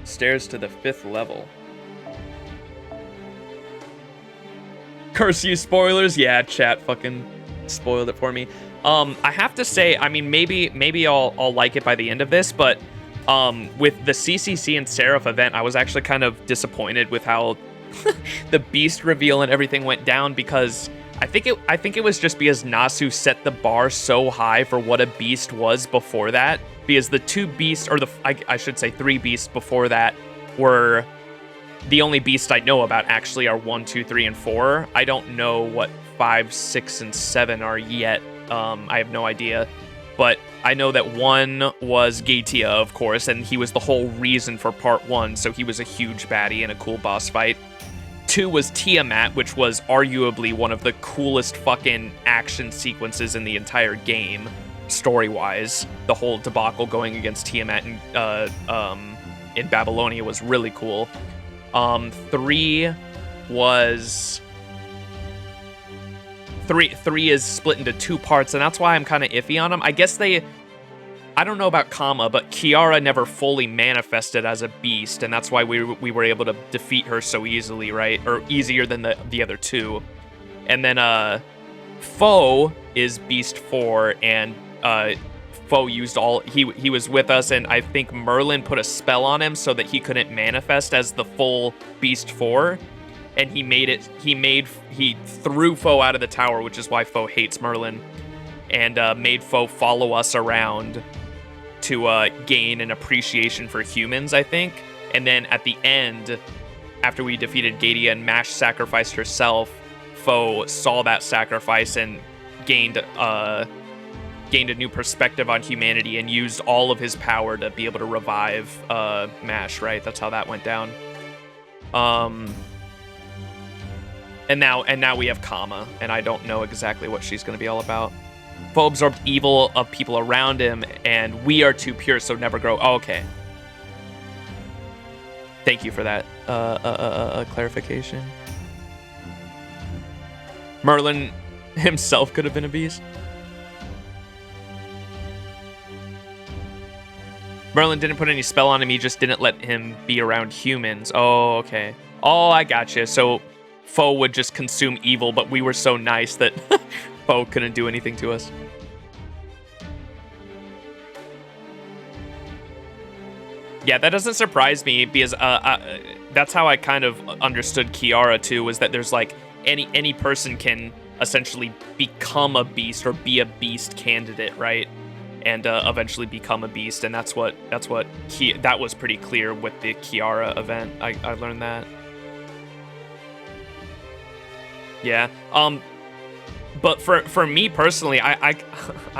Stairs to the 5th level. Curse you, spoilers. Yeah, chat fucking spoiled it for me. I have to say, I mean, maybe I'll like it by the end of this, but with the CCC and Seraph event, I was actually kind of disappointed with how the beast reveal and everything went down, because I think it was just because Nasu set the bar so high for what a beast was before that, because the 2 beasts, or I should say 3 beasts before that, were the only beasts I know about actually are 1, 2, 3, and 4. I don't know what 5, 6, and 7 are yet. I have no idea. But I know that 1 was Gatia, of course, and he was the whole reason for part 1, so he was a huge baddie and a cool boss fight. 2 was Tiamat, which was arguably one of the coolest fucking action sequences in the entire game, story-wise. The whole debacle going against Tiamat in Babylonia was really cool. 3 was... 3 is split into 2 parts, and that's why I'm kind of iffy on them. I guess I don't know about Kama, but Kiara never fully manifested as a beast, and that's why we were able to defeat her so easily, right? Or easier than the other 2. And then Foe is Beast 4, and Foe used all... He was with us, and I think Merlin put a spell on him so that he couldn't manifest as the full Beast 4. And he threw Foe out of the tower, which is why Foe hates Merlin, and made Foe follow us around to gain an appreciation for humans, I think. And then at the end, after we defeated Gadia and Mash sacrificed herself, Foe saw that sacrifice and gained a new perspective on humanity and used all of his power to be able to revive Mash, right? That's how that went down. And now we have Kama, and I don't know exactly what she's going to be all about. Foe absorbed evil of people around him, and we are too pure, so never grow. Oh, okay. Thank you for that clarification. Merlin himself could have been a beast. Merlin didn't put any spell on him, he just didn't let him be around humans. Oh, okay. Oh, I gotcha. So Foe would just consume evil, but we were so nice that Foe couldn't do anything to us. Yeah, that doesn't surprise me, because that's how I kind of understood Kiara too, was that there's like any person can essentially become a beast or be a beast candidate, right? And eventually become a beast, and that was pretty clear with the Kiara event. I learned that. Yeah. But for me personally, I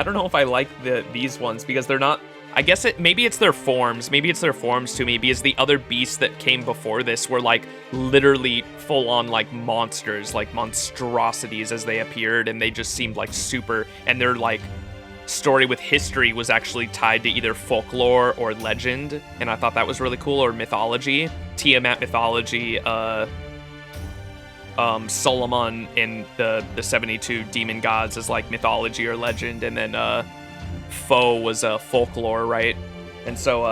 don't know if I like these ones, because they're not. I guess maybe it's their forms. Maybe it's their forms to me, because the other beasts that came before this were like literally full on like monsters, like monstrosities as they appeared, and they just seemed like super. And their like story with history was actually tied to either folklore or legend, and I thought that was really cool, or mythology. Tiamat mythology. Solomon in the 72 demon gods is like mythology or legend, and then Foe was folklore, right? And so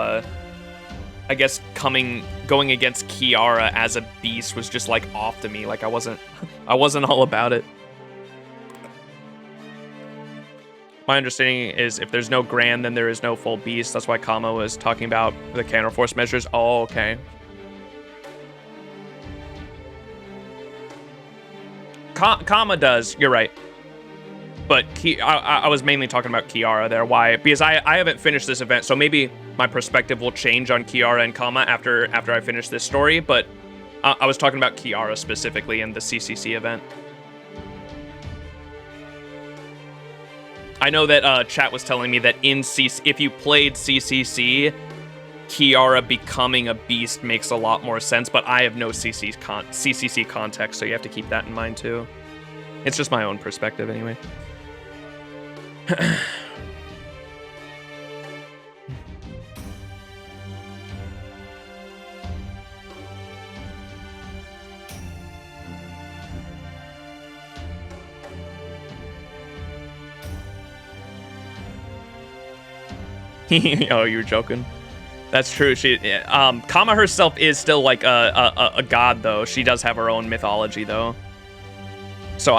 I guess going against Kiara as a beast was just like off to me. Like I wasn't all about it. My understanding is if there's no Grand, then there is no full beast. That's why Kama was talking about the counterforce measures. Oh, okay. Kama does, you're right. But I was mainly talking about Kiara there. Why? Because I haven't finished this event, so maybe my perspective will change on Kiara and Kama after I finish this story, but I was talking about Kiara specifically in the CCC event. I know that chat was telling me that if you played CCC, Kiara becoming a beast makes a lot more sense, but I have no CCC context, so you have to keep that in mind too. It's just my own perspective anyway. Oh, you were joking. That's true. Kama herself is still like a god, though. She does have her own mythology, though. So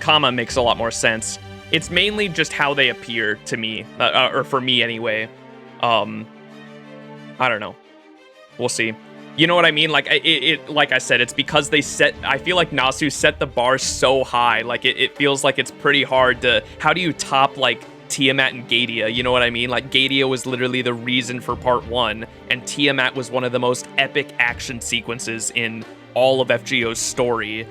Kama makes a lot more sense. It's mainly just how they appear to me, or for me anyway. I don't know. We'll see. You know what I mean? Like like I said, it's because they I feel like Nasu set the bar so high. Like it feels like it's pretty hard to. How do you top like Tiamat and Gadia? You know what I mean? Like Gadia was literally the reason for part 1, and Tiamat was one of the most epic action sequences in all of FGO's story,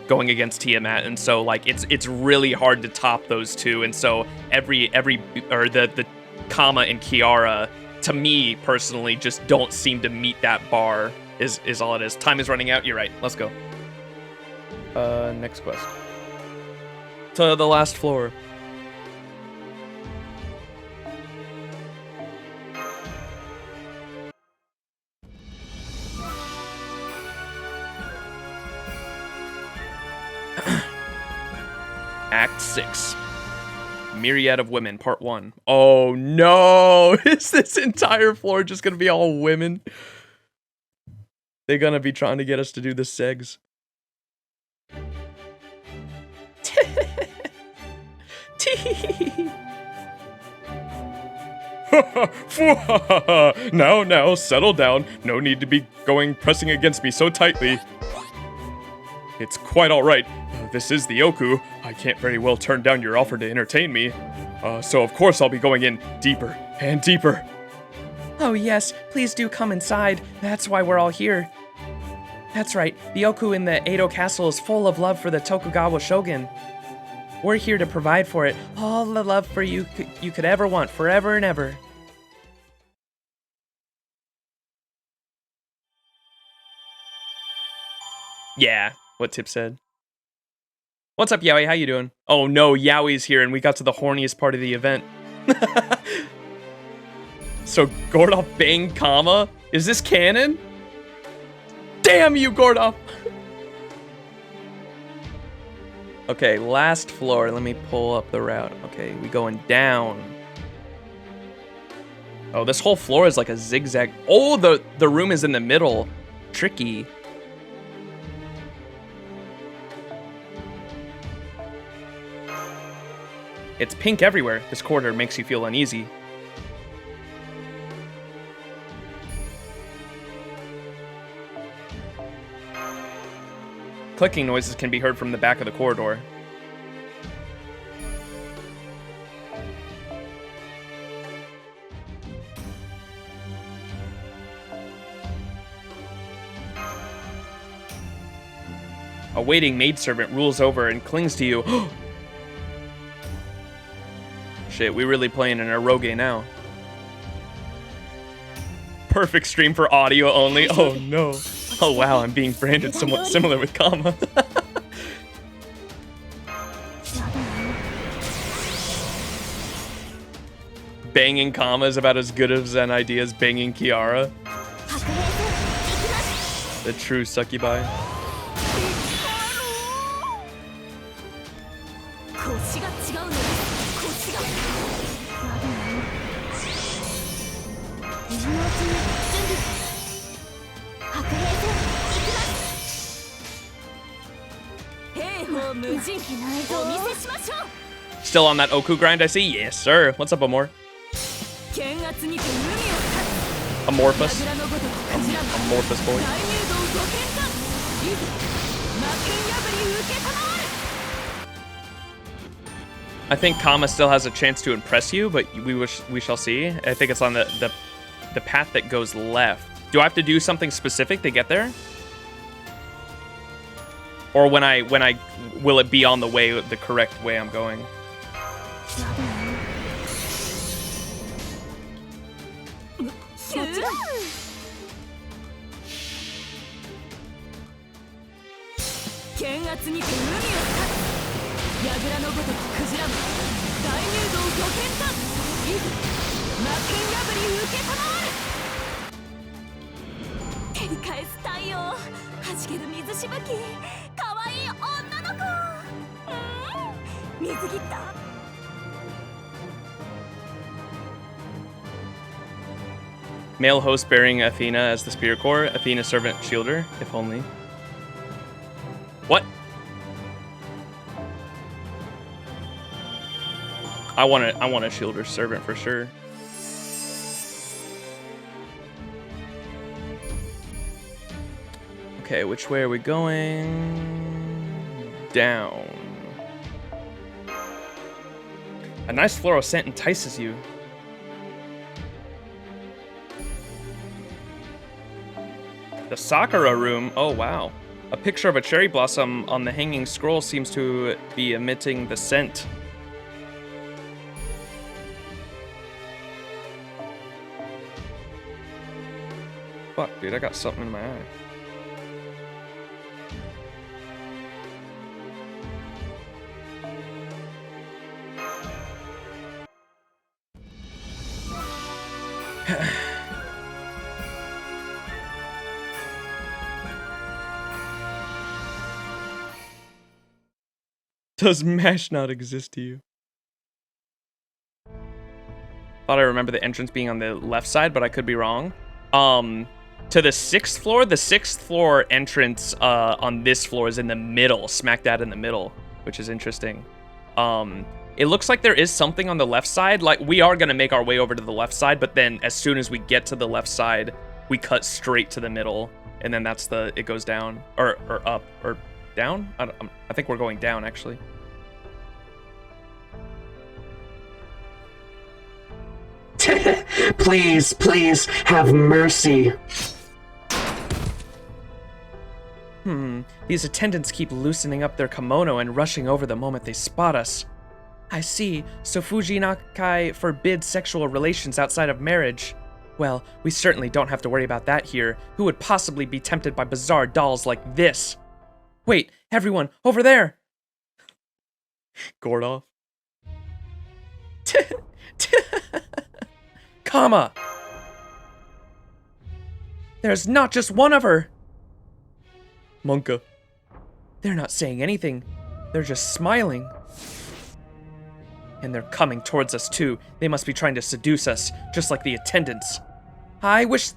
going against Tiamat. And so like it's really hard to top those two. And so the Kama and Kiara, to me personally, just don't seem to meet that bar, is all it is. Time is running out. You're right. Let's go. Next quest. To the last floor. Act 6. Myriad of Women, Part 1. Oh no! Is this entire floor just gonna be all women? They're gonna be trying to get us to do the segs. Now, settle down. No need to be pressing against me so tightly. It's quite alright. This is the Ooku. I can't very well turn down your offer to entertain me. So of course I'll be going in deeper and deeper. Oh yes, please do come inside. That's why we're all here. That's right, the Ooku in the Edo Castle is full of love for the Tokugawa Shogun. We're here to provide for it. All the love for you could ever want, forever and ever. Yeah, what Tip said. What's up, Yowie? How you doing? Oh no, Yowie's here, and we got to the horniest part of the event. So Gordov banged Kama? Is this canon? Damn you, Gordov! Okay, last floor. Let me pull up the route. Okay, we going down. Oh, this whole floor is like a zigzag. Oh, the room is in the middle. Tricky. It's pink everywhere. This corridor makes you feel uneasy. Clicking noises can be heard from the back of the corridor. A waiting maidservant rules over and clings to you. Shit, we really playing an eroge now. Perfect stream for audio only. Oh no. Oh wow, I'm being branded somewhat similar with Kama. Banging Kama is about as good of an idea as banging Kiara. The true succubi. Still on that Ooku grind, I see? Yes, sir. What's up, Amor? Amorphous. Amorphous boy. I think Kama still has a chance to impress you, but we shall see. I think it's on the path that goes left. Do I have to do something specific to get there? Or will it be on the way, the correct way I'm going? Male host bearing Athena as the spirit core. Athena servant shielder, if only. What? I want a shielder servant for sure. Okay, which way are we going? Down. A nice floral scent entices you. The Sakura room. Oh, wow. A picture of a cherry blossom on the hanging scroll seems to be emitting the scent. Fuck, dude, I got something in my eye. Does MASH not exist to you? Thought I remember the entrance being on the left side, but I could be wrong. To the 6th floor, the 6th floor entrance on this floor is in the middle, smack dab in the middle, which is interesting. It looks like there is something on the left side. Like, we are going to make our way over to the left side, but then as soon as we get to the left side, we cut straight to the middle, and then that's it goes down, or up, or down? I think we're going down, actually. Please, please, have mercy. These attendants keep loosening up their kimono and rushing over the moment they spot us. I see, so Fujinakai forbids sexual relations outside of marriage. Well, we certainly don't have to worry about that here. Who would possibly be tempted by bizarre dolls like this? Wait, everyone, over there! Gordov. Kama! There's not just one of her! Monka. They're not saying anything. They're just smiling. And they're coming towards us too. They must be trying to seduce us, just like the attendants. I wish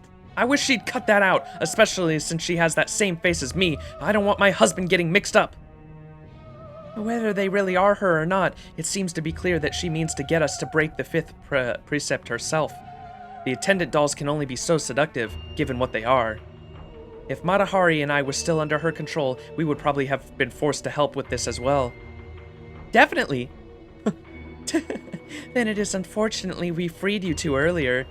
she'd cut that out, especially since she has that same face as me. I don't want my husband getting mixed up. Whether they really are her or not, it seems to be clear that she means to get us to break the 5th precept herself. The attendant dolls can only be so seductive, given what they are. If Matahari and I were still under her control, we would probably have been forced to help with this as well. Definitely! Then it is unfortunately we freed you two earlier.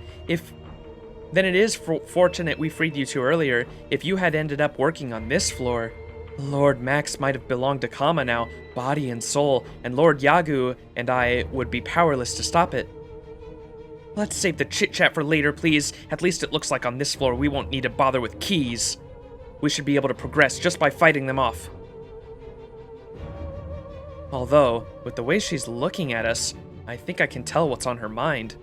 Fortunate we freed you two earlier. If you had ended up working on this floor, Lord Max might have belonged to Kama now, body and soul, and Lord Yagu and I would be powerless to stop it. Let's save the chit-chat for later, please. At least it looks like on this floor we won't need to bother with keys. We should be able to progress just by fighting them off. Although, with the way she's looking at us, I think I can tell what's on her mind.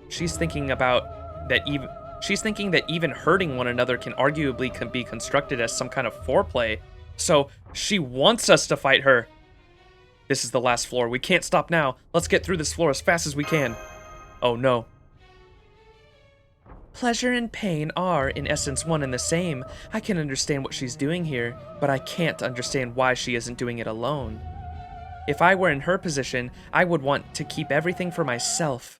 She's thinking that even hurting one another can arguably be constructed as some kind of foreplay. So, she wants us to fight her. This is the last floor. We can't stop now. Let's get through this floor as fast as we can. Oh no. Pleasure and pain are, in essence, one and the same. I can understand what she's doing here, but I can't understand why she isn't doing it alone. If I were in her position, I would want to keep everything for myself.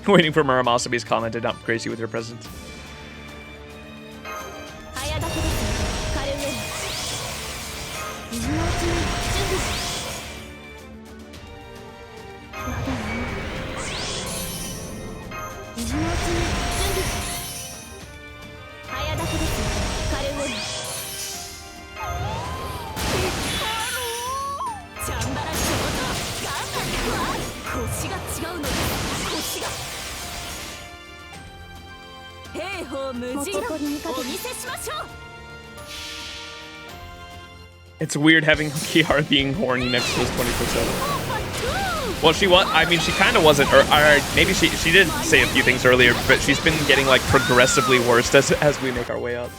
Waiting for Muramasabi's comment did not grace you with your presence. It's weird having Kiara being horny next to us 24/7. Well, she was. I mean, she kind of wasn't. Or maybe she did say a few things earlier, but she's been getting like progressively worse as we make our way up.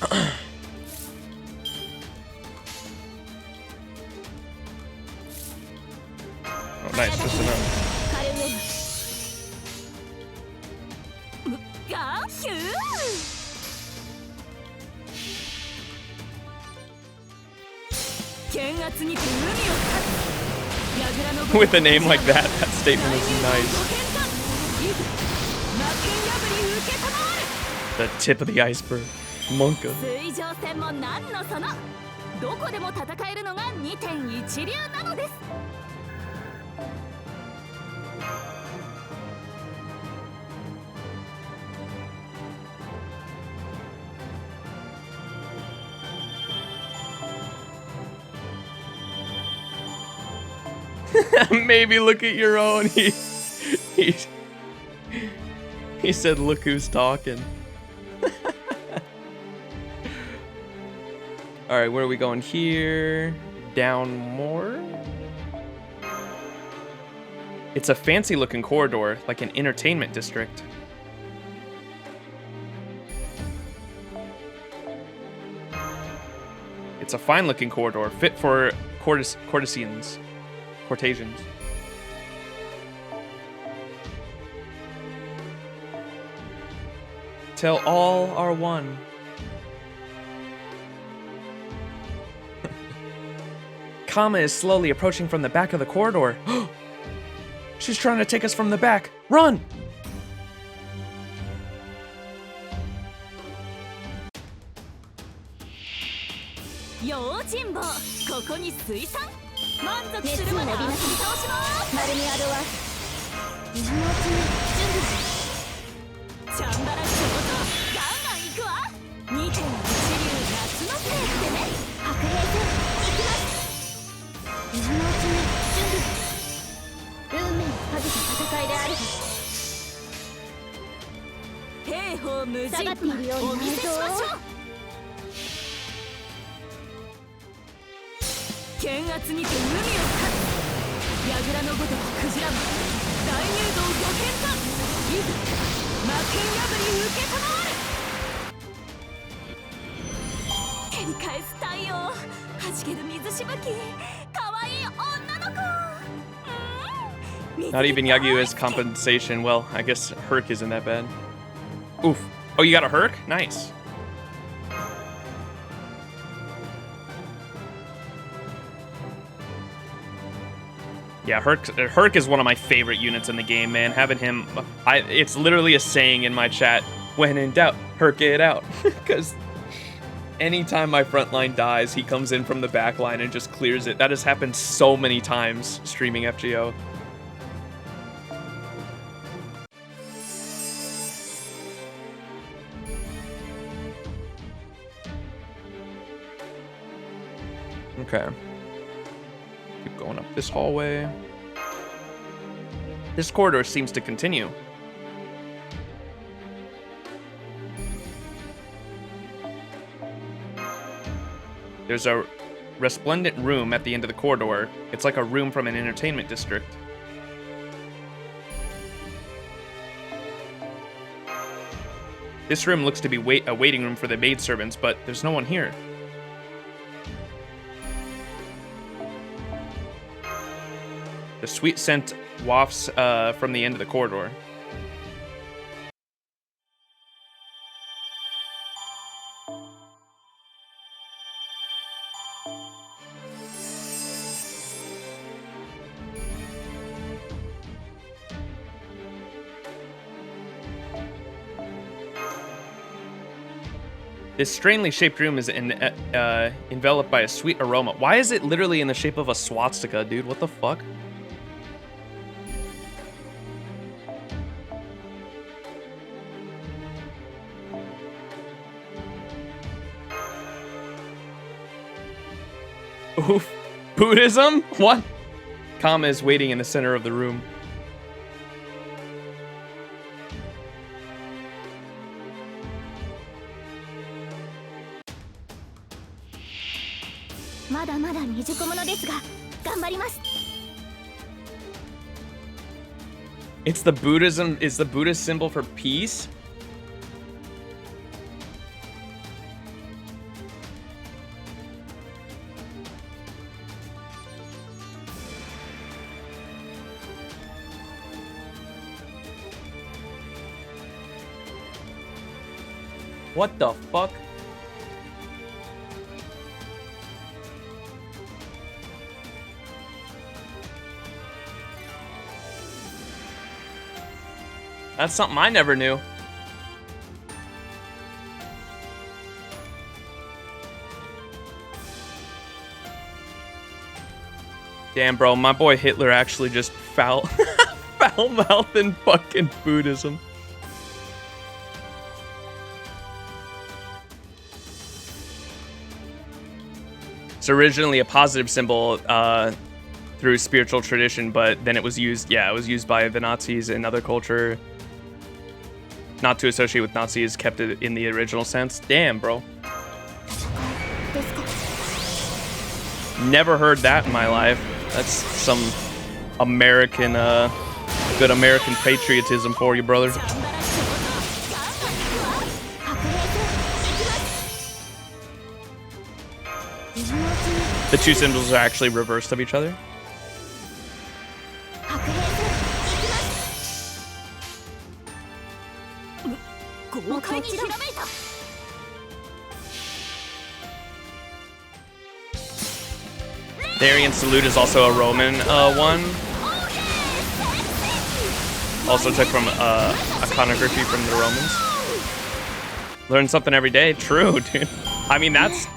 Oh, nice. Just enough. With a name like that, that statement is nice. The tip of the iceberg. Monka. Maybe look at your own. He said, "Look who's talking." All right, where are we going here? Down more. It's a fancy-looking corridor, like an entertainment district. It's a fine-looking corridor, fit for courtesans. Cortesians. Till all are one. Kama is slowly approaching from the back of the corridor. She's trying to take us from the back. Run! Not even Yagyu is compensation. Well, I guess Herc isn't that bad. Oof. Oh, you got a Herc? Nice. Yeah, Herc is one of my favorite units in the game, man. Having him, it's literally a saying in my chat. When in doubt, Herc it out. Because anytime my front line dies, he comes in from the back line and just clears it. That has happened so many times streaming FGO. Okay. Keep going up this hallway. This corridor seems to continue. There's a resplendent room at the end of the corridor. It's like a room from an entertainment district. This room looks to be a waiting room for the maidservants, but there's no one here. The sweet scent wafts from the end of the corridor. This strangely shaped room is enveloped by a sweet aroma. Why is it literally in the shape of a swastika, dude? What the fuck? Oof. Buddhism? What? Kama is waiting in the center of the room. まだまだ未熟者ですが頑張ります。 It's the Buddhism, is the Buddhist symbol for peace? What the fuck? That's something I never knew. Damn, bro, my boy Hitler actually just foul-mouthed in fucking Buddhism. It's originally a positive symbol through spiritual tradition, but then it was used, yeah, it was used by the Nazis in other culture. Not to associate with Nazis, kept it in the original sense. Damn, bro. Never heard that in my life. That's some American, good American patriotism for you, brother. The two symbols are actually reversed of each other. The Aryan salute is also a Roman one. Also took from iconography from the Romans. Learn something every day. True, dude. I mean, that's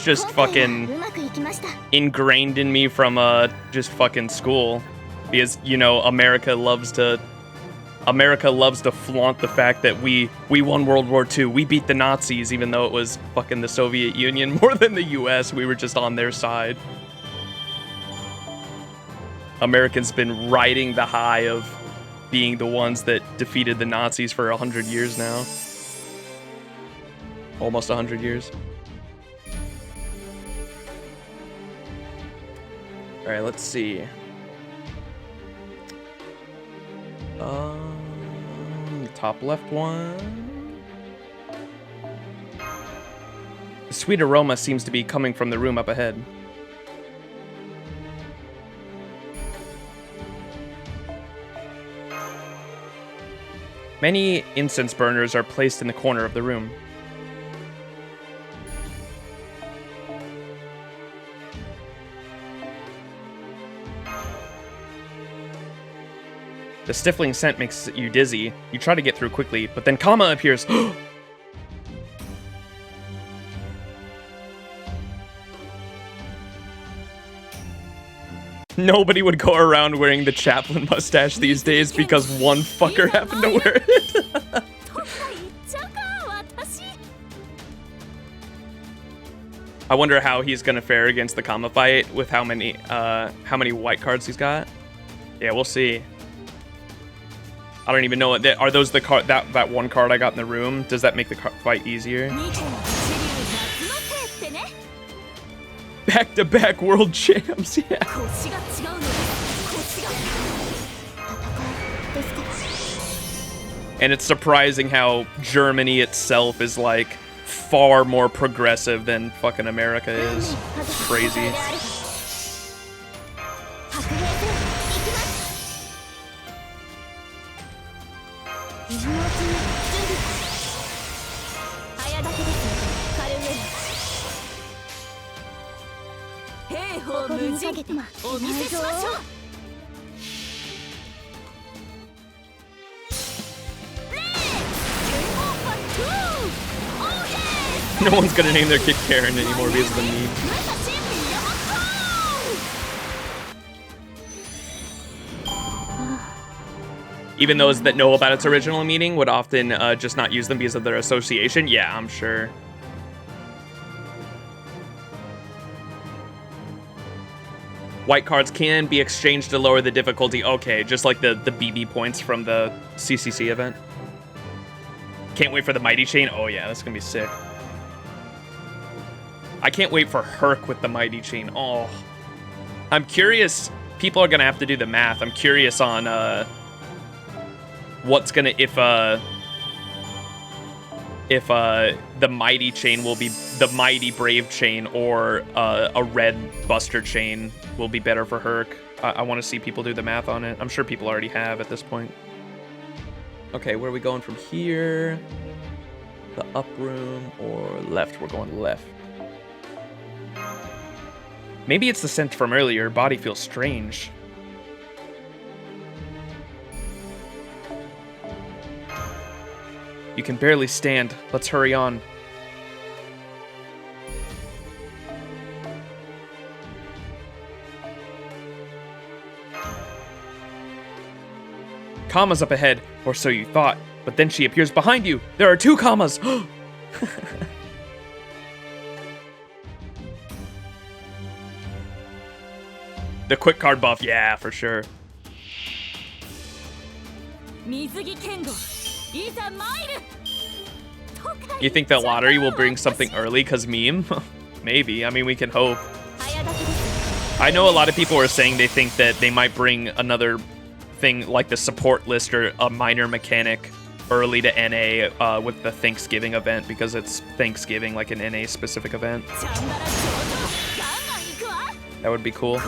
just fucking ingrained in me from just fucking school, because you know America loves to flaunt the fact that we won World War II. We beat the Nazis, even though it was fucking the Soviet Union more than the US. We were just on their side. Americans been riding the high of being the ones that defeated the Nazis for 100 years now. Almost 100 years. All right, let's see. The top left one. The sweet aroma seems to be coming from the room up ahead. Many incense burners are placed in the corner of the room. The stifling scent makes you dizzy. You try to get through quickly, but then Kama appears. Nobody would go around wearing the chaplain mustache these days because one fucker happened to wear it. I wonder how he's gonna fare against the Kama fight with how many white cards he's got. Yeah, we'll see. I don't even know what are those the card that one card I got in the room. Does that make the fight easier? Back-to-back world champs, yeah. And it's surprising how Germany itself is like far more progressive than fucking America is. It's crazy. No one's gonna name their kid Karen anymore because of the meme. Even those that know about its original meaning would often just not use them because of their association. Yeah, I'm sure. White cards can be exchanged to lower the difficulty. Okay, just like the BB points from the CCC event. Can't wait for the Mighty Chain. Oh yeah, that's gonna be sick. I can't wait for Herc with the Mighty Chain. Oh. I'm curious. People are going to have to do the math. I'm curious on what's going to... If the Mighty Chain will be the Mighty Brave Chain or a Red Buster Chain will be better for Herc. I want to see people do the math on it. I'm sure people already have at this point. Okay, where are we going from here? The up room or left? We're going left. Maybe it's the scent from earlier. Body feels strange. You can barely stand. Let's hurry on. Kama's up ahead, or so you thought. But then she appears behind you. There are 2 Kamas. The quick card buff, yeah, for sure. You think that lottery will bring something early because meme? Maybe. I mean, we can hope. I know a lot of people are saying they think that they might bring another thing like the support list or a minor mechanic early to NA with the Thanksgiving event because it's Thanksgiving, like an NA specific event. That would be cool.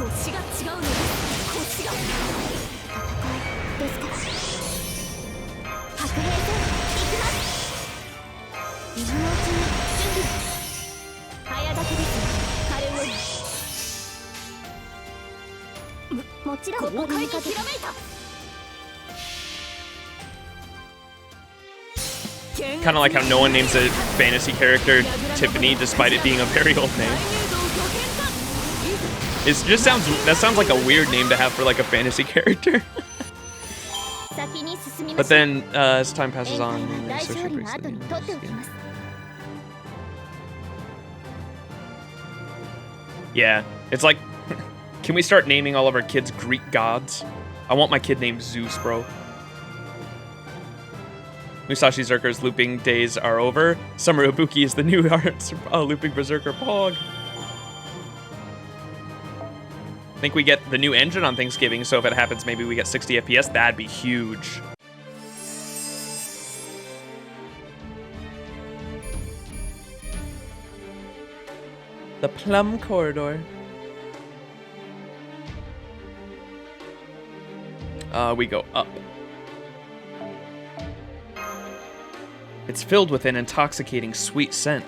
Kind of like how no one names a fantasy character Tiffany despite it being a very old name. That sounds like a weird name to have for like a fantasy character. But then as time passes on, yeah, it's like, can we start naming all of our kids Greek gods? I want my kid named Zeus, bro. Musashi Zerker's looping days are over. Summer Ibuki is the new looping berserker Pog. I think we get the new engine on Thanksgiving, so if it happens, maybe we get 60 FPS. That'd be huge. The Plum Corridor. We go up. It's filled with an intoxicating sweet scent.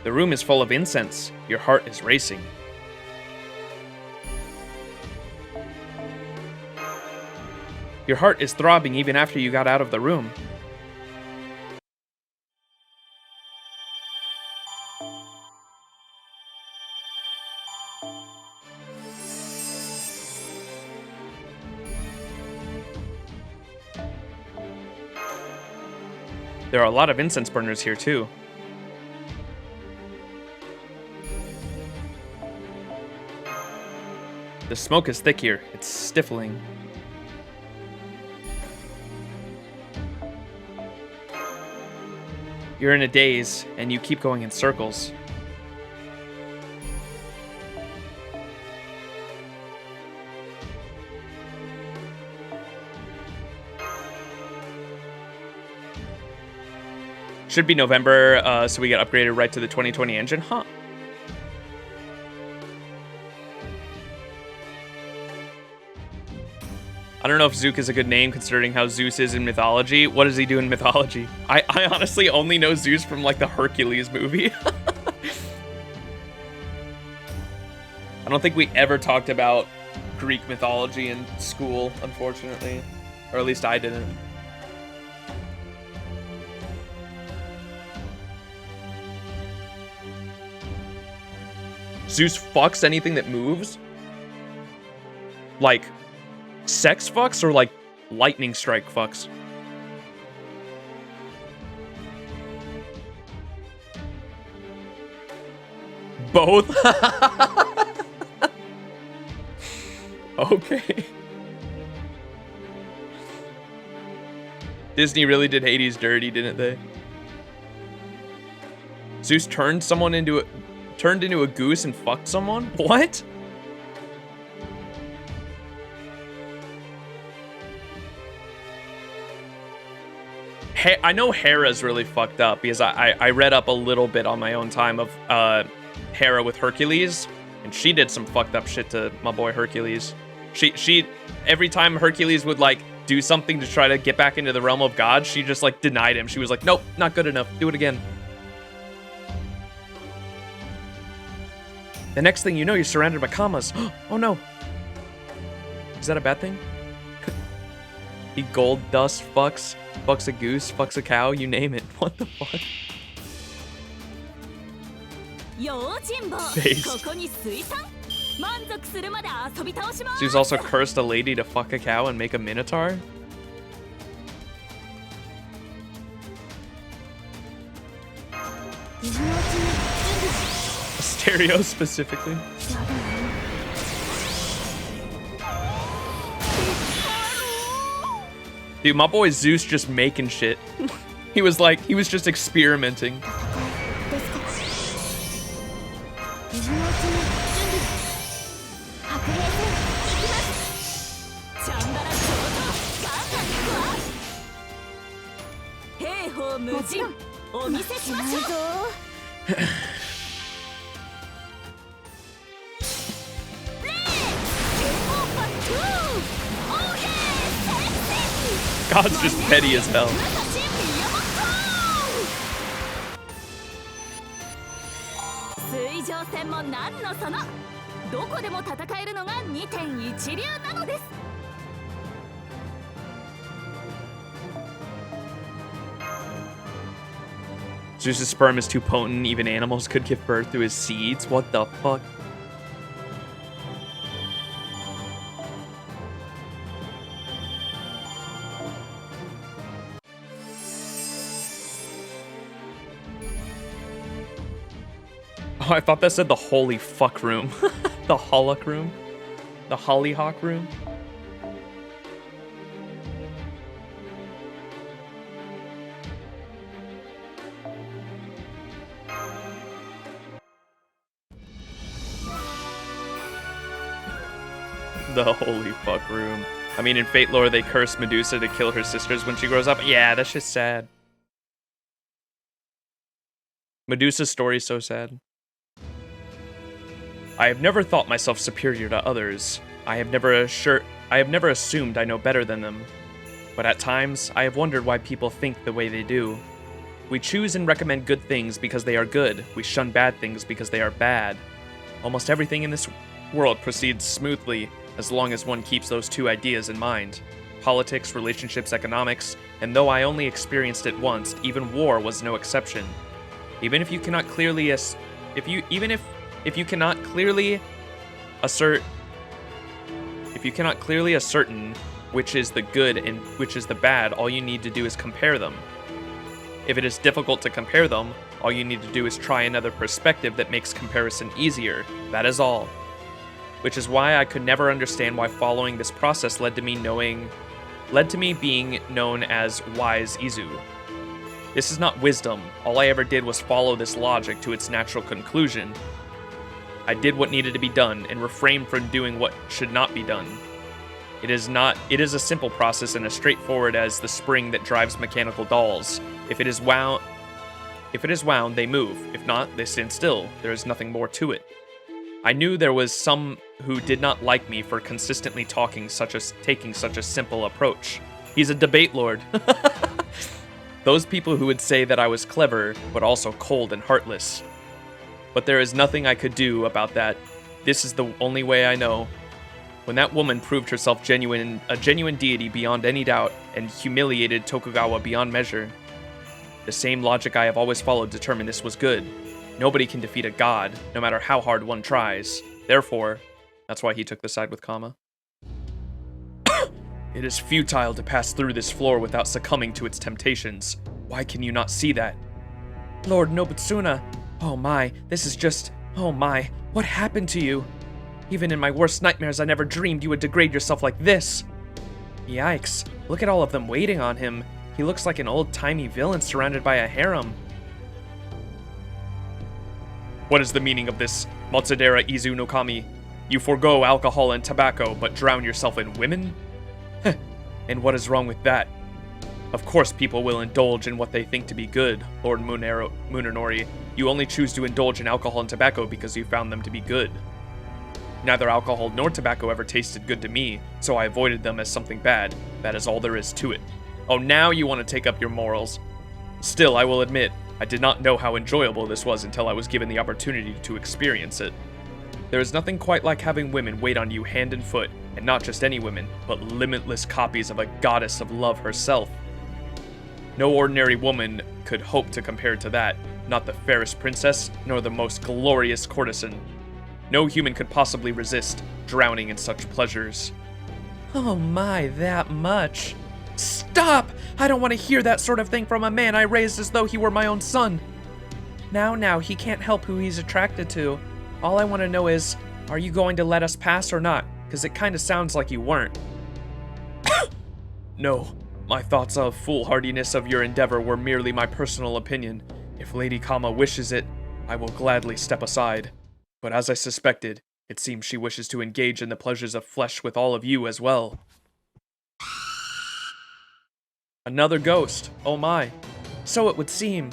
The room is full of incense. Your heart is racing. Your heart is throbbing even after you got out of the room. There are a lot of incense burners here too. The smoke is thick here. It's stifling. You're in a daze, and you keep going in circles. Should be November, so we get upgraded right to the 2020 engine, huh? I don't know if Zook is a good name considering how Zeus is in mythology. What does he do in mythology? I honestly only know Zeus from like the Hercules movie. I don't think we ever talked about Greek mythology in school, unfortunately. Or at least I didn't. Zeus fucks anything that moves? Like, sex fucks or like lightning strike fucks? Both? Okay. Disney really did Hades dirty, didn't they? Zeus turned into a goose and fucked someone? What? I know Hera's really fucked up because I read up a little bit on my own time of Hera with Hercules, and she did some fucked up shit to my boy Hercules. She every time Hercules would like do something to try to get back into the realm of God, she just like denied him. She was like, nope, not good enough. Do it again. The next thing you know, you're surrounded by commas. Oh no. Is that a bad thing? He gold dust fucks a goose, fucks a cow, you name it. What the fuck? She's also cursed a lady to fuck a cow and make a minotaur? A stereo specifically? Dude, my boy Zeus just making shit. He was just experimenting. God's just petty as hell. Zeus's sperm is too potent, even animals could give birth to his seeds? What the fuck? Oh, I thought that said the holy fuck room. The Hollock room? The Hollyhock room? The holy fuck room. I mean, in Fate lore, they curse Medusa to kill her sisters when she grows up. Yeah, that's just sad. Medusa's story is so sad. I have never thought myself superior to others. I have never assumed I know better than them. But at times, I have wondered why people think the way they do. We choose and recommend good things because they are good. We shun bad things because they are bad. Almost everything in this world proceeds smoothly as long as one keeps those two ideas in mind. Politics, relationships, economics, and though I only experienced it once, even war was no exception. Even if you cannot clearly assert which is the good and which is the bad, all you need to do is compare them. If it is difficult to compare them, all you need to do is try another perspective that makes comparison easier. That is all. Which is why I could never understand why following this process led to me being known as Wise Izu. This is not wisdom. All I ever did was follow this logic to its natural conclusion. I did what needed to be done and refrained from doing what should not be done. It is a simple process and as straightforward as the spring that drives mechanical dolls. If it is wound, they move. If not, they stand still. There is nothing more to it. I knew there was some who did not like me for consistently taking such a simple approach. He's a debate lord. Those people who would say that I was clever, but also cold and heartless. But there is nothing I could do about that. This is the only way I know. When that woman proved herself a genuine deity beyond any doubt, and humiliated Tokugawa beyond measure, the same logic I have always followed determined this was good. Nobody can defeat a god, no matter how hard one tries. Therefore, that's why he took the side with Kama. It is futile to pass through this floor without succumbing to its temptations. Why can you not see that? Lord Nobutsuna, oh my, this is just, oh my, what happened to you? Even in my worst nightmares, I never dreamed you would degrade yourself like this. Yikes, look at all of them waiting on him. He looks like an old-timey villain surrounded by a harem. What is the meaning of this, Matsudera Izu no Kami? You forego alcohol and tobacco, but drown yourself in women? Heh, and what is wrong with that? Of course people will indulge in what they think to be good, Lord Munenori. You only choose to indulge in alcohol and tobacco because you found them to be good. Neither alcohol nor tobacco ever tasted good to me, so I avoided them as something bad. That is all there is to it. Oh, now you want to take up your morals. Still, I will admit, I did not know how enjoyable this was until I was given the opportunity to experience it. There is nothing quite like having women wait on you hand and foot, and not just any women, but limitless copies of a goddess of love herself. No ordinary woman could hope to compare to that, not the fairest princess, nor the most glorious courtesan. No human could possibly resist drowning in such pleasures. Oh my, that much. Stop! I don't want to hear that sort of thing from a man I raised as though he were my own son. Now, he can't help who he's attracted to. All I want to know is, are you going to let us pass or not? Because it kind of sounds like you weren't. No, my thoughts of foolhardiness of your endeavor were merely my personal opinion. If Lady Kama wishes it, I will gladly step aside. But as I suspected, it seems she wishes to engage in the pleasures of flesh with all of you as well. Another ghost, oh my. So it would seem.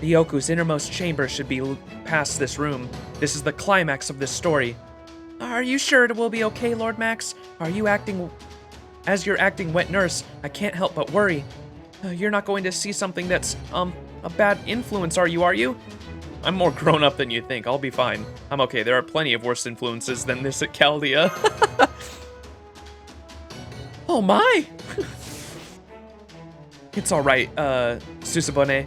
The Ooku's innermost chamber should be past this room. This is the climax of this story. Are you sure it will be okay, Lord Max? Are you acting... As you're acting wet nurse, I can't help but worry. You're not going to see something that's, a bad influence, are you? I'm more grown up than you think. I'll be fine. I'm okay. There are plenty of worse influences than this at Chaldea. Oh my! It's alright, Susubone.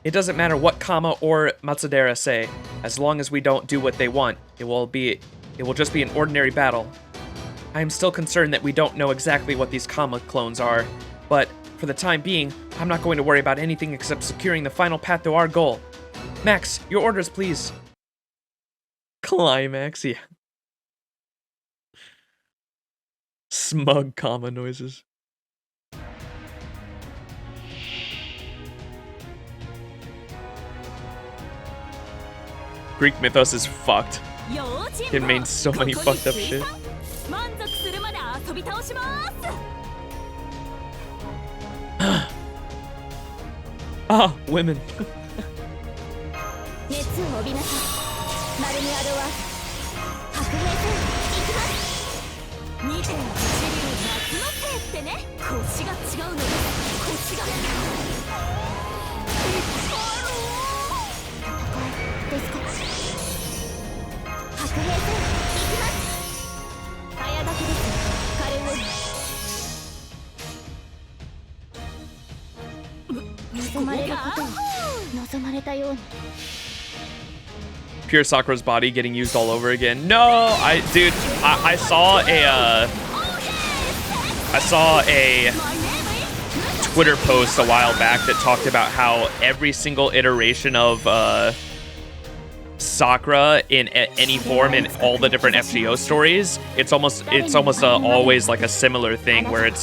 It doesn't matter what Kama or Matsudera say. As long as we don't do what they want, it will just be an ordinary battle. I am still concerned that we don't know exactly what these Kama clones are, but for the time being, I'm not going to worry about anything except securing the final path to our goal. Max, your orders, please. Climax, yeah. Smug Kama noises. Greek mythos is fucked. It means so many fucked up shit. Ah, women. Pure Sakura's body getting used all over again. No, I saw a Twitter post a while back that talked about how every single iteration of Sakura in any form in all the different FGO stories, it's almost always like a similar thing where it's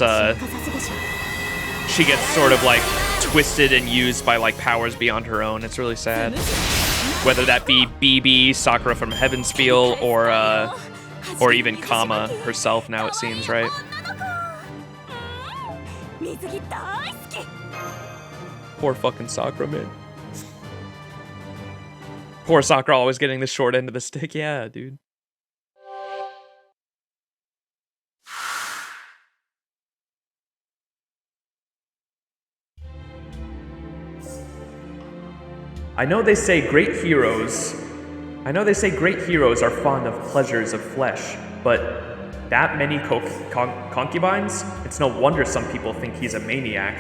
she gets sort of like twisted and used by like powers beyond her own. It's really sad. Whether that be BB, Sakura from Heaven's Feel, or even Kama herself now, it seems, right? Poor fucking Sakura, man. Poor Sakura always getting the short end of the stick. Yeah, dude. I know they say great heroes are fond of pleasures of flesh, but that many concubines? It's no wonder some people think he's a maniac.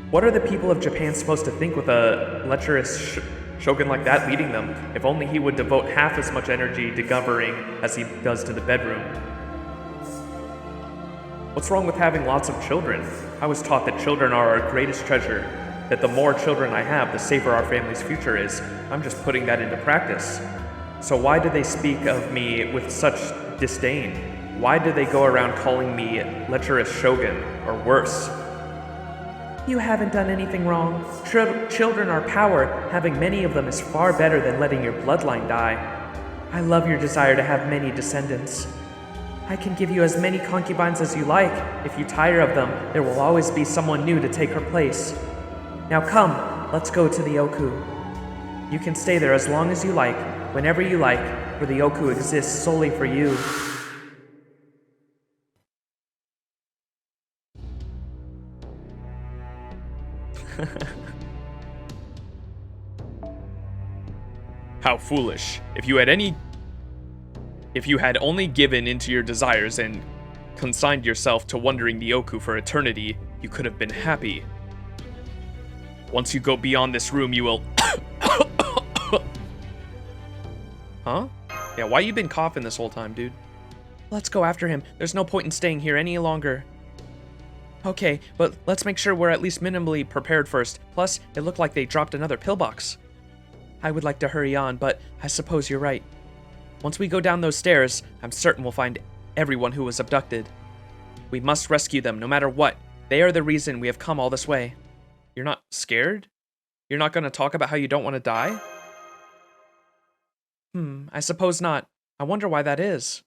What are the people of Japan supposed to think with a lecherous shogun like that leading them? If only he would devote half as much energy to governing as he does to the bedroom. What's wrong with having lots of children? I was taught that children are our greatest treasure, that the more children I have, the safer our family's future is. I'm just putting that into practice. So why do they speak of me with such disdain? Why do they go around calling me lecherous shogun, or worse? You haven't done anything wrong. Children are power. Having many of them is far better than letting your bloodline die. I love your desire to have many descendants. I can give you as many concubines as you like. If you tire of them, there will always be someone new to take her place. Now come, let's go to the Ooku. You can stay there as long as you like, whenever you like, for the Ooku exists solely for you. How foolish. If you had only given into your desires and consigned yourself to wandering the Ooku for eternity, you could have been happy. Once you go beyond this room, you will... Huh? Yeah, why you been coughing this whole time, dude? Let's go after him. There's no point in staying here any longer. Okay, but let's make sure we're at least minimally prepared first. Plus, it looked like they dropped another pillbox. I would like to hurry on, but I suppose you're right. Once we go down those stairs, I'm certain we'll find everyone who was abducted. We must rescue them, no matter what. They are the reason we have come all this way. You're not scared? You're not going to talk about how you don't want to die? I suppose not. I wonder why that is.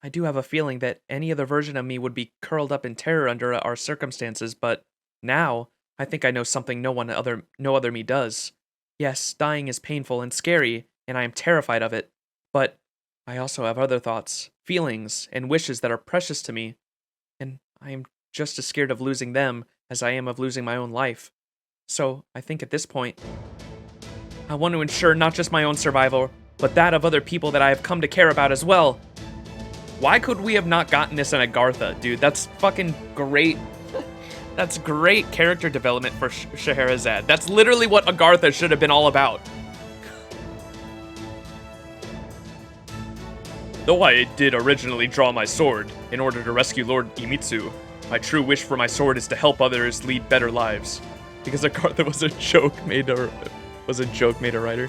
I do have a feeling that any other version of me would be curled up in terror under our circumstances, but now I think I know something no other me does. Yes, dying is painful and scary, and I am terrified of it. But I also have other thoughts, feelings, and wishes that are precious to me, and I am just as scared of losing them as I am of losing my own life. So I think at this point, I want to ensure not just my own survival, but that of other people that I have come to care about as well. Why could we have not gotten this in Agartha, dude? That's fucking great. That's great character development for Scheherazade. That's literally what Agartha should have been all about. Though I did originally draw my sword in order to rescue Lord Imitsu, my true wish for my sword is to help others lead better lives. Because Agartha was a joke made a writer.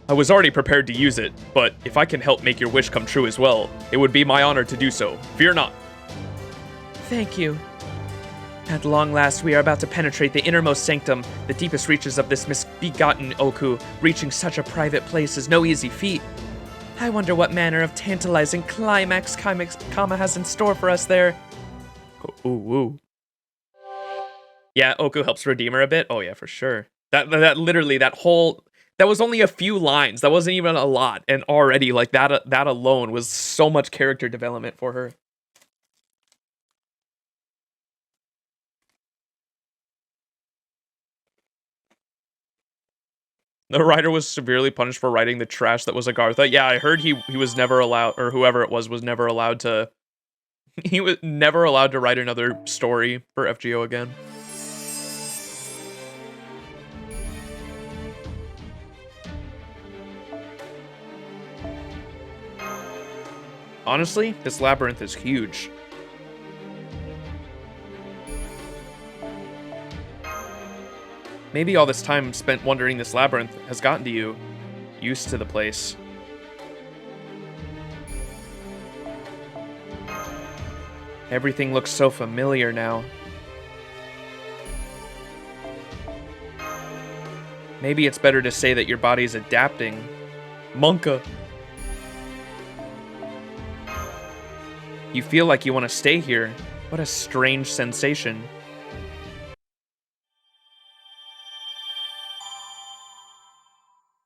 I was already prepared to use it, but if I can help make your wish come true as well, it would be my honor to do so. Fear not. Thank you. At long last, we are about to penetrate the innermost sanctum. The deepest reaches of this misbegotten Ooku. Reaching such a private place is no easy feat. I wonder what manner of tantalizing climax Kama has in store for us there. Ooh. Yeah, Ooku helps redeem her a bit. Oh yeah, for sure. That literally, that was only a few lines. That wasn't even a lot. And already, like, that alone was so much character development for her. The writer was severely punished for writing the trash that was Agartha. Yeah, I heard he was never allowed, or whoever it was never allowed to... He was never allowed to write another story for FGO again. Honestly, this labyrinth is huge. Maybe all this time spent wandering this labyrinth has gotten to you, used to the place. Everything looks so familiar now. Maybe it's better to say that your body's adapting. Monka. You feel like you want to stay here. What a strange sensation.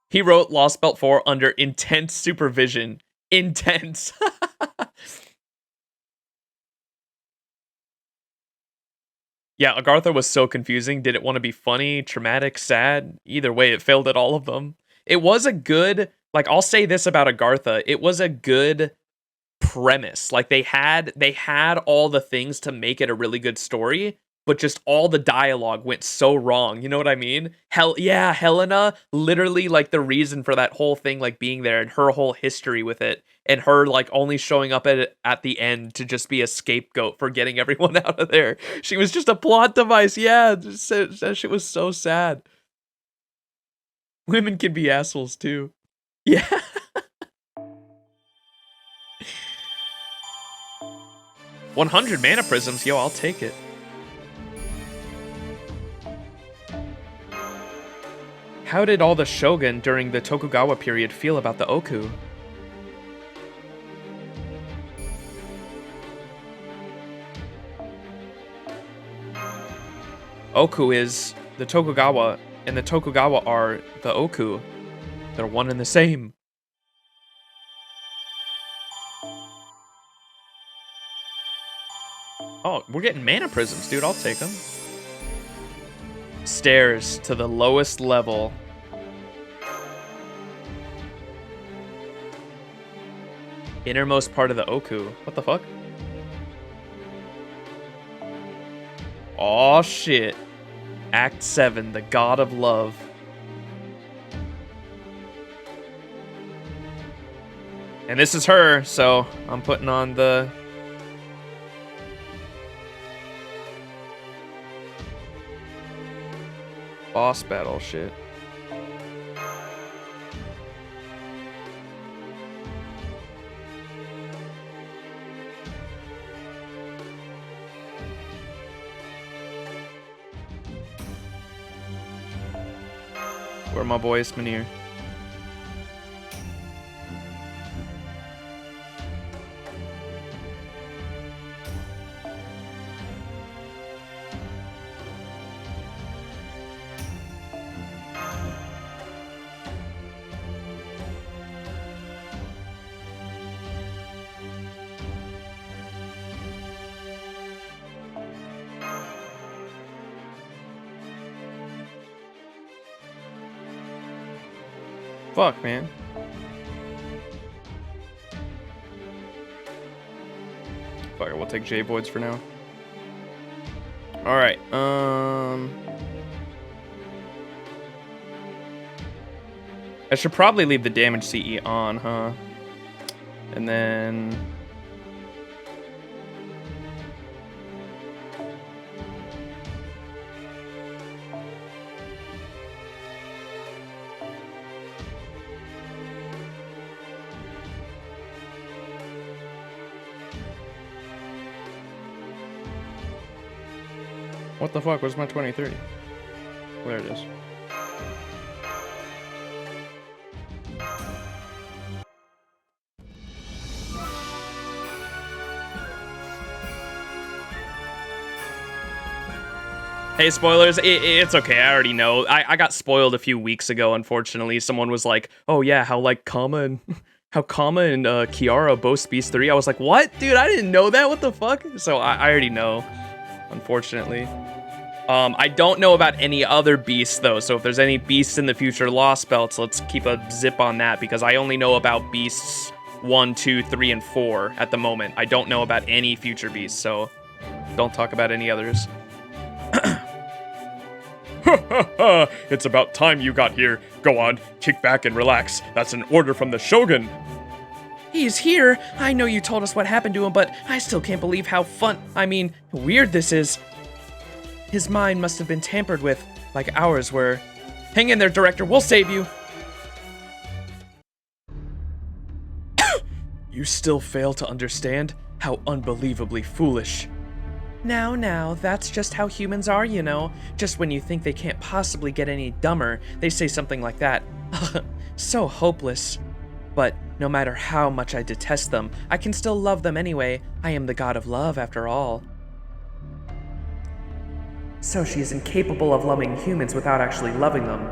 He wrote Lostbelt 4 under intense supervision. Intense. Yeah, Agartha was so confusing. Did it want to be funny, traumatic, sad? Either way, it failed at all of them. It was a good, like, I'll say this about Agartha. It was a good premise. Like, they had all the things to make it a really good story, but just all the dialogue went so wrong. You know what I mean? Yeah, Helena, literally, like, the reason for that whole thing, like, being there and her whole history with it, and her, like, only showing up at the end to just be a scapegoat for getting everyone out of there. She was just a plot device. Yeah, that shit was so sad. Women can be assholes, too. Yeah. 100 mana prisms, yo, I'll take it. How did all the shogun during the Tokugawa period feel about the Ooku? Ooku is the Tokugawa, and the Tokugawa are the Ooku. They're one and the same. Oh, we're getting mana prisms, dude. I'll take them. Stairs to the lowest level. Innermost part of the Ooku. What the fuck? Oh shit. Act 7, the God of Love. And this is her, so I'm putting on the... boss battle shit. Where are my boys, Manir? Fuck, man. Fuck it, we'll take J-Voids for now. Alright, I should probably leave the damage CE on, huh? And then... What the fuck? Where's my 2030? There it is. Hey, spoilers, it's okay, I already know. I got spoiled a few weeks ago, unfortunately. Someone was like, oh yeah, how Kama and Kiara both Beast 3. I was like, what? Dude, I didn't know that, what the fuck? So I already know, unfortunately. I don't know about any other beasts, though, so if there's any beasts in the future Lostbelts, let's keep a zip on that, because I only know about beasts 1, 2, 3, and 4 at the moment. I don't know about any future beasts, so don't talk about any others. It's about time you got here. Go on, kick back and relax. That's an order from the Shogun. He's here. I know you told us what happened to him, but I still can't believe how weird this is. His mind must have been tampered with, like ours were. Hang in there, Director. We'll save you. You still fail to understand? How unbelievably foolish. Now, that's just how humans are, you know. Just when you think they can't possibly get any dumber, they say something like that. So hopeless. But no matter how much I detest them, I can still love them anyway. I am the god of love, after all. So she is incapable of loving humans without actually loving them.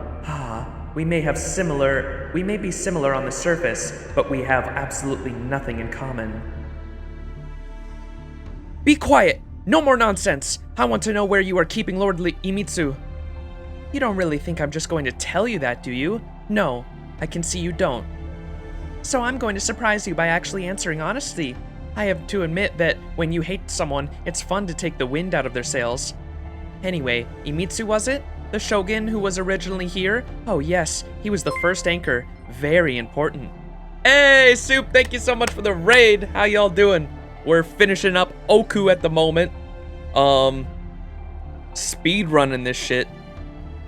We may be similar on the surface, but we have absolutely nothing in common. Be quiet! No more nonsense! I want to know where you are keeping Lord Imitsu. You don't really think I'm just going to tell you that, do you? No, I can see you don't. So I'm going to surprise you by actually answering honestly. I have to admit that when you hate someone, it's fun to take the wind out of their sails. Anyway, Imitsu was it? The Shogun who was originally here? Oh yes, he was the first anchor. Very important. Hey, Soup, thank you so much for the raid. How y'all doing? We're finishing up Ooku at the moment. Speed running this shit.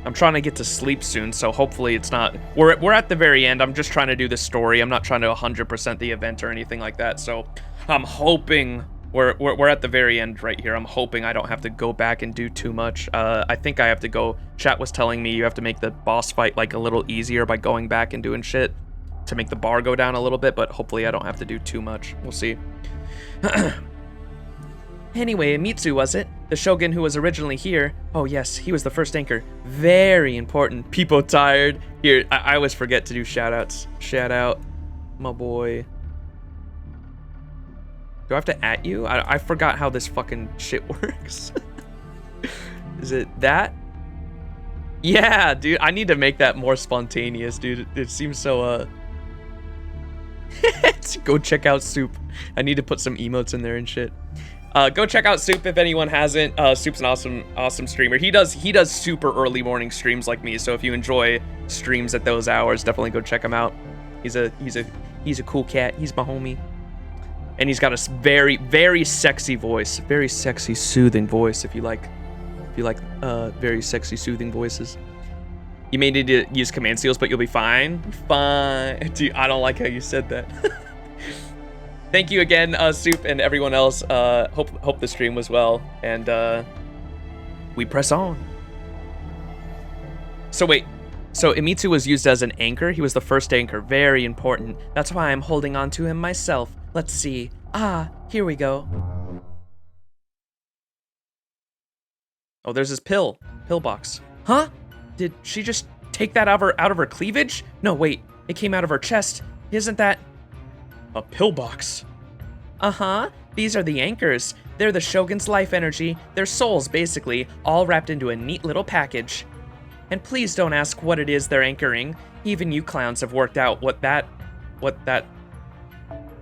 I'm trying to get to sleep soon, so hopefully it's not... We're at the very end. I'm just trying to do the story. I'm not trying to 100% the event or anything like that, so I'm hoping We're at the very end right here. I'm hoping I don't have to go back and do too much. I think I have to go. Chat was telling me you have to make the boss fight like a little easier by going back and doing shit to make the bar go down a little bit, but hopefully I don't have to do too much. We'll see. Anyway, Mitsu was it? The Shogun who was originally here. Oh yes, he was the first anchor. Very important. People tired. Here, I always forget to do shoutouts. Shout out, my boy. Do I have to at you? I forgot how this fucking shit works. Is it that? Yeah, dude. I need to make that more spontaneous, dude. It seems so, Go check out Soup. I need to put some emotes in there and shit. Go check out Soup if anyone hasn't. Soup's an awesome streamer. He does super early morning streams like me. So if you enjoy streams at those hours, definitely go check him out. He's a cool cat. He's my homie. And he's got a very, very sexy voice. Very sexy, soothing voice if you like very sexy, soothing voices. You may need to use command seals, but you'll be fine. Fine. Dude, I don't like how you said that. Thank you again, Soup, and everyone else. Hope the stream was well. And we press on. So wait. So Imitsu was used as an anchor. He was the first anchor. Very important. That's why I'm holding on to him myself. Let's see. Ah, here we go. Oh, there's his pill box. Huh? Did she just take that out of her cleavage? No, wait. It came out of her chest. Isn't that a pill box? Uh-huh. These are the anchors. They're the Shogun's life energy. Their souls, basically, all wrapped into a neat little package. And please don't ask what it is they're anchoring. Even you clowns have worked out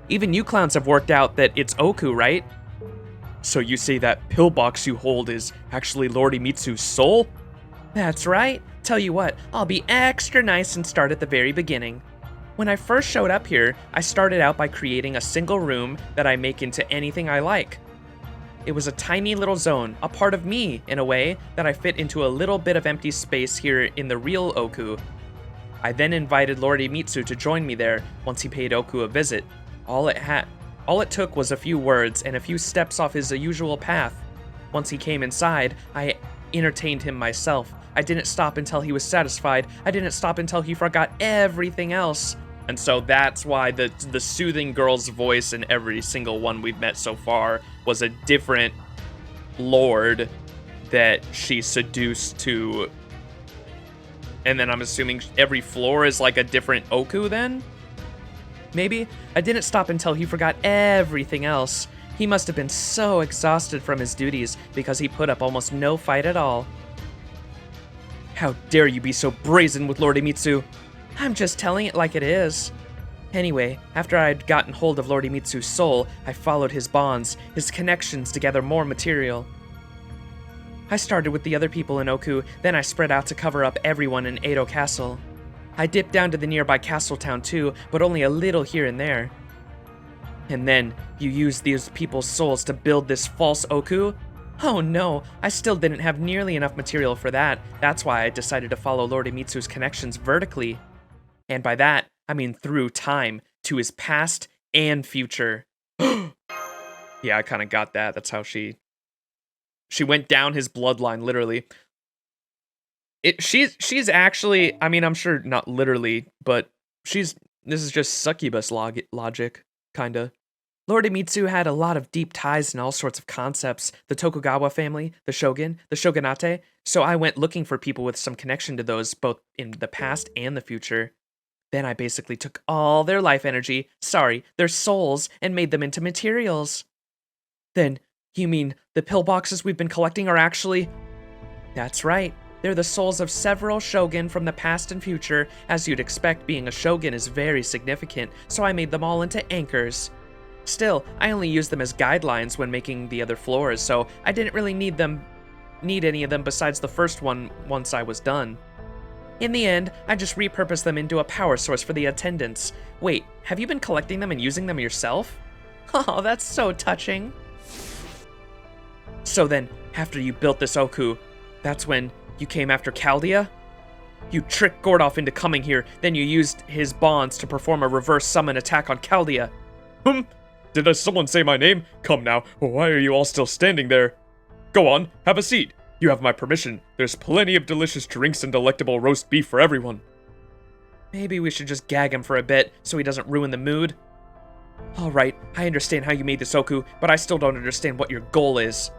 Even you clowns have worked out that it's Ooku, right? So you say that pill box you hold is actually Lord Imitsu's soul? That's right. Tell you what, I'll be extra nice and start at the very beginning. When I first showed up here, I started out by creating a single room that I make into anything I like. It was a tiny little zone, a part of me, in a way, that I fit into a little bit of empty space here in the real Ooku. I then invited Lord Imitsu to join me there once he paid Ooku a visit. All it took was a few words and a few steps off his usual path. Once he came inside, I entertained him myself. I didn't stop until he was satisfied. I didn't stop until he forgot everything else. And so that's why the soothing girl's voice in every single one we've met so far was a different lord that she seduced to. And then I'm assuming every floor is like a different Ooku then? Maybe? I didn't stop until he forgot everything else. He must have been so exhausted from his duties because he put up almost no fight at all. How dare you be so brazen with Lord Imitsu? I'm just telling it like it is. Anyway, after I'd gotten hold of Lord Imitsu's soul, I followed his bonds, his connections to gather more material. I started with the other people in Ooku, then I spread out to cover up everyone in Edo Castle. I dipped down to the nearby castle town too, but only a little here and there. And then, you used these people's souls to build this false Ooku? Oh no, I still didn't have nearly enough material for that. That's why I decided to follow Lord Imitsu's connections vertically. And by that, I mean through time, to his past and future. Yeah, I kind of got that. That's how she went down his bloodline, literally. She's actually, I mean, I'm sure not literally, but this is just succubus logic, kinda. Lord Imitsu had a lot of deep ties in all sorts of concepts, the Tokugawa family, the shogun, the shogunate, so I went looking for people with some connection to those, both in the past and the future. Then I basically took all their life energy, their souls, and made them into materials. Then, you mean the pillboxes we've been collecting are actually... That's right. They're the souls of several shogun from the past and future. As you'd expect, being a shogun is very significant, so I made them all into anchors. Still, I only used them as guidelines when making the other floors, so I didn't really need any of them besides the first one once I was done. In the end, I just repurposed them into a power source for the attendants. Wait, have you been collecting them and using them yourself? Oh, that's so touching. So then, after you built this Ooku, that's when you came after Chaldea? You tricked Gordoff into coming here, then you used his bonds to perform a reverse summon attack on Chaldea. Did someone say my name? Come now, why are you all still standing there? Go on, have a seat. You have my permission. There's plenty of delicious drinks and delectable roast beef for everyone. Maybe we should just gag him for a bit, so he doesn't ruin the mood. Alright, I understand how you made this Ooku, but I still don't understand what your goal is.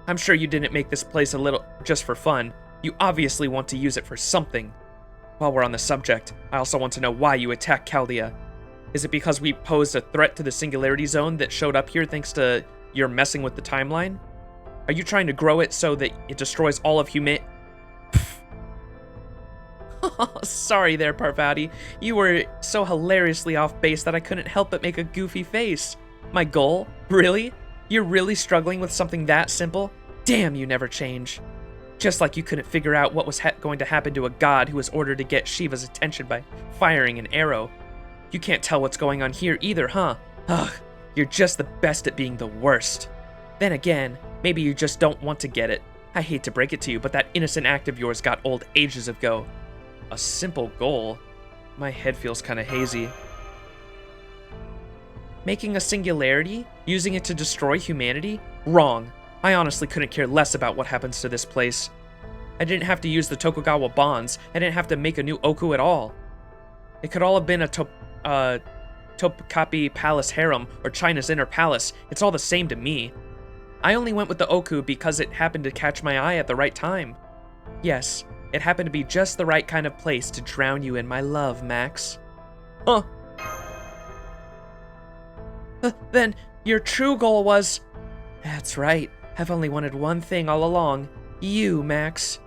I'm sure you didn't make this place a little just for fun. You obviously want to use it for something. While we're on the subject, I also want to know why you attacked Chaldea. Is it because we posed a threat to the Singularity Zone that showed up here thanks to your messing with the timeline? Are you trying to grow it so that it destroys all of humanity? Sorry there, Parvati. You were so hilariously off base that I couldn't help but make a goofy face. My goal? Really? You're really struggling with something that simple? Damn, you never change. Just like you couldn't figure out what was going to happen to a god who was ordered to get Shiva's attention by firing an arrow. You can't tell what's going on here either, huh? Ugh, you're just the best at being the worst. Then again, maybe you just don't want to get it. I hate to break it to you, but that innocent act of yours got old ages ago. A simple goal? My head feels kind of hazy. Making a singularity? Using it to destroy humanity? Wrong. I honestly couldn't care less about what happens to this place. I didn't have to use the Tokugawa bonds. I didn't have to make a new Ooku at all. It could all have been a Topkapi Palace harem or China's inner palace. It's all the same to me. I only went with the Ooku because it happened to catch my eye at the right time. Yes, it happened to be just the right kind of place to drown you in my love, Max. Huh. Then your true goal was... That's right. I've only wanted one thing all along. You, Max.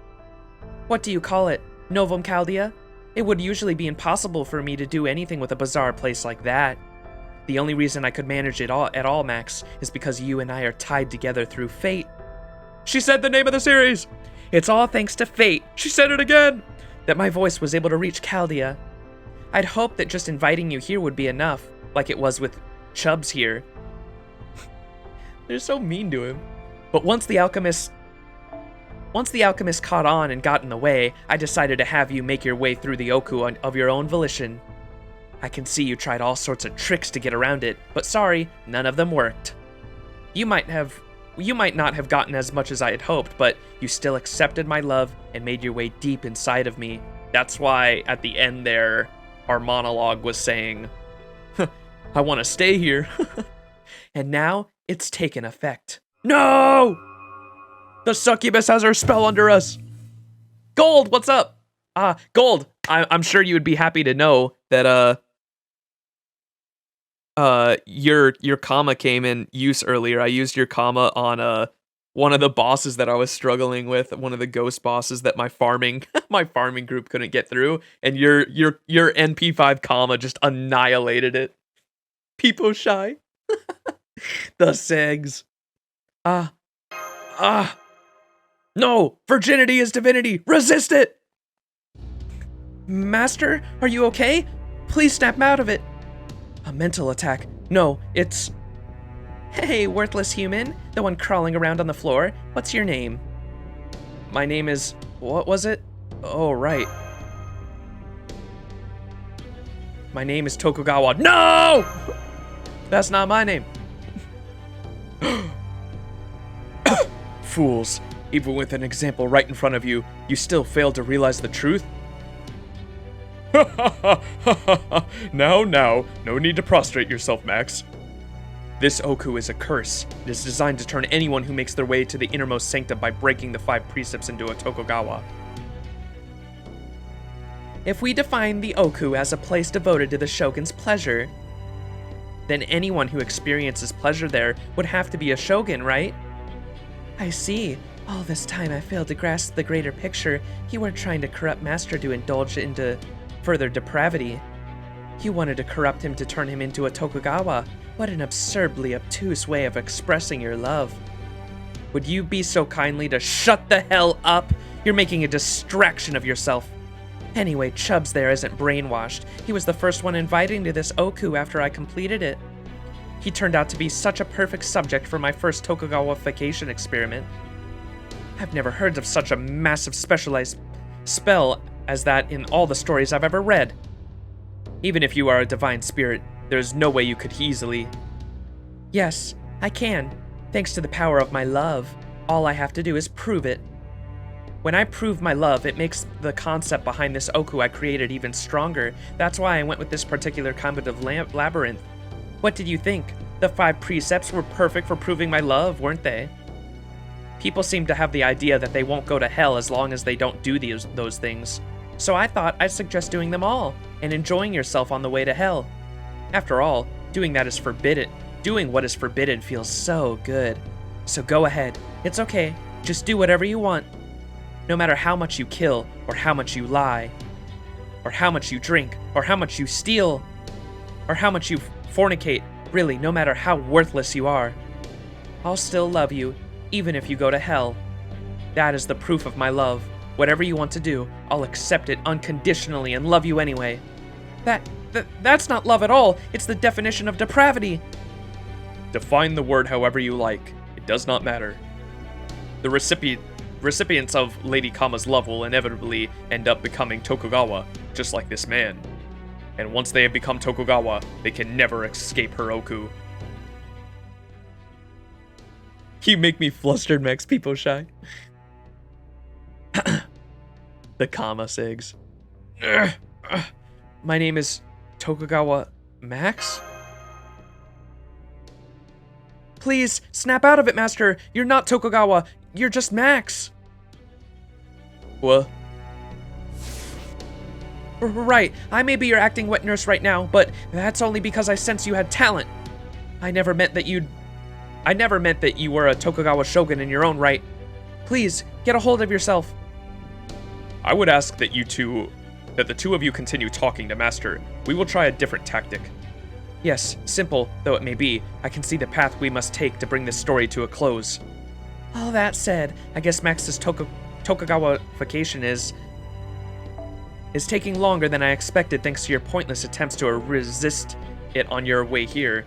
What do you call it? Novum Chaldea? It would usually be impossible for me to do anything with a bizarre place like that. The only reason I could manage it all at all, Max, is because you and I are tied together through fate. She said the name of the series! It's all thanks to fate. She said it again! That my voice was able to reach Chaldea. I'd hoped that just inviting you here would be enough, like it was with Chubbs here. They're so mean to him. But once the alchemist caught on and got in the way, I decided to have you make your way through the Ooku of your own volition. I can see you tried all sorts of tricks to get around it, but sorry, none of them worked. You might not have gotten as much as I had hoped, but you still accepted my love and made your way deep inside of me. That's why at the end there, our monologue was saying, I want to stay here. And now it's taken effect. No! The succubus has her spell under us. Gold, what's up? Gold, I'm sure you would be happy to know that, your comma came in use earlier. I used your comma on, one of the bosses that I was struggling with, one of the ghost bosses that my farming group couldn't get through, and your NP5 comma just annihilated it. People shy. The segs. No! Virginity is divinity! Resist it! Master, are you okay? Please snap out of it. A mental attack. No, it's... Hey, worthless human. The one crawling around on the floor. What's your name? My name is... What was it? Oh, right. My name is Tokugawa. No! That's not my name. Fools. Even with an example right in front of you, you still fail to realize the truth? Now, no need to prostrate yourself, Max. This Ooku is a curse. It is designed to turn anyone who makes their way to the innermost sanctum by breaking the 5 precepts into a Tokugawa. If we define the Ooku as a place devoted to the Shogun's pleasure, then anyone who experiences pleasure there would have to be a Shogun, right? I see. All this time I failed to grasp the greater picture. You weren't trying to corrupt Master to indulge into further depravity. You wanted to corrupt him to turn him into a Tokugawa. What an absurdly obtuse way of expressing your love. Would you be so kindly to shut the hell up? You're making a distraction of yourself. Anyway, Chubbs there isn't brainwashed. He was the first one inviting to this Ooku after I completed it. He turned out to be such a perfect subject for my first Tokugawa-fication experiment. I've never heard of such a massive specialized spell as that in all the stories I've ever read. Even if you are a divine spirit, there's no way you could easily... Yes, I can. Thanks to the power of my love. All I have to do is prove it. When I prove my love, it makes the concept behind this Ooku I created even stronger. That's why I went with this particular kind of labyrinth. What did you think? The 5 precepts were perfect for proving my love, weren't they? People seem to have the idea that they won't go to hell as long as they don't do those things. So I thought I'd suggest doing them all, and enjoying yourself on the way to hell. After all, doing that is forbidden. Doing what is forbidden feels so good. So go ahead, it's okay, just do whatever you want. No matter how much you kill, or how much you lie, or how much you drink, or how much you steal, or how much you fornicate, really, no matter how worthless you are, I'll still love you, even if you go to hell. That is the proof of my love. Whatever you want to do, I'll accept it unconditionally and love you anyway. That's not love at all. It's the definition of depravity. Define the word however you like. It does not matter. The recipients of Lady Kama's love will inevitably end up becoming Tokugawa, just like this man. And once they have become Tokugawa, they can never escape her Ooku. You make me flustered, Max People Shy. The Kama Sigs. My name is Tokugawa Max? Please, snap out of it, Master. You're not Tokugawa. You're just Max. What? Right, I may be your acting wet nurse right now, but that's only because I sense you had talent. I never meant that you were a Tokugawa shogun in your own right. Please, get a hold of yourself. I would ask that the two of you continue talking to Master. We will try a different tactic. Yes, simple though it may be, I can see the path we must take to bring this story to a close. All that said, I guess Max's Tokugawa vacation is taking longer than I expected thanks to your pointless attempts to resist it on your way here.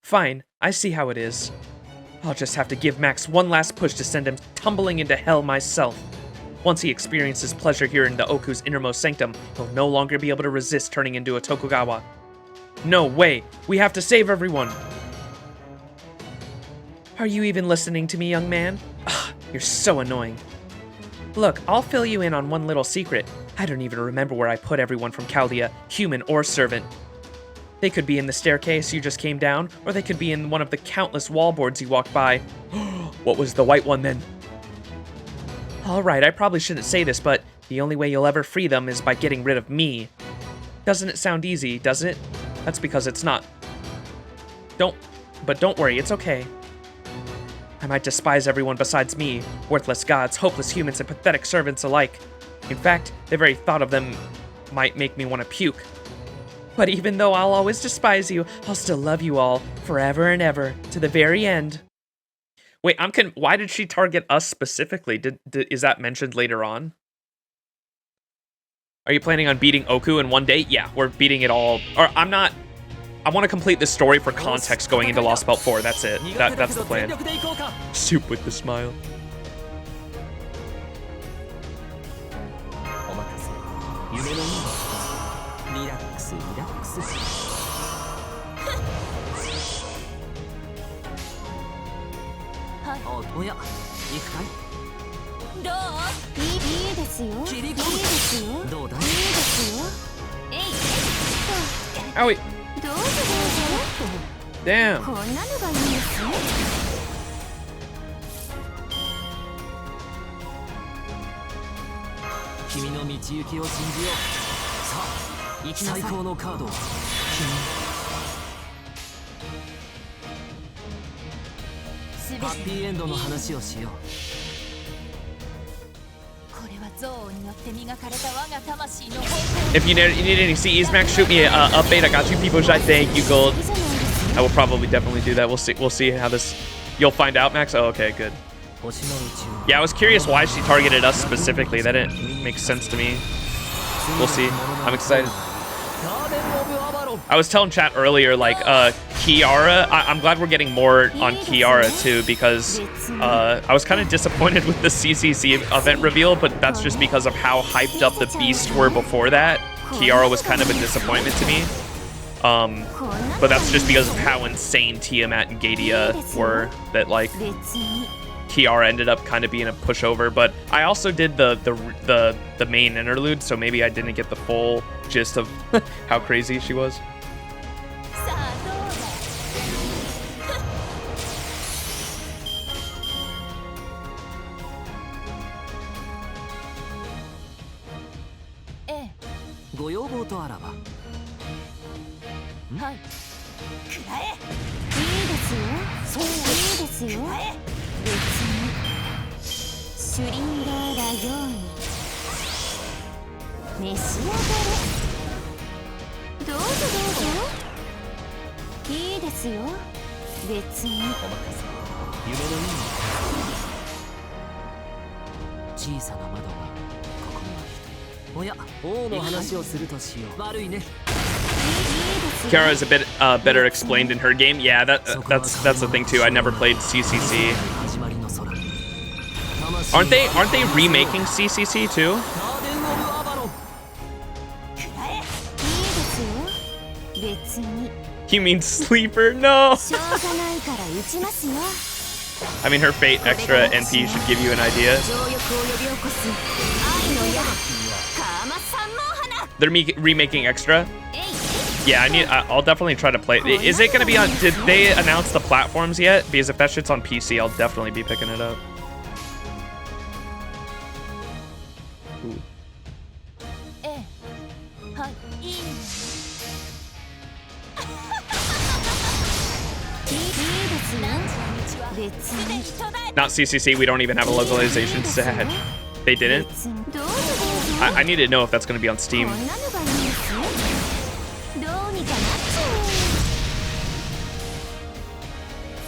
Fine, I see how it is. I'll just have to give Max one last push to send him tumbling into hell myself. Once he experiences pleasure here in the Oku's innermost sanctum, he'll no longer be able to resist turning into a Tokugawa. No way! We have to save everyone! Are you even listening to me, young man? Ugh, you're so annoying. Look, I'll fill you in on one little secret. I don't even remember where I put everyone from Chaldea, human or servant. They could be in the staircase you just came down, or they could be in one of the countless wallboards you walked by. What was the white one then? Alright, I probably shouldn't say this, but the only way you'll ever free them is by getting rid of me. Doesn't it sound easy, does it? That's because it's not. But don't worry, it's okay. I might despise everyone besides me, worthless gods, hopeless humans, and pathetic servants alike. In fact, the very thought of them might make me want to puke. But even though I'll always despise you, I'll still love you all, forever and ever, to the very end. Wait, why did she target us specifically? Is that mentioned later on? Are you planning on beating Ooku in one day? Yeah, we're beating it all. Or I want to complete this story for context going into Lostbelt 4. That's it. That's the plan. Soup with the smile. Oh wait. Damn. If you need any CEs, Max, shoot me a update. I got you, people. Thank you, Gold. I will probably definitely do that. We'll see how this. You'll find out, Max. Oh, okay, good. Yeah, I was curious why she targeted us specifically. That didn't make sense to me. We'll see. I'm excited. I was telling chat earlier, like, Kiara, I'm glad we're getting more on Kiara, too, because I was kind of disappointed with the CCC event reveal, but that's just because of how hyped up the beasts were before that. Kiara was kind of a disappointment to me. But that's just because of how insane Tiamat and Gadia were, that like Tiara ended up kind of being a pushover. But I also did the main interlude, so maybe I didn't get the full gist of how crazy she was. Kiara is a bit better explained in her game. Yeah, that's the thing too. I never played CCC. Aren't they remaking CCC too? You mean Sleeper? No. I mean, her Fate Extra NP should give you an idea. They're remaking Extra? Yeah, I'll definitely try to play. Is it gonna be on, did they announce the platforms yet? Because if that shit's on PC, I'll definitely be picking it up. Ooh. Not CCC, we don't even have a localization set. They didn't? I need to know if that's gonna be on Steam.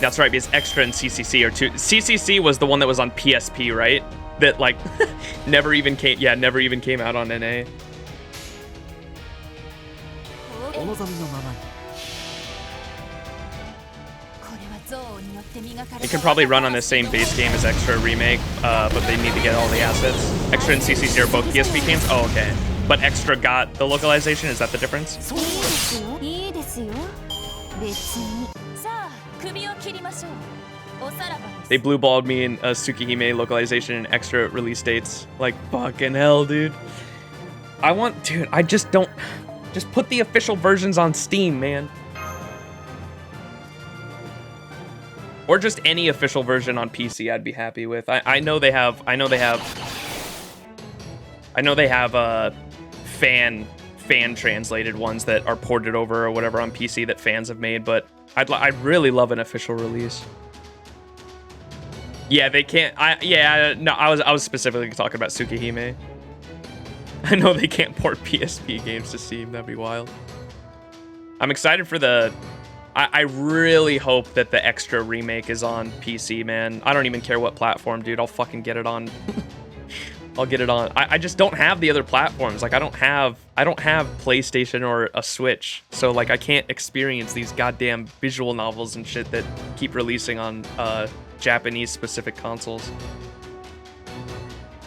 That's right, because Extra and CCC are two. CCC was the one that was on PSP, right? That like never even came out on NA. It can probably run on the same base game as Extra Remake, but they need to get all the assets. Extra and CCC are both PSP games? Oh, okay. But Extra got the localization, is that the difference? They blue-balled me in a Tsukihime localization and Extra release dates. Like, fucking hell, dude. I just don't... Just put the official versions on Steam, man. Or just any official version on PC I'd be happy with. I know they have fan translated ones that are ported over or whatever on PC that fans have made, but I'd really love an official release. Yeah, they can't. I was specifically talking about Tsukihime. I know they can't port PSP games to Steam. That'd be wild. I'm excited for the. I really hope that the Extra remake is on PC, man. I don't even care what platform, dude. I'll fucking get it on. I'll get it on. I just don't have the other platforms. Like I don't have PlayStation or a Switch. So like I can't experience these goddamn visual novels and shit that keep releasing on Japanese specific consoles.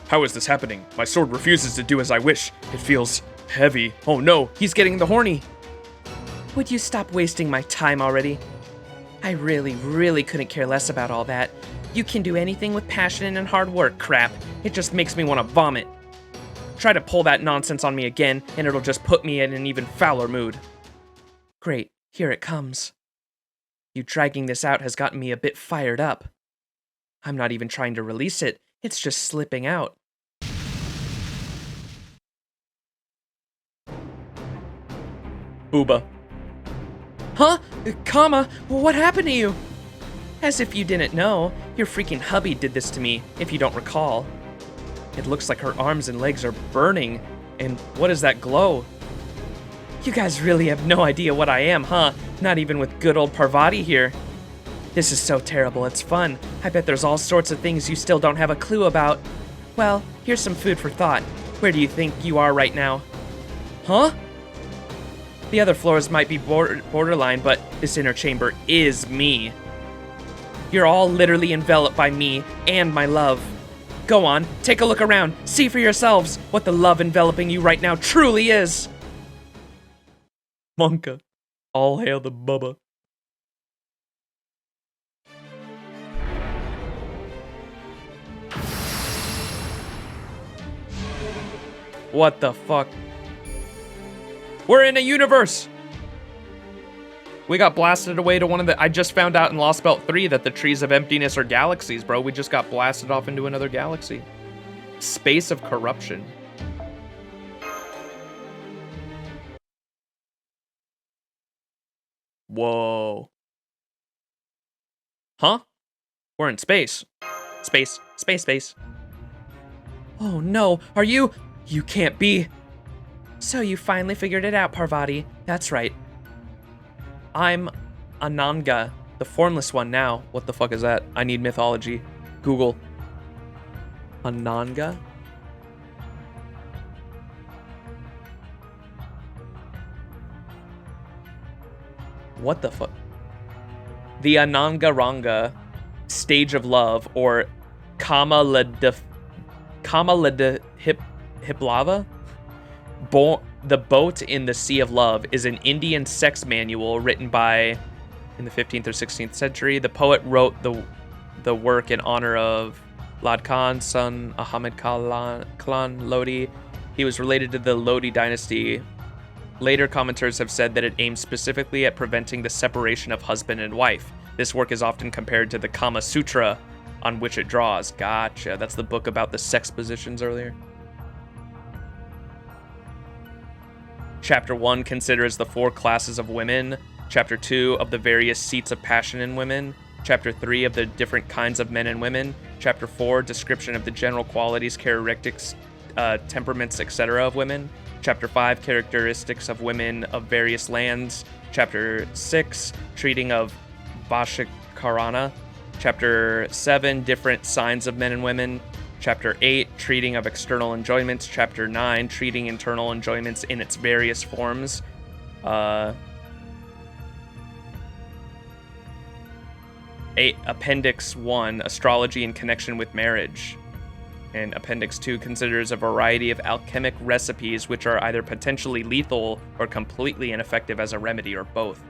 How is this happening? My sword refuses to do as I wish. It feels heavy. Oh no, he's getting the horny. Would you stop wasting my time already? I really couldn't care less about all that. You can do anything with passion and hard work, crap. It just makes me want to vomit. Try to pull that nonsense on me again, and it'll just put me in an even fouler mood. Great, here it comes. You dragging this out has gotten me a bit fired up. I'm not even trying to release it, it's just slipping out. Booba. Huh? Kama, what happened to you? As if you didn't know, your freaking hubby did this to me, if you don't recall. It looks like her arms and legs are burning, and what is that glow? You guys really have no idea what I am, huh? Not even with good old Parvati here. This is so terrible, it's fun. I bet there's all sorts of things you still don't have a clue about. Well, here's some food for thought. Where do you think you are right now? Huh? The other floors might be borderline, but this inner chamber is me. You're all literally enveloped by me and my love. Go on, take a look around, see for yourselves what the love enveloping you right now truly is. Monka. All hail the Bubba. What the fuck? We're in a universe! We got blasted away to one of the... I just found out in Lostbelt 3 that the trees of emptiness are galaxies, bro. We just got blasted off into another galaxy. Space of corruption. Whoa. Huh? We're in space. Space. Space, space. Oh no, are you... You can't be... So you finally figured it out, Parvati. That's right. I'm Ananga, the formless one now. What the fuck is that? I need mythology. Google. Ananga? What the fuck? The Anangaranga stage of love, or Hiplava? The Boat in the Sea of Love is an Indian sex manual written by, in the 15th or 16th century. The poet wrote the work in honor of Lad Khan, son Ahmed Khan Lodi. He was related to the Lodi dynasty. Later commenters have said that it aims specifically at preventing the separation of husband and wife. This work is often compared to the Kama Sutra, on which it draws. Gotcha. That's the book about the sex positions earlier. Chapter 1 considers the 4 classes of women. Chapter 2 of the various seats of passion in women. Chapter 3 of the different kinds of men and women. Chapter 4, description of the general qualities, characteristics, temperaments, etc. of women. Chapter 5, characteristics of women of various lands. Chapter 6, treating of Vashikarana. Chapter 7, different signs of men and women. Chapter 8, treating of external enjoyments. Chapter 9, treating internal enjoyments in its various forms. 8, Appendix 1, astrology in connection with marriage. And Appendix 2 considers a variety of alchemic recipes which are either potentially lethal or completely ineffective as a remedy, or both.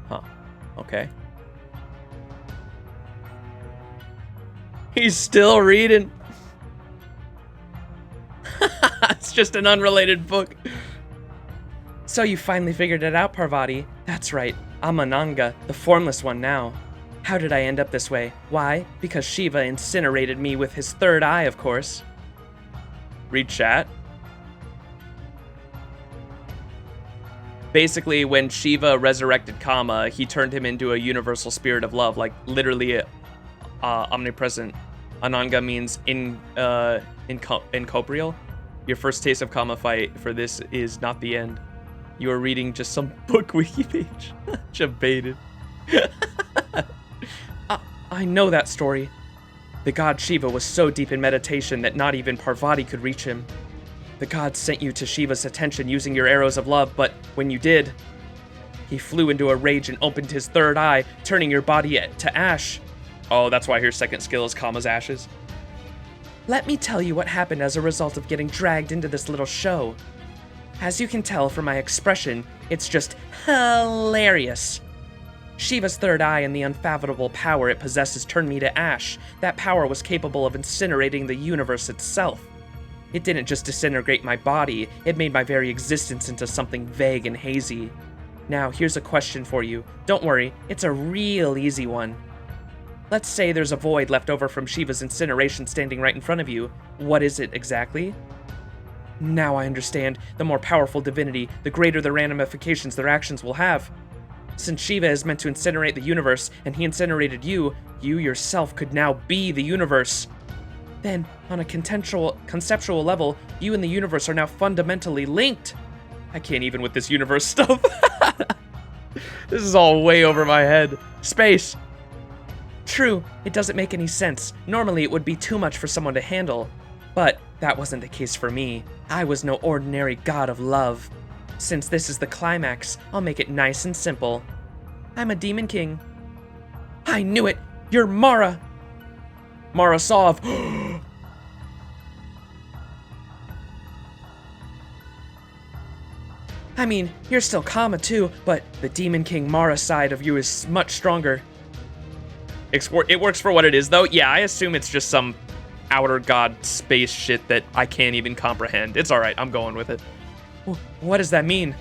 Huh. Okay. He's still reading. It's just an unrelated book. So you finally figured it out, Parvati. That's right. I'm Ananga, the formless one now. How did I end up this way? Why? Because Shiva incinerated me with his third eye, of course. Read chat. Basically, when Shiva resurrected Kama, he turned him into a universal spirit of love, like literally omnipresent. Ananga means incorporeal. Your first taste of Kama fight for this is not the end. You are reading just some book wiki page. Just baited. I know that story. The god Shiva was so deep in meditation that not even Parvati could reach him. The god sent you to Shiva's attention using your arrows of love, but when you did, he flew into a rage and opened his third eye, turning your body to ash. Oh, that's why your second skill is Kama's ashes. Let me tell you what happened as a result of getting dragged into this little show. As you can tell from my expression, it's just hilarious. Shiva's third eye and the unfathomable power it possesses turned me to ash. That power was capable of incinerating the universe itself. It didn't just disintegrate my body, it made my very existence into something vague and hazy. Now, here's a question for you. Don't worry, it's a real easy one. Let's say there's a void left over from Shiva's incineration standing right in front of you. What is it exactly? Now I understand. The more powerful divinity, the greater the ramifications their actions will have. Since Shiva is meant to incinerate the universe, and he incinerated you, you yourself could now be the universe. Then, on a conceptual level, you and the universe are now fundamentally linked. I can't even with this universe stuff. This is all way over my head. Space. True, it doesn't make any sense. Normally it would be too much for someone to handle. But that wasn't the case for me. I was no ordinary god of love. Since this is the climax, I'll make it nice and simple. I'm a demon king. I knew it! You're Mara! Mara Sov. I mean, you're still Kama too, but the Demon King Mara side of you is much stronger. It works for what it is, though. Yeah, I assume it's just some outer god space shit that I can't even comprehend. It's alright, I'm going with it. What does that mean?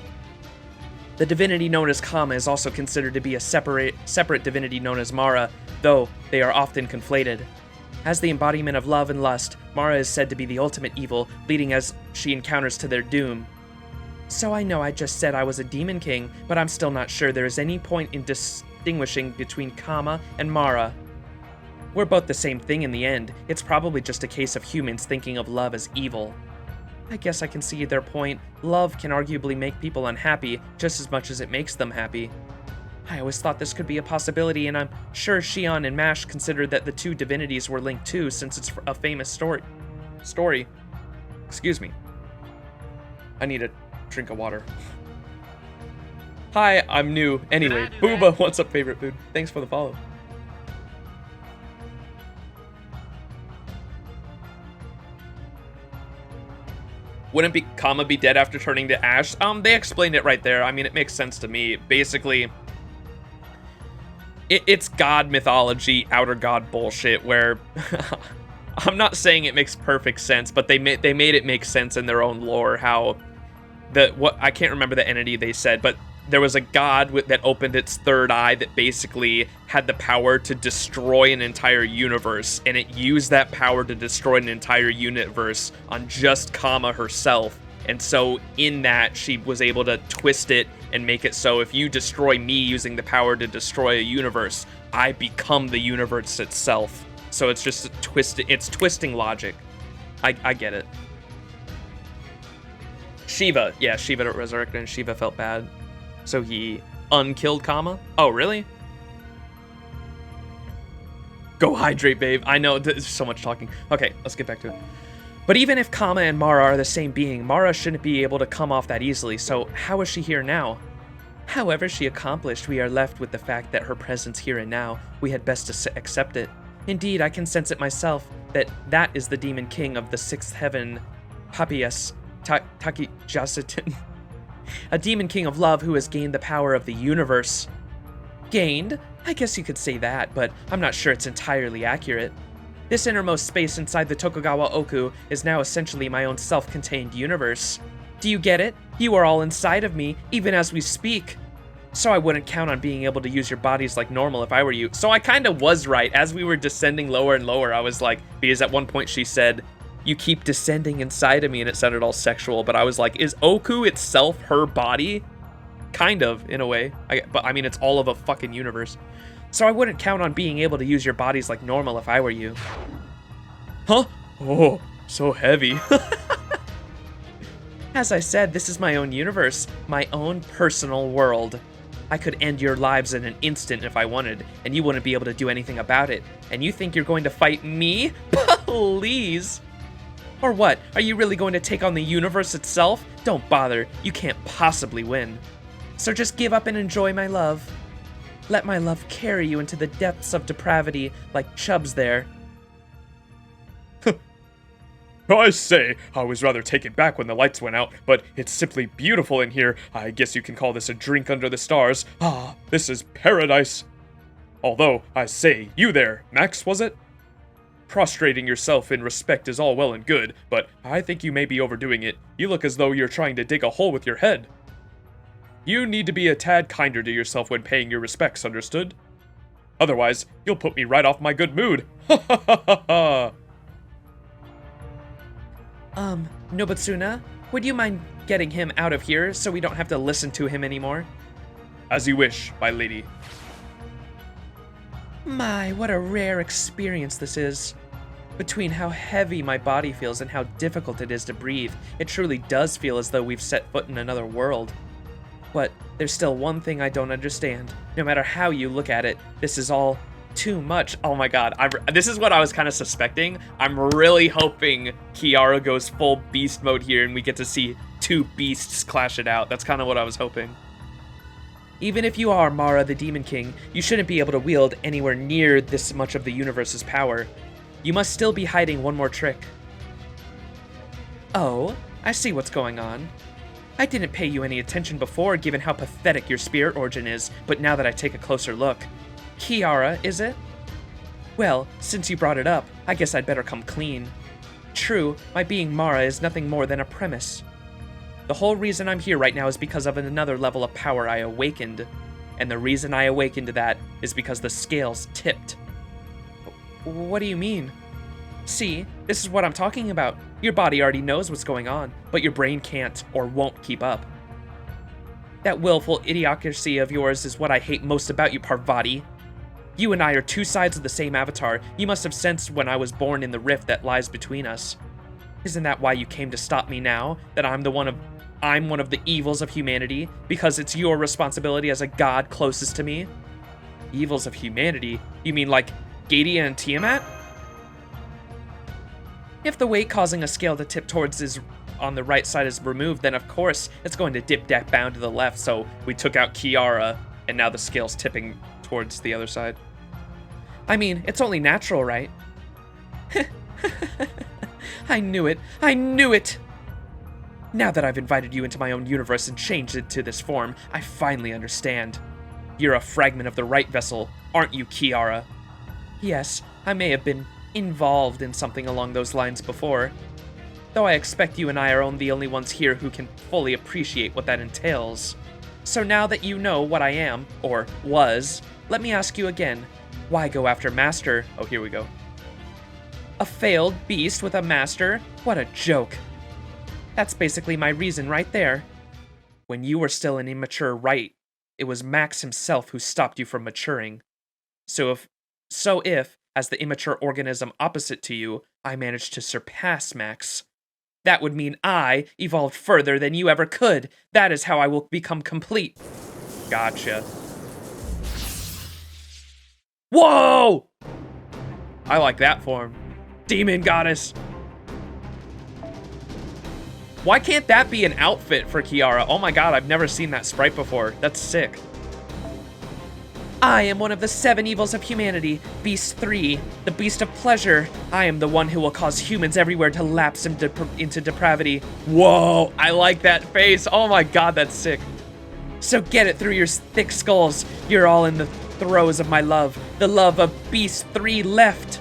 The divinity known as Kama is also considered to be a separate divinity known as Mara, though they are often conflated. As the embodiment of love and lust, Mara is said to be the ultimate evil, leading as she encounters to their doom. So I know I just said I was a demon king, but I'm still not sure there is any point in distinguishing between Kama and Mara. We're both the same thing in the end. It's probably just a case of humans thinking of love as evil. I guess I can see their point. Love can arguably make people unhappy just as much as it makes them happy. I always thought this could be a possibility, and I'm sure Shion and Mash considered that the two divinities were linked too, since it's a famous story. Excuse me. I need a drink of water. Hi, I'm new. Anyway, Booba, what's up, favorite food? Thanks for the follow. Wouldn't Kama be dead after turning to ash? They explained it right there. I mean, it makes sense to me. Basically, it's god mythology, outer god bullshit, where I'm not saying it makes perfect sense, but they made it make sense in their own lore. How I can't remember the entity they said, but there was a god that opened its third eye that basically had the power to destroy an entire universe, and it used that power to destroy an entire universe on just Kama herself. And so in that, she was able to twist it and make it so if you destroy me using the power to destroy a universe, I become the universe itself. So it's just it's twisting logic. I get it. Shiva resurrected and Shiva felt bad. So he unkilled Kama? Oh, really? Go hydrate, babe. I know, there's so much talking. Okay, let's get back to it. But even if Kama and Mara are the same being, Mara shouldn't be able to come off that easily, so how is she here now? However she accomplished, we are left with the fact that her presence here and now, we had best accept it. Indeed, I can sense it myself, that is the demon king of the sixth heaven, Papias Takijasitin. A demon king of love who has gained the power of the universe. Gained? I guess you could say that, but I'm not sure it's entirely accurate. This innermost space inside the Tokugawa Ooku is now essentially my own self-contained universe. Do you get it? You are all inside of me, even as we speak. So I wouldn't count on being able to use your bodies like normal if I were you. So I kind of was right. As we were descending lower and lower, I was like, because at one point she said, you keep descending inside of me, and it sounded all sexual, but I was like, is Ooku itself her body? Kind of, in a way. But I mean, it's all of a fucking universe. So I wouldn't count on being able to use your bodies like normal if I were you. Huh? Oh, so heavy. As I said, this is my own universe, my own personal world. I could end your lives in an instant if I wanted, and you wouldn't be able to do anything about it. And you think you're going to fight me? Please. Or what? Are you really going to take on the universe itself? Don't bother. You can't possibly win. So just give up and enjoy my love. Let my love carry you into the depths of depravity like Chubbs there. I say, I was rather taken back when the lights went out, but it's simply beautiful in here. I guess you can call this a drink under the stars. Ah, this is paradise. Although, I say, you there, Max, was it? Prostrating yourself in respect is all well and good, but I think you may be overdoing it. You look as though you're trying to dig a hole with your head. You need to be a tad kinder to yourself when paying your respects, understood? Otherwise, you'll put me right off my good mood. Ha ha ha ha ha! Nobutsuna, would you mind getting him out of here so we don't have to listen to him anymore? As you wish, my lady. My, what a rare experience this is. Between how heavy my body feels and how difficult it is to breathe, it truly does feel as though we've set foot in another world. But there's still one thing I don't understand. No matter how you look at it, this is all too much. Oh my god, this is what I was kind of suspecting. I'm really hoping Kiara goes full beast mode here and we get to see two beasts clash it out. That's kind of what I was hoping. Even if you are Mara the Demon King, you shouldn't be able to wield anywhere near this much of the universe's power. You must still be hiding one more trick. Oh, I see what's going on. I didn't pay you any attention before, given how pathetic your spirit origin is, but now that I take a closer look. Kiara, is it? Well, since you brought it up, I guess I'd better come clean. True, my being Mara is nothing more than a premise. The whole reason I'm here right now is because of another level of power I awakened. And the reason I awakened that is because the scales tipped. What do you mean? See, this is what I'm talking about. Your body already knows what's going on, but your brain can't or won't keep up. That willful idiocracy of yours is what I hate most about you, Parvati. You and I are two sides of the same avatar. You must have sensed when I was born in the rift that lies between us. Isn't that why you came to stop me now? That I'm one of the evils of humanity, because it's your responsibility as a god closest to me? Evils of humanity? You mean like Gadia and Tiamat? If the weight causing a scale to tip towards is on the right side is removed, then of course it's going to dip back down to the left, so we took out Kiara, and now the scale's tipping towards the other side. I mean, it's only natural, right? I knew it! I knew it! Now that I've invited you into my own universe and changed it to this form, I finally understand. You're a fragment of the right vessel, aren't you, Kiara? Yes, I may have been involved in something along those lines before, though I expect you and I are the only ones here who can fully appreciate what that entails. So now that you know what I am, or was, let me ask you again, why go after Master? Oh, here we go. A failed beast with a master? What a joke. That's basically my reason right there. When you were still an immature right, it was Max himself who stopped you from maturing. So if, as the immature organism opposite to you, I managed to surpass Max, that would mean I evolved further than you ever could. That is how I will become complete. Gotcha. Whoa! I like that form. Demon Goddess. Why can't that be an outfit for Kiara? Oh my god, I've never seen that sprite before. That's sick. I am one of the 7 evils of humanity, Beast 3, the Beast of Pleasure. I am the one who will cause humans everywhere to lapse into depravity. Whoa, I like that face. Oh my god, that's sick. So get it through your thick skulls. You're all in the throes of my love, the love of Beast 3 left.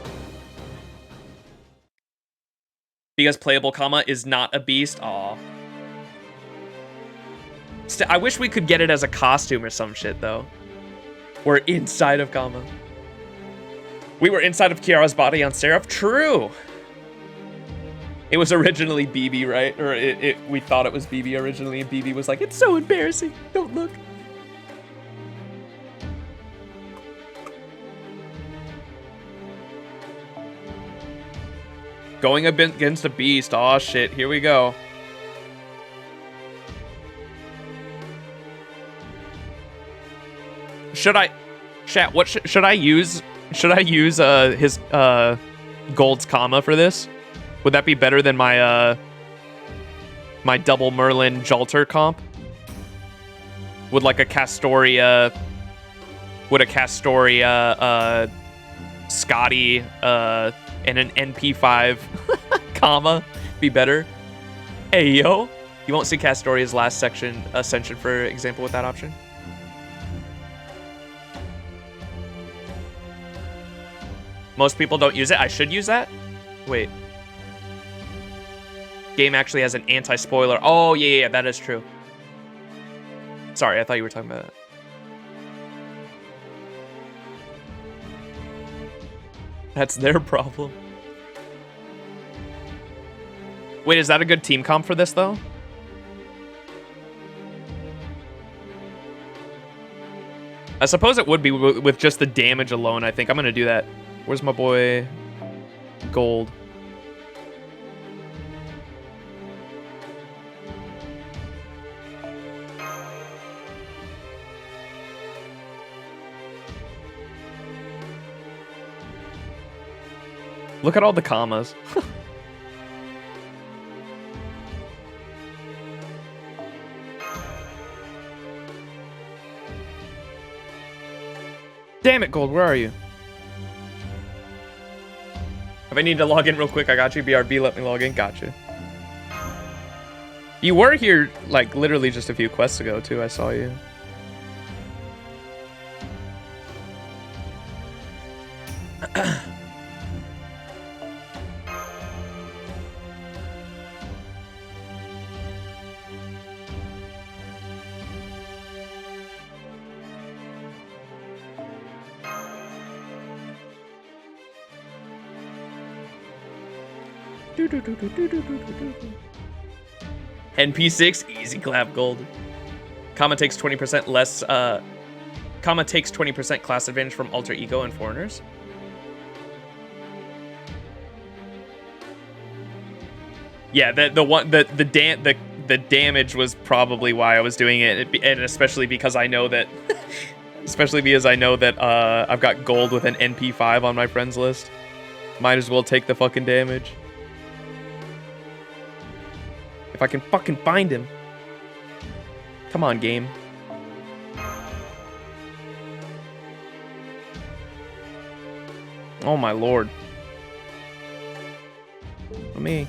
Because playable comma is not a beast. Aw. I wish we could get it as a costume or some shit, though. We're inside of comma. We were inside of Kiara's body on Seraph. True. It was originally BB, right? Or we thought it was BB originally, and BB was like, it's so embarrassing. Don't look. Going against a beast. Aw, shit. Here we go. Should I, chat? What should I use? Should I use his Gold's comma for this? Would that be better than my my double Merlin Jalter comp? Would like a Castoria? Would a Castoria Scotty and an NP5 comma be better? Hey yo, you won't see Castoria's last section ascension, for example, with that option. Most people don't use it. I should use that? Wait. Game actually has an anti-spoiler. Oh, yeah, that is true. Sorry, I thought you were talking about that. That's their problem. Wait, is that a good team comp for this, though? I suppose it would be with just the damage alone, I think. I'm going to do that. Where's my boy Gold? Look at all the commas. Damn it, Gold, where are you? If I need to log in real quick, I got you. BRB, let me log in. Gotcha. You were here, like, literally just a few quests ago, too. I saw you. NP6, easy clap gold. Comma takes 20% less, Comma takes 20% class advantage from alter ego and foreigners. Yeah, the damage was probably why I was doing it, and especially because I know that, I've got gold with an NP5 on my friends list. Might as well take the fucking damage. If I can fucking find him. Come on, game. Oh my lord. Me.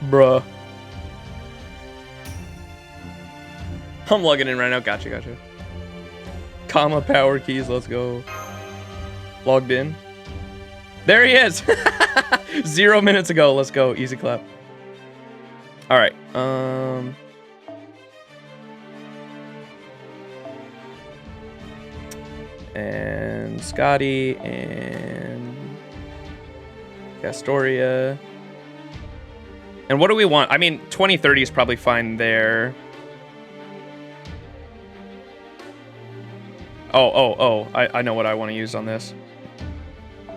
Bruh. I'm logging in right now. Gotcha. Comma power keys. Let's go. Logged in. There he is. 0 minutes ago. Let's go. Easy clap. All right. And Scotty and Castoria. And what do we want? I mean, 2030 is probably fine there. Oh, I know what I want to use on this.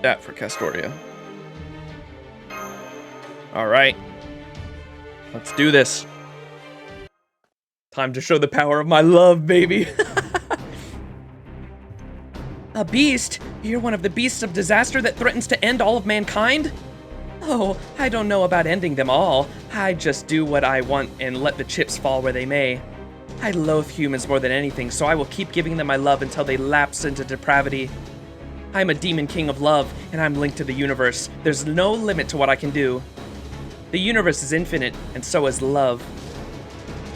That for Castoria. All right. Let's do this. Time to show the power of my love, baby. A beast? You're one of the beasts of disaster that threatens to end all of mankind? Oh, I don't know about ending them all. I just do what I want and let the chips fall where they may. I loathe humans more than anything, so I will keep giving them my love until they lapse into depravity. I'm a demon king of love, and I'm linked to the universe. There's no limit to what I can do. The universe is infinite, and so is love.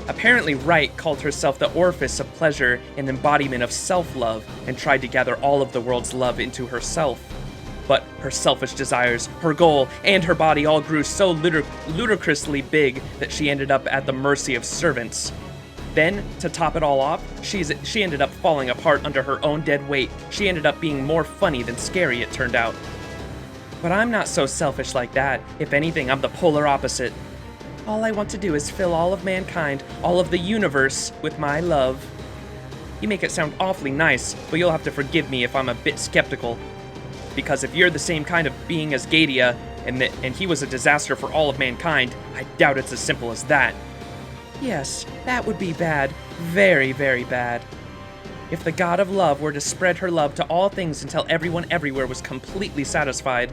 Apparently Wright called herself the orifice of pleasure and embodiment of self-love, and tried to gather all of the world's love into herself. But her selfish desires, her goal, and her body all grew so ludicrously big that she ended up at the mercy of servants. Then, to top it all off, she ended up falling apart under her own dead weight. She ended up being more funny than scary, it turned out. But I'm not so selfish like that. If anything, I'm the polar opposite. All I want to do is fill all of mankind, all of the universe, with my love. You make it sound awfully nice, but you'll have to forgive me if I'm a bit skeptical. Because if you're the same kind of being as Gadia, and he was a disaster for all of mankind, I doubt it's as simple as that. Yes, that would be bad. Very, very bad. If the god of love were to spread her love to all things until everyone everywhere was completely satisfied,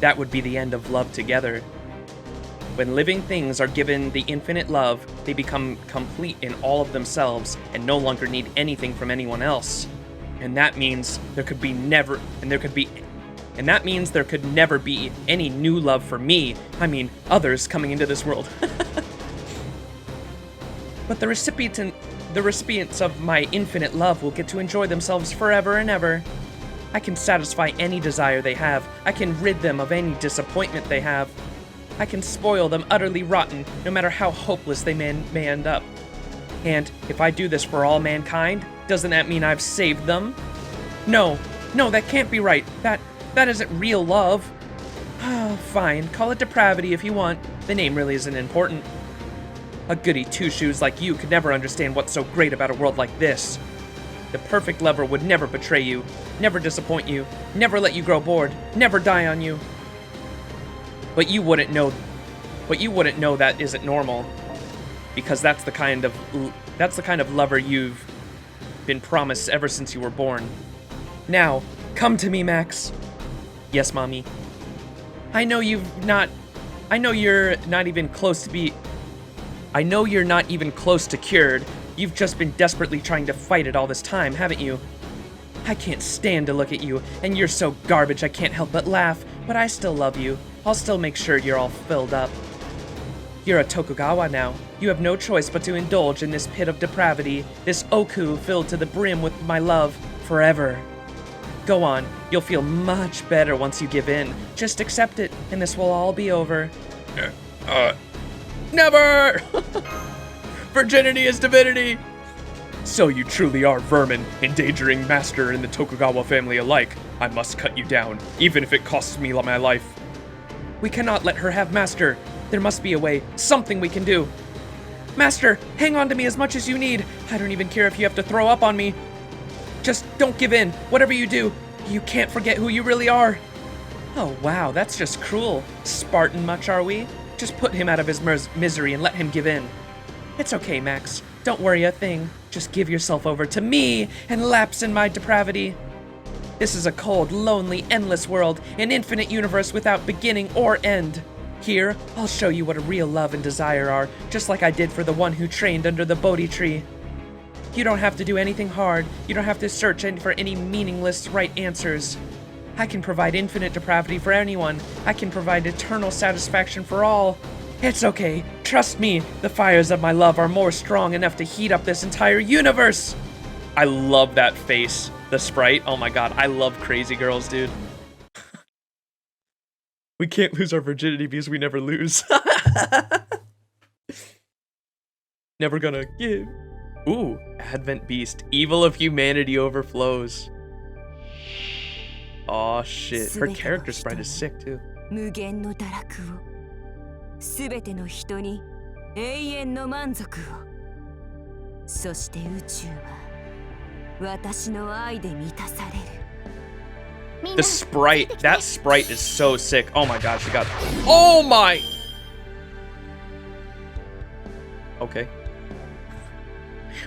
that would be the end of love together. When living things are given the infinite love, they become complete in all of themselves and no longer need anything from anyone else. And that means there could never be any new love for me. I mean, others coming into this world. But the recipients of my infinite love will get to enjoy themselves forever and ever. I can satisfy any desire they have. I can rid them of any disappointment they have. I can spoil them utterly rotten, no matter how hopeless they may end up. And if I do this for all mankind, doesn't that mean I've saved them? No, that can't be right. That isn't real love. Fine, call it depravity if you want. The name really isn't important. A goody two-shoes like you could never understand what's so great about a world like this. The perfect lover would never betray you, never disappoint you, never let you grow bored, never die on you. But you wouldn't know that isn't normal, because that's the kind of lover you've been promised ever since you were born. Now, come to me, Max. Yes, Mommy. I know you're not even close to cured, You've just been desperately trying to fight it all this time, haven't you? I can't stand to look at you, and you're so garbage I can't help but laugh, but I still love you. I'll still make sure you're all filled up. You're a Tokugawa now. You have no choice but to indulge in this pit of depravity, this Ooku filled to the brim with my love, forever. Go on, you'll feel much better once you give in. Just accept it, and this will all be over. Never! Virginity is divinity! So you truly are vermin. Endangering Master and the Tokugawa family alike. I must cut you down, even if it costs me my life. We cannot let her have Master. There must be a way, something we can do. Master, hang on to me as much as you need. I don't even care if you have to throw up on me. Just don't give in. Whatever you do, you can't forget who you really are. Oh wow, that's just cruel. Spartan much, are we? Just put him out of his misery and let him give in. It's okay, Max. Don't worry a thing. Just give yourself over to me and lapse in my depravity. This is a cold, lonely, endless world, an infinite universe without beginning or end. Here, I'll show you what a real love and desire are, just like I did for the one who trained under the Bodhi tree. You don't have to do anything hard. You don't have to search for any meaningless right answers. I can provide infinite depravity for anyone. I can provide eternal satisfaction for all. It's okay. Trust me, the fires of my love are more strong enough to heat up this entire universe. I love that face. The sprite. Oh my god, I love crazy girls, dude. We can't lose our virginity because we never lose. Never gonna give. Ooh, Advent Beast. Evil of humanity overflows. Aw, shit. Her character sprite is sick, too. 全ての人に永遠の満足を。そして宇宙は私の愛で満たされる。 The sprite, that sprite is so sick. Oh my god, she got. Oh my! Okay.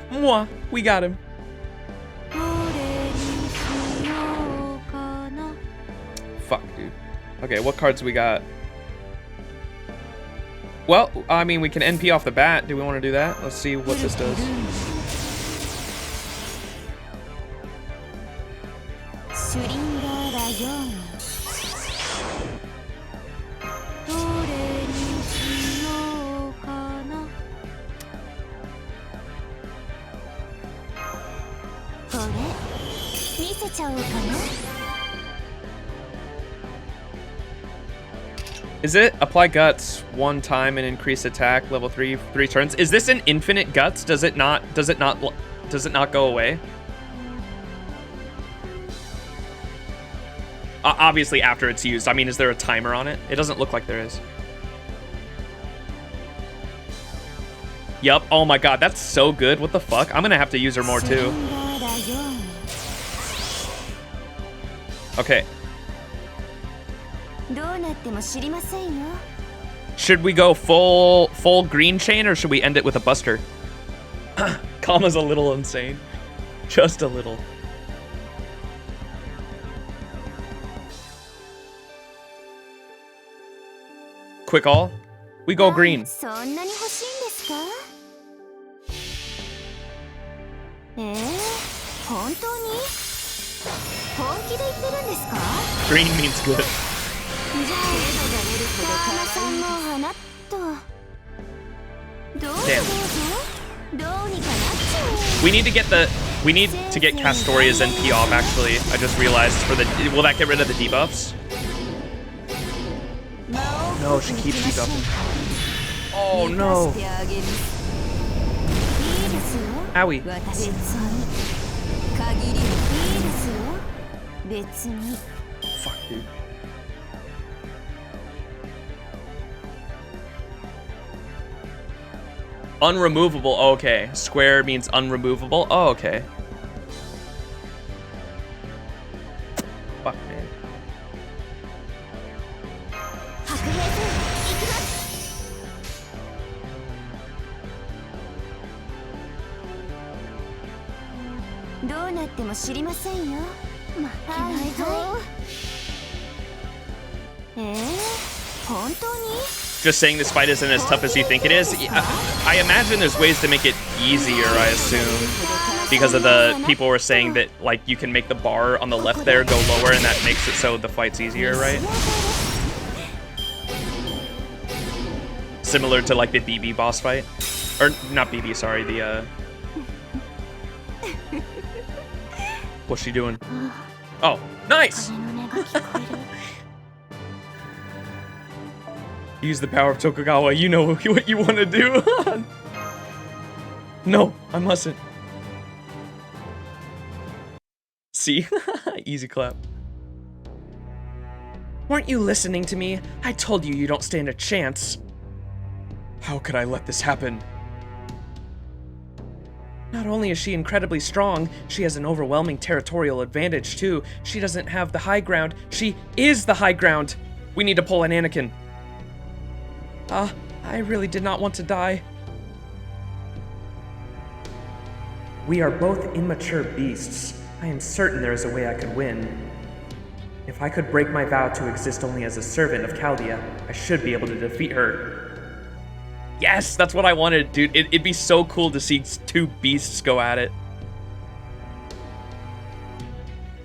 Mwah, we got him. Fuck, dude. Okay, what cards we got? Well, I mean, we can NP off the bat. Do we want to do that? Let's see what this does. Is it apply guts one time and increase attack level 3 turns? Is this an infinite guts? Does it not go away? Obviously after it's used. I mean, is there a timer on it? It doesn't look like there is. Yup. Oh my god, that's so good. What the fuck? I'm gonna have to use her more too. Okay. Should we go full green chain or should we end it with a buster? Kama's a little insane. Just a little. Quick all? We go green. Green means good. Damn. We need to get Castoria's NP off, actually. I just realized for the will that get rid of the debuffs? No, she keeps debuffing. Oh no. Owie. Fuck, dude. Unremovable. Oh, okay. Square means unremovable. Oh, okay. Fuck, man. Just saying this fight isn't as tough as you think it is. I imagine there's ways to make it easier, I assume. Because of the people were saying that, like, you can make the bar on the left there go lower, and that makes it so the fight's easier, right? Similar to, like, the BB boss fight. Or, not BB, sorry, the, What's she doing? Oh, nice! Use the power of Tokugawa, you know what you want to do. No, I mustn't. See? Easy clap. Weren't you listening to me? I told you don't stand a chance. How could I let this happen? Not only is she incredibly strong, she has an overwhelming territorial advantage too. She doesn't have the high ground, she is the high ground. We need to pull an Anakin. I really did not want to die. We are both immature beasts. I am certain there is a way I could win. If I could break my vow to exist only as a servant of Chaldea, I should be able to defeat her. Yes, that's what I wanted, dude. It'd be so cool to see two beasts go at it.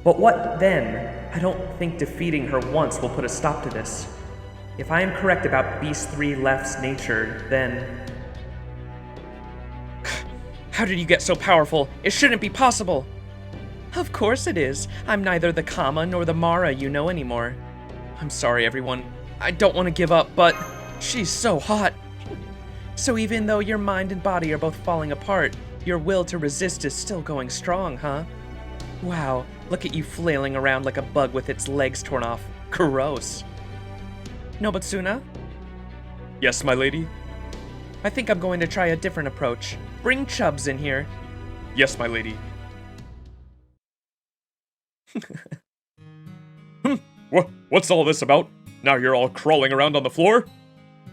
But what then? I don't think defeating her once will put a stop to this. If I am correct about Beast 3 Left's nature, then... How did you get so powerful? It shouldn't be possible! Of course it is. I'm neither the Kama nor the Mara you know anymore. I'm sorry, everyone. I don't want to give up, but she's so hot. So even though your mind and body are both falling apart, your will to resist is still going strong, huh? Wow, look at you flailing around like a bug with its legs torn off. Gross. Nobutsuna? Yes, my lady? I think I'm going to try a different approach. Bring Chubbs in here. Yes, my lady. What's all this about? Now you're all crawling around on the floor?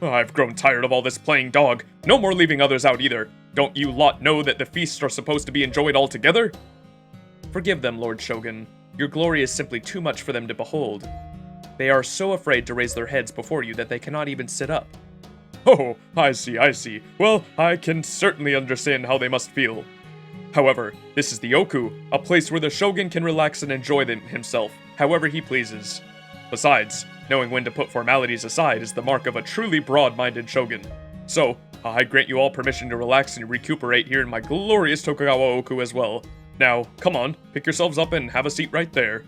I've grown tired of all this playing dog. No more leaving others out either. Don't you lot know that the feasts are supposed to be enjoyed all together? Forgive them, Lord Shogun. Your glory is simply too much for them to behold. They are so afraid to raise their heads before you that they cannot even sit up. Oh, I see. Well, I can certainly understand how they must feel. However, this is the Ooku, a place where the Shogun can relax and enjoy himself, however he pleases. Besides, knowing when to put formalities aside is the mark of a truly broad-minded Shogun. So, I grant you all permission to relax and recuperate here in my glorious Tokugawa Ooku as well. Now, come on, pick yourselves up and have a seat right there.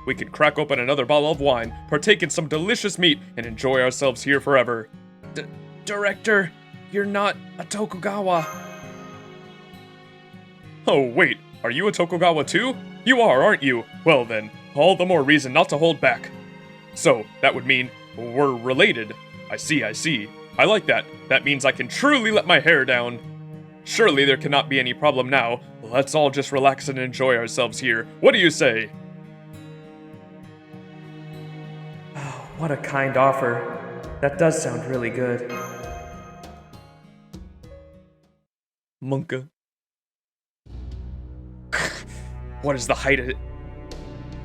We can crack open another bottle of wine, partake in some delicious meat, and enjoy ourselves here forever. Director, you're not a Tokugawa. Oh, wait, are you a Tokugawa too? You are, aren't you? Well then, all the more reason not to hold back. So, that would mean we're related. I see. I like that. That means I can truly let my hair down. Surely there cannot be any problem now. Let's all just relax and enjoy ourselves here. What do you say? Oh, what a kind offer. That does sound really good. Monka. What is the height of it?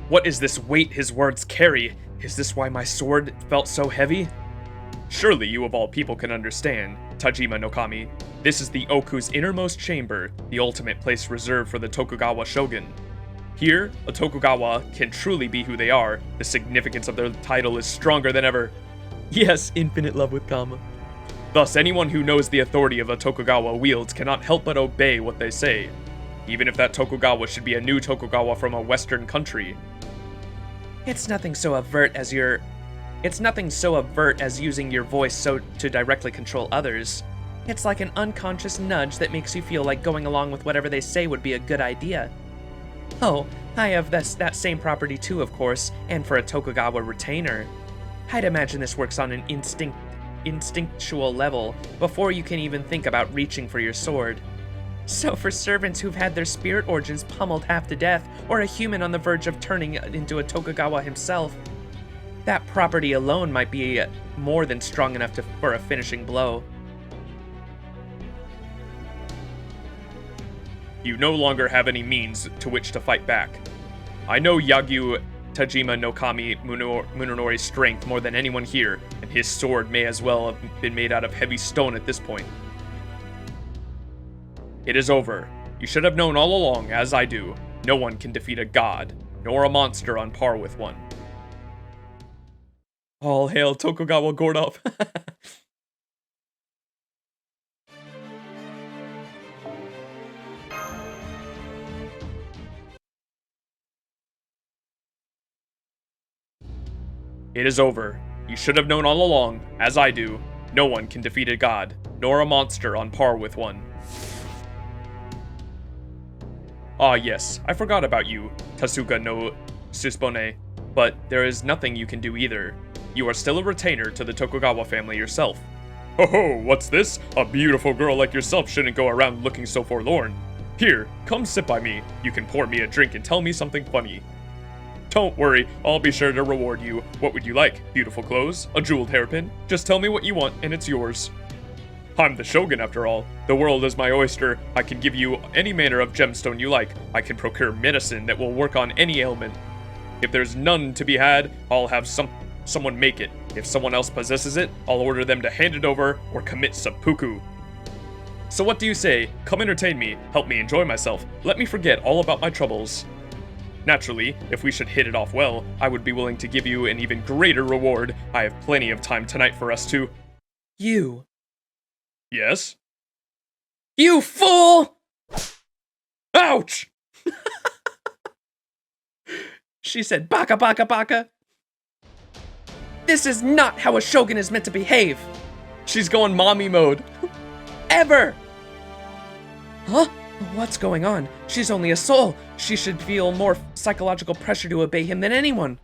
What is this weight his words carry? Is this why my sword felt so heavy? Surely you of all people can understand, Tajima no Kami. This is the Oku's innermost chamber, the ultimate place reserved for the Tokugawa Shogun. Here, a Tokugawa can truly be who they are. The significance of their title is stronger than ever. Yes, infinite love with Kama. Thus, anyone who knows the authority of a Tokugawa wields cannot help but obey what they say, even if that Tokugawa should be a new Tokugawa from a Western country. It's nothing so overt as using your voice so to directly control others. It's like an unconscious nudge that makes you feel like going along with whatever they say would be a good idea. Oh, I have that same property too, of course, and for a Tokugawa retainer. I'd imagine this works on an instinctual level before you can even think about reaching for your sword. So for servants who've had their spirit organs pummeled half to death, or a human on the verge of turning into a Tokugawa himself, that property alone might be more than strong enough for a finishing blow. You no longer have any means to which to fight back. I know Yagyu Tajima no Kami Munonori's strength more than anyone here, and his sword may as well have been made out of heavy stone at this point. It is over. You should have known all along, as I do. No one can defeat a god, nor a monster on par with one. All hail Tokugawa Gordov. It is over. You should have known all along, as I do. No one can defeat a god, nor a monster on par with one. Ah yes, I forgot about you, Tasuga no Susbone, but there is nothing you can do either. You are still a retainer to the Tokugawa family yourself. Ho ho, what's this? A beautiful girl like yourself shouldn't go around looking so forlorn. Here, come sit by me. You can pour me a drink and tell me something funny. Don't worry, I'll be sure to reward you. What would you like? Beautiful clothes? A jeweled hairpin? Just tell me what you want and it's yours. I'm the Shogun after all. The world is my oyster. I can give you any manner of gemstone you like. I can procure medicine that will work on any ailment. If there's none to be had, I'll have someone make it. If someone else possesses it, I'll order them to hand it over or commit seppuku. So what do you say? Come entertain me, help me enjoy myself, let me forget all about my troubles. Naturally, if we should hit it off well, I would be willing to give you an even greater reward. I have plenty of time tonight for us to... You. Yes? You fool! Ouch! She said, baka baka baka. This is not how a shogun is meant to behave. She's going mommy mode. Ever! Huh? What's going on? She's only a soul. She should feel more psychological pressure to obey him than anyone.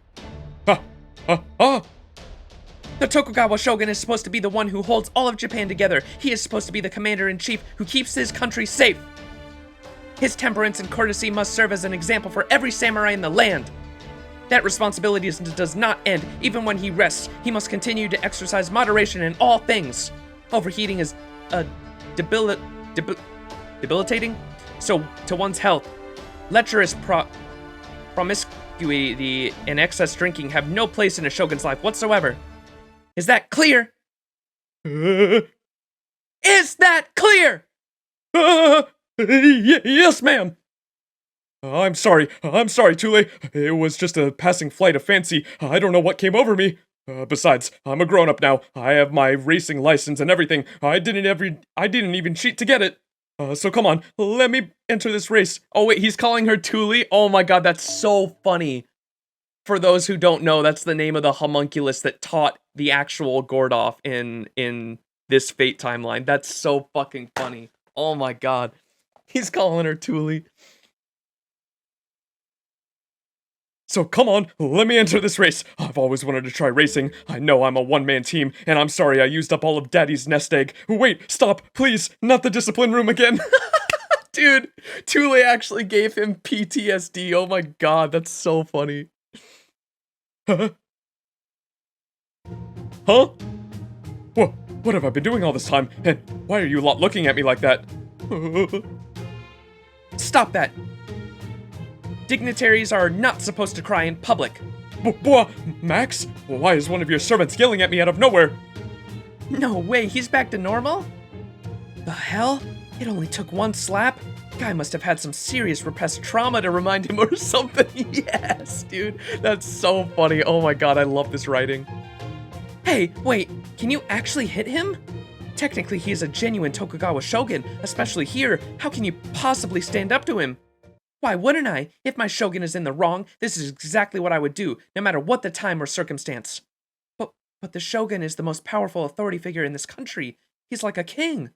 The Tokugawa Shogun is supposed to be the one who holds all of Japan together. He is supposed to be the commander-in-chief who keeps his country safe. His temperance and courtesy must serve as an example for every samurai in the land. That responsibility does not end. Even when he rests, he must continue to exercise moderation in all things. Overheating is debilitating. So, to one's health, lecherous promiscuity and excess drinking have no place in a shogun's life whatsoever. Is that clear? Is that clear? Yes, ma'am. I'm sorry, Tule. It was just a passing flight of fancy. I don't know what came over me. Besides, I'm a grown-up now. I have my racing license and everything. I didn't even cheat to get it. So come on, let me enter this race. Oh wait, he's calling her Tule? Oh my god, that's so funny. For those who don't know, that's the name of the homunculus that taught the actual Gordov in this Fate timeline. That's so fucking funny. Oh my god. He's calling her Tule. So come on, let me enter this race. I've always wanted to try racing. I know I'm a one-man team, and I'm sorry I used up all of Daddy's nest egg. Wait, stop, please, not the discipline room again. Dude, Tule actually gave him PTSD. Oh my god, that's so funny. Huh? What have I been doing all this time? And why are you lot looking at me like that? Stop that! Dignitaries are not supposed to cry in public. Max? Why is one of your servants yelling at me out of nowhere? No way, he's back to normal? The hell? It only took one slap? Guy must have had some serious repressed trauma to remind him or something. Yes, dude. That's so funny. Oh my god, I love this writing. Hey, wait, can you actually hit him? Technically, he is a genuine Tokugawa shogun, especially here. How can you possibly stand up to him? Why wouldn't I? If my shogun is in the wrong, this is exactly what I would do, no matter what the time or circumstance. But the shogun is the most powerful authority figure in this country. He's like a king.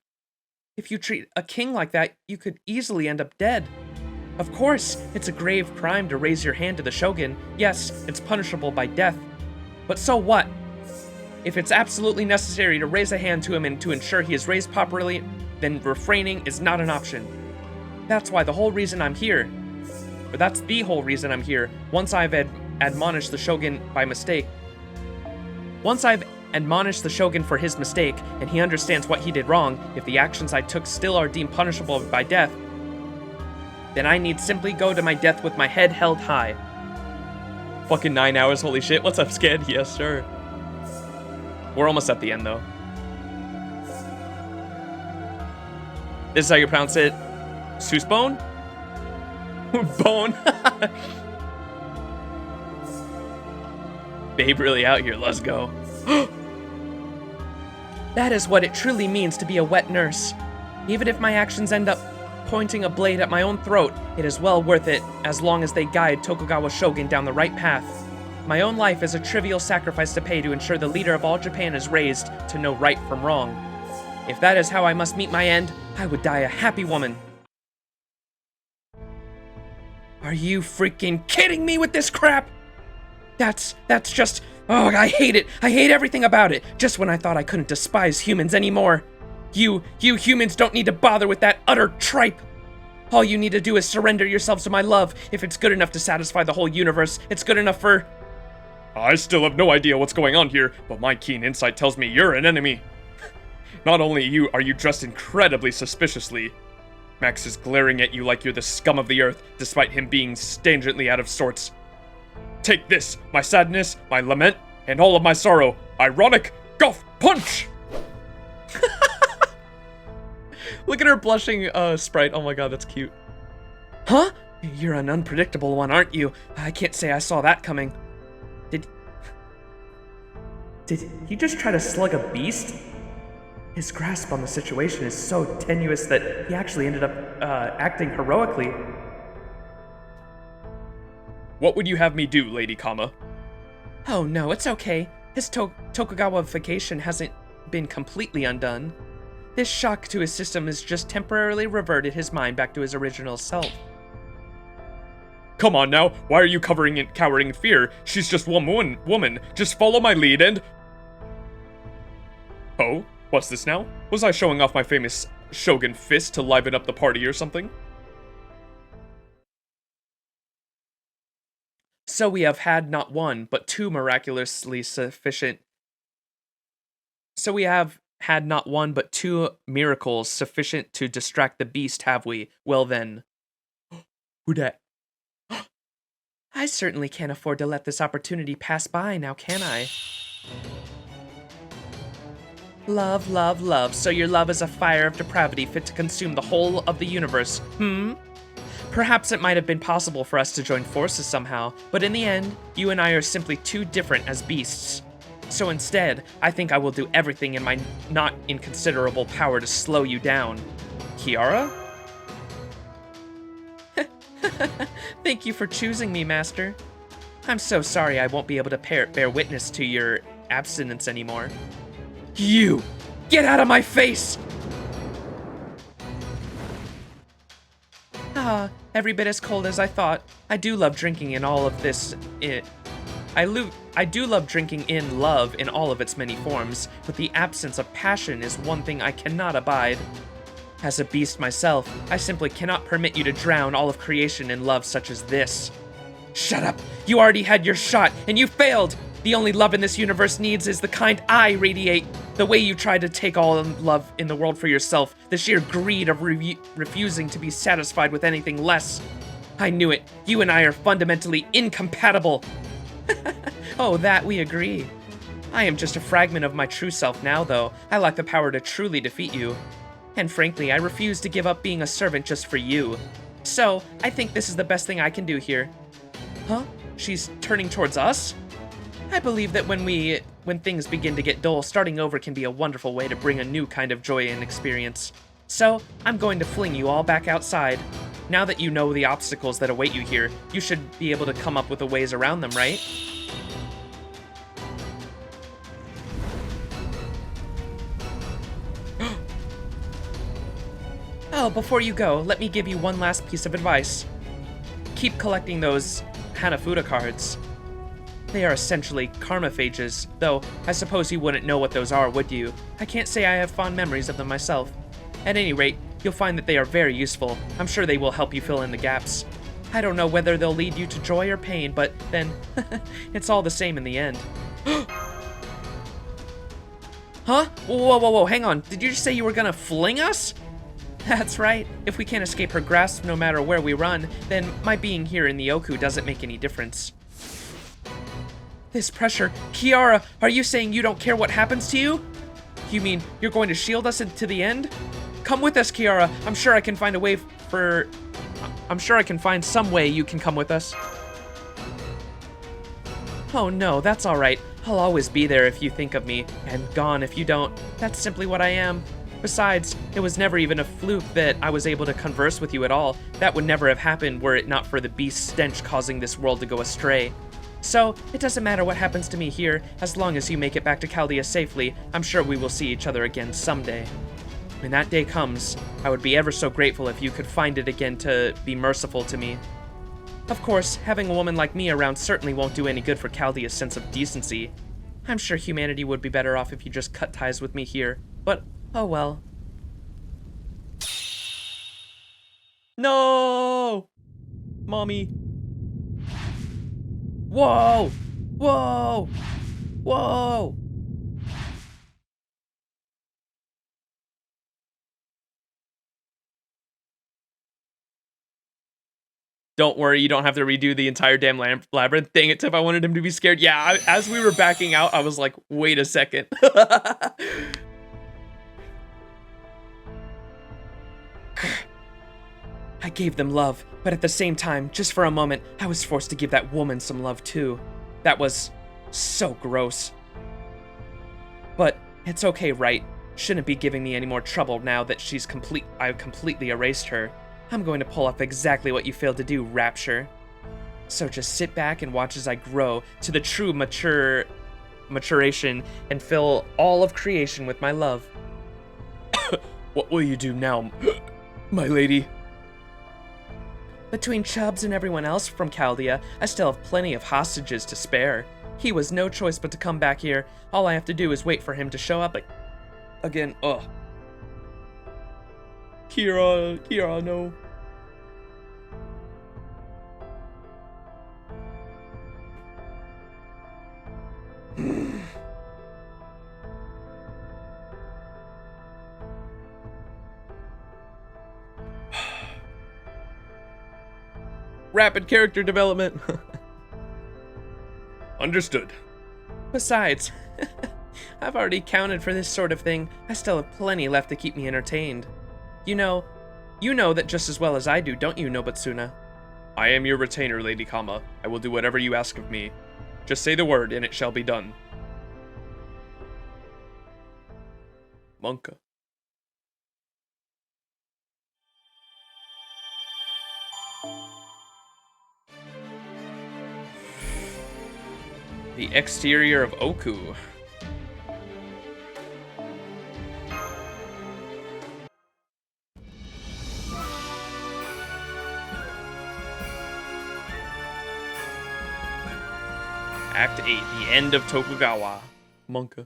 If you treat a king like that, you could easily end up dead. Of course, it's a grave crime to raise your hand to the shogun. Yes, it's punishable by death. But so what? If it's absolutely necessary to raise a hand to him and to ensure he is raised properly, then refraining is not an option. That's the whole reason I'm here. Once I've admonished the shogun by mistake. Once I've admonished the shogun for his mistake, and he understands what he did wrong, if the actions I took still are deemed punishable by death, then I need simply go to my death with my head held high. Fucking 9 hours, holy shit. What's up, Sked? Yes, sir. We're almost at the end, though. This is how you pronounce it. Seuss Bone? Bone. Babe really out here, let's go. That is what it truly means to be a wet nurse. Even if my actions end up pointing a blade at my own throat, it is well worth it as long as they guide Tokugawa Shogun down the right path. My own life is a trivial sacrifice to pay to ensure the leader of all Japan is raised to know right from wrong. If that is how I must meet my end, I would die a happy woman. Are you freaking kidding me with this crap? That's just, oh, I hate it. I hate everything about it. Just when I thought I couldn't despise humans anymore. You humans don't need to bother with that utter tripe. All you need to do is surrender yourselves to my love. If it's good enough to satisfy the whole universe, it's good enough for... I still have no idea what's going on here, but my keen insight tells me you're an enemy. Not only are you dressed incredibly suspiciously, Max is glaring at you like you're the scum of the earth, despite him being strangely out of sorts. Take this, my sadness, my lament, and all of my sorrow. Ironic golf punch! Look at her blushing sprite. Oh my god, that's cute. Huh? You're an unpredictable one, aren't you? I can't say I saw that coming. Did he just try to slug a beast? His grasp on the situation is so tenuous that he actually ended up acting heroically. What would you have me do, Lady Kama? Oh no, it's okay. His Tokugawa-fication hasn't been completely undone. This shock to his system has just temporarily reverted his mind back to his original self. Come on now, why are you cowering in fear? She's just one woman. Just follow my lead and... Oh, what's this now? Was I showing off my famous Shogun fist to liven up the party or something? So we have had not one, but two miraculously sufficient... So we have had not one, but two miracles sufficient to distract the beast, have we? Well then... Who dat? I certainly can't afford to let this opportunity pass by, now can I? Love, love, love. So your love is a fire of depravity fit to consume the whole of the universe, hmm? Perhaps it might have been possible for us to join forces somehow, but in the end, you and I are simply too different as beasts. So instead, I think I will do everything in my not inconsiderable power to slow you down. Kiara? Thank you for choosing me, Master. I'm so sorry I won't be able to bear witness to your abstinence anymore. You! Get out of my face! Ah, every bit as cold as I thought. I do love drinking in all of this... I do love drinking in love in all of its many forms, but the absence of passion is one thing I cannot abide. As a beast myself, I simply cannot permit you to drown all of creation in love such as this. Shut up! You already had your shot, and you failed! The only love in this universe needs is the kind I radiate. The way you tried to take all love in the world for yourself, the sheer greed of refusing to be satisfied with anything less. I knew it. You and I are fundamentally incompatible. Oh, that we agree. I am just a fragment of my true self now, though. I lack the power to truly defeat you. And frankly, I refuse to give up being a servant just for you. So, I think this is the best thing I can do here. Huh? She's turning towards us? I believe that when things begin to get dull, starting over can be a wonderful way to bring a new kind of joy and experience. So, I'm going to fling you all back outside. Now that you know the obstacles that await you here, you should be able to come up with a ways around them, right? Oh, before you go, let me give you one last piece of advice. Keep collecting those Hanafuda cards. They are essentially karmaphages, though I suppose you wouldn't know what those are, would you? I can't say I have fond memories of them myself. At any rate, you'll find that they are very useful. I'm sure they will help you fill in the gaps. I don't know whether they'll lead you to joy or pain, but then, it's all the same in the end. Huh? Whoa, whoa, whoa, hang on. Did you just say you were gonna fling us? That's right. If we can't escape her grasp no matter where we run, then my being here in the Ooku doesn't make any difference. This pressure... Kiara, are you saying you don't care what happens to you? You mean you're going to shield us into the end? Come with us, Kiara. I'm sure I can find some way you can come with us. Oh no, that's alright. I'll always be there if you think of me, and gone if you don't. That's simply what I am. Besides, it was never even a fluke that I was able to converse with you at all. That would never have happened were it not for the beast stench causing this world to go astray. So, it doesn't matter what happens to me here, as long as you make it back to Chaldea safely. I'm sure we will see each other again someday. When that day comes, I would be ever so grateful if you could find it again to be merciful to me. Of course, having a woman like me around certainly won't do any good for Chaldea's sense of decency. I'm sure humanity would be better off if you just cut ties with me here, but oh well. No! Mommy. Whoa! Whoa! Whoa! Don't worry, you don't have to redo the entire damn labyrinth. Dang it, Tiff, I wanted him to be scared. Yeah, as we were backing out, I was like, wait a second. I gave them love, but at the same time, just for a moment, I was forced to give that woman some love too. That was so gross. But it's okay, right? Shouldn't be giving me any more trouble now that I've completely erased her. I'm going to pull off exactly what you failed to do, Rapture. So just sit back and watch as I grow to the true maturation and fill all of creation with my love. What will you do now, my lady? Between Chubbs and everyone else from Chaldea, I still have plenty of hostages to spare. He was no choice but to come back here. All I have to do is wait for him to show up again. Ugh. Kira, no. Rapid character development. Understood. Besides, I've already counted for this sort of thing. I still have plenty left to keep me entertained. You know that just as well as I do, don't you, Nobutsuna? I am your retainer, Lady Kama. I will do whatever you ask of me. Just say the word, and it shall be done. Monka. The exterior of Ooku. Act 8, the end of Tokugawa. Monka.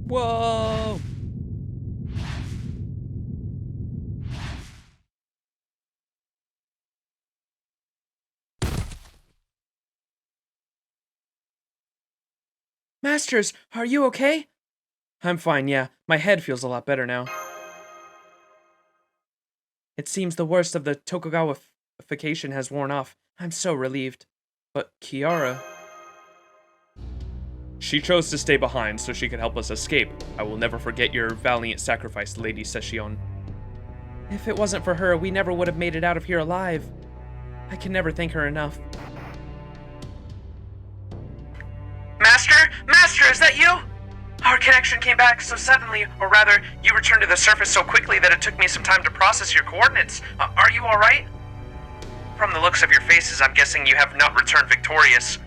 Whoa! Masters, are you okay? I'm fine, yeah. My head feels a lot better now. It seems the worst of the Tokugawa-fication has worn off. I'm so relieved. But Kiara... She chose to stay behind so she could help us escape. I will never forget your valiant sacrifice, Lady Session. If it wasn't for her, we never would have made it out of here alive. I can never thank her enough. Master, is that you? Our connection came back so suddenly, or rather, you returned to the surface so quickly that it took me some time to process your coordinates. Are you alright? From the looks of your faces, I'm guessing you have not returned victorious.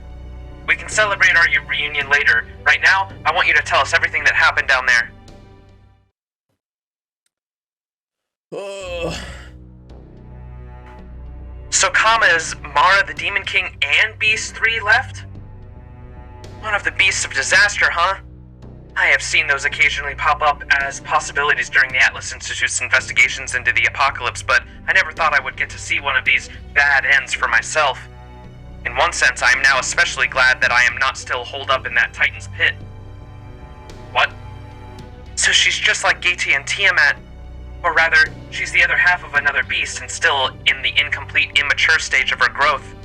We can celebrate our reunion later. Right now, I want you to tell us everything that happened down there. So Kama is Mara the Demon King and Beast 3 left? One of the beasts of disaster, huh? I have seen those occasionally pop up as possibilities during the Atlas Institute's investigations into the apocalypse, but I never thought I would get to see one of these bad ends for myself. In one sense, I am now especially glad that I am not still holed up in that Titan's pit. What? So she's just like Gaiti and Tiamat, or rather, she's the other half of another beast and still in the incomplete, immature stage of her growth.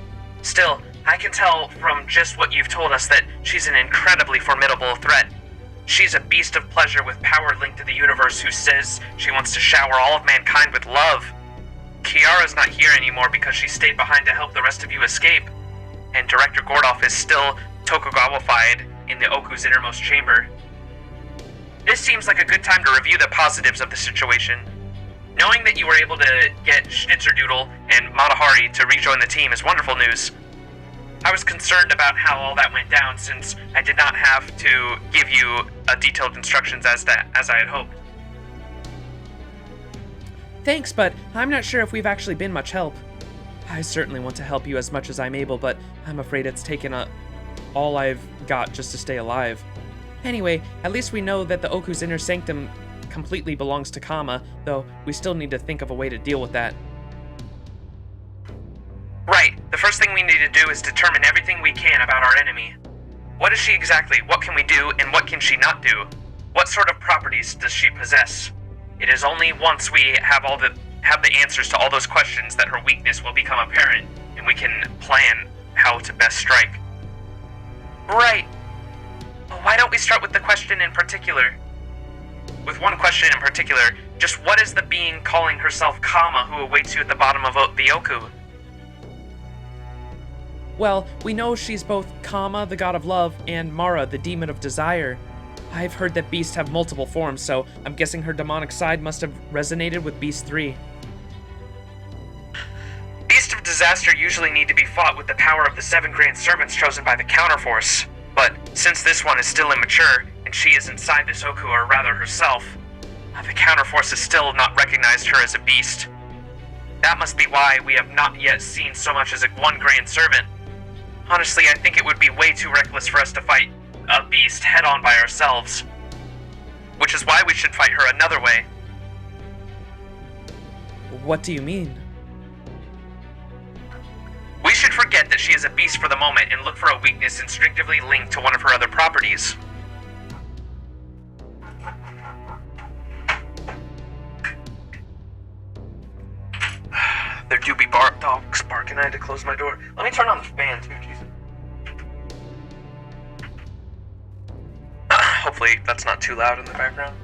Still, I can tell from just what you've told us that she's an incredibly formidable threat. She's a beast of pleasure with power linked to the universe who says she wants to shower all of mankind with love. Kiara's not here anymore because she stayed behind to help the rest of you escape. And Director Gordoff is still Tokugawa-fied in the Oku's innermost chamber. This seems like a good time to review the positives of the situation. Knowing that you were able to get Schnitzerdoodle and Matahari to rejoin the team is wonderful news. I was concerned about how all that went down since I did not have to give you detailed instructions as I had hoped. Thanks, but I'm not sure if we've actually been much help. I certainly want to help you as much as I'm able, but I'm afraid it's taken all I've got just to stay alive. Anyway, at least we know that the Oku's inner sanctum completely belongs to Kama, though we still need to think of a way to deal with that. Right. The first thing we need to do is determine everything we can about our enemy. What is she exactly? What can we do, and what can she not do? What sort of properties does she possess? It is only once we have the answers to all those questions that her weakness will become apparent, and we can plan how to best strike. Right. Why don't we start with the question in particular? With one question in particular, just what is the being calling herself Kama who awaits you at the bottom of the Oku? Well, we know she's both Kama, the god of love, and Mara, the demon of desire. I've heard that beasts have multiple forms, so I'm guessing her demonic side must have resonated with Beast 3. Beasts of disaster usually need to be fought with the power of the 7 grand servants chosen by the counterforce. But since this one is still immature, and she is inside this Oku, or rather herself, the counterforce has still not recognized her as a beast. That must be why we have not yet seen so much as 1 grand servant. Honestly, I think it would be way too reckless for us to fight a beast head-on by ourselves. Which is why we should fight her another way. What do you mean? We should forget that she is a beast for the moment and look for a weakness instinctively linked to one of her other properties. There do be dogs barking. I had to close my door. Let me turn on the fan too, Jesus. Hopefully that's not too loud in the background.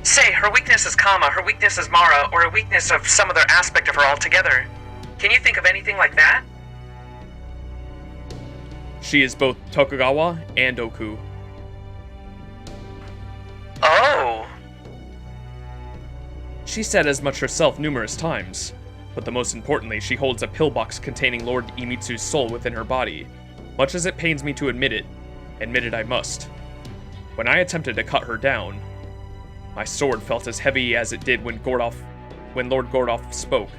Say, her weakness is Kama, her weakness is Mara, or a weakness of some other aspect of her altogether. Can you think of anything like that? She is both Tokugawa and Ooku. Oh. She said as much herself numerous times, but the most importantly, she holds a pillbox containing Lord Imitsu's soul within her body. Much as it pains me to admit it I must. When I attempted to cut her down, my sword felt as heavy as it did when Lord Gordoff spoke.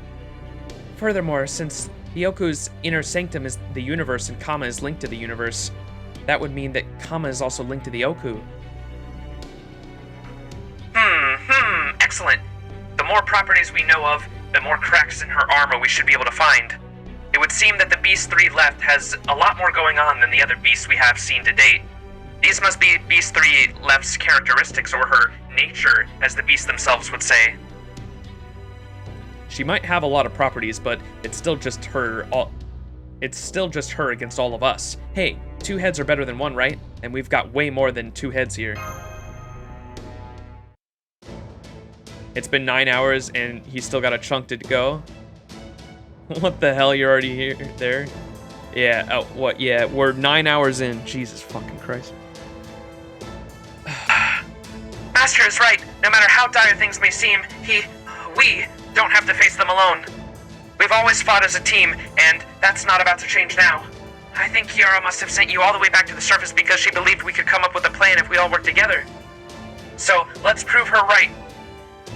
Furthermore, since the Oku's inner sanctum is the universe and Kama is linked to the universe, that would mean that Kama is also linked to the Oku. Excellent. The more properties we know of, the more cracks in her armor we should be able to find. It would seem that the Beast 3 left has a lot more going on than the other beasts we have seen to date. These must be Beast 3 left's characteristics, or her nature, as the beasts themselves would say. She might have a lot of properties, but it's still just her against all of us. Hey, 2 heads are better than 1, right? And we've got way more than 2 heads here. It's been 9 hours and he's still got a chunk to go. What the hell, you're already here there? Yeah, oh, what? Yeah, we're 9 hours in. Jesus fucking Christ. Master is right. No matter how dire things may seem, we don't have to face them alone. We've always fought as a team, and that's not about to change now. I think Kiara must have sent you all the way back to the surface because she believed we could come up with a plan if we all worked together. So, let's prove her right.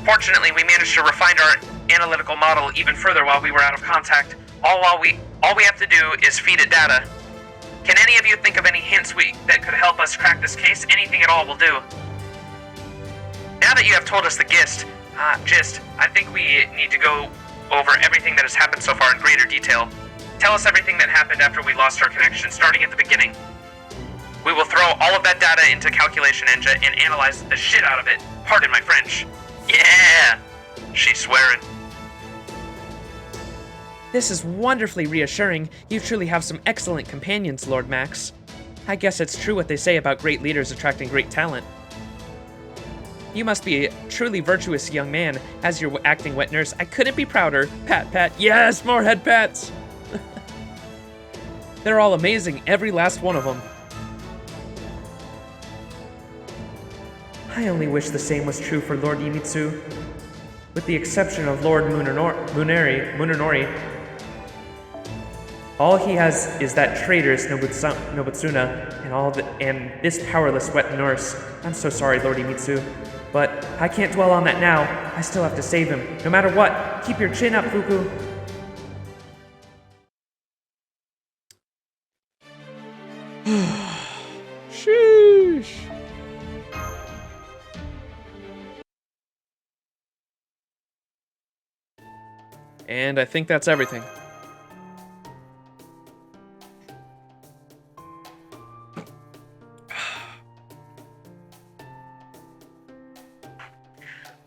Fortunately, we managed to refine our analytical model even further while we were out of contact. All we have to do is feed it data. Can any of you think of any hints that could help us crack this case? Anything at all will do. Now that you have told us the gist, I think we need to go over everything that has happened so far in greater detail. Tell us everything that happened after we lost our connection, starting at the beginning. We will throw all of that data into calculation engine and analyze the shit out of it. Pardon my French. Yeah! She's swearing. This is wonderfully reassuring. You truly have some excellent companions, Lord Max. I guess it's true what they say about great leaders attracting great talent. You must be a truly virtuous young man. As your acting wet nurse, I couldn't be prouder. Pat, pat. Yes, more head pats. They're all amazing, every last one of them. I only wish the same was true for Lord Imitsu. With the exception of Lord Munenori. All he has is that traitorous Nobutsuna and this powerless wet nurse. I'm so sorry, Lord Imitsu. But I can't dwell on that now. I still have to save him. No matter what, keep your chin up, Fuku. Sheesh. And I think that's everything.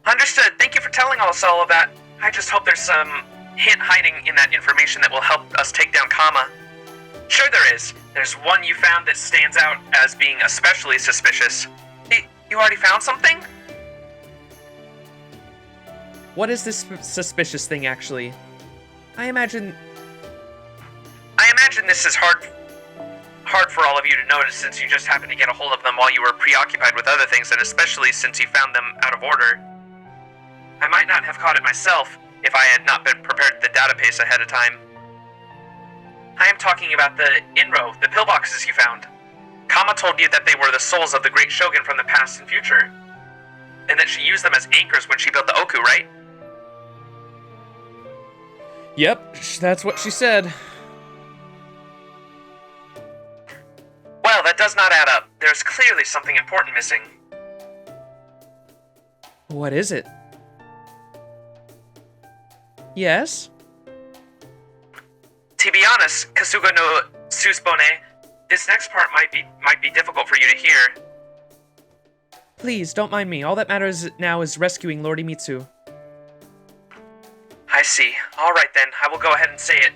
Understood. Thank you for telling us all of that. I just hope there's some hint hiding in that information that will help us take down Kama. Sure there is. There's one you found that stands out as being especially suspicious. Hey, you already found something? What is this suspicious thing, actually? I imagine this is hard for all of you to notice since you just happened to get a hold of them while you were preoccupied with other things, and especially since you found them out of order. I might not have caught it myself if I had not been prepared the database ahead of time. I am talking about the Inro, the pillboxes you found. Kama told you that they were the souls of the great shogun from the past and future, and that she used them as anchors when she built the Ooku, right? Yep, that's what she said. Well, that does not add up. There's clearly something important missing. What is it? Yes? To be honest, Kasuga no Susbone, this next part might be difficult for you to hear. Please, don't mind me. All that matters now is rescuing Lord Imitsu. I see. Alright then, I will go ahead and say it.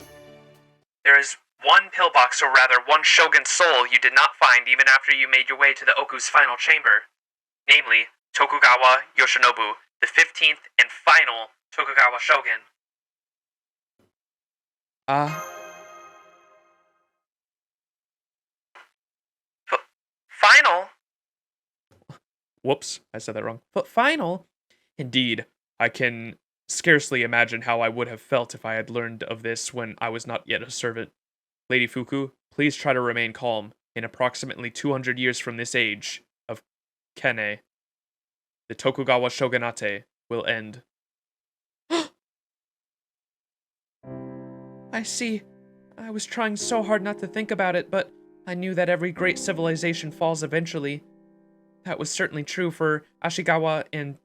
There is one pillbox, or rather one shogun's soul you did not find even after you made your way to the Oku's final chamber. Namely, Tokugawa Yoshinobu, the 15th and final Tokugawa shogun. Final? Whoops, I said that wrong. But final? Indeed, I can scarcely imagine how I would have felt if I had learned of this when I was not yet a servant. Lady Fuku, please try to remain calm. In approximately 200 years from this age of Kene, the Tokugawa shogunate will end. I see. I was trying so hard not to think about it, but I knew that every great civilization falls eventually. That was certainly true for Ashigawa and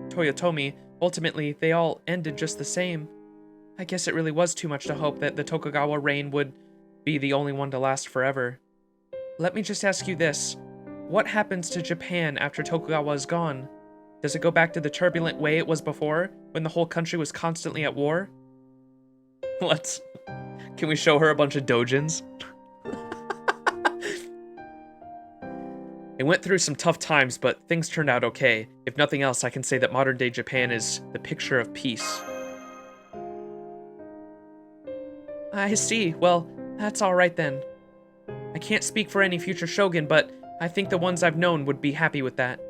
Toyotomi. Ultimately, they all ended just the same. I guess it really was too much to hope that the Tokugawa reign would be the only one to last forever. Let me just ask you this. What happens to Japan after Tokugawa is gone? Does it go back to the turbulent way it was before, when the whole country was constantly at war? Can we show her a bunch of dojins? It went through some tough times, but things turned out okay. If nothing else, I can say that modern-day Japan is the picture of peace. I see. Well, that's alright then. I can't speak for any future shogun, but I think the ones I've known would be happy with that.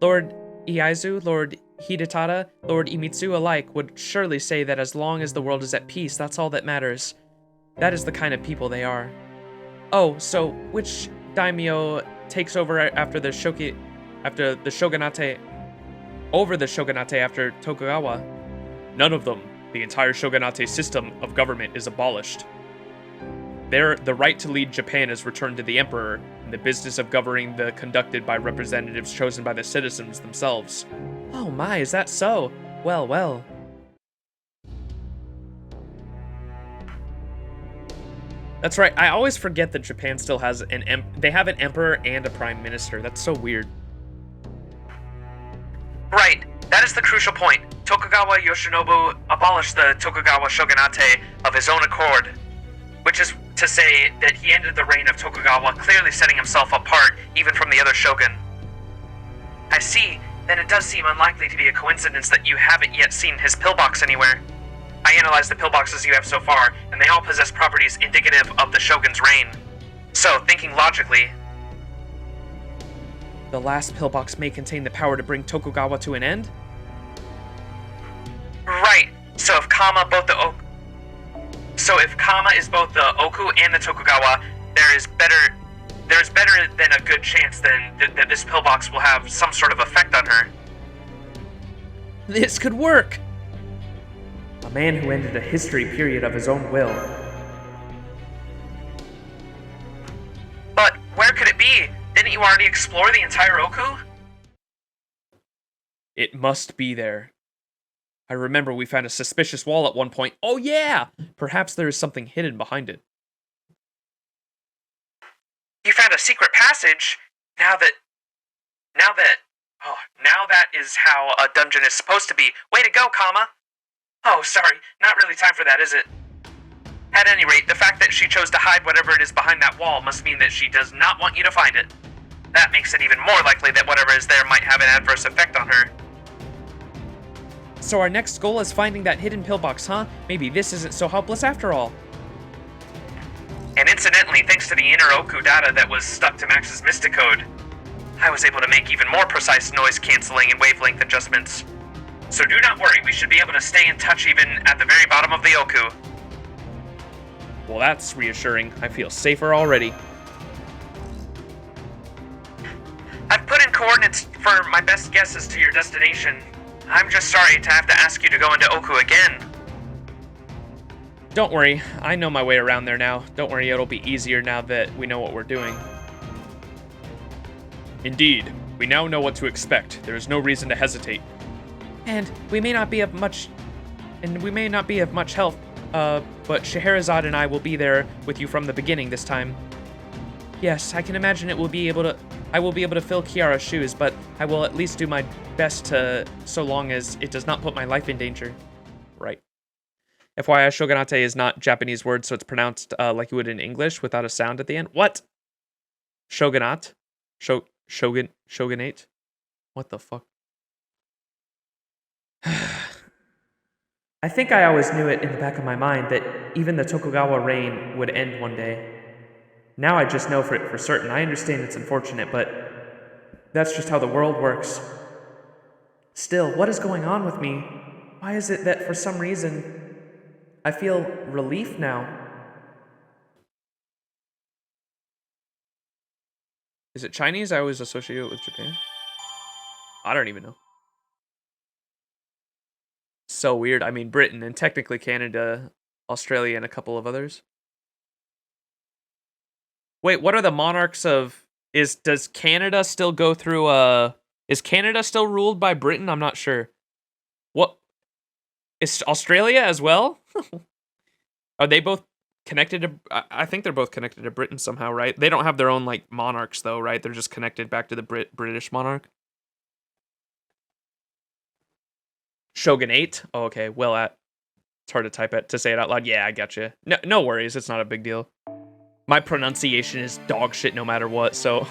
Lord Ieyasu, Lord Hidetada, Lord Imitsu alike would surely say that as long as the world is at peace, that's all that matters. That is the kind of people they are. Oh, so which daimyo takes over after the shogunate after Tokugawa? None of them. The entire shogunate system of government is abolished. The right to lead Japan is returned to the emperor, and the business of governing conducted by representatives chosen by the citizens themselves. Oh my, is that so? Well, well. That's right, I always forget that Japan still has they have an emperor and a prime minister. That's so weird. Right, that is the crucial point. Tokugawa Yoshinobu abolished the Tokugawa shogunate of his own accord, which is to say that he ended the reign of Tokugawa, clearly setting himself apart even from the other shogun. I see. Then it does seem unlikely to be a coincidence that you haven't yet seen his pillbox anywhere. I analyzed the pillboxes you have so far, and they all possess properties indicative of the shogun's reign. So, thinking logically, the last pillbox may contain the power to bring Tokugawa to an end? Right. So if Kama is both the Ooku and the Tokugawa, there is better than a good chance that this pillbox will have some sort of effect on her. This could work! A man who ended a history period of his own will. But where could it be? Didn't you already explore the entire Ooku? It must be there. I remember we found a suspicious wall at one point. Oh yeah! Perhaps there is something hidden behind it. You found a secret passage? Now that is how a dungeon is supposed to be. Way to go, Kama! Oh, sorry, not really time for that, is it? At any rate, the fact that she chose to hide whatever it is behind that wall must mean that she does not want you to find it. That makes it even more likely that whatever is there might have an adverse effect on her. So our next goal is finding that hidden pillbox, huh? Maybe this isn't so helpless after all. And incidentally, thanks to the inner Ooku data that was stuck to Max's Mysticode, I was able to make even more precise noise canceling and wavelength adjustments. So do not worry, we should be able to stay in touch even at the very bottom of the Ooku. Well, that's reassuring. I feel safer already. I've put in coordinates for my best guesses to your destination. I'm just sorry to have to ask you to go into Ooku again. Don't worry, I know my way around there now. Don't worry, it'll be easier now that we know what we're doing. Indeed, we now know what to expect. There is no reason to hesitate. And we may not be of much help, but Scheherazade and I will be there with you from the beginning this time. Yes, I can imagine I will be able to fill Kiara's shoes, but I will at least do my best so long as it does not put my life in danger. Right. FYI, shogunate is not Japanese word, so it's pronounced like you would in English without a sound at the end. What? Shogunate? Shogunate? What the fuck? I think I always knew it in the back of my mind that even the Tokugawa reign would end one day. Now I just know for certain. I understand it's unfortunate, but that's just how the world works. Still, what is going on with me? Why is it that for some reason I feel relief now? Is it Chinese? I always associate it with Japan. I don't even know. So weird. I mean, Britain and technically Canada, Australia, and a couple of others. Wait, what are the monarchs of... Does Canada still go through is Canada still ruled by Britain? I'm not sure. What? Is Australia as well? Are they both connected to... I think they're both connected to Britain somehow, right? They don't have their own, like, monarchs, though, right? They're just connected back to the British monarch. Shogunate? Oh, okay. Well, it's hard to type it, to say it out loud. Yeah, I gotcha. No worries. It's not a big deal. My pronunciation is dog shit no matter what, so...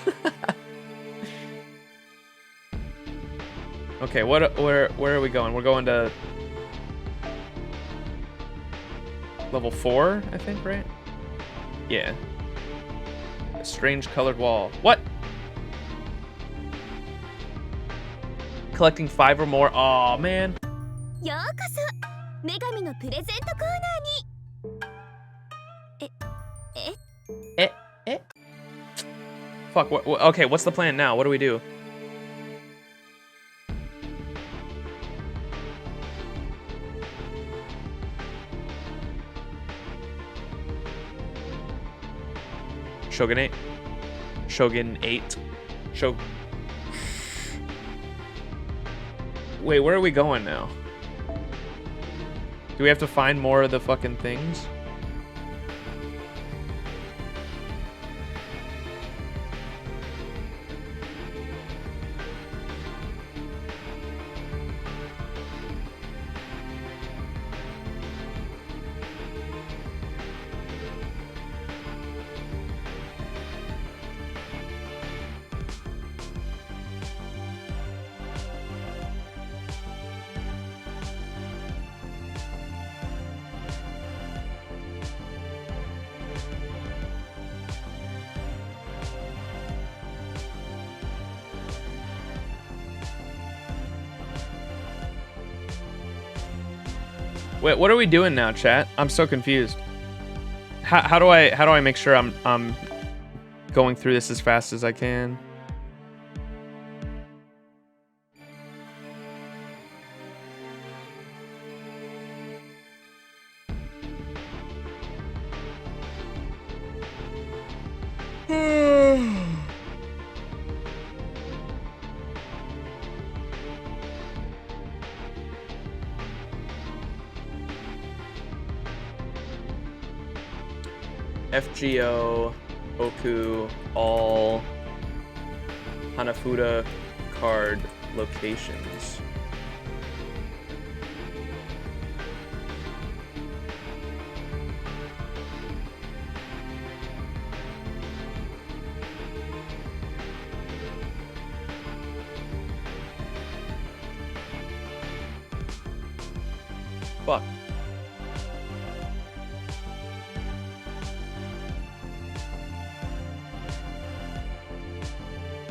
Okay, where are we going? We're going to... Level 4, I think, right? Yeah. A strange colored wall. What? Collecting 5 or more. Aw, man. ようこそ女神のプレゼントコーナーに。 Fuck, what, okay, what's the plan now? What do we do? Shogunate? Shogun 8? Wait, where are we going now? Do we have to find more of the fucking things? Wait, what are we doing now, chat? I'm so confused. How do I make sure I'm going through this as fast as I can? FGO, Ooku, all Hanafuda card locations. Fuck.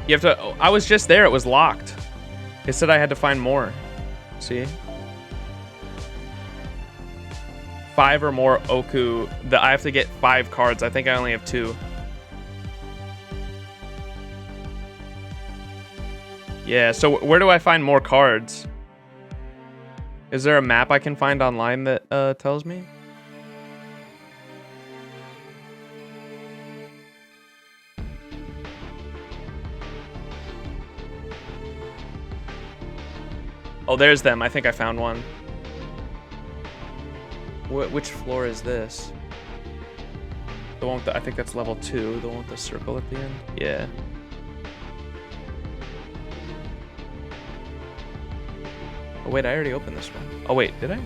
You have to, I was just there, it was locked. It said I had to find more. See? 5 or more Ooku. I have to get 5 cards. I think I only have 2. Yeah, so where do I find more cards? Is there a map I can find online that tells me? Oh, there's them. I think I found one. Which floor is this? The one with the, I think that's level 2. The one with the circle at the end? Yeah. Oh, wait, I already opened this one. Oh, wait, did I?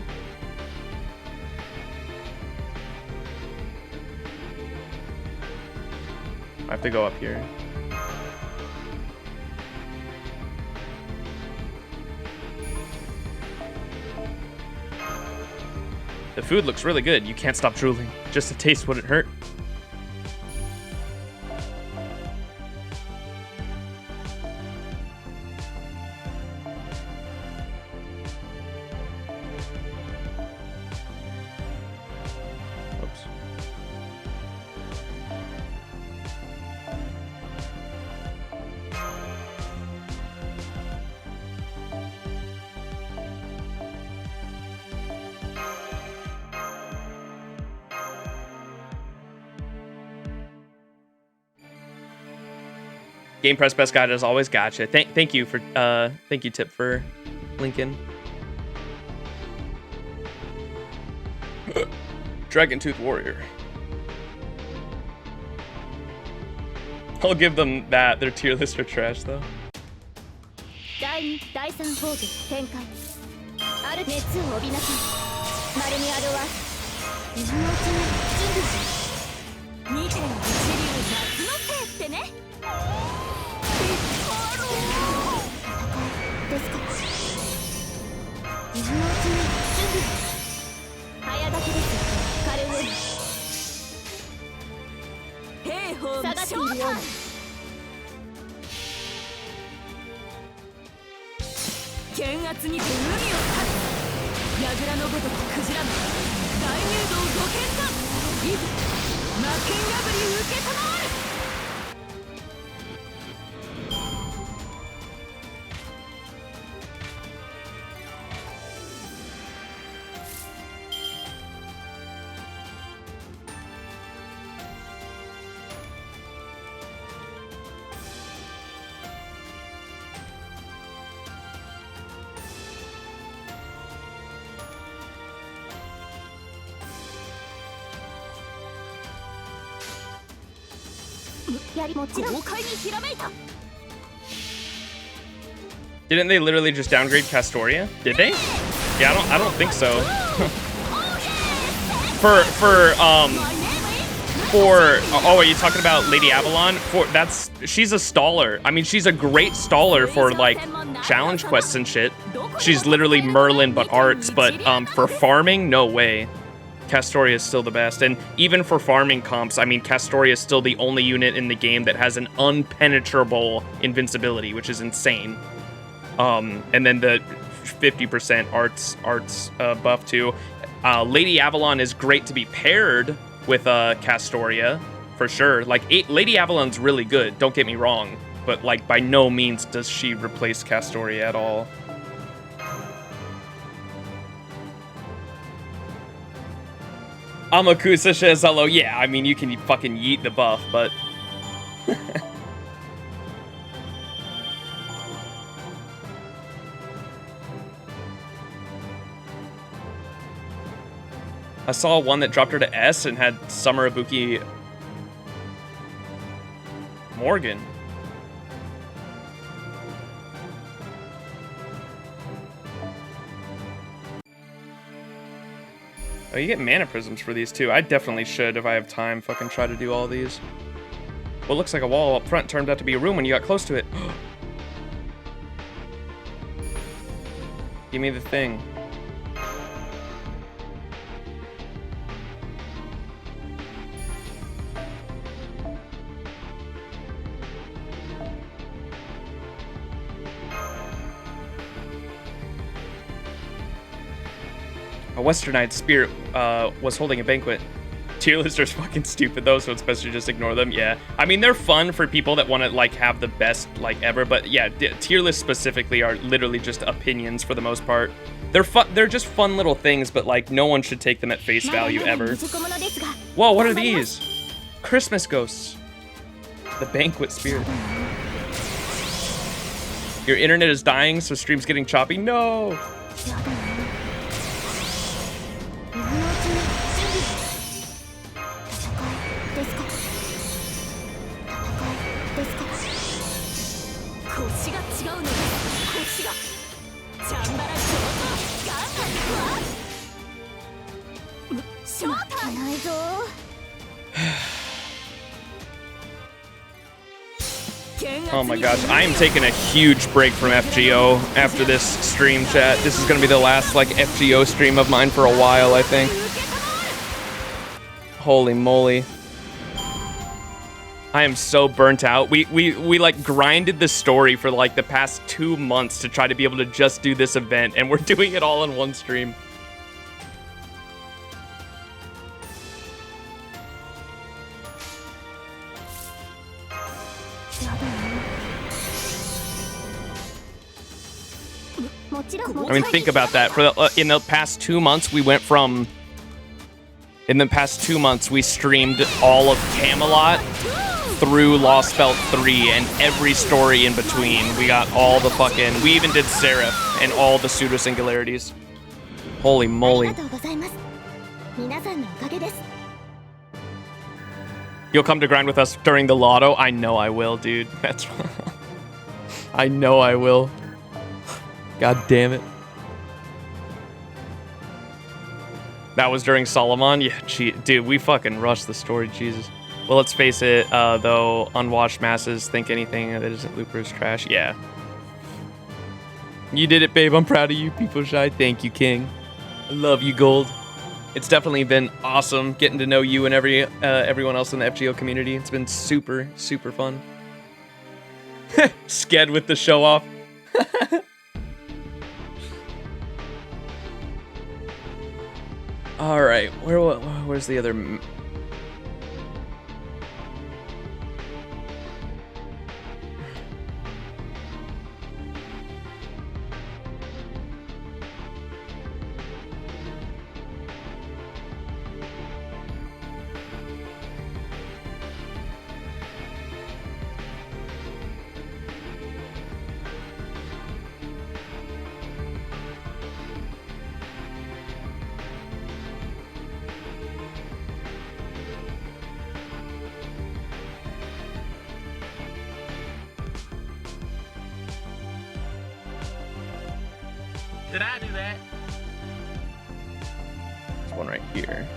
I have to go up here. The food looks really good. You can't stop drooling. Just to taste wouldn't hurt. Oops. Game Press Best Guide as always. Gotcha. Thank you for thank you, Tip, for linking. Dragon Tooth Warrior. I'll give them that. Their tier lists are trash though. 第2、第3防御展開。ある熱を帯びなさい。マルニアドは今のうちに準備し。2.1流夏のせいってね。ですから今のうちに準備を。早掛けですカルウェイ。兵法探しているように。剣圧にて海を立つ。櫓のごとくクジラの大入道ご剣断。いざ魔剣破り受けたまわる。Didn't they literally just downgrade Castoria? Did they? Yeah, I don't think so. Oh, are you talking about Lady Avalon? She's a staller. I mean, she's a great staller for like challenge quests and shit. She's literally Merlin but arts, but for farming, no way. Castoria is still the best, and even for farming comps, I mean, Castoria is still the only unit in the game that has an unpenetrable invincibility, which is insane. And then the 50% arts buff too. Lady Avalon is great to be paired with Castoria, for sure. Like, Lady Avalon's really good, don't get me wrong. But, like, by no means does she replace Castoria at all. Amakusa says hello. Yeah, I mean, you can fucking yeet the buff, but... I saw one that dropped her to S and had Summer Ibuki Morgan. Oh, you get mana prisms for these too. I definitely should, if I have time, fucking try to do all these. What looks like a wall up front turned out to be a room when you got close to it. Give me the thing. A westernized spirit was holding a banquet. Tier lists are fucking stupid though, so it's best to just ignore them. Yeah, I mean they're fun for people that want to like have the best like ever, but yeah, tier lists specifically are literally just opinions for the most part. They're fun. They're just fun little things, but like no one should take them at face value ever. Whoa, what are these? Christmas ghosts. The banquet spirit. Your internet is dying, so stream's getting choppy. No. Oh my gosh, I am taking a huge break from FGO after this stream, chat. This is gonna be the last like FGO stream of mine for a while, I think. Holy moly. I am so burnt out. We like grinded the story for like the past 2 months to try to be able to just do this event, and we're doing it all in one stream. I mean, think about that. For the, in the past 2 months, we went from... In the past 2 months, we streamed all of Camelot through Lostbelt 3 and every story in between. We got all the fucking... We even did Seraph and all the pseudo-singularities. Holy moly. You'll come to grind with us during the lotto? I know I will, dude. That's... I know I will. God damn it. That was during Solomon? Yeah, gee, dude, we fucking rushed the story, Jesus. Well, let's face it, though, unwashed masses think anything that isn't Looper is trash. Yeah. You did it, babe. I'm proud of you, people shy. Thank you, King. I love you, Gold. It's definitely been awesome getting to know you and everyone else in the FGO community. It's been super, super fun. Sked with the show off. All right, where's the other? Did I do that? There's one right here.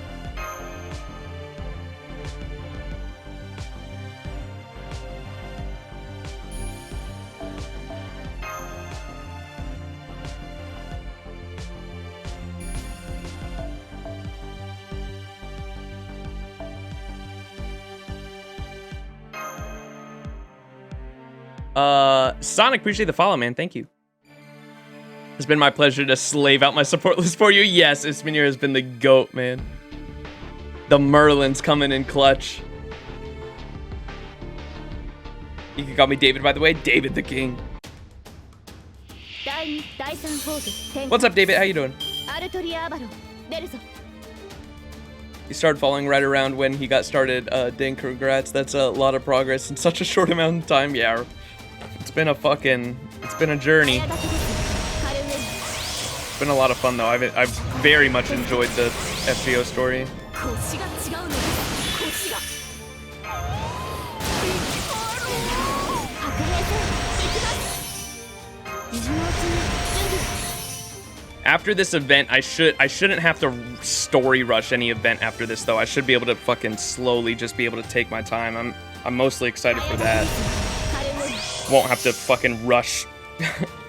Sonic, appreciate the follow, man. Thank you. It's been my pleasure to slave out my support list for you. Yes, Isminir has been the GOAT, man. The Merlin's coming in clutch. You can call me David, by the way. David the King. What's up, David? How you doing? He started following right around when he got started. Dang, congrats. That's a lot of progress in such a short amount of time. Yeah, it's been a journey. It's been a lot of fun, though. I've very much enjoyed the FGO story. After this event, I shouldn't have to story rush any event after this, though. I should be able to fucking slowly just be able to take my time. I'm mostly excited for that. Won't have to fucking rush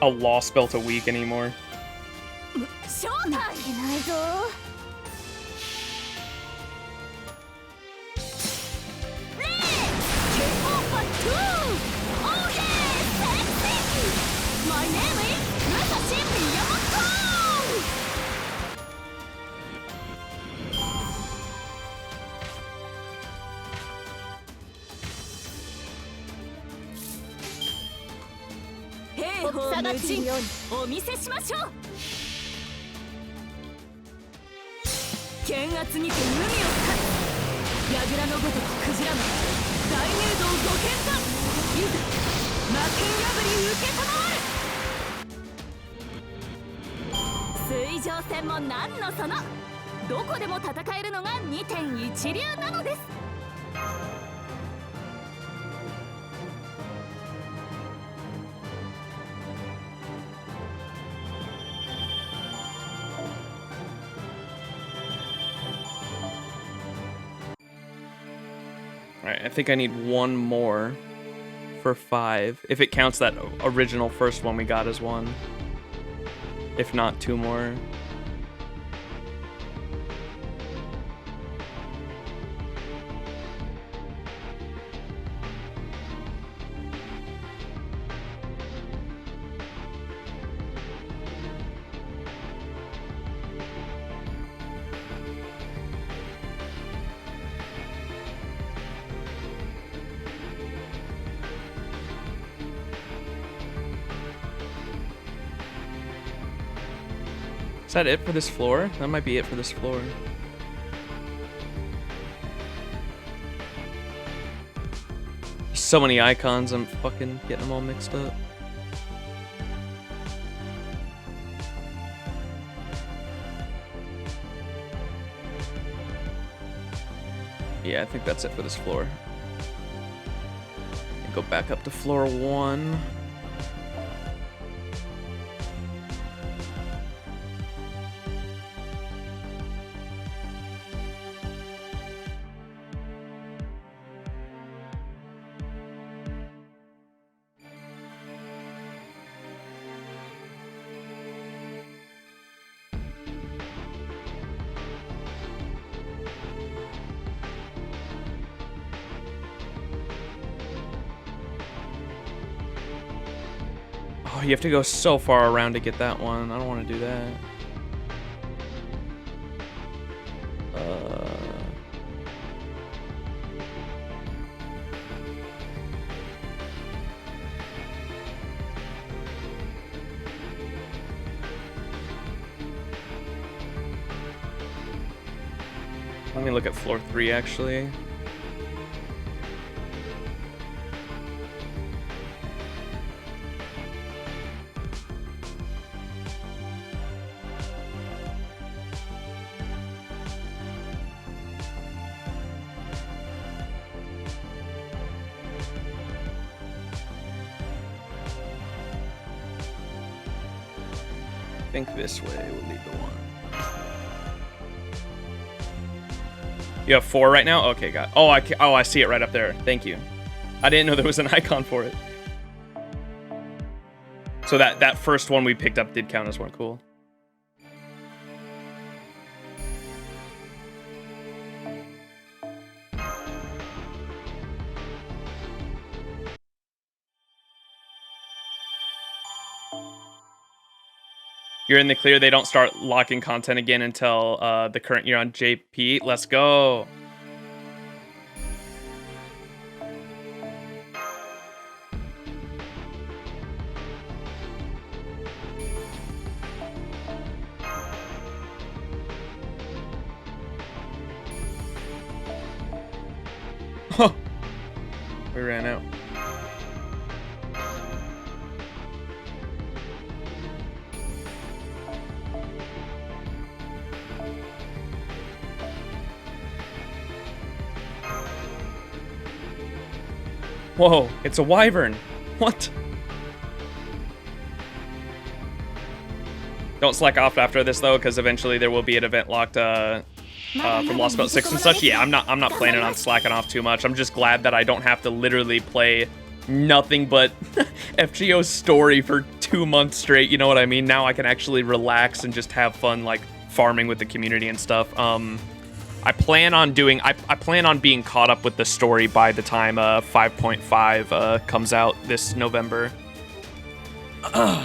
a Lostbelt a week anymore. Alright, I think I need one more for 5. If it counts that original first one we got as 1. If not, 2 more. Is that it for this floor? That might be it for this floor. So many icons, I'm fucking getting them all mixed up. Yeah, I think that's it for this floor. Go back up to floor 1. You have to go so far around to get that one. I don't want to do that. Let me look at floor 3 actually. I think this way will lead the 1. You have 4 right now? Okay, got it. Oh, I see it right up there. Thank you. I didn't know there was an icon for it. So that first one we picked up did count as 1. Cool. You're in the clear. They don't start locking content again until the current year on JP. Let's go. We ran out. Whoa, it's a wyvern. What? Don't slack off after this though, because eventually there will be an event locked from Lostbelt 6 and such. Yeah, I'm not planning on slacking off too much. I'm just glad that I don't have to literally play nothing but FGO story for 2 months straight. You know what I mean? Now I can actually relax and just have fun, like farming with the community and stuff. I plan on being caught up with the story by the time 5.5 comes out this November.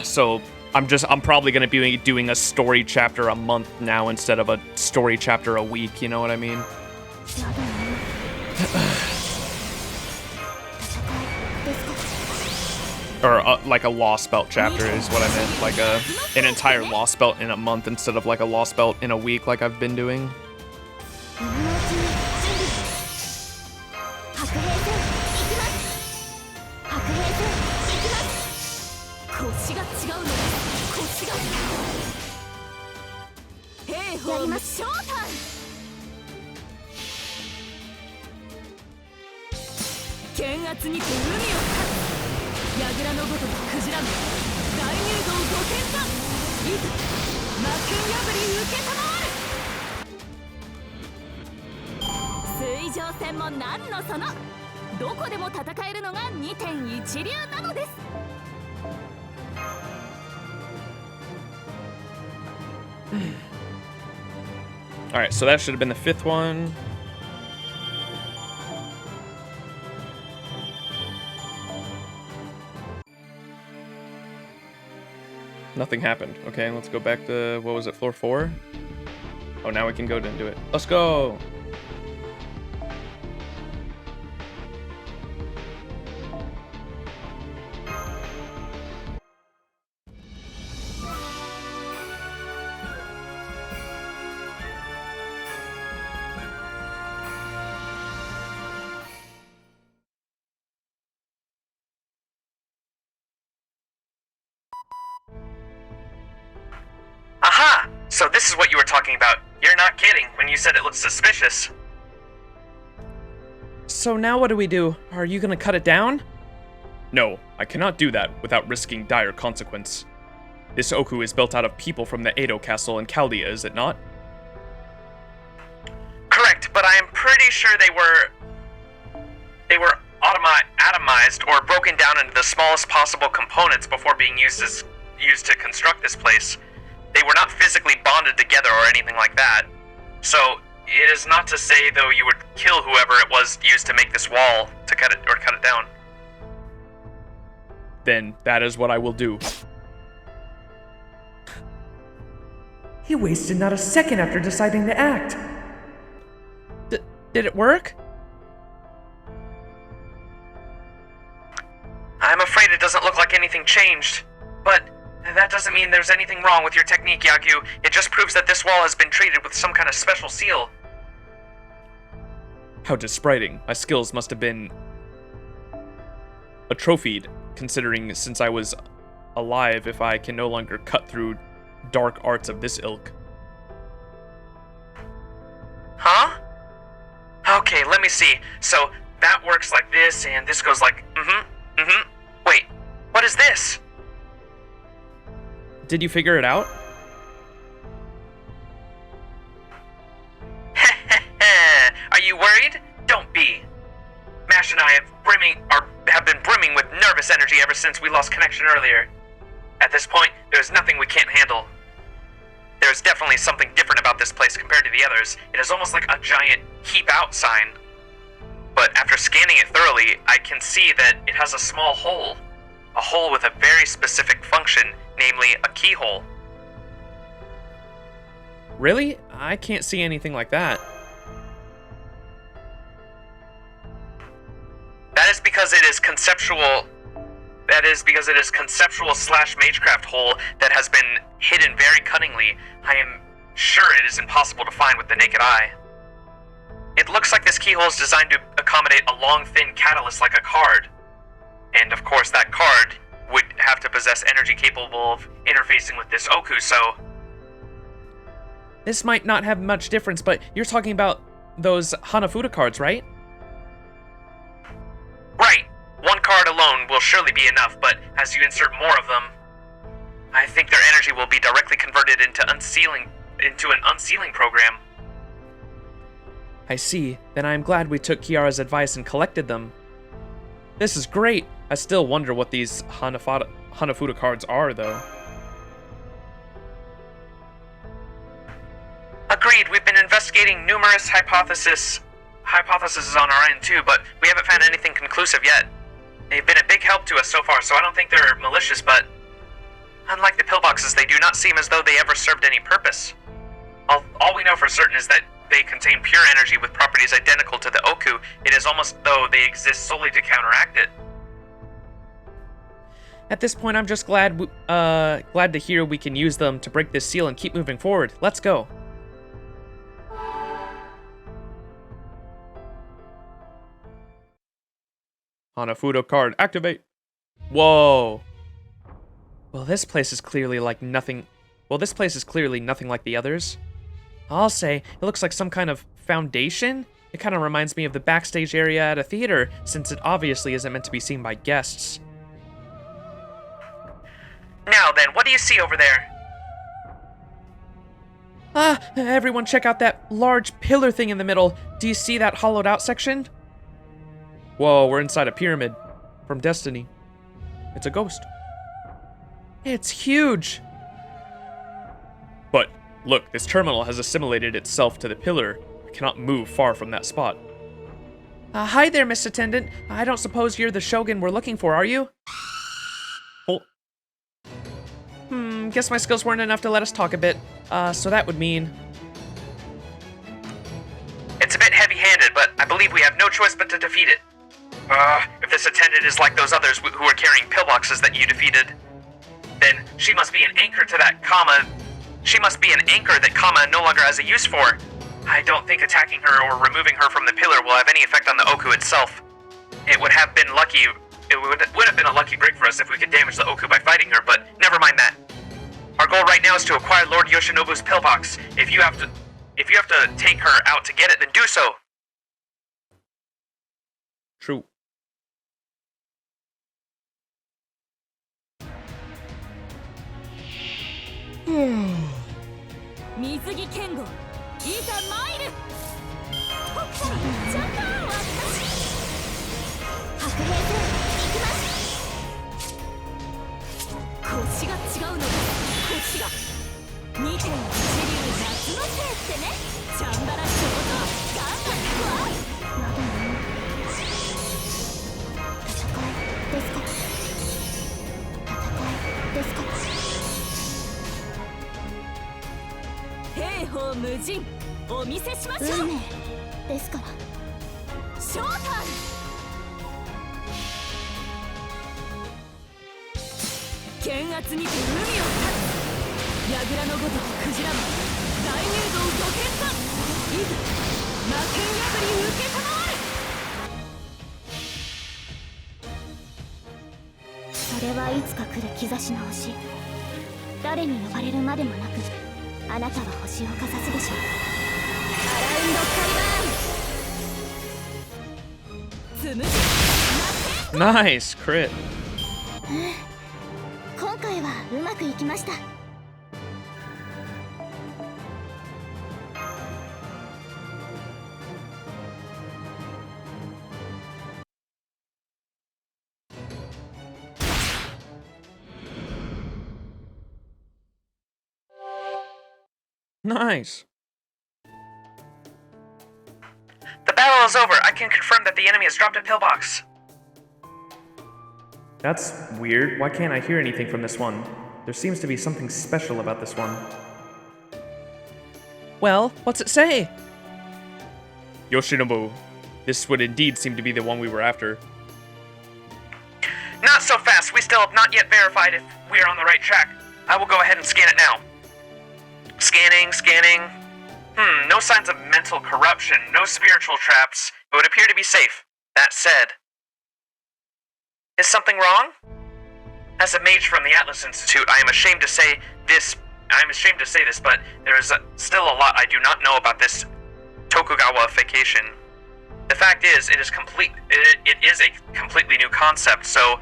So I'm probably gonna be doing a story chapter a month now instead of a story chapter a week. You know what I mean? Or like a Lostbelt chapter is what I meant. Like an entire Lostbelt in a month instead of like a Lostbelt in a week like I've been doing. Alright, so that should have been the 5th one. Nothing happened. Okay, let's go back to, what was it, floor 4? Oh, now we can go and do it. Let's go! Aha! So this is what you were talking about. You're not kidding when you said it looked suspicious. So now what do we do? Are you gonna cut it down? No, I cannot do that without risking dire consequence. This Ooku is built out of people from the Edo Castle in Chaldea, is it not? Correct, but I am pretty sure they were atomized or broken down into the smallest possible components before being used to construct this place. They were not physically bonded together or anything like that. So it is not to say, though, you would kill whoever it was used to make this wall to cut it down. Then that is what I will do. He wasted not a second after deciding to act. Did it work? I'm afraid it doesn't look like anything changed. But that doesn't mean there's anything wrong with your technique, Yagu. It just proves that this wall has been treated with some kind of special seal. How dispriting. My skills must have been atrophied, considering since I was alive if I can no longer cut through dark arts of this ilk. Huh? Okay, let me see. So that works like this, and this goes like, Wait, what is this? Did you figure it out? Are you worried? Don't be. Mash and I have been brimming with nervous energy ever since we lost connection earlier. At this point, there's nothing we can't handle. There's definitely something different about this place compared to the others. It is almost like a giant keep out sign. But after scanning it thoroughly, I can see that it has a small hole. A hole with a very specific function, namely a keyhole. Really? I can't see anything like that. That is because it is conceptual. That is because it is conceptual / magecraft hole that has been hidden very cunningly. I am sure it is impossible to find with the naked eye. It looks like this keyhole is designed to accommodate a long, thin catalyst like a card. And of course, that card would have to possess energy capable of interfacing with this Ooku, so... This might not have much difference, but you're talking about those Hanafuda cards, right? Right. One card alone will surely be enough, but as you insert more of them, I think their energy will be directly converted into an unsealing program. I see. Then I am glad we took Kiara's advice and collected them. This is great. I still wonder what these Hanafuda cards are, though. Agreed. We've been investigating numerous hypotheses on our end too, but we haven't found anything conclusive yet. They've been a big help to us so far, so I don't think they're malicious, but unlike the pillboxes, they do not seem as though they ever served any purpose. All we know for certain is that they contain pure energy with properties identical to the Ooku. It is almost though they exist solely to counteract it. At this point, I'm just glad to hear we can use them to break this seal and keep moving forward. Let's go. Hanafuda card, activate. Whoa. Well, this place is clearly nothing like the others. I'll say, it looks like some kind of foundation. It kind of reminds me of the backstage area at a theater, since it obviously isn't meant to be seen by guests. Now then, what do you see over there? Everyone check out that large pillar thing in the middle. Do you see that hollowed out section? Whoa, we're inside a pyramid. From Destiny. It's a ghost. It's huge. But, look, this terminal has assimilated itself to the pillar. I cannot move far from that spot. Hi there, Miss Attendant. I don't suppose you're the Shogun we're looking for, are you? Guess my skills weren't enough to let us talk a bit. So that would mean... It's a bit heavy-handed, but I believe we have no choice but to defeat it. If this attendant is like those others who are carrying pillboxes that you defeated, then she must be an anchor to that Kama. She must be an anchor that Kama no longer has a use for. I don't think attacking her or removing her from the pillar will have any effect on the Ooku itself. It would have been lucky. It would have been a lucky break for us if we could damage the Ooku by fighting her, but never mind that. Our goal right now is to acquire Lord Yoshinobu's pillbox. If you have to take her out to get it, then do so. True. Nice crit. 今回はうまくいきました。 Nice. The battle is over. I can confirm that the enemy has dropped a pillbox. That's weird. Why can't I hear anything from this one? There seems to be something special about this one. Well, what's it say? Yoshinobu, this would indeed seem to be the one we were after. Not so fast. We still have not yet verified if we are on the right track. I will go ahead and scan it now. Scanning. No signs of mental corruption, no spiritual traps. It would appear to be safe. That said, is something wrong? As a mage from the Atlas Institute, I am ashamed to say this, but there is still a lot I do not know about this Tokugawa-fication. The fact is, it is a completely new concept, so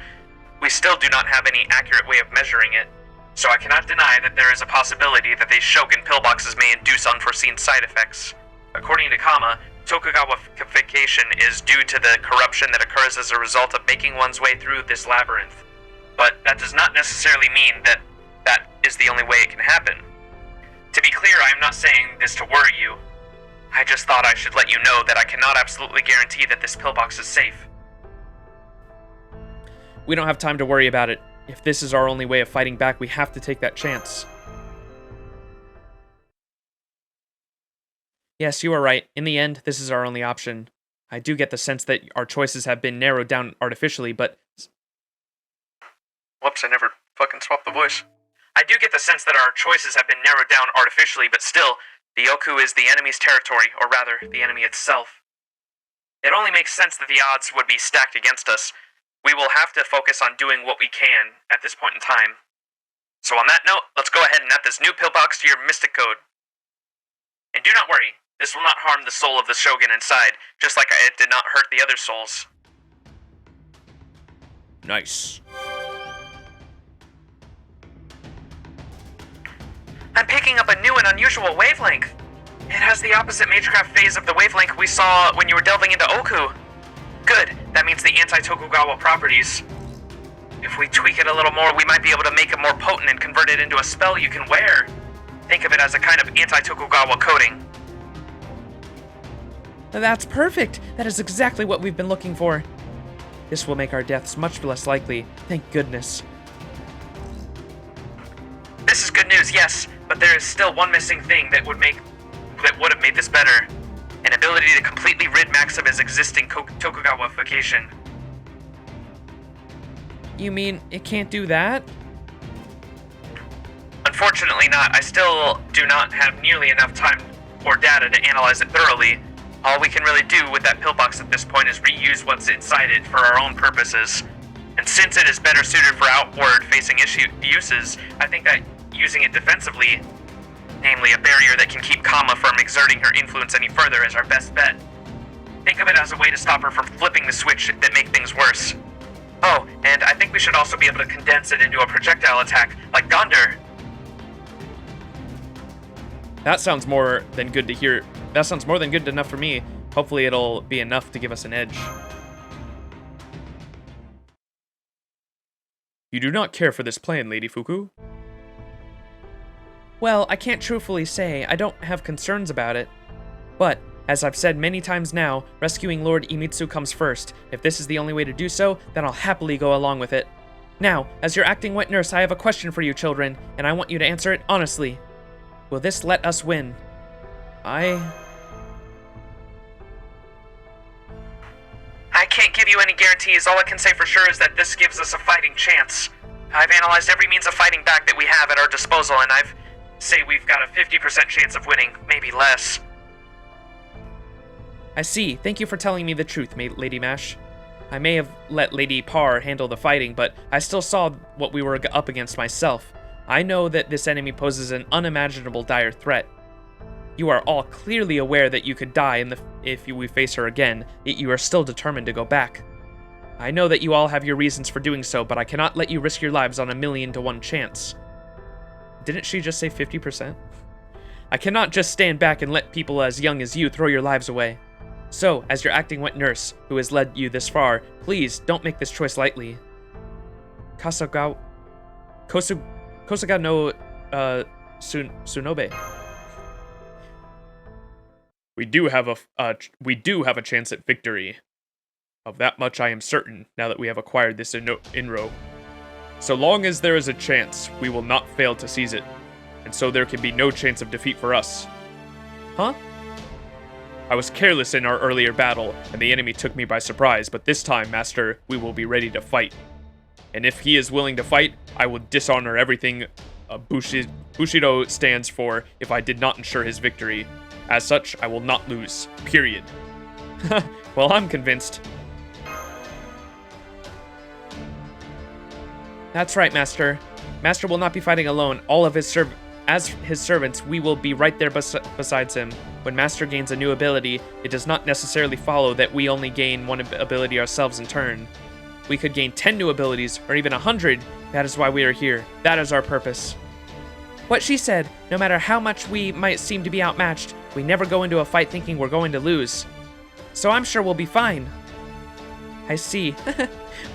we still do not have any accurate way of measuring it. So I cannot deny that there is a possibility that these Shogun pillboxes may induce unforeseen side effects. According to Kama, Tokugawa-fication is due to the corruption that occurs as a result of making one's way through this labyrinth. But that does not necessarily mean that that is the only way it can happen. To be clear, I am not saying this to worry you. I just thought I should let you know that I cannot absolutely guarantee that this pillbox is safe. We don't have time to worry about it. If this is our only way of fighting back, we have to take that chance. Yes, you are right. In the end, this is our only option. I do get the sense that our choices have been narrowed down artificially, but... Whoops, I never fucking swapped the voice. I do get the sense that our choices have been narrowed down artificially, but still, the Ooku is the enemy's territory, or rather, the enemy itself. It only makes sense that the odds would be stacked against us. We will have to focus on doing what we can at this point in time. So on that note, let's go ahead and add this new pillbox to your mystic code. And do not worry, this will not harm the soul of the Shogun inside, just like it did not hurt the other souls. Nice. I'm picking up a new and unusual wavelength. It has the opposite magecraft phase of the wavelength we saw when you were delving into Ooku. Good, that means the anti-Tokugawa properties. If we tweak it a little more, we might be able to make it more potent and convert it into a spell you can wear. Think of it as a kind of anti-Tokugawa coating. That's perfect. That is exactly what we've been looking for. This will make our deaths much less likely. Thank goodness. This is good news, yes, but there is still one missing thing that would have made this better. An ability to completely rid Max of his existing Tokugawa-fication. You mean it can't do that? Unfortunately not. I still do not have nearly enough time or data to analyze it thoroughly. All we can really do with that pillbox at this point is reuse what's inside it for our own purposes. And since it is better suited for outward-facing uses, I think that using it defensively, namely a barrier that can keep Kama from exerting her influence any further, is our best bet. Think of it as a way to stop her from flipping the switch that make things worse. Oh, and I think we should also be able to condense it into a projectile attack, like Gondor. That sounds more than good to hear. That sounds more than good enough for me. Hopefully it'll be enough to give us an edge. You do not care for this plan, Lady Fuku? Well, I can't truthfully say I don't have concerns about it. But, as I've said many times now, rescuing Lord Imitsu comes first. If this is the only way to do so, then I'll happily go along with it. Now, as your acting wet nurse, I have a question for you children, and I want you to answer it honestly. Will this let us win? I can't give you any guarantees. All I can say for sure is that this gives us a fighting chance. I've analyzed every means of fighting back that we have at our disposal, and we've got a 50% chance of winning, maybe less. I see. Thank you for telling me the truth, Lady Mash. I may have let Lady Parr handle the fighting, but I still saw what we were up against myself. I know that this enemy poses an unimaginable dire threat. You are all clearly aware that you could die if we face her again, yet you are still determined to go back. I know that you all have your reasons for doing so, but I cannot let you risk your lives on a 1,000,000 to 1 chance. Didn't she just say 50%? I cannot just stand back and let people as young as you throw your lives away. So, as your acting wet nurse, who has led you this far, please don't make this choice lightly. Kosuga no Tsunobe. We do have a chance at victory. Of that much I am certain, now that we have acquired this inro. So long as there is a chance, we will not fail to seize it, and so there can be no chance of defeat for us. Huh? I was careless in our earlier battle, and the enemy took me by surprise, but this time, Master, we will be ready to fight. And if he is willing to fight, I will dishonor everything Bushido stands for if I did not ensure his victory. As such, I will not lose. Period. Well, I'm convinced. That's right, Master. Master will not be fighting alone. All of his as his servants, we will be right there besides him. When Master gains a new ability, it does not necessarily follow that we only gain one ability ourselves in turn. We could gain 10 new abilities, or even 100. That is why we are here. That is our purpose. What she said, no matter how much we might seem to be outmatched, we never go into a fight thinking we're going to lose. So I'm sure we'll be fine. I see.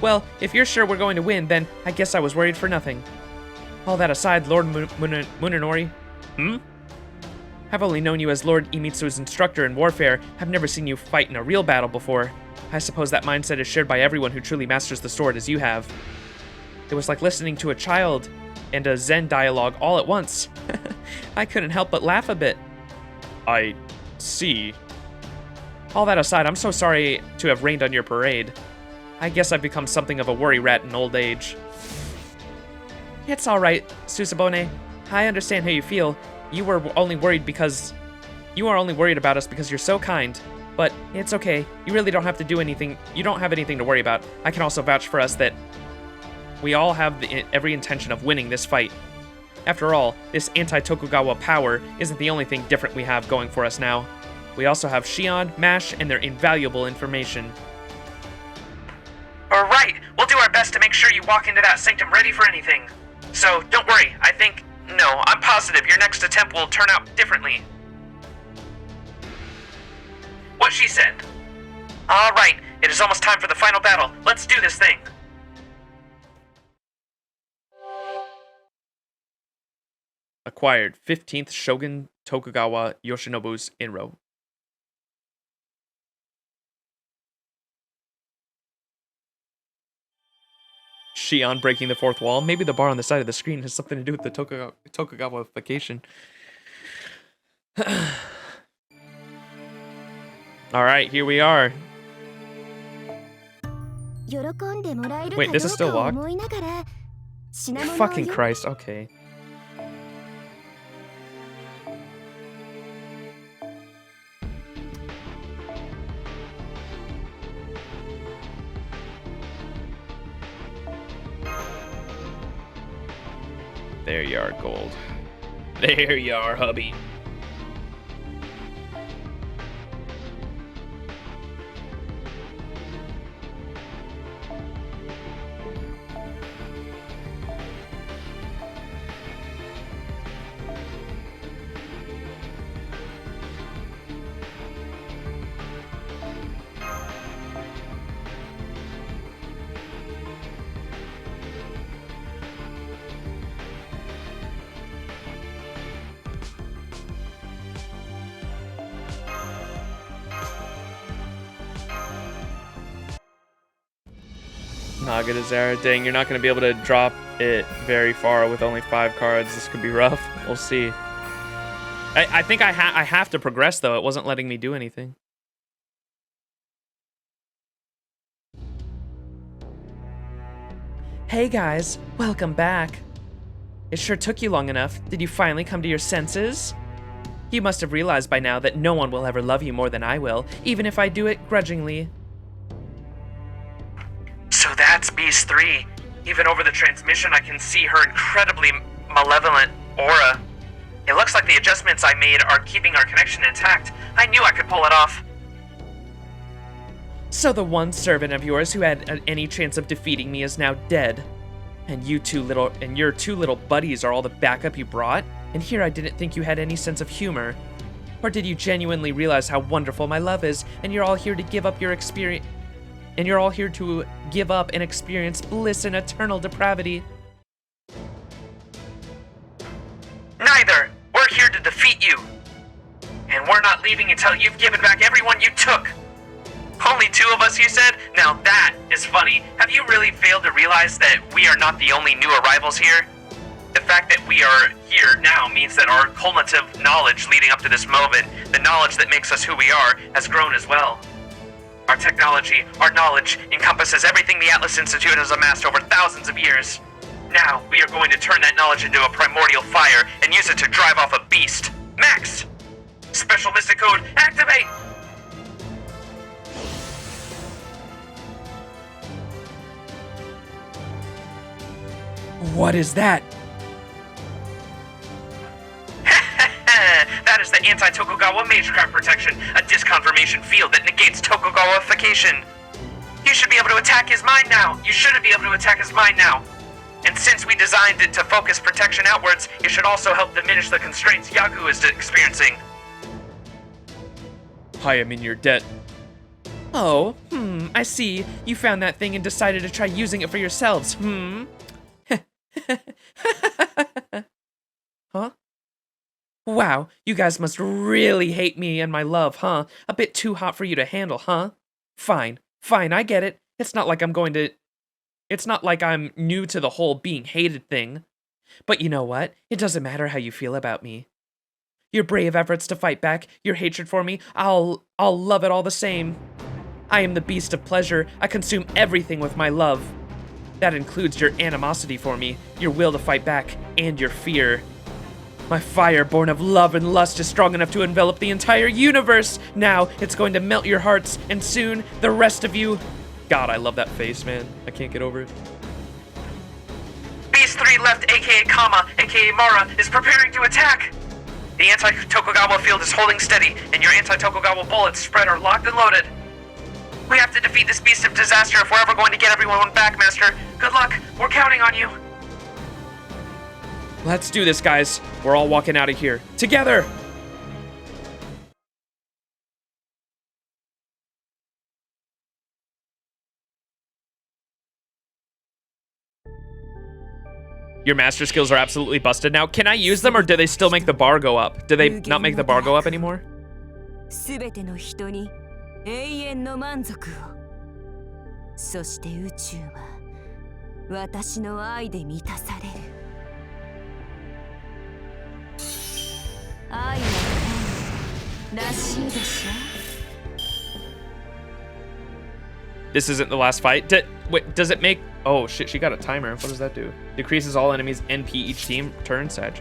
Well, if you're sure we're going to win, then I guess I was worried for nothing. All that aside, Lord Munenori. I've only known you as Lord Imitsu's instructor in warfare. I've never seen you fight in a real battle before. I suppose that mindset is shared by everyone who truly masters the sword as you have. It was like listening to a child and a Zen dialogue all at once. I couldn't help but laugh a bit. I see. All that aside, I'm so sorry to have rained on your parade. I guess I've become something of a worry rat in old age. It's alright, Susabone. I understand how you feel. You are only worried about us because you're so kind. But it's okay. You really don't have to do anything. You don't have anything to worry about. I can also vouch for us that we all have every intention of winning this fight. After all, this anti-Tokugawa power isn't the only thing different we have going for us now. We also have Shion, MASH, and their invaluable information. Alright, we'll do our best to make sure you walk into that sanctum ready for anything. So, don't worry, I'm positive your next attempt will turn out differently. What she said. Alright, it is almost time for the final battle. Let's do this thing. Acquired 15th Shogun Tokugawa Yoshinobu's Inro. Shion breaking the fourth wall. Maybe the bar on the side of the screen has something to do with the Tokugawa-fication. Alright, here we are. Wait, this is still locked? Fucking Christ, okay. There you are, gold. There you are, hubby. Naga to Zara. Dang, you're not going to be able to drop it very far with only 5 cards. This could be rough. We'll see. I think I have to progress, though. It wasn't letting me do anything. Hey guys, welcome back. It sure took you long enough. Did you finally come to your senses? You must have realized by now that no one will ever love you more than I will, even if I do it grudgingly. So that's Beast 3. Even over the transmission, I can see her incredibly malevolent aura. It looks like the adjustments I made are keeping our connection intact. I knew I could pull it off. So the one servant of yours who had any chance of defeating me is now dead. And your two little buddies are all the backup you brought? And here I didn't think you had any sense of humor. Or did you genuinely realize how wonderful my love is, and you're all here to give up your experience... And you're all here to give up and experience bliss and eternal depravity? Neither! We're here to defeat you! And we're not leaving until you've given back everyone you took! Only 2 of us, you said? Now that is funny. Have you really failed to realize that we are not the only new arrivals here? The fact that we are here now means that our cumulative knowledge leading up to this moment, the knowledge that makes us who we are, has grown as well. Our technology, our knowledge, encompasses everything the Atlas Institute has amassed over thousands of years. Now, we are going to turn that knowledge into a primordial fire and use it to drive off a beast. Max! Special Mystic Code, activate! What is that? That is the anti-Tokugawa Magecraft protection, a disconfirmation field that negates Tokugawa-ification. You should be able to attack his mind now. You shouldn't be able to attack his mind now. And since we designed it to focus protection outwards, it should also help diminish the constraints Yaku is experiencing. I am in your debt. Oh, I see. You found that thing and decided to try using it for yourselves, Huh? Wow, you guys must really hate me and my love, huh? A bit too hot for you to handle, huh? Fine, I get it. It's not like I'm new to the whole being hated thing. But you know what? It doesn't matter how you feel about me. Your brave efforts to fight back, your hatred for me, I'll love it all the same. I am the beast of pleasure. I consume everything with my love. That includes your animosity for me, your will to fight back, and your fear. My fire born of love and lust is strong enough to envelop the entire universe. Now it's going to melt your hearts, and soon the rest of you. God, I love that face, man. I can't get over it. Beast 3 left, aka Kama, aka Mara, is preparing to attack. The anti-Tokugawa field is holding steady, and your anti-Tokugawa bullets spread are locked and loaded. We have to defeat this beast of disaster if we're ever going to get everyone back, Master. Good luck. We're counting on you. Let's do this, guys. We're all walking out of here. Together! Your master skills are absolutely busted now. Can I use them, or do they still make the bar go up? Do they not make the bar go up anymore? 全ての人に永遠の満足を。そして宇宙は私の愛で満たされる。愛の神らしいでしょ。 This isn't the last fight. Wait, does it make... Oh, shit, she got a timer. What does that do? Decreases all enemies NP each team. Turn, Sag.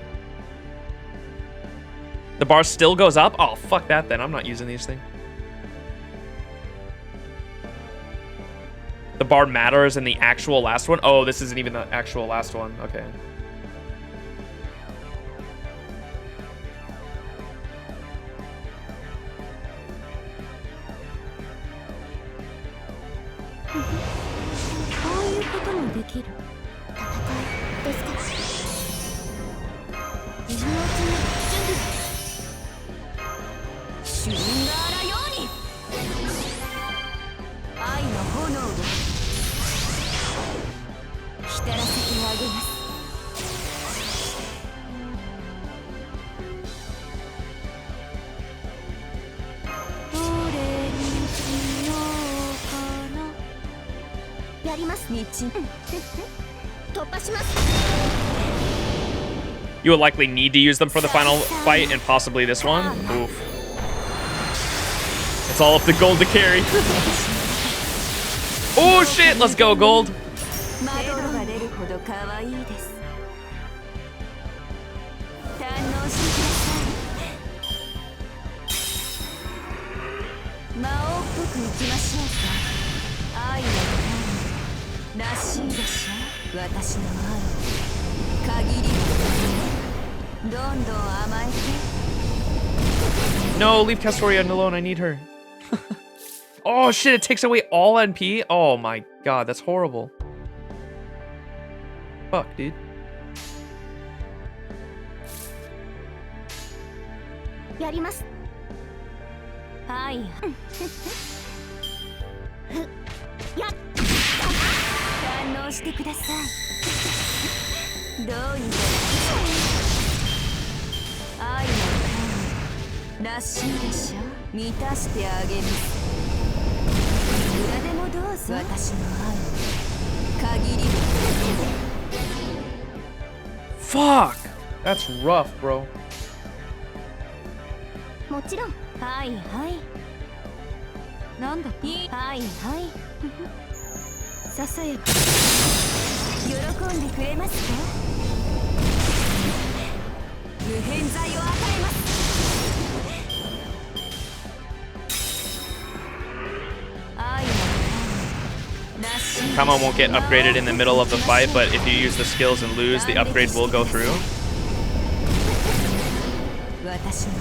The bar still goes up? Oh, fuck that then. I'm not using these things. The bar matters in the actual last one? Oh, this isn't even the actual last one. Okay. You will likely need to use them for the final fight and possibly this one. Oof. It's all up to Gold to carry. Oh shit, let's go, Gold. No, leave Castoria alone. I need her. Oh shit, it takes away all NP? Oh my god, that's horrible. Fuck, dude. Fuck! That's rough, bro. もちろん。はいはいなんだいいはいはいささやか喜んでくれますか無偏罪を与えます愛の Kama won't get upgraded in the middle of the fight, but if you use the skills and lose, the upgrade will go through.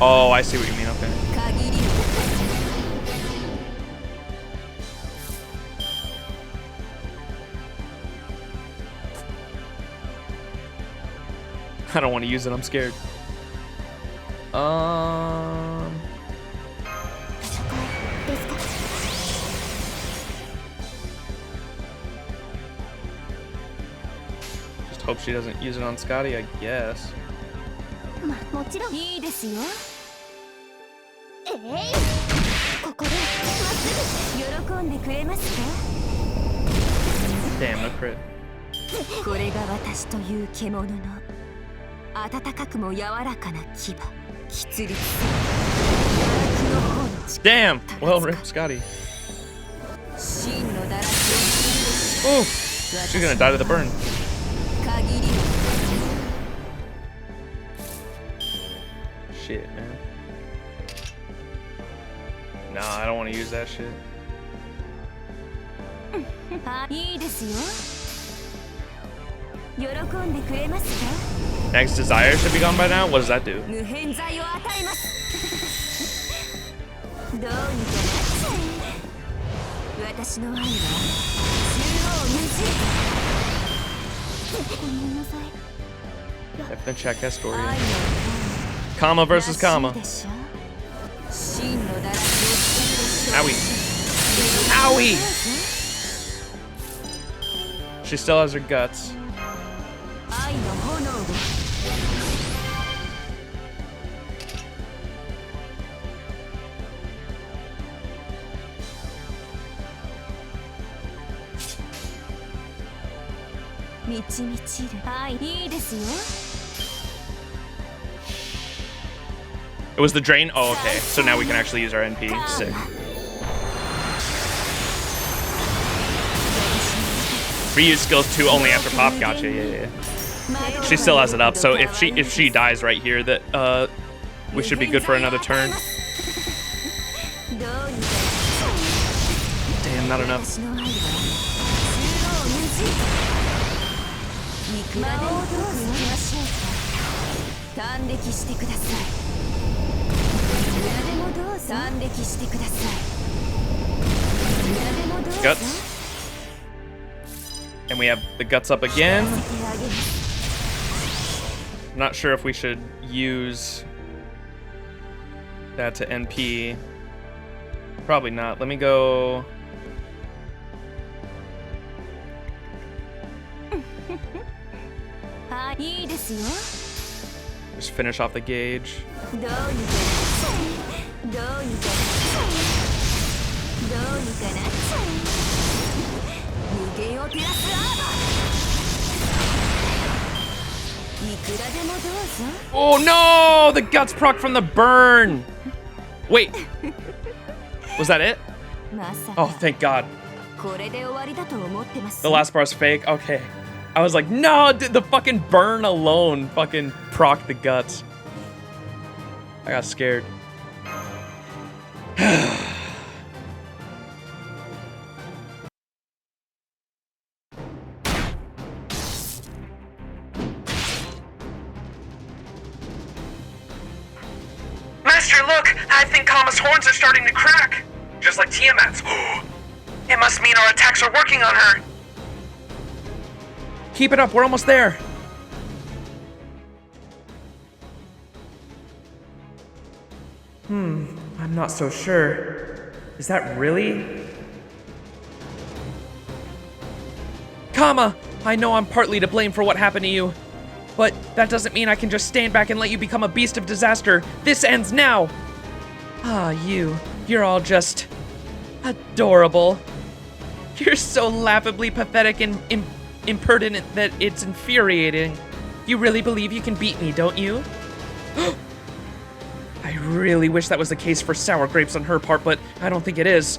Oh, I see what you mean, okay. I don't want to use it, I'm scared. Just hope she doesn't use it on Scotty, I guess. もちろんいいですよここでまっすぐ喜んでくれますか Damn, no crit. これが私という獣の温かくも柔らかな牙喫立 Damn! Well, rip Scotty. 真の堕落を Oh! She's gonna die to the burn. 限り Shit, man. Nah, I don't want to use that shit. いいですよ喜んでくれますか Next Desire should be gone by now? What does that do? 無偏罪を与えますどうにかなっちゃえ私の愛は中央無事ごめんなさい I've been check Astoria. Kama versus Kama. Owie. Owie! She still has her guts. 愛の炎で 満ち満ちるはいいいですよ It was the drain? Oh, okay. So now we can actually use our NP. Sick. Reuse skills 2 only after pop. Gotcha. Yeah. She still has it up. So if she dies right here, that we should be good for another turn. Damn, not enough. いくらでもどうぞ還暦してくださいいくらでもどうぞ還暦してくださいいくらでもどうぞ Guts. And we have the guts up again. I'm not sure if we should use that to NP. Probably not. Let me go. Just finish off the gauge. Oh no! The guts proc from the burn! Wait. Was that it? Oh, thank God. The last bar's fake? Okay. I was like, no, dude, the fucking burn alone fucking proc the guts. I got scared. Master, look! I think Kama's horns are starting to crack! Just like Tiamat's. It must mean our attacks are working on her! Keep it up, we're almost there. I'm not so sure. Is that really? Kama! I know I'm partly to blame for what happened to you. But that doesn't mean I can just stand back and let you become a beast of disaster. This ends now! Ah, you're all just adorable. You're so laughably pathetic and impertinent that it's infuriating. You really believe you can beat me, don't you? I really wish that was the case for sour grapes on her part, but I don't think it is.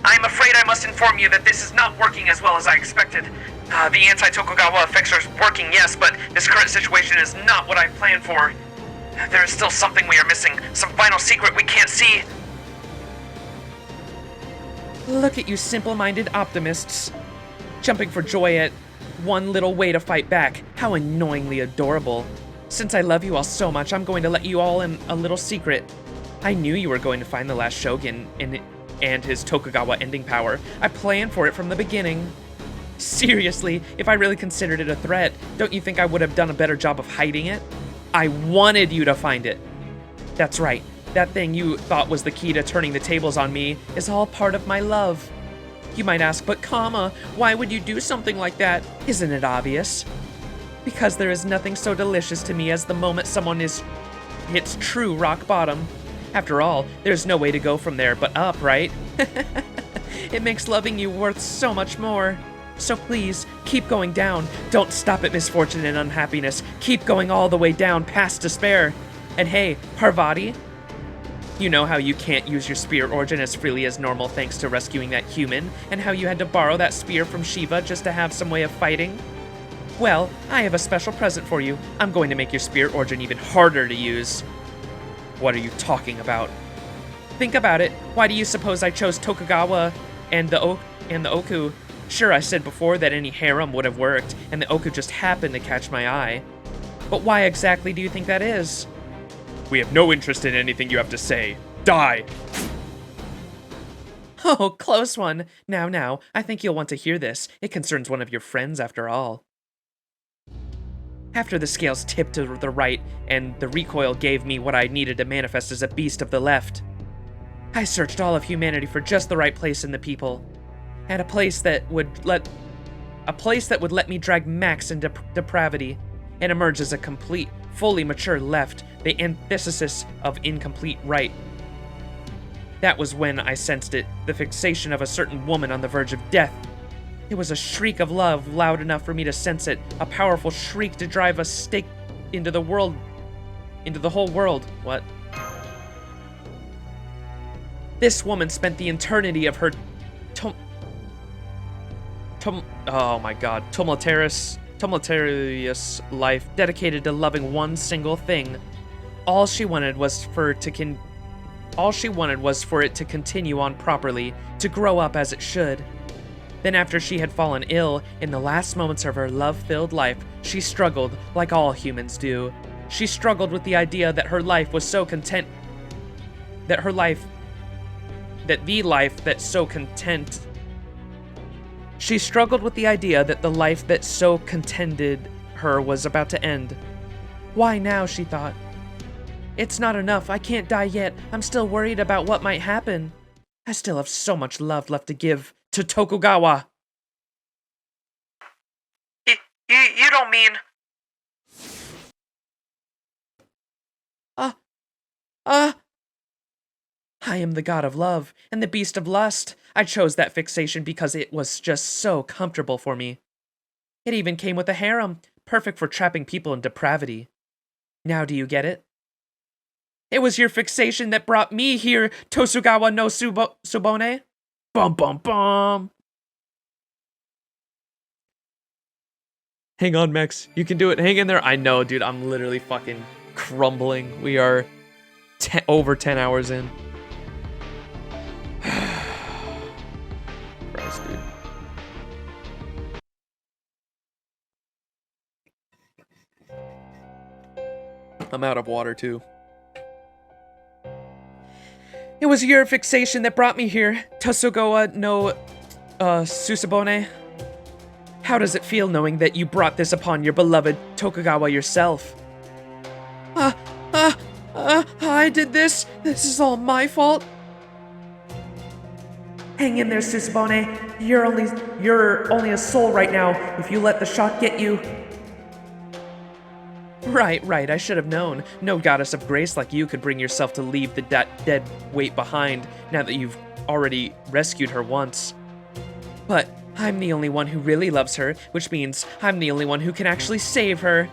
I'm afraid I must inform you that this is not working as well as I expected. The anti-Tokugawa effects are working, yes, but this current situation is not what I planned for. There is still something we are missing, some final secret we can't see. Look at you simple-minded optimists. Jumping for joy at one little way to fight back. How annoyingly adorable. Since I love you all so much, I'm going to let you all in a little secret. I knew you were going to find the last Shogun and his Tokugawa ending power. I planned for it from the beginning. Seriously, if I really considered it a threat, don't you think I would have done a better job of hiding it? I wanted you to find it. That's right. That thing you thought was the key to turning the tables on me is all part of my love. You might ask, but Kama, why would you do something like that? Isn't it obvious? Because there is nothing so delicious to me as the moment someone hits true rock bottom. After all, there's no way to go from there but up, right? It makes loving you worth so much more. So please, keep going down. Don't stop at misfortune and unhappiness. Keep going all the way down past despair. And hey, Parvati, you know how you can't use your spear origin as freely as normal thanks to rescuing that human, and how you had to borrow that spear from Shiva just to have some way of fighting? Well, I have a special present for you. I'm going to make your spear origin even harder to use. What are you talking about? Think about it. Why do you suppose I chose Tokugawa and the Ooku? Sure, I said before that any harem would have worked, and the Ooku just happened to catch my eye. But why exactly do you think that is? We have no interest in anything you have to say. Die! Oh, close one. Now, I think you'll want to hear this. It concerns one of your friends, after all. After the scales tipped to the right, and the recoil gave me what I needed to manifest as a beast of the left, I searched all of humanity for just the right place in the people, and a place that would let me drag Max into depravity, and emerge as a complete, fully mature left, the antithesis of incomplete right. That was when I sensed it, the fixation of a certain woman on the verge of death. It was a shriek of love, loud enough for me to sense it, a powerful shriek to drive a stake into the whole world. What? This woman spent the eternity of her tumultuous life dedicated to loving one single thing. All she wanted was for it to continue on properly, to grow up as it should. Then after she had fallen ill, in the last moments of her love-filled life, she struggled, like all humans do. She struggled with the idea that her life was so content, She struggled with the idea that the life that so contented her was about to end. Why now, she thought. It's not enough, I can't die yet, I'm still worried about what might happen. I still have so much love left to give to Tokugawa. You don't mean... I am the god of love, and the beast of lust. I chose that fixation because it was just so comfortable for me. It even came with a harem, perfect for trapping people in depravity. Now do you get it? It was your fixation that brought me here, Tosugawa no Subone. Bum bum bum. Hang on, Max. You can do it. Hang in there. I know, dude. I'm literally fucking crumbling. We are over 10 hours in. Christ, dude. I'm out of water, too. It was your fixation that brought me here, Tosugawa no Susabone. How does it feel knowing that you brought this upon your beloved Tokugawa yourself? I did this? This is all my fault? Hang in there, Susabone. You're only a soul right now if you let the shock get you. Right, I should have known. No goddess of grace like you could bring yourself to leave the dead weight behind now that you've already rescued her once. But I'm the only one who really loves her, which means I'm the only one who can actually save her.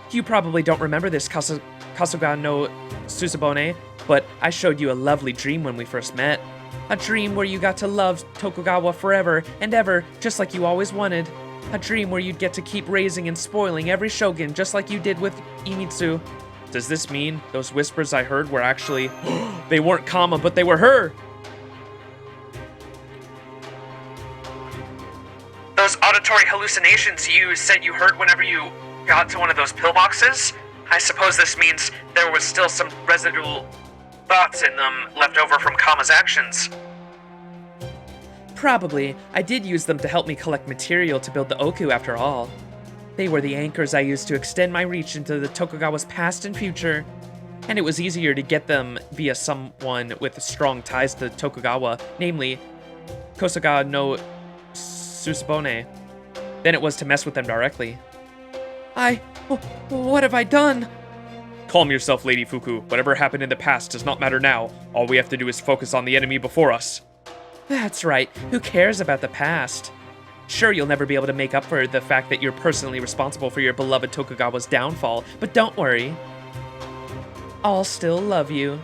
You probably don't remember this, Kasuga no Susubone, but I showed you a lovely dream when we first met. A dream where you got to love Tokugawa forever and ever, just like you always wanted. A dream where you'd get to keep raising and spoiling every shogun, just like you did with Imitsu. Does this mean those whispers I heard were actually... they weren't Kama, but they were her? Those auditory hallucinations you said you heard whenever you got to one of those pillboxes? I suppose this means there was still some residual thoughts in them left over from Kama's actions. Probably. I did use them to help me collect material to build the Ooku after all. They were the anchors I used to extend my reach into the Tokugawa's past and future. And it was easier to get them via someone with strong ties to Tokugawa, namely Kosuga no Susubone, than it was to mess with them directly. What have I done? Calm yourself, Lady Fuku. Whatever happened in the past does not matter now. All we have to do is focus on the enemy before us. That's right. Who cares about the past? Sure, you'll never be able to make up for the fact that you're personally responsible for your beloved Tokugawa's downfall, but don't worry. I'll still love you.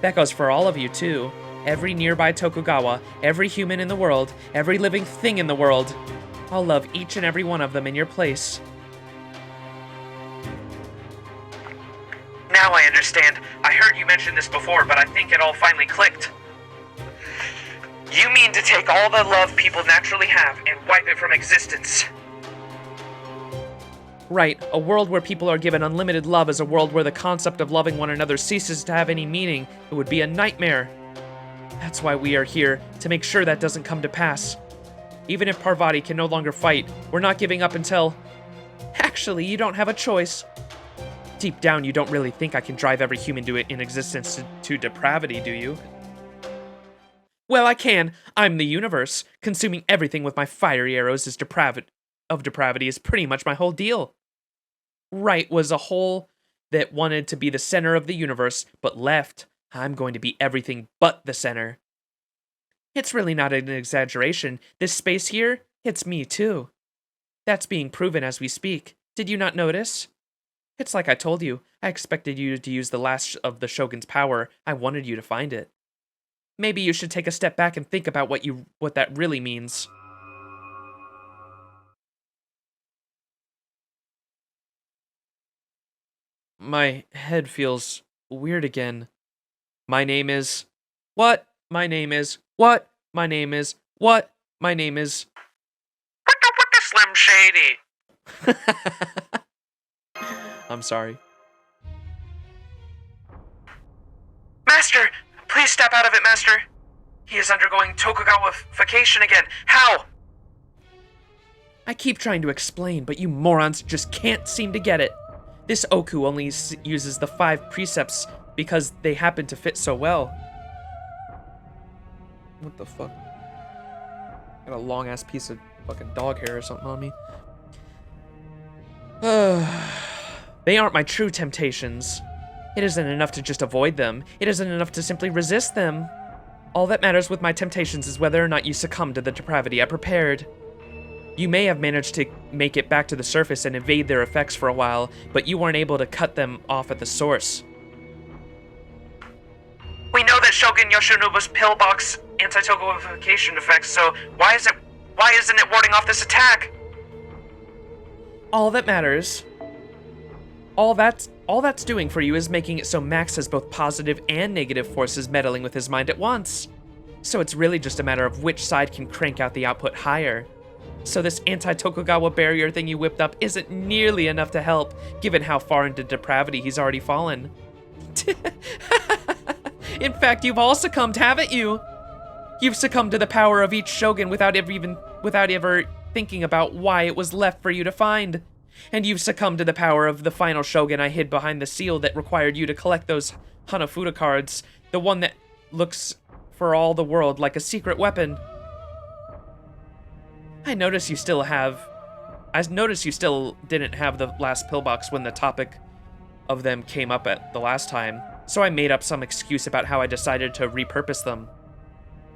That goes for all of you, too. Every nearby Tokugawa, every human in the world, every living thing in the world. I'll love each and every one of them in your place. Now I understand. I heard you mention this before, but I think it all finally clicked. You mean to take all the love people naturally have and wipe it from existence? Right, a world where people are given unlimited love is a world where the concept of loving one another ceases to have any meaning. It would be a nightmare. That's why we are here, to make sure that doesn't come to pass. Even if Parvati can no longer fight, we're not giving up until... Actually, you don't have a choice. Deep down, you don't really think I can drive every human in existence to depravity, do you? Well, I can. I'm the universe. Consuming everything with my fiery arrows is depravity is pretty much my whole deal. Right was a whole that wanted to be the center of the universe, but left, I'm going to be everything but the center. It's really not an exaggeration. This space here, it's me too. That's being proven as we speak. Did you not notice? It's like I told you. I expected you to use the last of the Shogun's power. I wanted you to find it. Maybe you should take a step back and think about what that really means. My head feels weird again. My name is... What? My name is... What? My name is... What? My name is... Wicka Slim Shady. I'm sorry. Master! Please step out of it, Master! He is undergoing Tokugawa-fication again. How? I keep trying to explain, but you morons just can't seem to get it. This Ooku only uses the 5 precepts because they happen to fit so well. What the fuck? Got a long-ass piece of fucking dog hair or something on me. They aren't my true temptations. It isn't enough to just avoid them. It isn't enough to simply resist them. All that matters with my temptations is whether or not you succumb to the depravity I prepared. You may have managed to make it back to the surface and evade their effects for a while, but you weren't able to cut them off at the source. We know that Shogun Yoshinobu's pillbox anti-Tokugawa-fication effects, so why isn't it warding off this attack? All that matters... All that's doing for you is making it so Max has both positive and negative forces meddling with his mind at once. So it's really just a matter of which side can crank out the output higher. So this anti-Tokugawa barrier thing you whipped up isn't nearly enough to help, given how far into depravity he's already fallen. In fact, you've all succumbed, haven't you? You've succumbed to the power of each shogun without ever thinking about why it was left for you to find. And you've succumbed to the power of the final shogun I hid behind the seal that required you to collect those Hanafuda cards, the one that looks for all the world like a secret weapon. I notice you still didn't have the last pillbox when the topic of them came up at the last time, so I made up some excuse about how I decided to repurpose them.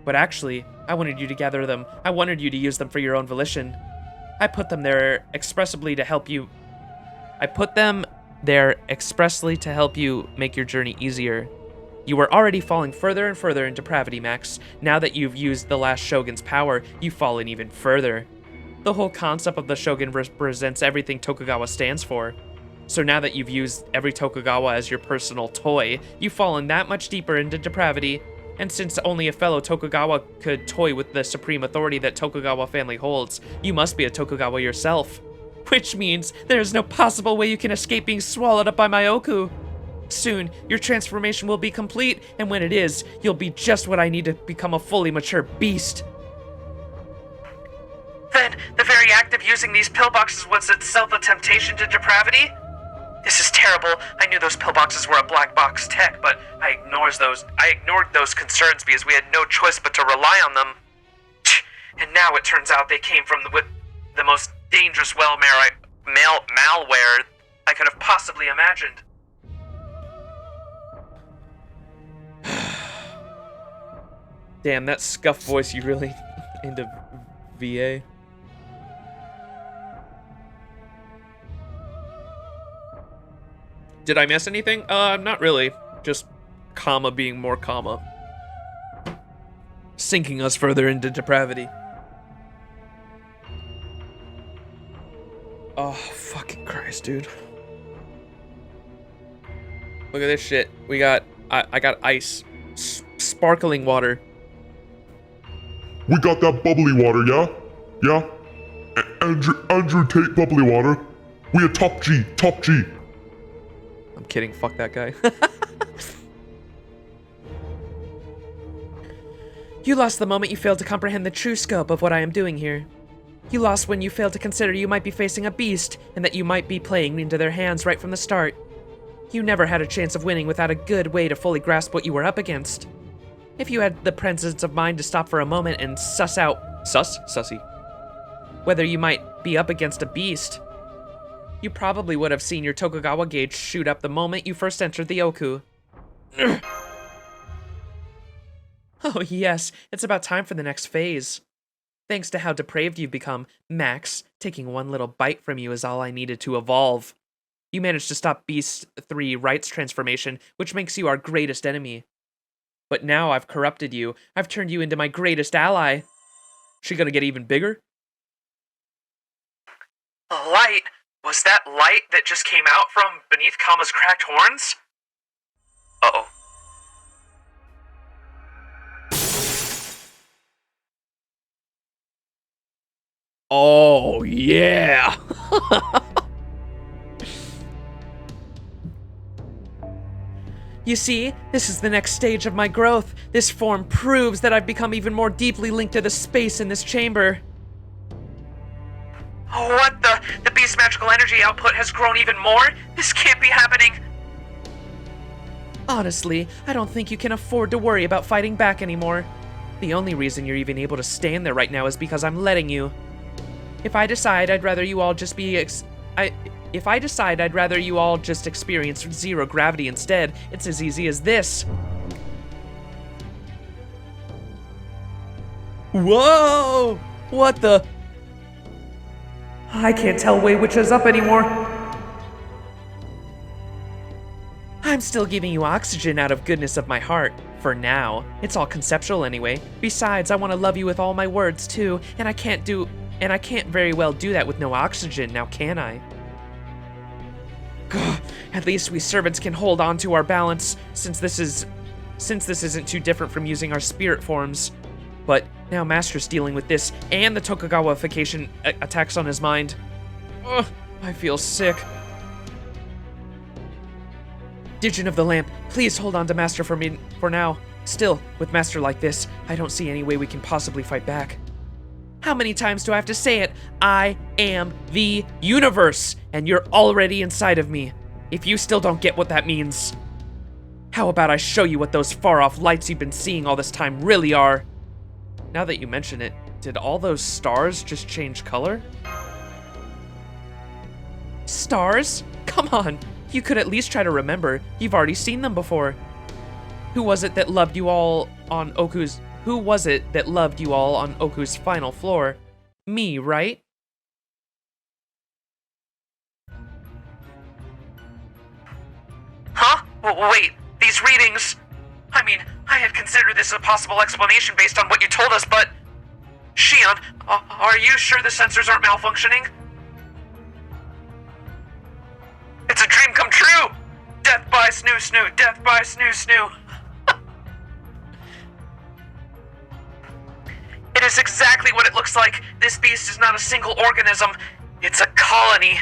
But actually, I wanted you to gather them. I wanted you to use them for your own volition. I put them there expressly to help you. I put them there expressly to help you make your journey easier. You were already falling further and further in depravity, Max. Now that you've used the last Shogun's power, you've fallen even further. The whole concept of the Shogun represents everything Tokugawa stands for. So now that you've used every Tokugawa as your personal toy, you've fallen that much deeper into depravity. And since only a fellow Tokugawa could toy with the supreme authority that Tokugawa family holds, you must be a Tokugawa yourself. Which means there's no possible way you can escape being swallowed up by my Ooku. Soon, your transformation will be complete, and when it is, you'll be just what I need to become a fully mature beast. Then, the very act of using these pillboxes was itself a temptation to depravity? This is terrible. I knew those pillboxes were a black box tech, but I ignored those concerns because we had no choice but to rely on them. And now it turns out they came from the most dangerous malware I could have possibly imagined. Damn, that scuff voice, you really into VA. Did I miss anything? Not really. Just comma being more comma. Sinking us further into depravity. Oh, fucking Christ, dude. Look at this shit. We got, I got ice. Sparkling water. We got that bubbly water, yeah? Yeah? Andrew Tate bubbly water. We a top G, top G. I'm kidding, fuck that guy. You lost the moment you failed to comprehend the true scope of what I am doing here. You lost when you failed to consider you might be facing a beast, and that you might be playing into their hands right from the start. You never had a chance of winning without a good way to fully grasp what you were up against. If you had the presence of mind to stop for a moment and sussy, whether you might be up against a beast, you probably would have seen your Tokugawa gauge shoot up the moment you first entered the Ooku. Oh yes, it's about time for the next phase. Thanks to how depraved you've become, Max, taking one little bite from you is all I needed to evolve. You managed to stop Beast 3 Right's transformation, which makes you our greatest enemy. But now I've corrupted you. I've turned you into my greatest ally. She gonna get even bigger? Light? Was that light that just came out from beneath Kama's cracked horns? Uh-oh. Oh, yeah! You see, this is the next stage of my growth. This form proves that I've become even more deeply linked to the space in this chamber. What the? The beast's magical energy output has grown even more? This can't be happening! Honestly, I don't think you can afford to worry about fighting back anymore. The only reason you're even able to stand there right now is because I'm letting you. If I decide I'd rather you all just experience zero gravity instead, it's as easy as this. Whoa! What the? I can't tell which is up anymore. I'm still giving you oxygen out of goodness of my heart. For now. It's all conceptual anyway. Besides, I want to love you with all my words too, and I can't very well do that with no oxygen, now can I? At least we servants can hold on to our balance, since this isn't too different from using our spirit forms. But now Master's dealing with this and the Tokugawa-ification attacks on his mind. Ugh, I feel sick. Digen of the Lamp, please hold on to Master for me for now. Still, with Master like this, I don't see any way we can possibly fight back. How many times do I have to say it? I am the universe, and you're already inside of me. If you still don't get what that means, how about I show you what those far-off lights you've been seeing all this time really are? Now that you mention it, did all those stars just change color? Stars? Come on, you could at least try to remember. You've already seen them before. Who was it that loved you all on Ooku's who was it that loved you all on Oku's final floor? Me, right? Huh? Wait, these readings... I mean, I had considered this a possible explanation based on what you told us, but... Shion, are you sure the sensors aren't malfunctioning? It's a dream come true! Death by snoo snoo, death by snoo snoo. It is exactly what it looks like. This beast is not a single organism. It's a colony.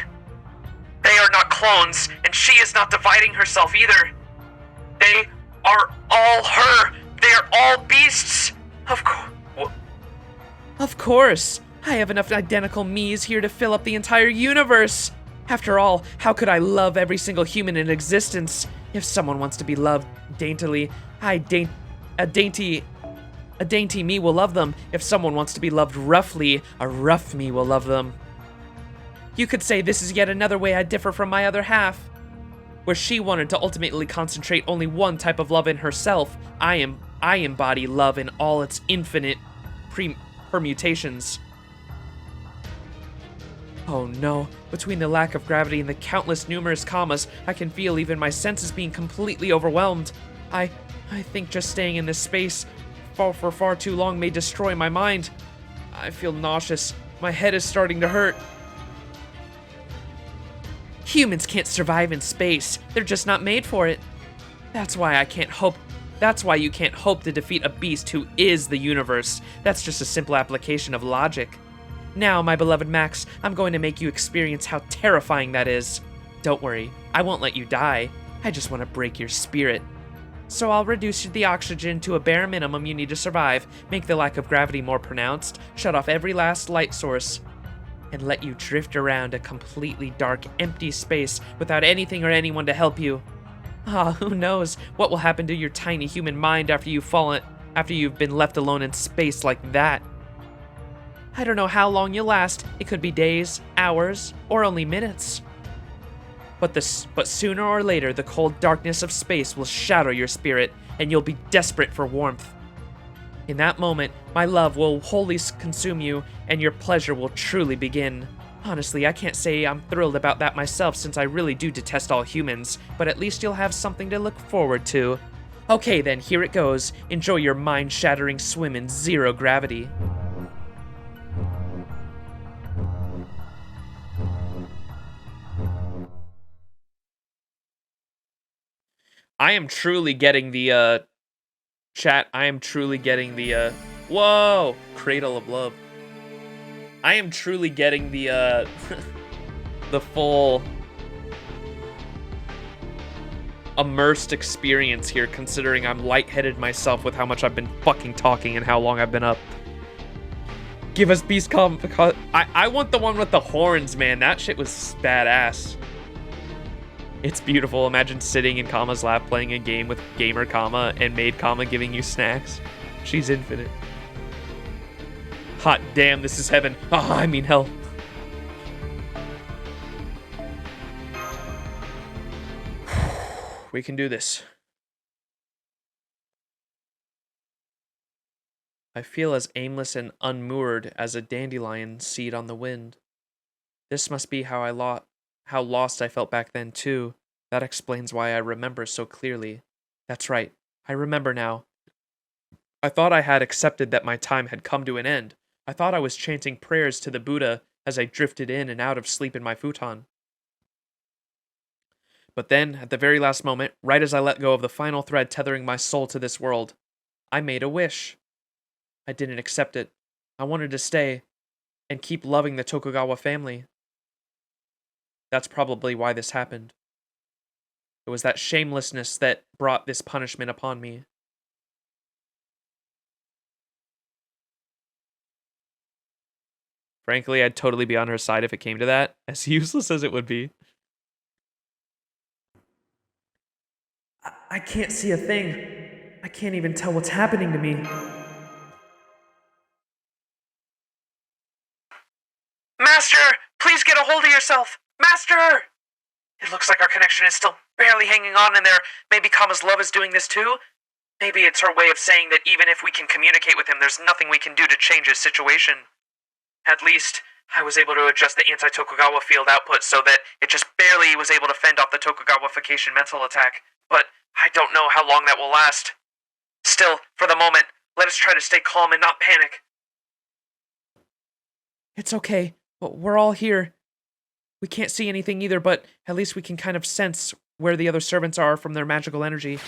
They are not clones, and she is not dividing herself either. They are all her. They are all beasts. Of course. Of course. I have enough identical me's here to fill up the entire universe. After all, how could I love every single human in existence? If someone wants to be loved daintily, a dainty me will love them. If someone wants to be loved roughly, a rough me will love them. You could say this is yet another way I differ from my other half. Where she wanted to ultimately concentrate only one type of love in herself, I embody love in all its infinite permutations. Oh no, between the lack of gravity and the countless numerous commas, I can feel even my senses being completely overwhelmed. I think just staying in this space for far too long may destroy my mind. I feel nauseous. My head is starting to hurt. Humans can't survive in space. They're just not made for it. That's why you can't hope to defeat a beast who is the universe. That's just a simple application of logic. Now, my beloved Max, I'm going to make you experience how terrifying that is. Don't worry, I won't let you die. I just want to break your spirit. So I'll reduce the oxygen to a bare minimum you need to survive, make the lack of gravity more pronounced, shut off every last light source, and let you drift around a completely dark, empty space without anything or anyone to help you. Who knows what will happen to your tiny human mind after you've been left alone in space like that. I don't know how long you'll last. It could be days, hours, or only minutes. But sooner or later, the cold darkness of space will shatter your spirit, and you'll be desperate for warmth. In that moment, my love will wholly consume you, and your pleasure will truly begin. Honestly, I can't say I'm thrilled about that myself, since I really do detest all humans, but at least you'll have something to look forward to. Okay then, here it goes. Enjoy your mind-shattering swim in zero gravity. I am truly getting the, chat, I am truly getting the, whoa! Cradle of Love. I am truly getting the, the full immersed experience here, considering I'm lightheaded myself with how much I've been fucking talking and how long I've been up. Give us Beast Calm, because I want the one with the horns, man. That shit was badass. It's beautiful. Imagine sitting in Kama's lap playing a game with Gamer Kama and Maid Kama giving you snacks. She's infinite. Hot damn, this is heaven. I mean hell. We can do this. I feel as aimless and unmoored as a dandelion seed on the wind. This must be how lost I felt back then, too. That explains why I remember so clearly. That's right, I remember now. I thought I had accepted that my time had come to an end. I thought I was chanting prayers to the Buddha as I drifted in and out of sleep in my futon. But then, at the very last moment, right as I let go of the final thread tethering my soul to this world, I made a wish. I didn't accept it. I wanted to stay and keep loving the Tokugawa family. That's probably why this happened. It was that shamelessness that brought this punishment upon me. Frankly, I'd totally be on her side if it came to that, as useless as it would be. I can't see a thing. I can't even tell what's happening to me. Master, please get a hold of yourself. Master! It looks like our connection is still barely hanging on in there. Maybe Kama's love is doing this too? Maybe it's her way of saying that even if we can communicate with him, there's nothing we can do to change his situation. At least, I was able to adjust the anti-Tokugawa field output so that it just barely was able to fend off the Tokugawa-fication mental attack, but I don't know how long that will last. Still, for the moment, let us try to stay calm and not panic. It's okay. We're all here. We can't see anything either, but at least we can kind of sense where the other servants are from their magical energy.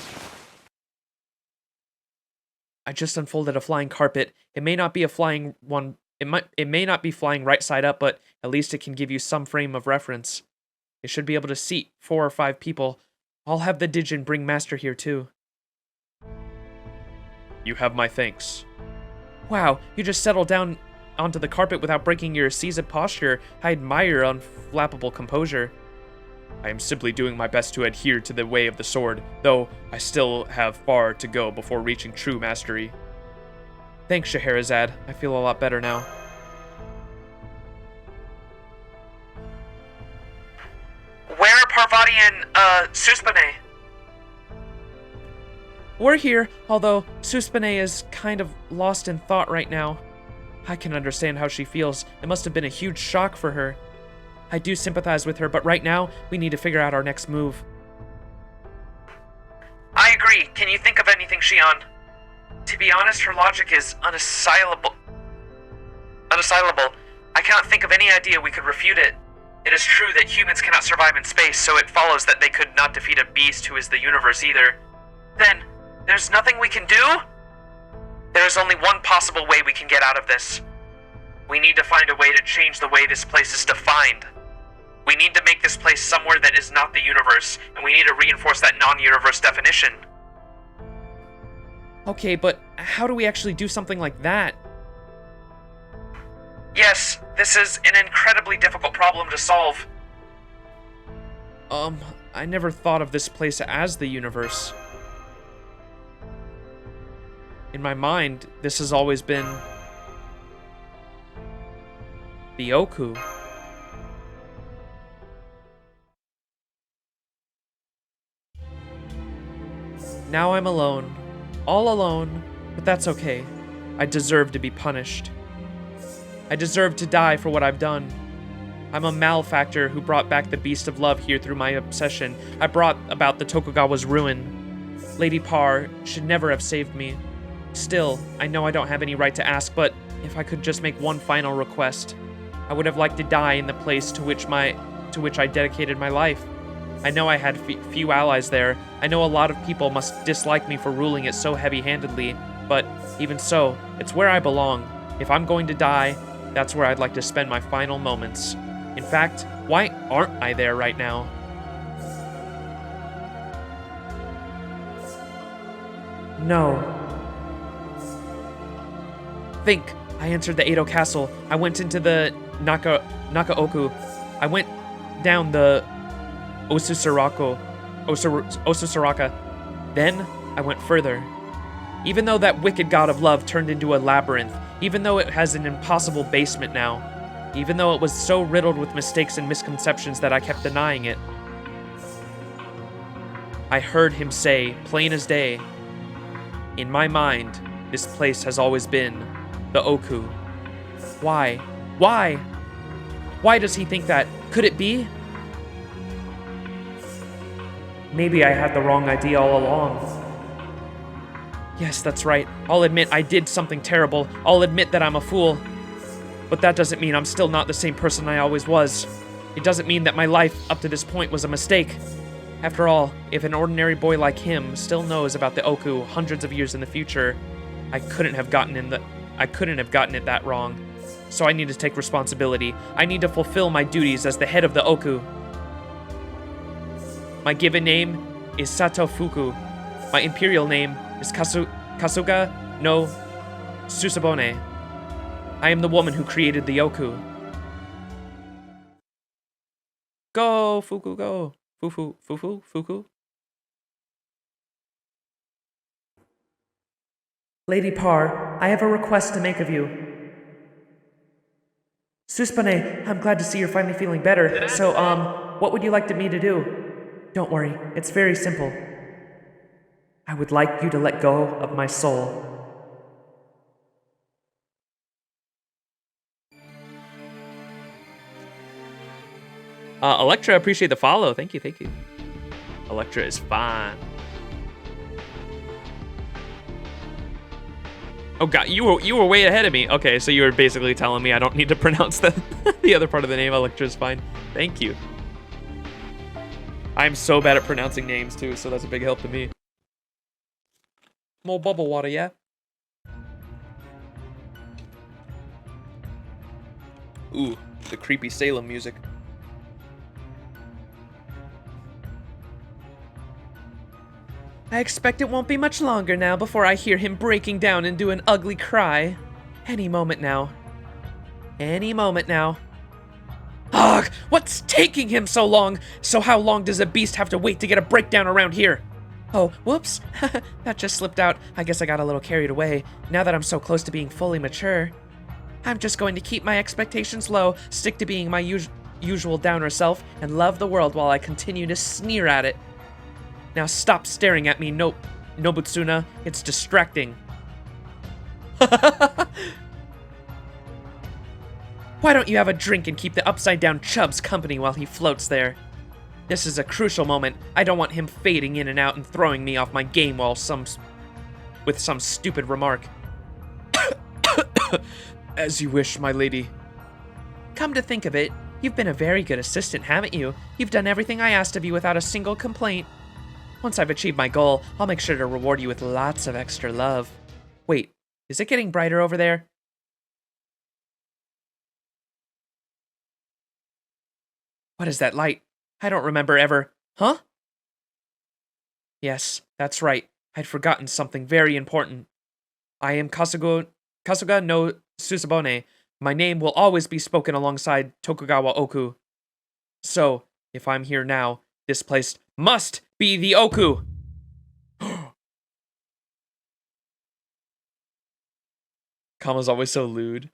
I just unfolded a flying carpet. It may not be a flying one. It may not be flying right side up, but at least it can give you some frame of reference. It should be able to seat 4 or 5 people. I'll have the Digin bring Master here too. You have my thanks. Wow, you just settled down onto the carpet without breaking your seasoned posture. I admire your unflappable composure. I am simply doing my best to adhere to the way of the sword, though I still have far to go before reaching true mastery. Thanks, Scheherazade. I feel a lot better now. Where are Parvati and, Suspane? We're here, although Suspane is kind of lost in thought right now. I can understand how she feels. It must have been a huge shock for her. I do sympathize with her, but right now, we need to figure out our next move. I agree. Can you think of anything, Shion? To be honest, her logic is unassailable. I cannot think of any idea we could refute it. It is true that humans cannot survive in space, so it follows that they could not defeat a beast who is the universe either. Then, there's nothing we can do? There is only one possible way we can get out of this. We need to find a way to change the way this place is defined. We need to make this place somewhere that is not the universe, and we need to reinforce that non-universe definition. Okay, but how do we actually do something like that? Yes, this is an incredibly difficult problem to solve. I never thought of this place as the universe. In my mind, this has always been the Ooku. Now I'm alone. All alone, but that's okay. I deserve to be punished. I deserve to die for what I've done. I'm a malefactor who brought back the Beast of Love here through my obsession. I brought about the Tokugawa's ruin. Lady Parr should never have saved me. Still, I know I don't have any right to ask, but if I could just make one final request, I would have liked to die in the place to which I dedicated my life. I know I had few allies there. I know a lot of people must dislike me for ruling it so heavy-handedly, but even so, it's where I belong. If I'm going to die, that's where I'd like to spend my final moments. In fact, why aren't I there right now? No. Think. I entered the Edo Castle. I went into the Nakaoku. I went down the Osusaraka. Then, I went further. Even though that wicked god of love turned into a labyrinth, even though it has an impossible basement now, even though it was so riddled with mistakes and misconceptions that I kept denying it, I heard him say, plain as day, in my mind, this place has always been the Ooku. Why? Why? Why does he think that? Could it be? Maybe I had the wrong idea all along. Yes, that's right. I'll admit I did something terrible. I'll admit that I'm a fool. But that doesn't mean I'm still not the same person I always was. It doesn't mean that my life up to this point was a mistake. After all, if an ordinary boy like him still knows about the Ooku hundreds of years in the future, I couldn't have gotten it that wrong. So I need to take responsibility. I need to fulfill my duties as the head of the Ooku. My given name is Sato Fuku. My imperial name is Kasuga no Susabone. I am the woman who created the Ooku. Go, Fuku, go. Fufu. Lady Parr, I have a request to make of you. Suspane, I'm glad to see you're finally feeling better. So, what would you like me to do? Don't worry, it's very simple. I would like you to let go of my soul. Electra, appreciate the follow. Thank you, thank you. Electra is fine. Oh god, you were way ahead of me. Okay, so you were basically telling me I don't need to pronounce the other part of the name. Electra is fine. Thank you. I'm so bad at pronouncing names too, so that's a big help to me. More bubble water, yeah? Ooh, the creepy Salem music. I expect it won't be much longer now before I hear him breaking down and do an ugly cry. Any moment now. Any moment now. Ugh! What's taking him so long? So how long does a beast have to wait to get a breakdown around here? Oh, whoops. That just slipped out. I guess I got a little carried away. Now that I'm so close to being fully mature. I'm just going to keep my expectations low, stick to being my usual downer self, and love the world while I continue to sneer at it. Now stop staring at me, Nobutsuna. It's distracting. Why don't you have a drink and keep the upside-down chubs company while he floats there? This is a crucial moment. I don't want him fading in and out and throwing me off my game with some stupid remark. As you wish, my lady. Come to think of it, you've been a very good assistant, haven't you? You've done everything I asked of you without a single complaint. Once I've achieved my goal, I'll make sure to reward you with lots of extra love. Wait, is it getting brighter over there? What is that light? I don't remember ever... Huh? Yes, that's right. I'd forgotten something very important. I am Kasuga no Susabone. My name will always be spoken alongside Tokugawa Ooku. So, if I'm here now, this place must be the Ooku! Kama's always so lewd.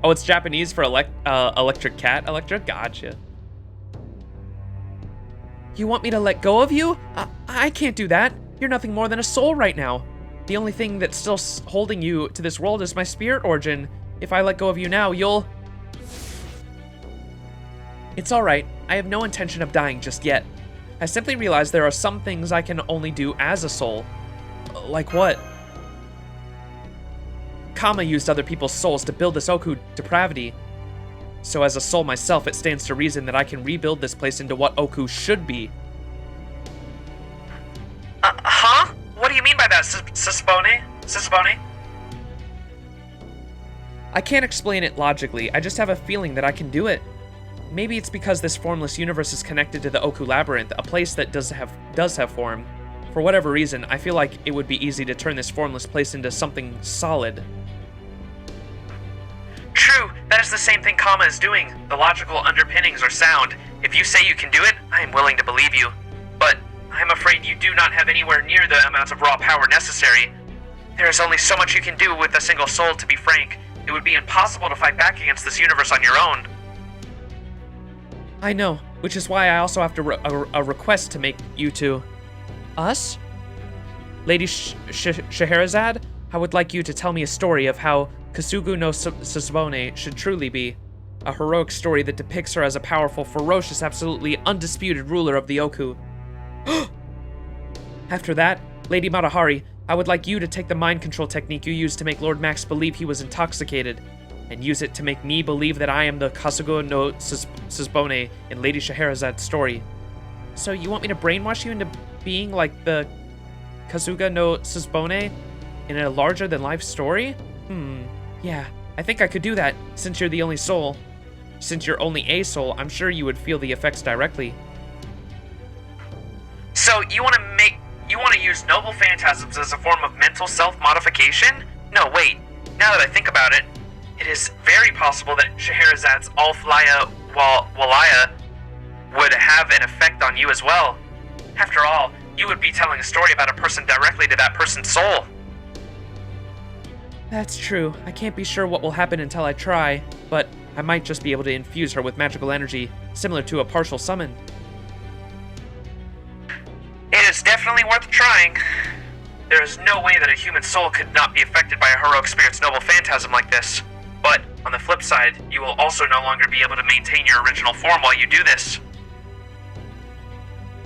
Oh, it's Japanese for electric cat. Electra? Gotcha. You want me to let go of you? I can't do that. You're nothing more than a soul right now. The only thing that's still holding you to this world is my spirit origin. If I let go of you now, you'll... It's alright. I have no intention of dying just yet. I simply realized there are some things I can only do as a soul. Like what? Kama used other people's souls to build this Ooku depravity. So as a soul myself, it stands to reason that I can rebuild this place into what Ooku should be. Huh? What do you mean by that, Susabone? I can't explain it logically, I just have a feeling that I can do it. Maybe it's because this formless universe is connected to the Ooku Labyrinth, a place that does have form. For whatever reason, I feel like it would be easy to turn this formless place into something solid. True, that is the same thing Kama is doing. The logical underpinnings are sound. If you say you can do it, I am willing to believe you. But I'm afraid you do not have anywhere near the amounts of raw power necessary. There is only so much you can do with a single soul, to be frank. It would be impossible to fight back against this universe on your own. I know, which is why I also have a request to make you two. Us? Lady Scheherazade, I would like you to tell me a story of how Kasuga no Susabone should truly be. A heroic story that depicts her as a powerful, ferocious, absolutely undisputed ruler of the Ooku. After that, Lady Matahari, I would like you to take the mind control technique you used to make Lord Max believe he was intoxicated, and use it to make me believe that I am the Kasuga no Susabone in Lady Scheherazade's story. So you want me to brainwash you into being like the Kasuga no Susabone in a larger-than-life story? Yeah, I think I could do that, since you're the only soul. Since you're only a soul, I'm sure you would feel the effects directly. So you want to use noble phantasms as a form of mental self-modification? No, wait. Now that I think about it, it is very possible that Scheherazade's Alflaya Walaya would have an effect on you as well. After all, you would be telling a story about a person directly to that person's soul. That's true. I can't be sure what will happen until I try, but I might just be able to infuse her with magical energy, similar to a partial summon. It is definitely worth trying. There is no way that a human soul could not be affected by a heroic spirit's noble phantasm like this. But, on the flip side, you will also no longer be able to maintain your original form while you do this.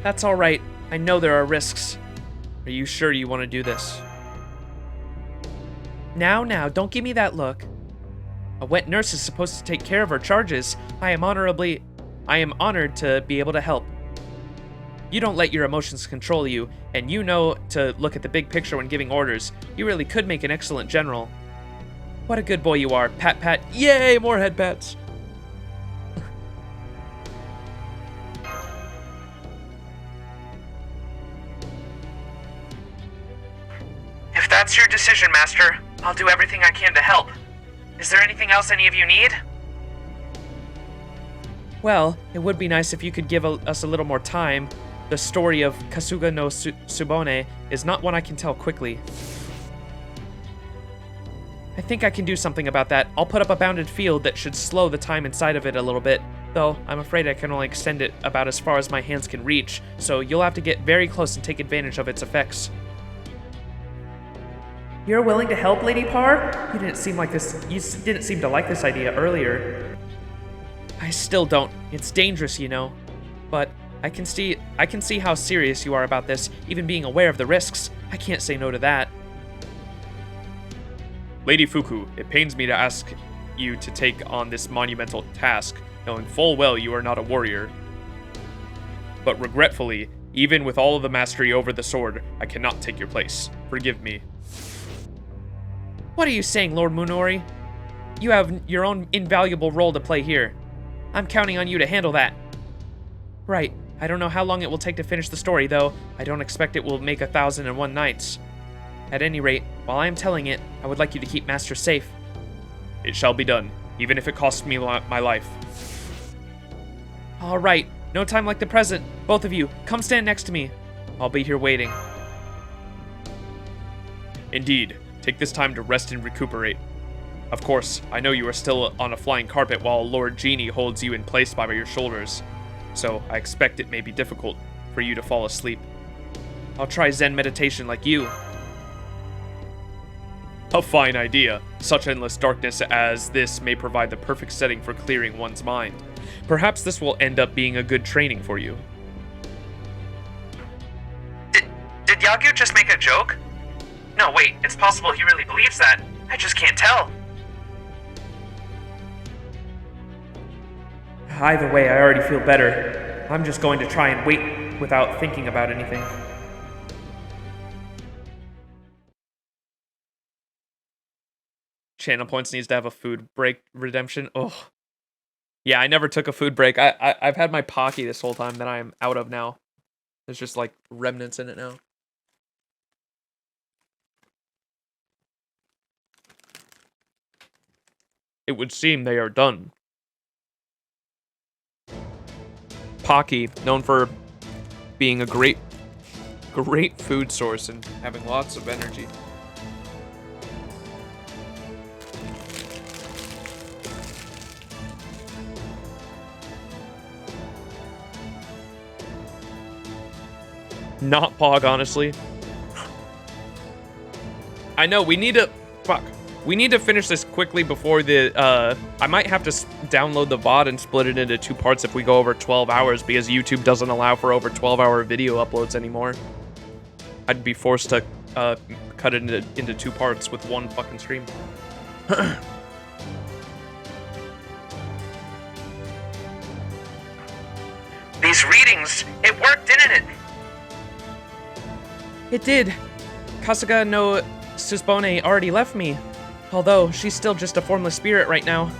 That's alright. I know there are risks. Are you sure you want to do this? Now, don't give me that look. A wet nurse is supposed to take care of her charges. I am honored to be able to help. You don't let your emotions control you, and you know to look at the big picture when giving orders. You really could make an excellent general. What a good boy you are. Pat, pat. Yay, more head pats. If that's your decision, Master, I'll do everything I can to help. Is there anything else any of you need? Well, it would be nice if you could give us a little more time. The story of Kasuga no Tsubone is not one I can tell quickly. I think I can do something about that. I'll put up a bounded field that should slow the time inside of it a little bit, though I'm afraid I can only extend it about as far as my hands can reach, so you'll have to get very close and take advantage of its effects. You're willing to help, Lady Parr? You didn't seem to like this idea earlier. I still don't. It's dangerous, you know. But I can see how serious you are about this, even being aware of the risks. I can't say no to that. Lady Fuku, it pains me to ask you to take on this monumental task, knowing full well you are not a warrior. But regretfully, even with all of the mastery over the sword, I cannot take your place. Forgive me. What are you saying, Lord Munori? You have your own invaluable role to play here. I'm counting on you to handle that. Right. I don't know how long it will take to finish the story, though. I don't expect it will make 1,001 nights. At any rate, while I am telling it, I would like you to keep Master safe. It shall be done, even if it costs me my life. All right. No time like the present. Both of you, come stand next to me. I'll be here waiting. Indeed. Take this time to rest and recuperate. Of course, I know you are still on a flying carpet while Lord Genie holds you in place by your shoulders, so I expect it may be difficult for you to fall asleep. I'll try Zen meditation like you. A fine idea. Such endless darkness as this may provide the perfect setting for clearing one's mind. Perhaps this will end up being a good training for you. Did Yagyu just make a joke? No, wait, it's possible he really believes that. I just can't tell. Either way, I already feel better. I'm just going to try and wait without thinking about anything. Channel Points needs to have a food break redemption. Oh. Yeah, I never took a food break. I've had my Pocky this whole time that I am out of now. There's just like remnants in it now. It would seem they are done. Pocky, known for being a great food source and having lots of energy. Not Pog, honestly. I know, we need to... Fuck. We need to finish this quickly before the... I might have to download the VOD and split it into 2 parts if we go over 12 hours, because YouTube doesn't allow for over 12-hour video uploads anymore. I'd be forced to cut it into 2 parts with one fucking stream. These readings, it worked, didn't it? It did. Kasuga no Tsubone already left me, although she's still just a formless spirit right now.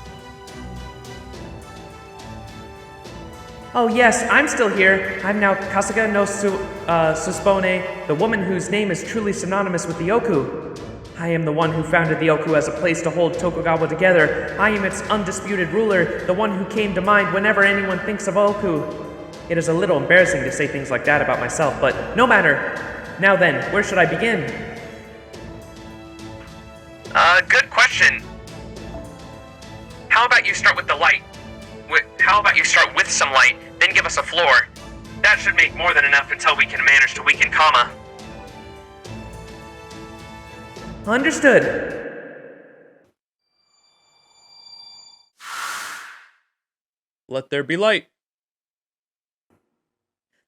Oh yes, I'm still here. I'm now Kasuga no Tsubone, the woman whose name is truly synonymous with the Ooku. I am the one who founded the Ooku as a place to hold Tokugawa together. I am its undisputed ruler, the one who came to mind whenever anyone thinks of Ooku. It is a little embarrassing to say things like that about myself, but no matter. Now then, where should I begin? Good question. How about you start with the light? How about you start with some light, then give us a floor? That should make more than enough until we can manage to weaken Kama. Understood. Let there be light.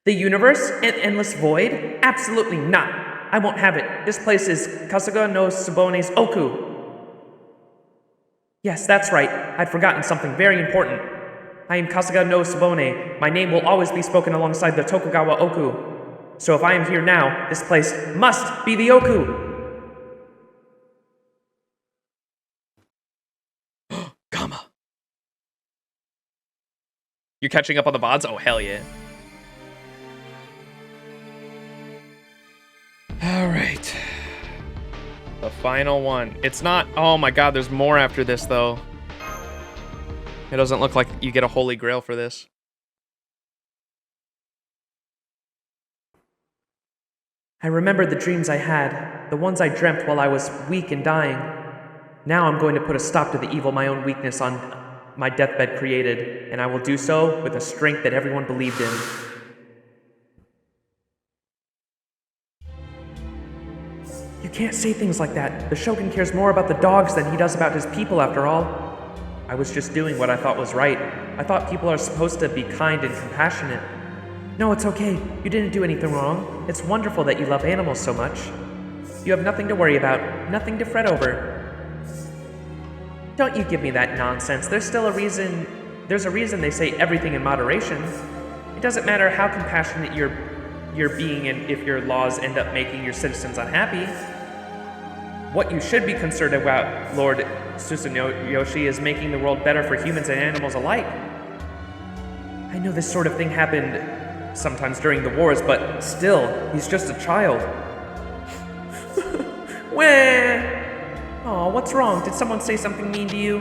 The universe? An endless void? Absolutely not. I won't have it. This place is Kasuga no Tsubone's Ooku. Yes, that's right. I'd forgotten something very important. I am Kasuga no Tsubone. My name will always be spoken alongside the Tokugawa Ooku. So if I am here now, this place must be the Ooku. Kama. You're catching up on the VODs? Oh, hell yeah. Alright. The final one. It's not... Oh my god, there's more after this, though. It doesn't look like you get a holy grail for this. I remembered the dreams I had, the ones I dreamt while I was weak and dying. Now I'm going to put a stop to the evil my own weakness on my deathbed created, and I will do so with a strength that everyone believed in. You can't say things like that. The Shogun cares more about the dogs than he does about his people, after all. I was just doing what I thought was right. I thought people are supposed to be kind and compassionate. No, it's okay. You didn't do anything wrong. It's wonderful that you love animals so much. You have nothing to worry about, nothing to fret over. Don't you give me that nonsense. There's a reason they say everything in moderation. It doesn't matter how compassionate you're being and if your laws end up making your citizens unhappy. What you should be concerned about, Lord Susunoyoshi, is making the world better for humans and animals alike. I know this sort of thing happened sometimes during the wars, but still, he's just a child. Wah! Aw, what's wrong? Did someone say something mean to you?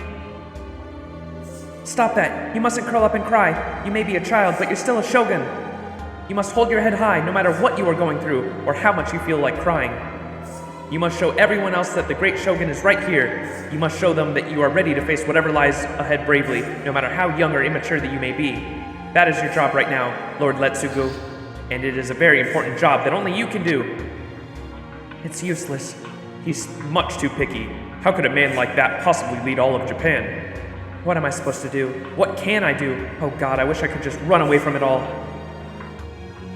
Stop that. You mustn't curl up and cry. You may be a child, but you're still a shogun. You must hold your head high no matter what you are going through or how much you feel like crying. You must show everyone else that the great shogun is right here. You must show them that you are ready to face whatever lies ahead bravely, no matter how young or immature that you may be. That is your job right now, Lord Letsugo, and it is a very important job that only you can do. It's useless. He's much too picky. How could a man like that possibly lead all of Japan? What am I supposed to do? What can I do? Oh God, I wish I could just run away from it all.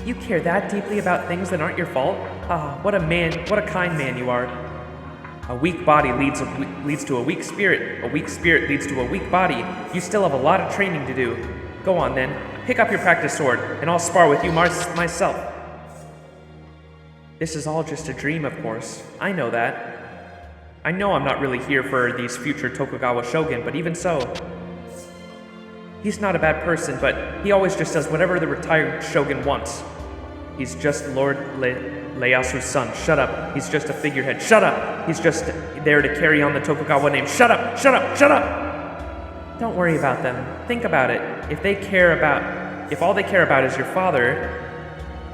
You care that deeply about things that aren't your fault? Ah, what a kind man you are. A weak body leads to a weak spirit. A weak spirit leads to a weak body. You still have a lot of training to do. Go on then, pick up your practice sword, and I'll spar with you myself. This is all just a dream, of course. I know that. I know I'm not really here for these future Tokugawa shogun, but even so. He's not a bad person, but he always just does whatever the retired shogun wants. He's just Lord Ieyasu's son. Shut up. He's just a figurehead. Shut up. He's just there to carry on the Tokugawa name. Shut up. Shut up. Shut up. Don't worry about them. Think about it. If all they care about is your father,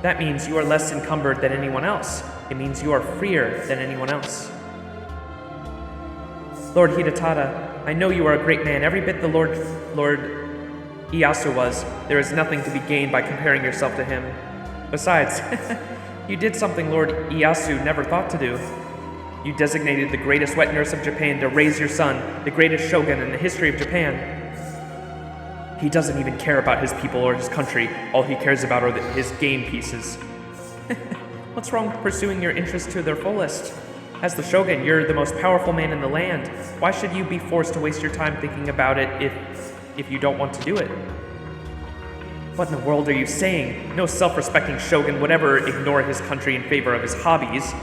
that means you are less encumbered than anyone else. It means you are freer than anyone else. Lord Hidetada, I know you are a great man, every bit the Lord Ieyasu was. There is nothing to be gained by comparing yourself to him. Besides, you did something Lord Ieyasu never thought to do. You designated the greatest wet nurse of Japan to raise your son, the greatest shogun in the history of Japan. He doesn't even care about his people or his country. All he cares about are his game pieces. What's wrong with pursuing your interests to their fullest? As the shogun, you're the most powerful man in the land. Why should you be forced to waste your time thinking about it if you don't want to do it? What in the world are you saying? No self-respecting shogun would ever ignore his country in favor of his hobbies.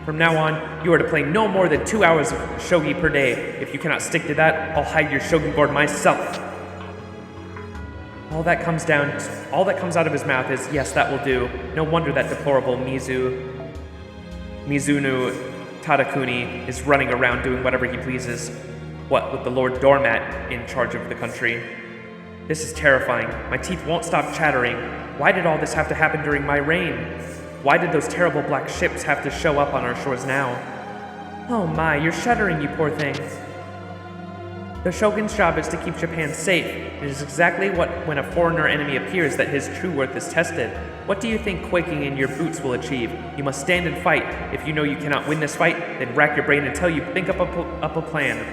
From now on, you are to play no more than 2 hours of shogi per day. If you cannot stick to that, I'll hide your shogi board myself. All that comes out of his mouth is, yes, that will do. No wonder that deplorable Mizunu Tadakuni is running around doing whatever he pleases. What, with the Lord Doormat in charge of the country? This is terrifying. My teeth won't stop chattering. Why did all this have to happen during my reign? Why did those terrible black ships have to show up on our shores now? Oh my, you're shuddering, you poor thing. The Shogun's job is to keep Japan safe. It is exactly when a foreigner enemy appears that his true worth is tested. What do you think quaking in your boots will achieve? You must stand and fight. If you know you cannot win this fight, then rack your brain until you think up a plan.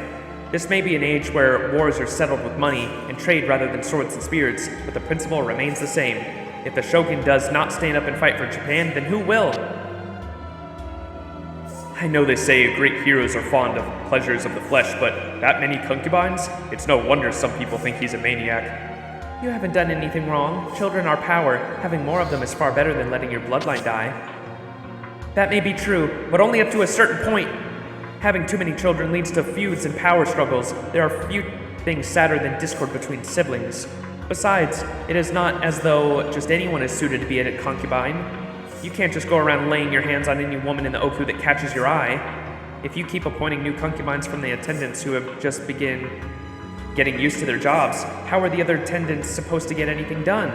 This may be an age where wars are settled with money and trade rather than swords and spears, but the principle remains the same. If the Shogun does not stand up and fight for Japan, then who will? I know they say great heroes are fond of pleasures of the flesh, but that many concubines? It's no wonder some people think he's a maniac. You haven't done anything wrong. Children are power. Having more of them is far better than letting your bloodline die. That may be true, but only up to a certain point. Having too many children leads to feuds and power struggles. There are few things sadder than discord between siblings. Besides, it is not as though just anyone is suited to be a concubine. You can't just go around laying your hands on any woman in the Ooku that catches your eye. If you keep appointing new concubines from the attendants who have just begun getting used to their jobs, how are the other attendants supposed to get anything done?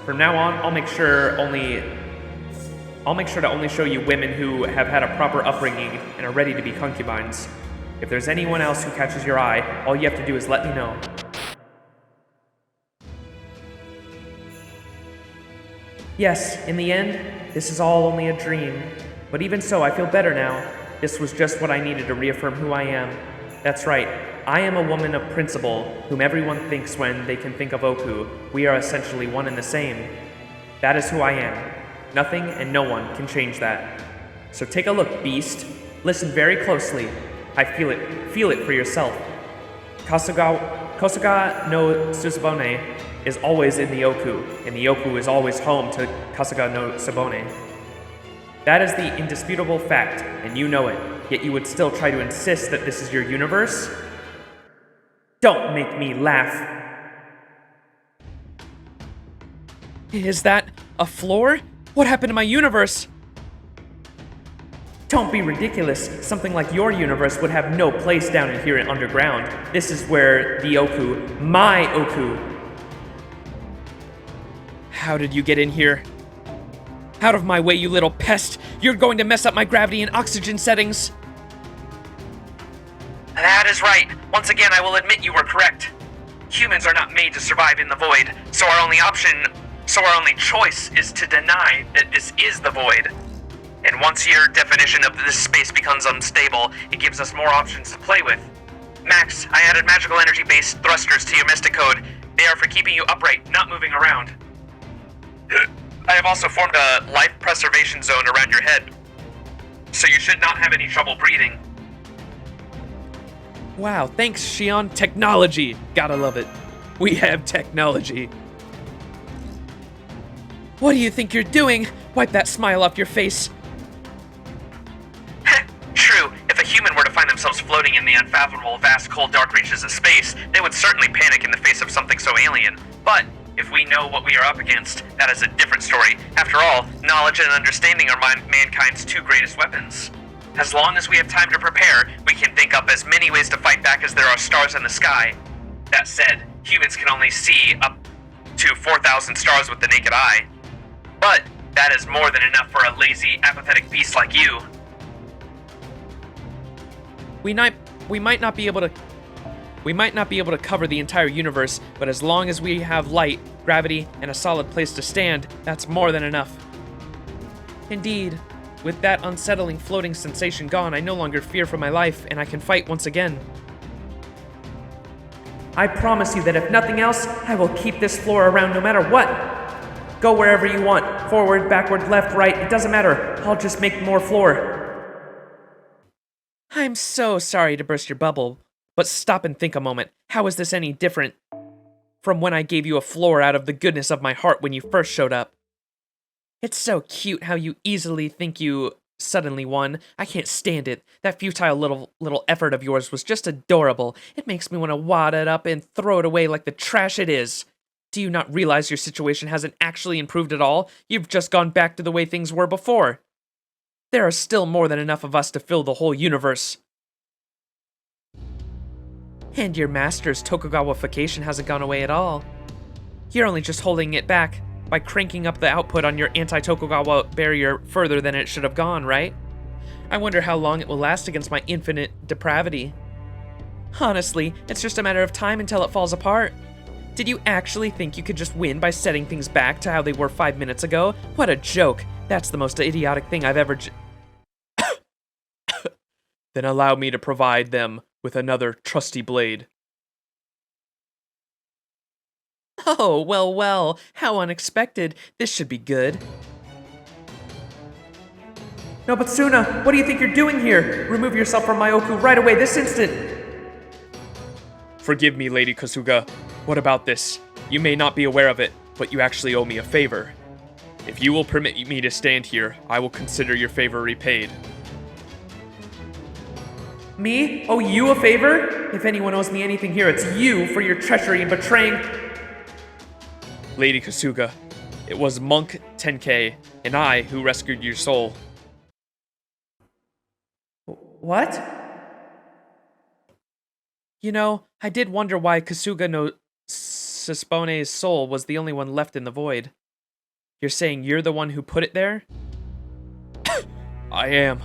From now on, I'll make sure to only show you women who have had a proper upbringing and are ready to be concubines. If there's anyone else who catches your eye, all you have to do is let me know. Yes, in the end, this is all only a dream. But even so, I feel better now. This was just what I needed to reaffirm who I am. That's right, I am a woman of principle, whom everyone thinks when they can think of Ooku. We are essentially one and the same. That is who I am. Nothing and no one can change that. So take a look, beast. Listen very closely. I feel it for yourself. Kosuga no Susubone is always in the Ooku, and the Ooku is always home to Kasuga no Subone. That is the indisputable fact, and you know it, yet you would still try to insist that this is your universe? Don't make me laugh. Is that a floor? What happened to my universe? Don't be ridiculous. Something like your universe would have no place down in here underground. This is where the Ooku, my Ooku. How did you get in here? Out of my way, you little pest! You're going to mess up my gravity and oxygen settings! That is right. Once again, I will admit you were correct. Humans are not made to survive in the void, so our only choice is to deny that this is the void. And once your definition of this space becomes unstable, it gives us more options to play with. Max, I added magical energy-based thrusters to your mystic code. They are for keeping you upright, not moving around. I have also formed a life preservation zone around your head, so you should not have any trouble breathing. Wow, thanks, Shion. Technology. Gotta love it. We have technology. What do you think you're doing? Wipe that smile off your face. True, if a human were to find themselves floating in the unfathomable, vast, cold, dark reaches of space, they would certainly panic in the face of something so alien. But if we know what we are up against, that is a different story. After all, knowledge and understanding are mankind's two greatest weapons. As long as we have time to prepare, we can think up as many ways to fight back as there are stars in the sky. That said, humans can only see up to 4,000 stars with the naked eye. But that is more than enough for a lazy, apathetic beast like you. We might not be able to cover the entire universe, but as long as we have light, gravity, and a solid place to stand, that's more than enough. Indeed, with that unsettling floating sensation gone, I no longer fear for my life, and I can fight once again. I promise you that if nothing else, I will keep this floor around no matter what. Go wherever you want, forward, backward, left, right, it doesn't matter. I'll just make more floor. I'm so sorry to burst your bubble, but stop and think a moment. How is this any different from when I gave you a floor out of the goodness of my heart when you first showed up? It's so cute how you easily think you suddenly won. I can't stand it. That futile little effort of yours was just adorable. It makes me want to wad it up and throw it away like the trash it is. Do you not realize your situation hasn't actually improved at all? You've just gone back to the way things were before. There are still more than enough of us to fill the whole universe. And your master's Tokugawa-fication hasn't gone away at all. You're only just holding it back by cranking up the output on your anti-Tokugawa barrier further than it should have gone, right? I wonder how long it will last against my infinite depravity. Honestly, it's just a matter of time until it falls apart. Did you actually think you could just win by setting things back to how they were 5 minutes ago? What a joke. That's the most idiotic thing I've ever Then allow me to provide them with another trusty blade. Oh, well, how unexpected. This should be good. Nobutsuna, what do you think you're doing here? Remove yourself from my Ooku right away, this instant! Forgive me, Lady Kasuga. What about this? You may not be aware of it, but you actually owe me a favor. If you will permit me to stand here, I will consider your favor repaid. Me? Owe you a favor? If anyone owes me anything here, it's you for your treachery and betraying... Lady Kasuga, it was Monk Tenkei and I who rescued your soul. What? You know, I did wonder why Kasuga no Suspone's soul was the only one left in the void. You're saying you're the one who put it there? I am.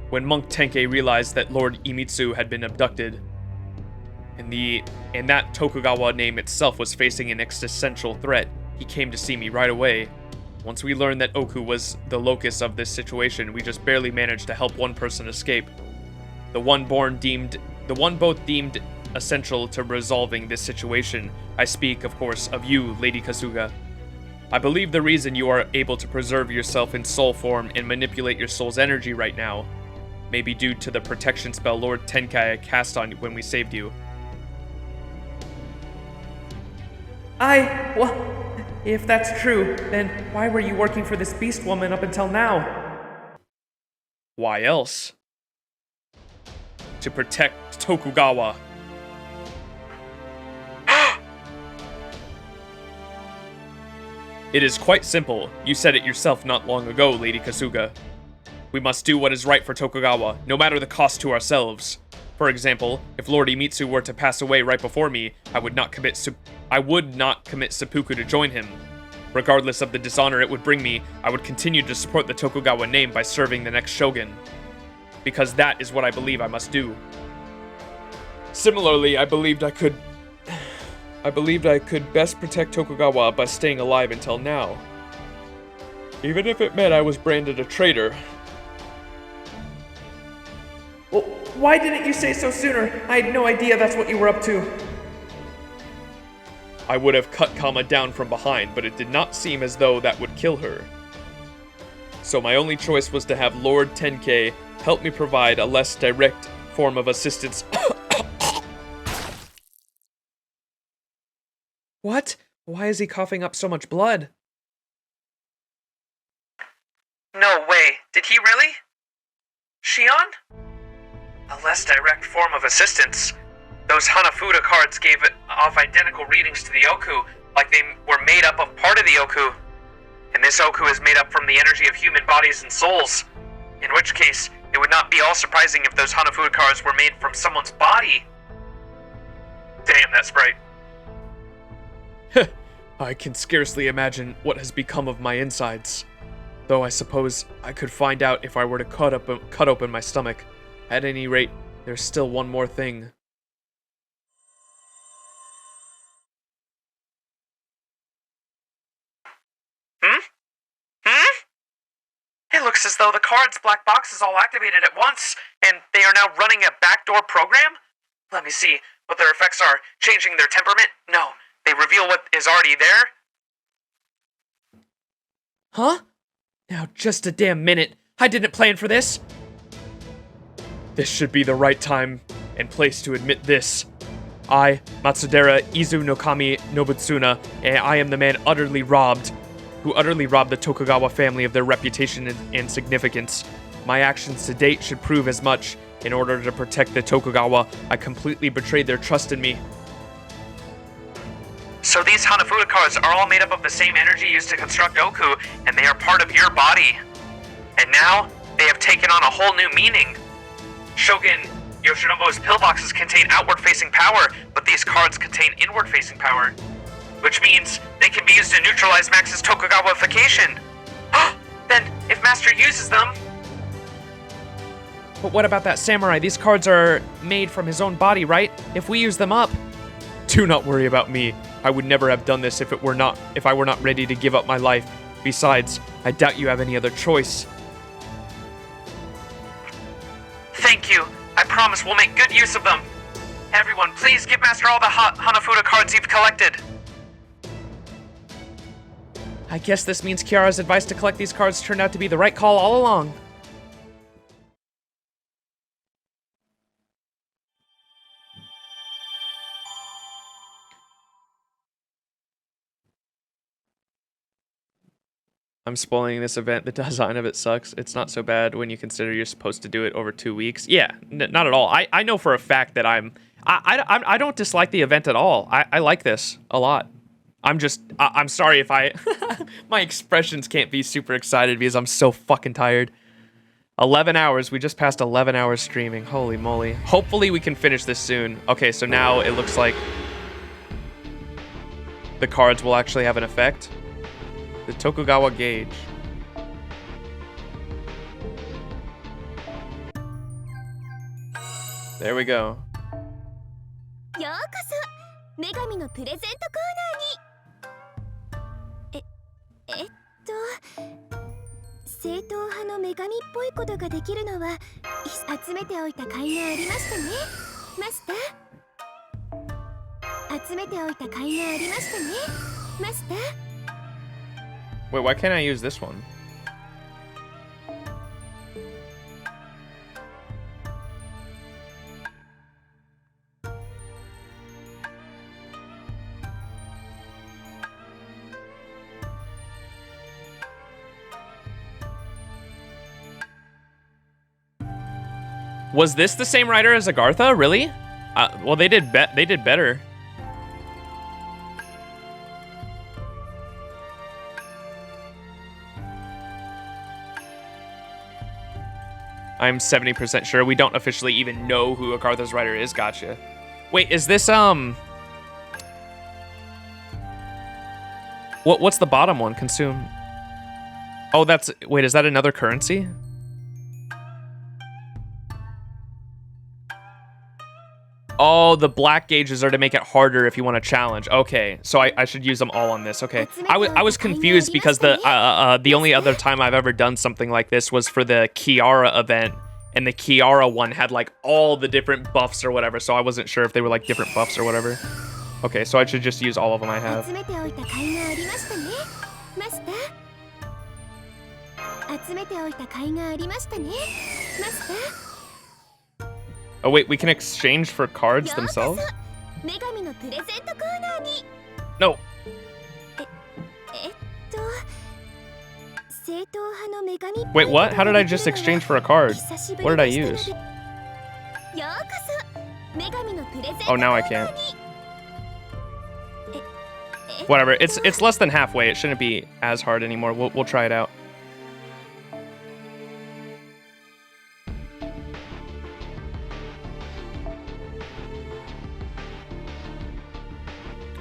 When Monk Tenkei realized that Lord Imitsu had been abducted, and that Tokugawa name itself was facing an existential threat, he came to see me right away. Once we learned that Ooku was the locus of this situation, we just barely managed to help one person escape. The one both deemed essential to resolving this situation. I speak, of course, of you, Lady Kasuga. I believe the reason you are able to preserve yourself in soul form and manipulate your soul's energy right now may be due to the protection spell Lord Tenkei cast on you when we saved you. Well, if that's true, then why were you working for this beast woman up until now? Why else? To protect Tokugawa. It is quite simple. You said it yourself not long ago, Lady Kasuga. We must do what is right for Tokugawa, no matter the cost to ourselves. For example, if Lord Imitsu were to pass away right before me, I would not commit seppuku to join him. Regardless of the dishonor it would bring me, I would continue to support the Tokugawa name by serving the next shogun. Because that is what I believe I must do. Similarly, I believed I could best protect Tokugawa by staying alive until now. Even if it meant I was branded a traitor. Well, why didn't you say so sooner? I had no idea that's what you were up to. I would have cut Kama down from behind, but it did not seem as though that would kill her. So my only choice was to have Lord Tenkei help me provide a less direct form of assistance. What? Why is he coughing up so much blood? No way. Did he really? Shion? A less direct form of assistance. Those Hanafuda cards gave off identical readings to the Ooku, like they were made up of part of the Ooku. And this Ooku is made up from the energy of human bodies and souls. In which case, it would not be all surprising if those Hanafuda cards were made from someone's body. Damn, that's bright. I can scarcely imagine what has become of my insides. Though I suppose I could find out if I were to cut open my stomach. At any rate, there's still one more thing. It looks as though the card's black box is all activated at once, and they are now running a backdoor program? Let me see what their effects are. Changing their temperament? No. They reveal what is already there? Huh? Now just a damn minute. I didn't plan for this. This should be the right time and place to admit this. I, Matsudera Izu no Kami Nobutsuna, and I am the man who utterly robbed the Tokugawa family of their reputation and significance. My actions to date should prove as much. In order to protect the Tokugawa, I completely betrayed their trust in me. So these Hanafuda cards are all made up of the same energy used to construct Ooku, and they are part of your body. And now, they have taken on a whole new meaning. Shogun Yoshinobu's pillboxes contain outward-facing power, but these cards contain inward-facing power. Which means they can be used to neutralize Max's Tokugawa-ification. Then, if Master uses them... But what about that samurai? These cards are made from his own body, right? If we use them up... Do not worry about me. I would never have done this if I were not ready to give up my life. Besides, I doubt you have any other choice. Thank you. I promise we'll make good use of them. Everyone, please give Master all the Hanafuda cards you've collected. I guess this means Kiara's advice to collect these cards turned out to be the right call all along. I'm spoiling this event. The design of it sucks. It's not so bad when you consider you're supposed to do it over 2 weeks. Yeah, not at all. I know for a fact that I don't dislike the event at all. I like this a lot. I'm sorry if my expressions can't be super excited because I'm so fucking tired. 11 hours. We just passed 11 hours streaming. Holy moly. Hopefully we can finish this soon. Okay, so now it looks like the cards will actually have an effect. The Tokugawa gauge. There we go. ようこそ女神のプレゼントコーナーに正統派の女神っぽいことができるのは集めておいた甲斐がありましたねマスター集めておいた甲斐がありましたねマスター Wait, why can't I use this one? Was this the same writer as Agartha? Really? Well, they did better. I'm 70% sure. We don't officially even know who Agartha's writer is. Gotcha. Wait, is this, What's the bottom one? Consume. Oh, that's... Wait, is that another currency? Oh, the black gauges are to make it harder if you want to challenge. Okay, so I should use them all on this. Okay, I was confused because the only other time I've ever done something like this was for the Kiara event, and the Kiara one had like all the different buffs or whatever, so I wasn't sure if they were like different buffs or whatever. Okay, so I should just use all of them I have. Oh wait, we can exchange for cards themselves? No. Wait, what? How did I just exchange for a card? What did I use? Oh, now I can't. Whatever, it's less than halfway. It shouldn't be as hard anymore. We'll try it out.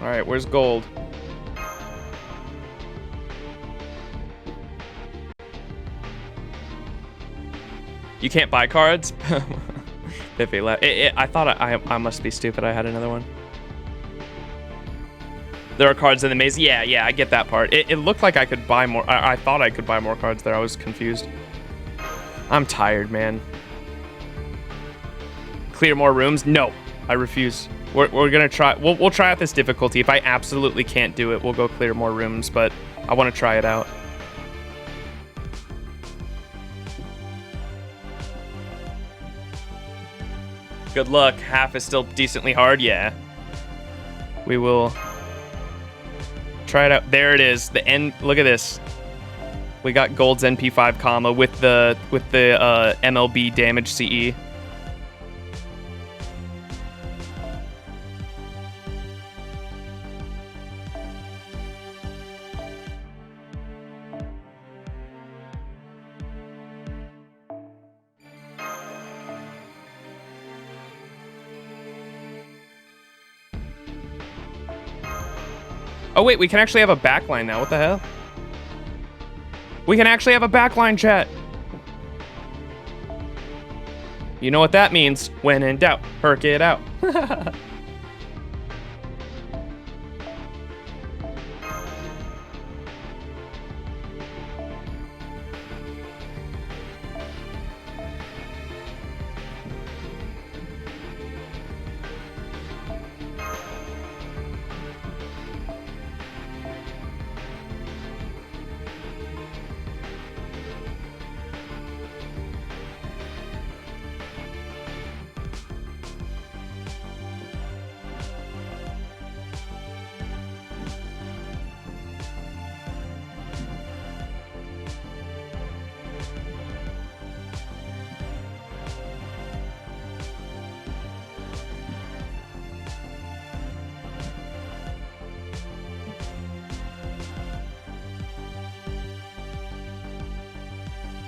All right, where's gold? You can't buy cards? Piffy left. I thought I must be stupid. I had another one. There are cards in the maze. Yeah, I get that part. It looked like I could buy more. I thought I could buy more cards there. I was confused. I'm tired, man. Clear more rooms? No, I refuse. We're gonna try. We'll try out this difficulty. If I absolutely can't do it, we'll go clear more rooms. But I want to try it out. Good luck. Half is still decently hard. Yeah. We will try it out. There it is. The end. Look at this. We got Gold's NP5 comma with the MLB damage CE. Oh wait, we can actually have a backline now. What the hell? We can actually have a backline, chat. You know what that means. When in doubt, perk it out.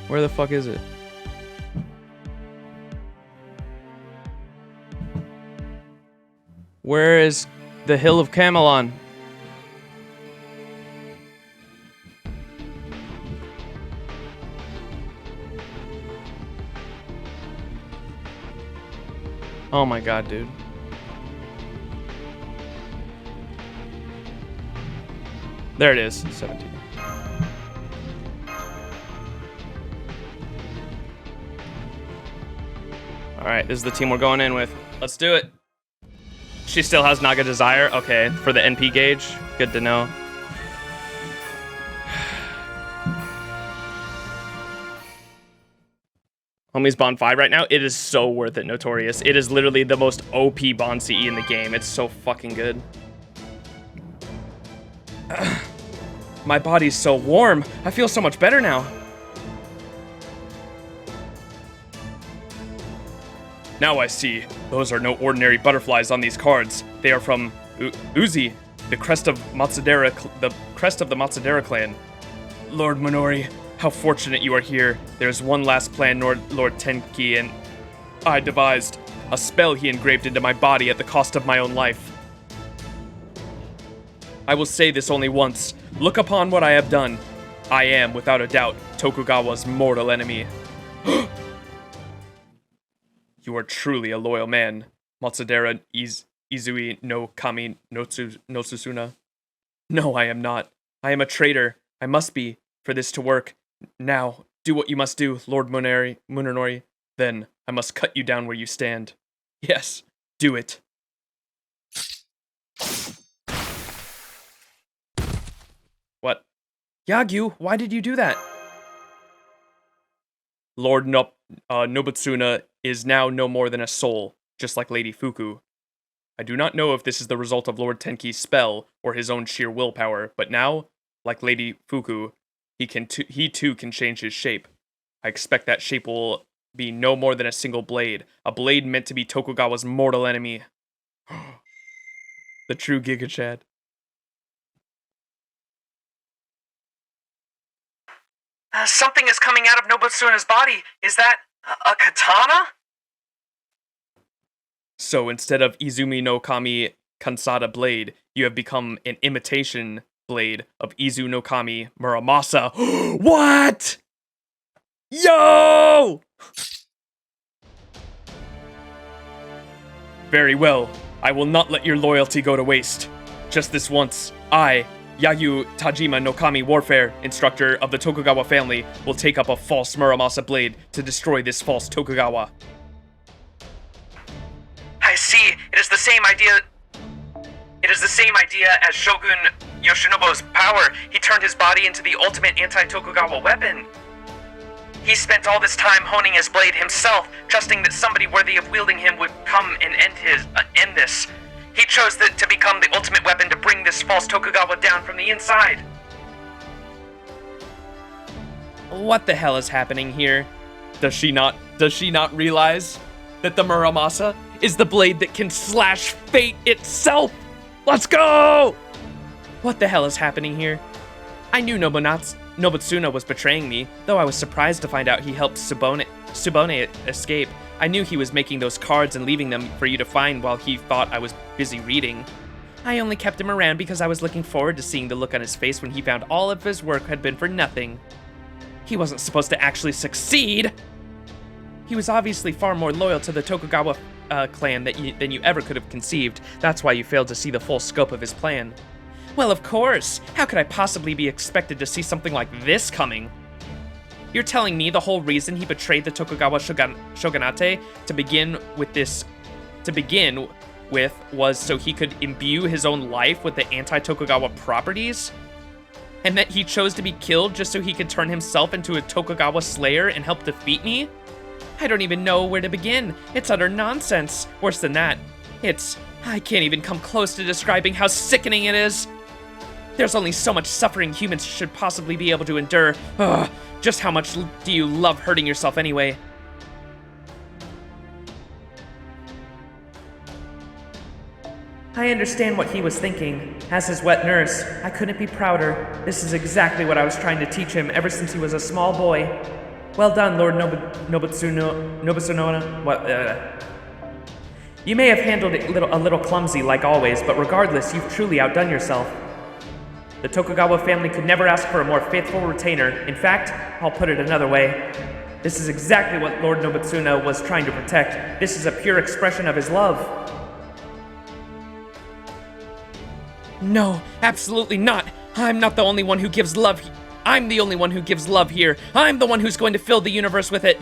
Where the fuck is it? Where is the Hill of Camelon? Oh my god, dude. There it is, 17. Alright, this is the team we're going in with. Let's do it. She still has Naga Desire. Okay, for the NP gauge. Good to know. Homie's Bond 5 right now. It is so worth it, Notorious. It is literally the most OP Bond CE in the game. It's so fucking good. My body's so warm. I feel so much better now. Now I see. Those are no ordinary butterflies on these cards. They are from Uzi, the crest of Matsudaira, the crest of the Matsudaira clan. Lord Minori, how fortunate you are here. There's one last plan Lord Tenki and I devised. A spell he engraved into my body at the cost of my own life. I will say this only once. Look upon what I have done. I am, without a doubt, Tokugawa's mortal enemy. You are truly a loyal man, Matsudaira Izui no Kami no Tsusuna. No, I am not. I am a traitor. I must be, for this to work. Now, do what you must do, Lord Munenori. Then, I must cut you down where you stand. Yes, do it. What? Yagyu, why did you do that? Lord Nobutsuna is now no more than a soul, just like Lady Fuku. I do not know if this is the result of Lord Tenki's spell or his own sheer willpower, but now, like Lady Fuku, he too can change his shape. I expect that shape will be no more than a single blade, a blade meant to be Tokugawa's mortal enemy. The true Giga Chad. Something is coming out of Nobutsuna's body. Is that a katana? So instead of Izumi no Kami Kansada blade, you have become an imitation blade of Izu no Kami Muramasa. What? Yo! Very well. I will not let your loyalty go to waste. Just this once, I, Yayu Tajima no Kami Warfare, instructor of the Tokugawa family, will take up a false Muramasa blade to destroy this false Tokugawa. I see. It is the same idea. It is the same idea as Shogun Yoshinobu's power. He turned his body into the ultimate anti-Tokugawa weapon. He spent all this time honing his blade himself, trusting that somebody worthy of wielding him would come and end this. He chose to become the ultimate weapon to bring this false Tokugawa down from the inside. What the hell is happening here? Does she not realize that the Muramasa is the blade that can slash fate itself? Let's go! What the hell is happening here? I knew Nobutsuna was betraying me, though I was surprised to find out he helped Tsubone escape. I knew he was making those cards and leaving them for you to find while he thought I was busy reading. I only kept him around because I was looking forward to seeing the look on his face when he found all of his work had been for nothing. He wasn't supposed to actually succeed. He was obviously far more loyal to the Tokugawa clan than you ever could have conceived. That's why you failed to see the full scope of his plan. Well, of course! How could I possibly be expected to see something like this coming? You're telling me the whole reason he betrayed the Tokugawa shogunate to begin with was so he could imbue his own life with the anti-Tokugawa properties? And that he chose to be killed just so he could turn himself into a Tokugawa slayer and help defeat me? I don't even know where to begin. It's utter nonsense. Worse than that, I can't even come close to describing how sickening it is. There's only so much suffering humans should possibly be able to endure. Ugh, just how much do you love hurting yourself anyway? I understand what he was thinking. As his wet nurse, I couldn't be prouder. This is exactly what I was trying to teach him ever since he was a small boy. Well done, Lord Nobutsuno. You may have handled it a little clumsy, like always, but regardless, you've truly outdone yourself. The Tokugawa family could never ask for a more faithful retainer. In fact, I'll put it another way. This is exactly what Lord Nobutsuno was trying to protect. This is a pure expression of his love. No, absolutely not. I'm not the only one who gives love. I'm the only one who gives love here. I'm the one who's going to fill the universe with it.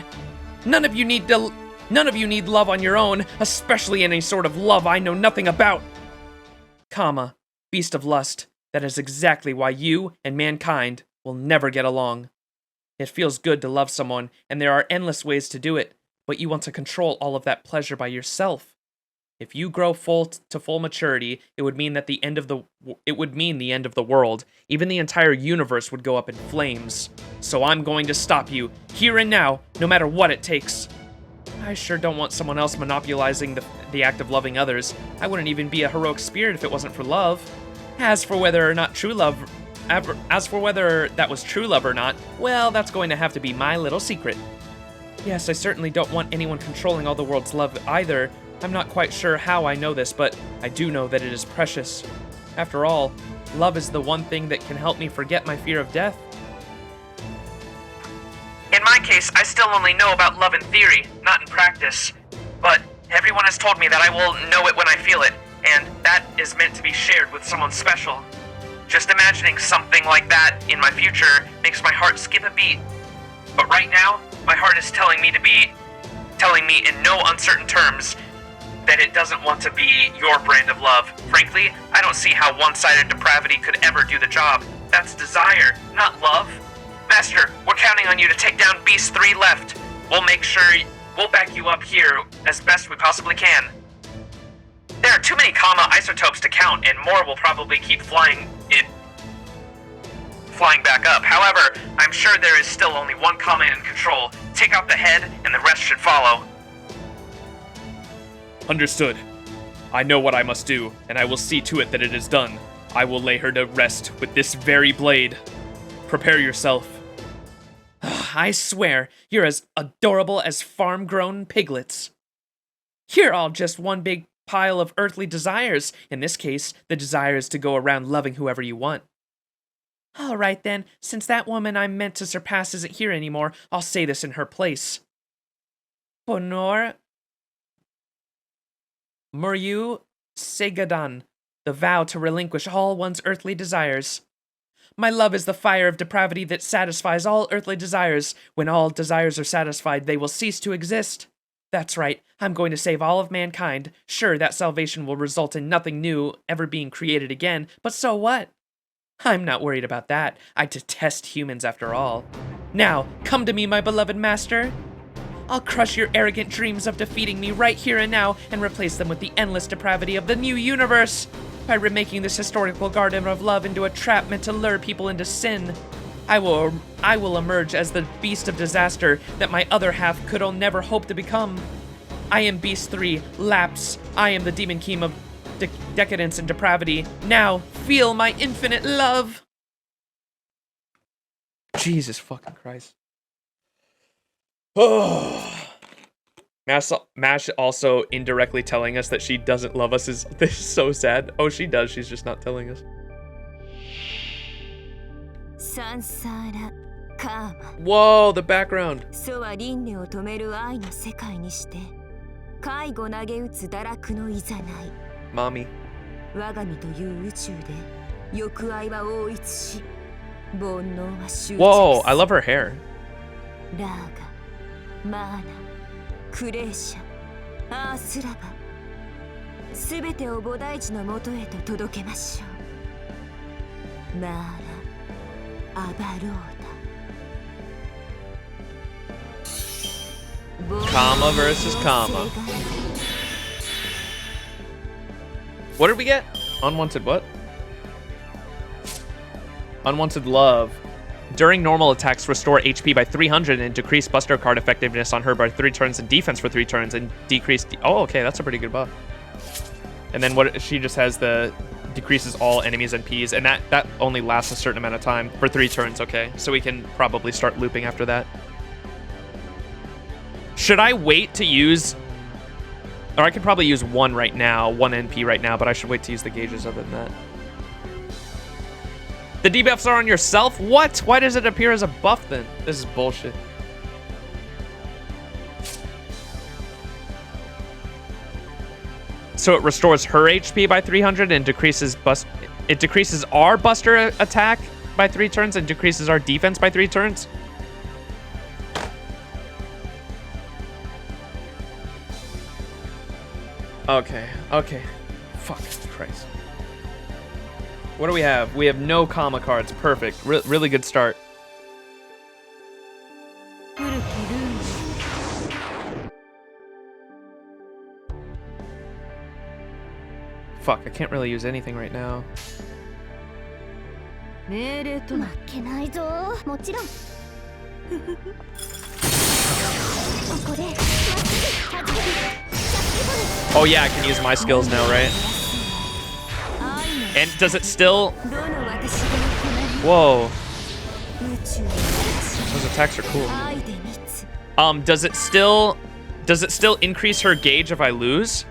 None of you need love on your own, especially any sort of love I know nothing about. Comma, beast of lust. That is exactly why you and mankind will never get along. It feels good to love someone, and there are endless ways to do it, but you want to control all of that pleasure by yourself. If you grow to full maturity, it would mean the end of the world. Even the entire universe would go up in flames. So I'm going to stop you, here and now, no matter what it takes. I sure don't want someone else monopolizing the act of loving others. I wouldn't even be a heroic spirit if it wasn't for love. As for whether that was true love or not, well, that's going to have to be my little secret. Yes, I certainly don't want anyone controlling all the world's love either. I'm not quite sure how I know this, but I do know that it is precious. After all, love is the one thing that can help me forget my fear of death. In my case, I still only know about love in theory, not in practice. But everyone has told me that I will know it when I feel it, and that is meant to be shared with someone special. Just imagining something like that in my future makes my heart skip a beat. But right now, my heart is telling me in no uncertain terms that it doesn't want to be your brand of love. Frankly, I don't see how one-sided depravity could ever do the job. That's desire, not love. Master, we're counting on you to take down Beast 3 left. We'll back you up here as best we possibly can. There are too many Kama isotopes to count, and more will probably keep flying back up. However, I'm sure there is still only one Kama in control. Take out the head, and the rest should follow. Understood. I know what I must do, and I will see to it that it is done. I will lay her to rest with this very blade. Prepare yourself. I swear, you're as adorable as farm-grown piglets. You're all just one big pile of earthly desires. In this case, the desire is to go around loving whoever you want. All right then, since that woman I'm meant to surpass isn't here anymore, I'll say this in her place. Honor Muryu Segadan, the vow to relinquish all one's earthly desires. My love is the fire of depravity that satisfies all earthly desires. When all desires are satisfied, they will cease to exist. That's right, I'm going to save all of mankind. Sure, that salvation will result in nothing new ever being created again, but so what? I'm not worried about that. I detest humans after all. Now, come to me, my beloved master. I'll crush your arrogant dreams of defeating me right here and now and replace them with the endless depravity of the new universe. By remaking this historical garden of love into a trap meant to lure people into sin. I will emerge as the beast of disaster that my other half could never hope to become. I am Beast 3, Lapse. I am the demon king of decadence and depravity. Now, feel my infinite love. Jesus fucking Christ. Oh. Mash also indirectly telling us that she doesn't love us is so sad. Oh, she does. She's just not telling us. サンサーラカーマ Whoa, the background. 祖は輪廻を止める愛の世界にして介護投げ打つ堕落のいざない Mommy. 我が身という宇宙で欲愛は応一し煩悩は終着 Whoa, I love her hair. ラーガマーナクレーシャアースラバすべてを菩提寺のもとへと届けましょうマーラアバローダ Comma versus comma. What did we get? Unwanted what? Unwanted love. During normal attacks, restore HP by 300 and decrease Buster card effectiveness on her by 3 turns and defense for 3 turns and decrease... oh, okay, that's a pretty good buff. And then what she just has the decreases all enemies and Ps, and that only lasts a certain amount of time for 3 turns, okay. So we can probably start looping after that. Should I wait to use... or I could probably use 1 right now, 1 NP right now, but I should wait to use the gauges other than that. The debuffs are on yourself? What? Why does it appear as a buff then? This is bullshit. So it restores her HP by 300 and decreases it decreases our Buster attack by 3 turns and decreases our defense by 3 turns? Okay, okay. Fuck Christ. What do we have? We have no comma cards. Perfect. Really good start. Fuck, I can't really use anything right now. 負けないぞもちろんここでまっすぐ弾ける Oh yeah, I can use my skills now, right? And does it still... whoa. Those attacks are cool. Does it still increase her gauge if I lose?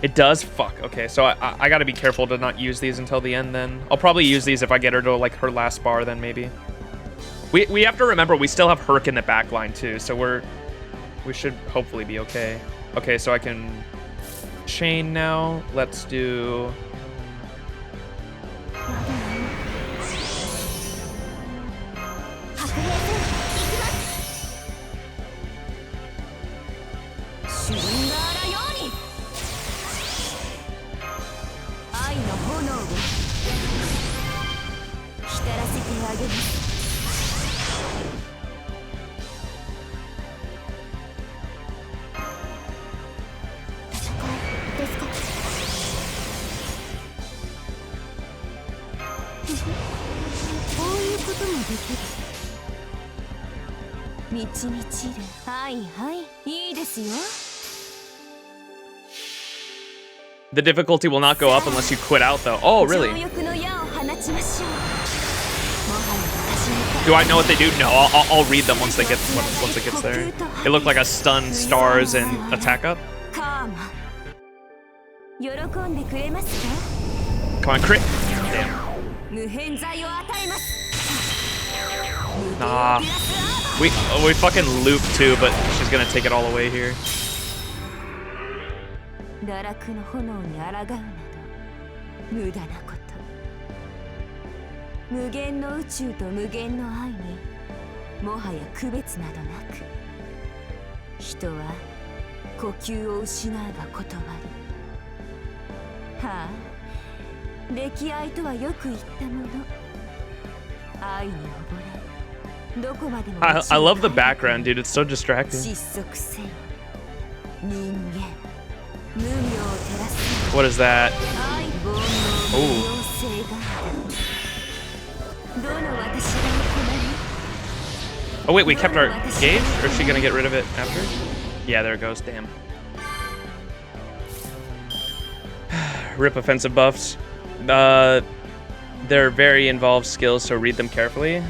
It does? Fuck. Okay, so I gotta be careful to not use these until the end then. I'll probably use these if I get her to like her last bar then maybe. We have to remember we still have Herc in the back line too, so we should hopefully be okay. Okay, so I can chain now. Let's do... The difficulty will not go up unless you quit out though. Oh, really? Do I know what they do? No, I'll read them once it gets there. It looked like a stun, stars, and attack up. Come on, crit. Damn. Nah. We fucking loop too, but she's gonna take it all away here. I love the background, dude. It's so distracting. What is that? Oh. Oh wait, we kept our gauge? Or is she gonna get rid of it after? Yeah, there it goes. Damn. Rip offensive buffs. They're very involved skills, so read them carefully.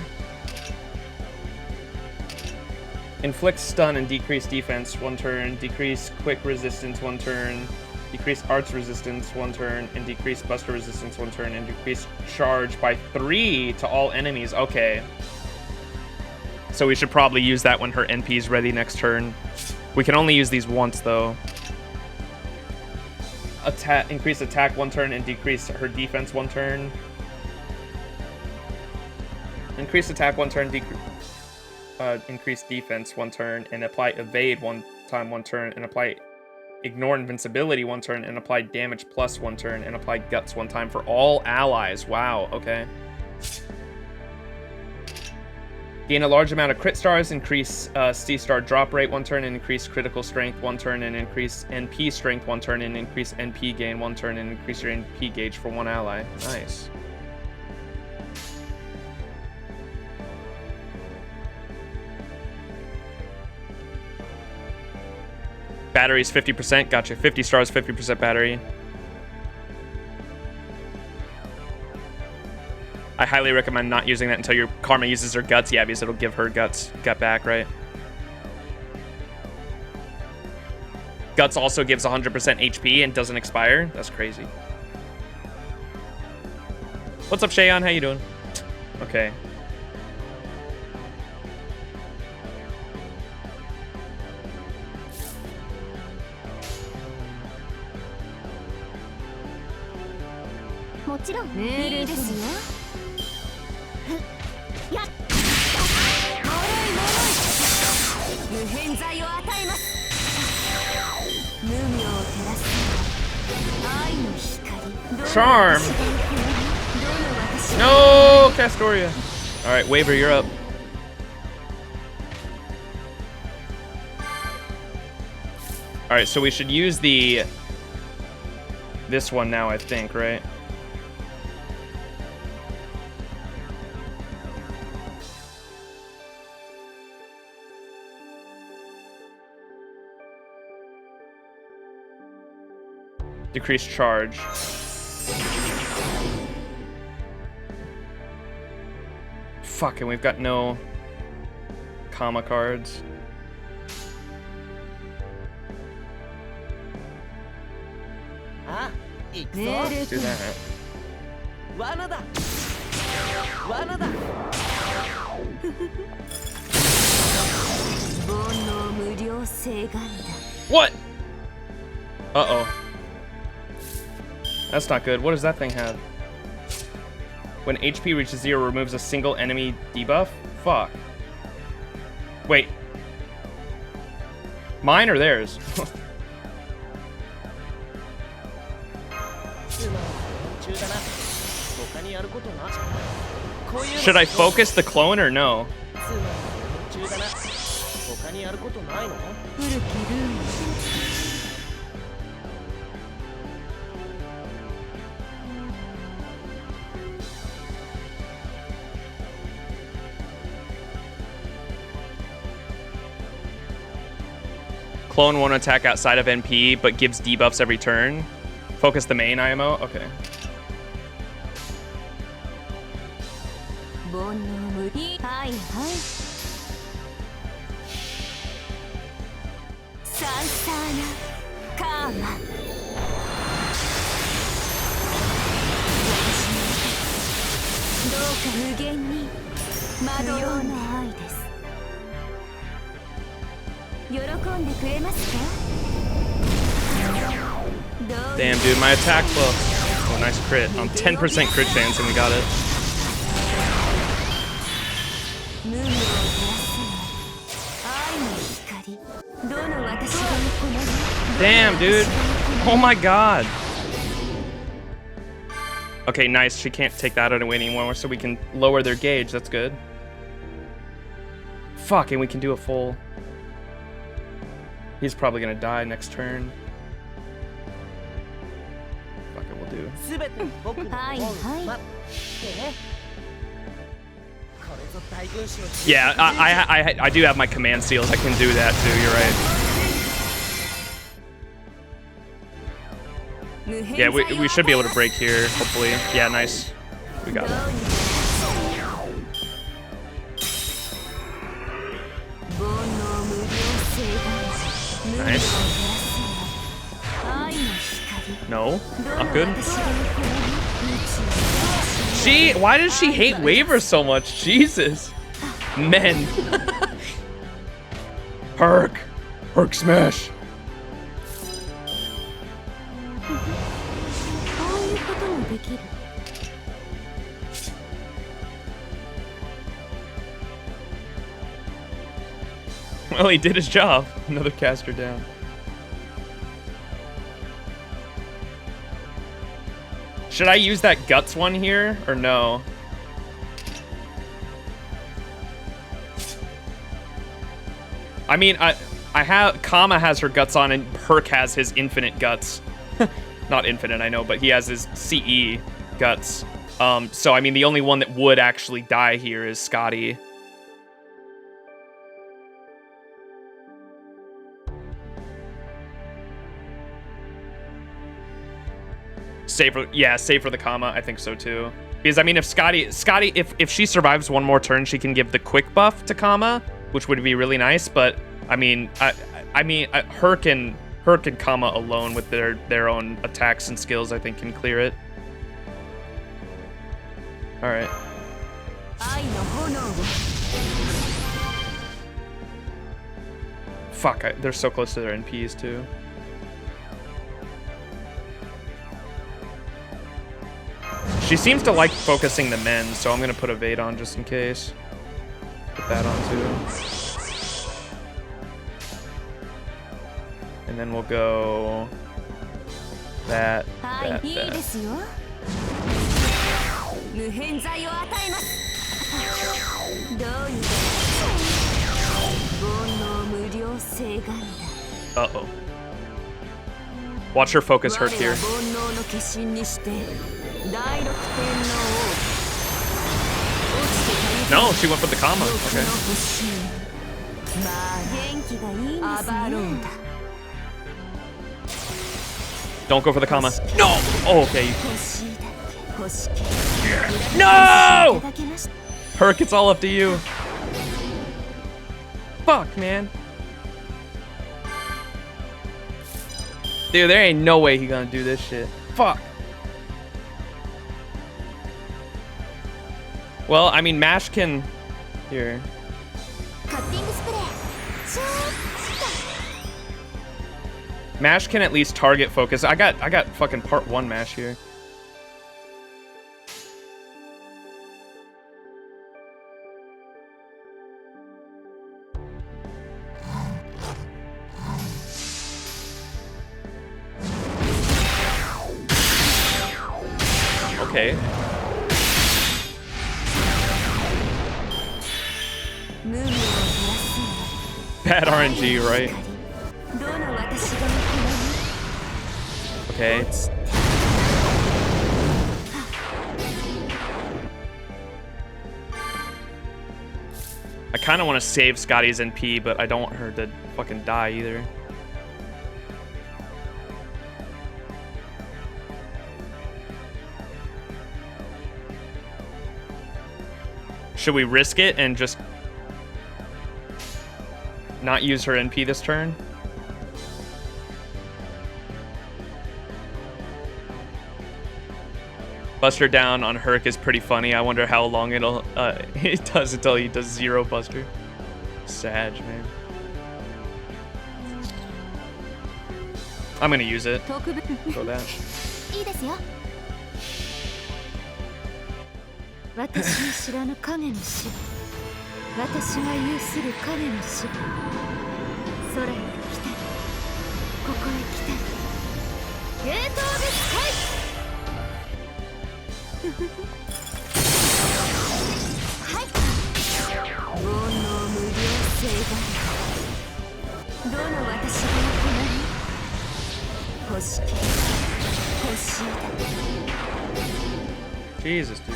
Inflict stun and decrease defense 1 turn, decrease quick resistance 1 turn, decrease arts resistance 1 turn, and decrease buster resistance 1 turn, and decrease charge by 3 to all enemies. Okay. So we should probably use that when her NP is ready next turn. We can only use these once though. Increase attack 1 turn and decrease her defense 1 turn. Increase attack 1 turn, increase defense 1 turn, and apply evade 1 turn, and apply ignore invincibility 1 turn, and apply damage plus 1 turn, and apply guts 1 time for all allies. Wow, okay. Gain a large amount of crit stars, increase C-star drop rate 1 turn, and increase critical strength 1 turn, and increase NP strength 1 turn, and increase NP gain 1 turn, and increase your NP gauge for 1 ally. Nice. Batteries 50%, gotcha. 50 stars, 50% battery. I highly recommend not using that until your Karma uses her guts. Yeah, because it'll give her gut back, right? Guts also gives 100% HP and doesn't expire. That's crazy. What's up, Shayon? How you doing? Okay. Charm. No, Castoria. All right, Waver, you're up. All right, so we should use this one now, I think, right? Decrease charge. Fuck, and we've got no Kama cards. Let's do that. What? Uh-oh. That's not good. What does that thing have? When HP reaches 0, removes a single enemy debuff? Fuck. Wait. Mine or theirs? Should I focus the clone or no? Clone won't attack outside of NP, but gives debuffs every turn. Focus the main IMO? Okay. Damn, dude, my attack buff. Oh, nice crit. 10% crit chance, and we got it. Damn, dude. Oh my god. Okay, nice. She can't take that away anymore, so we can lower their gauge. That's good. Fuck, and we can do a full... He's probably gonna die next turn. Fuck it, we'll do. Yeah, I do have my command seals. I can do that too, you're right. Yeah, we should be able to break here, hopefully. Yeah, nice. We got it. No, not good. Why does she hate waivers so much? Jesus. Men. Herc smash. Well, he did his job. Another caster down. Should I use that guts one here or no? I mean, I have Kama has her guts on and Herc has his infinite guts. Not infinite, I know, but he has his CE guts. So I mean, the only one that would actually die here is Scotty. Save for the Kama, I think so too. Because I mean, if Scotty, if she survives one more turn, she can give the quick buff to Kama, which would be really nice. But I mean, Herc and Kama alone with their own attacks and skills, I think, can clear it. All right. Fuck, they're so close to their NPs too. She seems to like focusing the men, so I'm gonna put Evade on just in case. Put that on too. And then we'll go that. Uh-oh. Watch her focus Herc here. No, she went for the Kama. Okay. Don't go for the Kama. No! Oh, okay. No! Herc, it's all up to you. Fuck, man. Dude, there ain't no way he gonna do this shit. Fuck. Well, I mean, Mash can... Here. Mash can at least target focus. I got fucking part 1 Mash here. Okay. Bad RNG, right? Okay. I kind of want to save Scotty's NP, but I don't want her to fucking die either. Should we risk it and just not use her NP this turn? Buster down on Herc is pretty funny. I wonder how long it'll it does until he does 0 Buster. Sag, man. I'm gonna use it. Throw that. 私の知らぬ影の死、私が有する影の死、空へ来たり、ここへ来たり、ゲートオブスカイ。はい。煩悩無料性がどの私が行い、欲しければ欲しいだ。 Jesus, dude.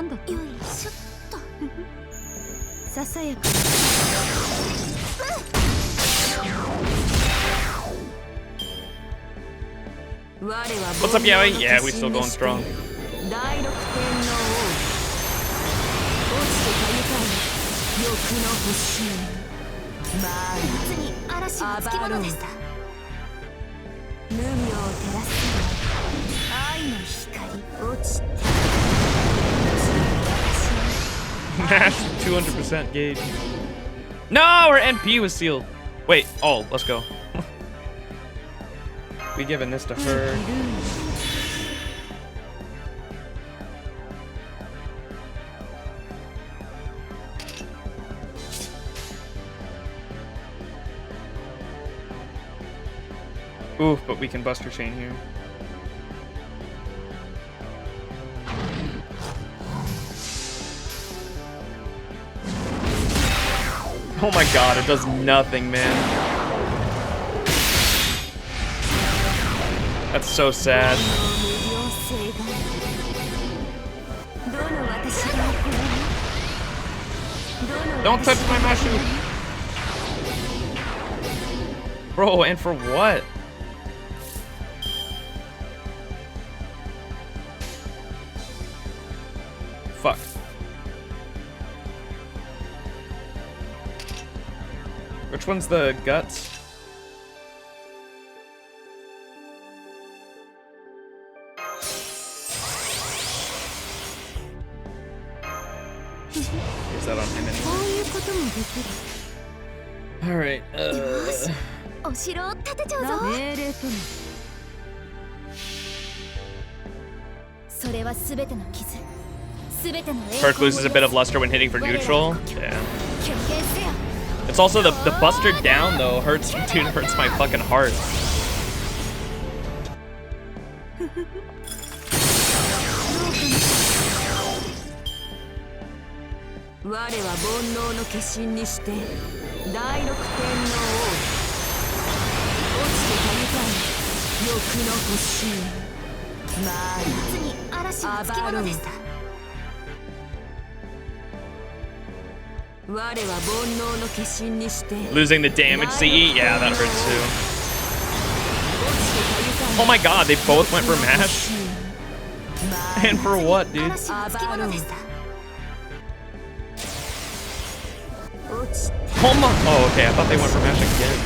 なんだと。よいしょっと。ささやか。What's up, Yowie? Yeah, we still going strong. 第六天の王。落ちてかゆかい欲の星。まあ夏に嵐のつきものでした。無明を照らす愛の光落ちて。Mash 200% gauge. No, our NP was sealed. Wait, oh, let's go. We giving this to her. Ooh, but we can bust her chain here. Oh my god, it does nothing, man. That's so sad. Don't touch my Mashu! Bro, and for what? Fuck. Which one's the guts? Is that on him anyway? Alright, お城を建てちゃうぞ。それはすべての傷。すべての栄光。 Perk loses a bit of luster when hitting for neutral. Yeah. It's also the buster down though hurts, dude, hurts my fucking heart. Losing the damage CE, yeah, that hurts too. Oh my god, they both went for mash? And for what, dude? Oh my, oh okay, I thought they went for mash again.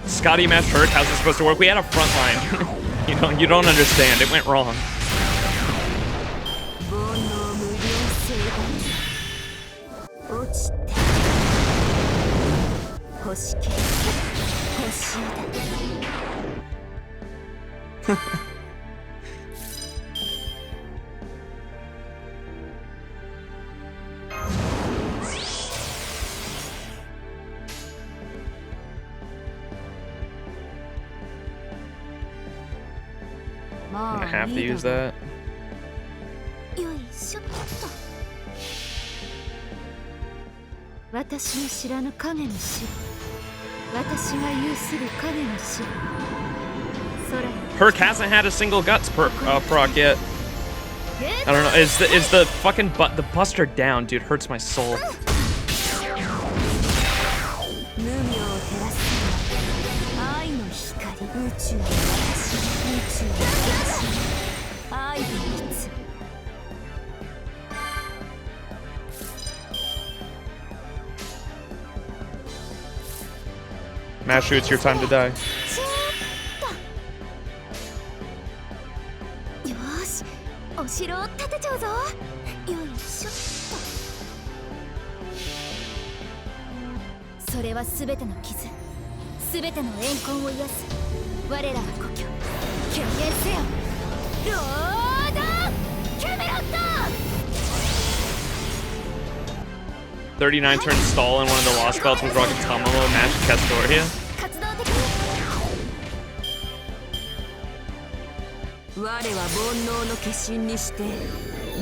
Scotty match hurt. How's this supposed to work? We had a front line. You don't understand. It went wrong. I have to use that. Perk hasn't had a single guts proc yet. I don't know. Is the fucking the buster down, dude? Hurts my soul. Mashu, it's your time to die. よーし、お城を建てちゃうぞ。よいしょっと。それはすべての傷、すべての怨恨を癒す我らの故郷。権限せよ、ロードキャメロット。 39 turned stall and one of the lost belts was rocking Tamamo, Mash, Castoria. 活動的に。我は煩悩の化身にして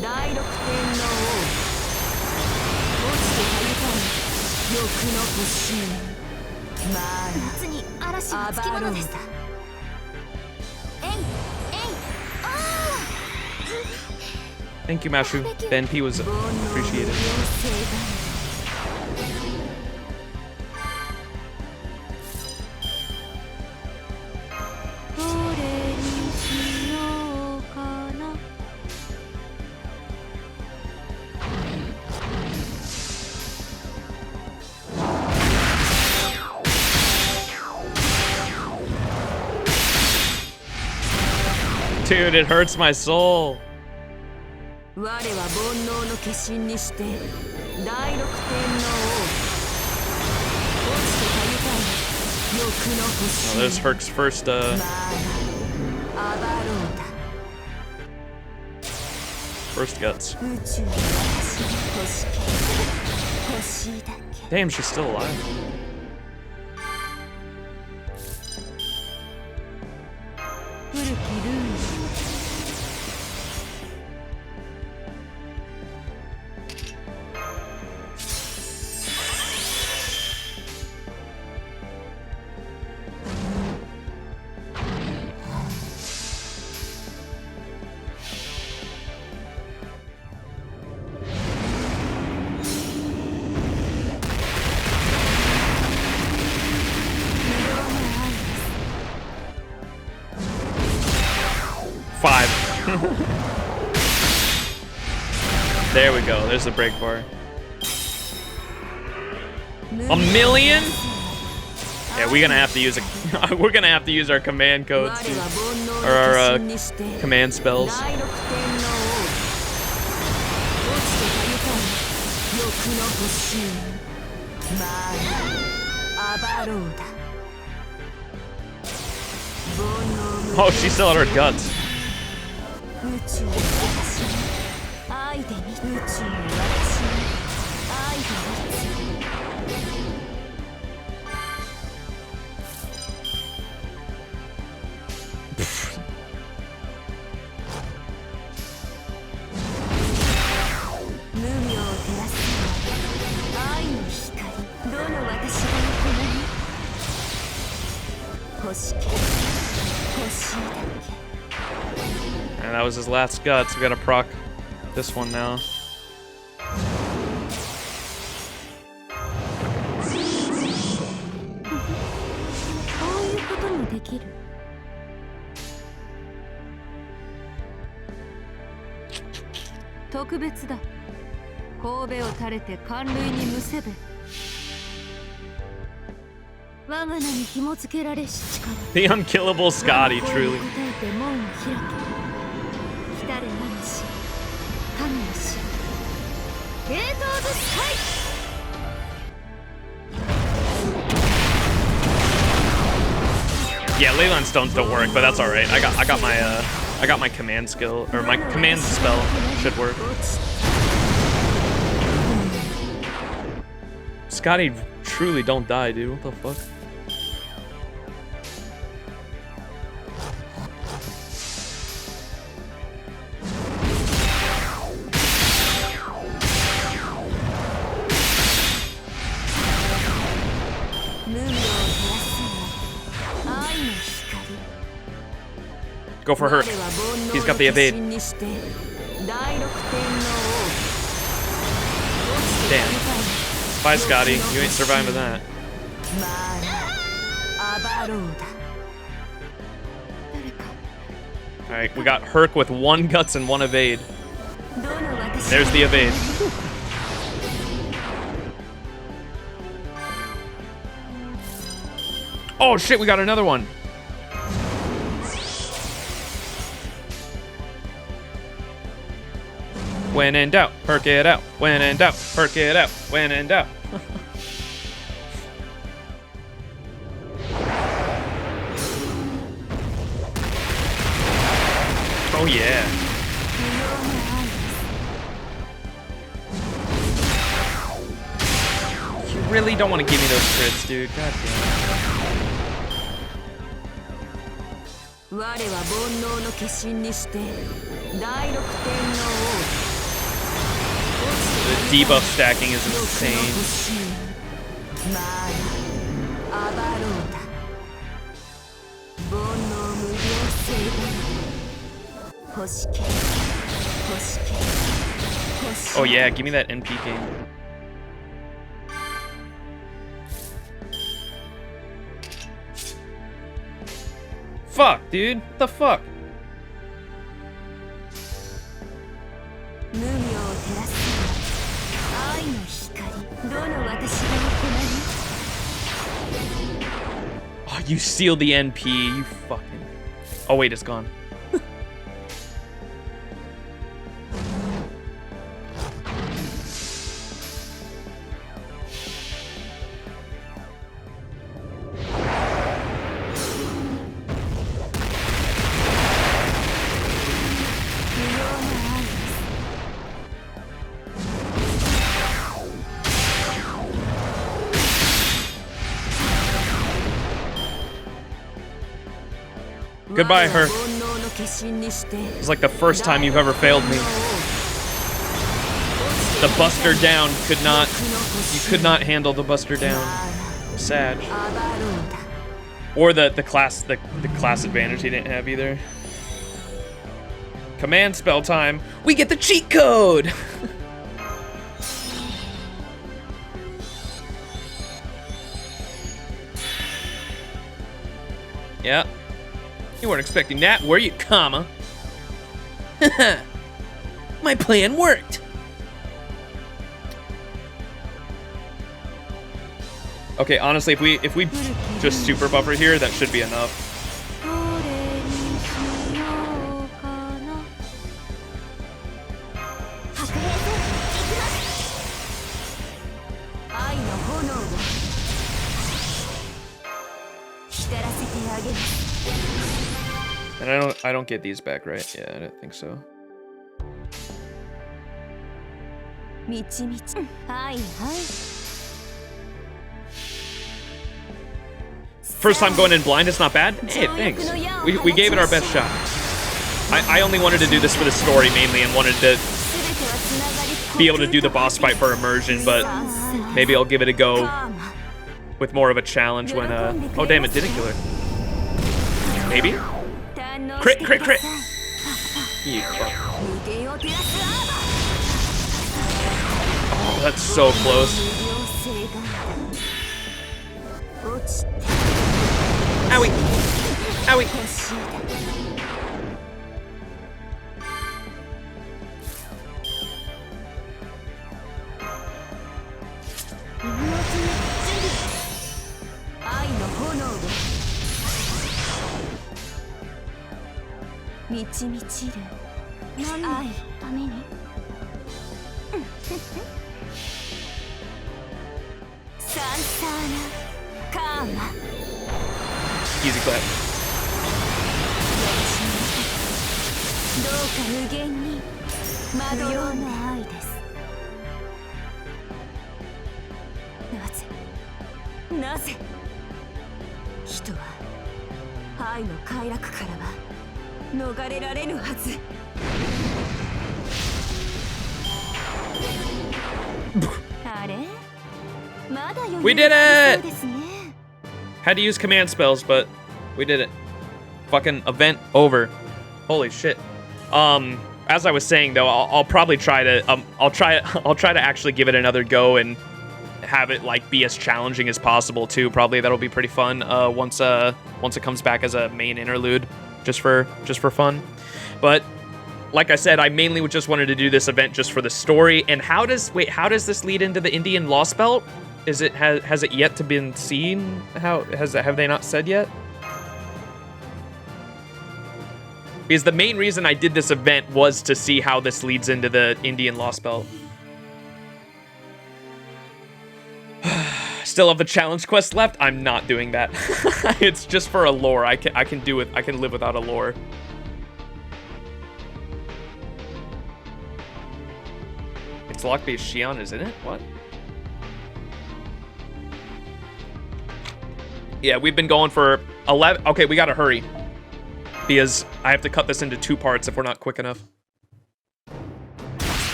第六天皇を落ちてかゆかに欲の星まあ夏に嵐はつきものです。えいえい、あ Thank you, Mashu. The NP was appreciated. どれにしようかな。 Dude, it hurts my soul. 我は煩悩の化身にして第六天皇を落ちてかゆかに欲の Oh, 星 there's Herc's first, アバローだ first guts. 宇宙の私の星系星だけ Damn, she's still alive. 古きルール 5. There we go. There's the break bar. A million? Yeah, we're gonna have to use a. We're gonna have to use our command codes, dude. Or our command spells. 第六天皇を落ちてかゆかに欲の星まあアバローだ煩悩 Oh, she still had her guts. 宇宙の私に愛で見宇宙の私に愛で見つ 無明を照らす愛の光どの私が行う星系星だけ And that was his last guts. We gotta proc this one now. こういうこともできる特別だ神戸を垂れて寒類にむせべ我が名に紐付けられし力 The unkillable Scotty, truly. 答えて門を開け来たれ魔の死神の死ゲートオブスカイ Yeah, Leyland stones don't work, but that's all right. I got my command skill or my command spell should work. Scotty, truly don't die, dude. What the fuck? Go for her. He's got the evade. Damn. Bye, Scotty. You ain't surviving that. Alright, we got Herc with 1 guts and 1 evade. There's the evade. Oh shit, we got another one. When in doubt, perk it out. When in doubt, perk it out. When in doubt. Oh yeah. You really don't want to give me those crits, dude. God damn it. 我は煩悩の化身にして第六天の王 The debuff stacking is insane. マーナアバローダ煩悩無料成分星系星系星 Oh yeah, give me that NP game. Fuck, dude. What the fuck? 無明を照らす愛の光どの私が行う Oh, you sealed the NP. You fucking. Oh wait, it's gone. Goodbye, her. It's like the first time you've ever failed me. The Buster down could not. You could not handle the Buster down. Sad. Or the class advantage he didn't have either. Command spell time. We get the cheat code. Yeah. You weren't expecting that, were you, comma? My plan worked. Okay, honestly, if we just super buffer here, that should be enough. And I don't get these back, right? Yeah, I don't think so. First time going in blind, it's not bad. Hey, thanks. We gave it our best shot. I only wanted to do this for the story mainly and wanted to be able to do the boss fight for immersion, but maybe I'll give it a go with more of a challenge when oh damn, it didn't kill her. Maybe? Crit, crit, crit! You fuck. Oh, that's so close. Owie! Owie! Easy clap. We did it! Had to use command spells, but we did it. Fucking event over. Holy shit. As I was saying though, I'll probably try to I'll try to actually give it another go and have it like be as challenging as possible too. Probably that'll be pretty fun once it comes back as a main interlude, just for fun. But like I said, I mainly just wanted to do this event just for the story. And how does this lead into the Indian Lostbelt? has it yet to been seen? Have they not said yet? Because the main reason I did this event was to see how this leads into the Indian Lostbelt. Still have the challenge quest left? I'm not doing that. It's just for a lore. I can do it. I can live without a lore. It's locked because Shion is in it? What? Yeah, we've been going for 11. Okay, we gotta hurry. Because I have to cut this into 2 parts if we're not quick enough.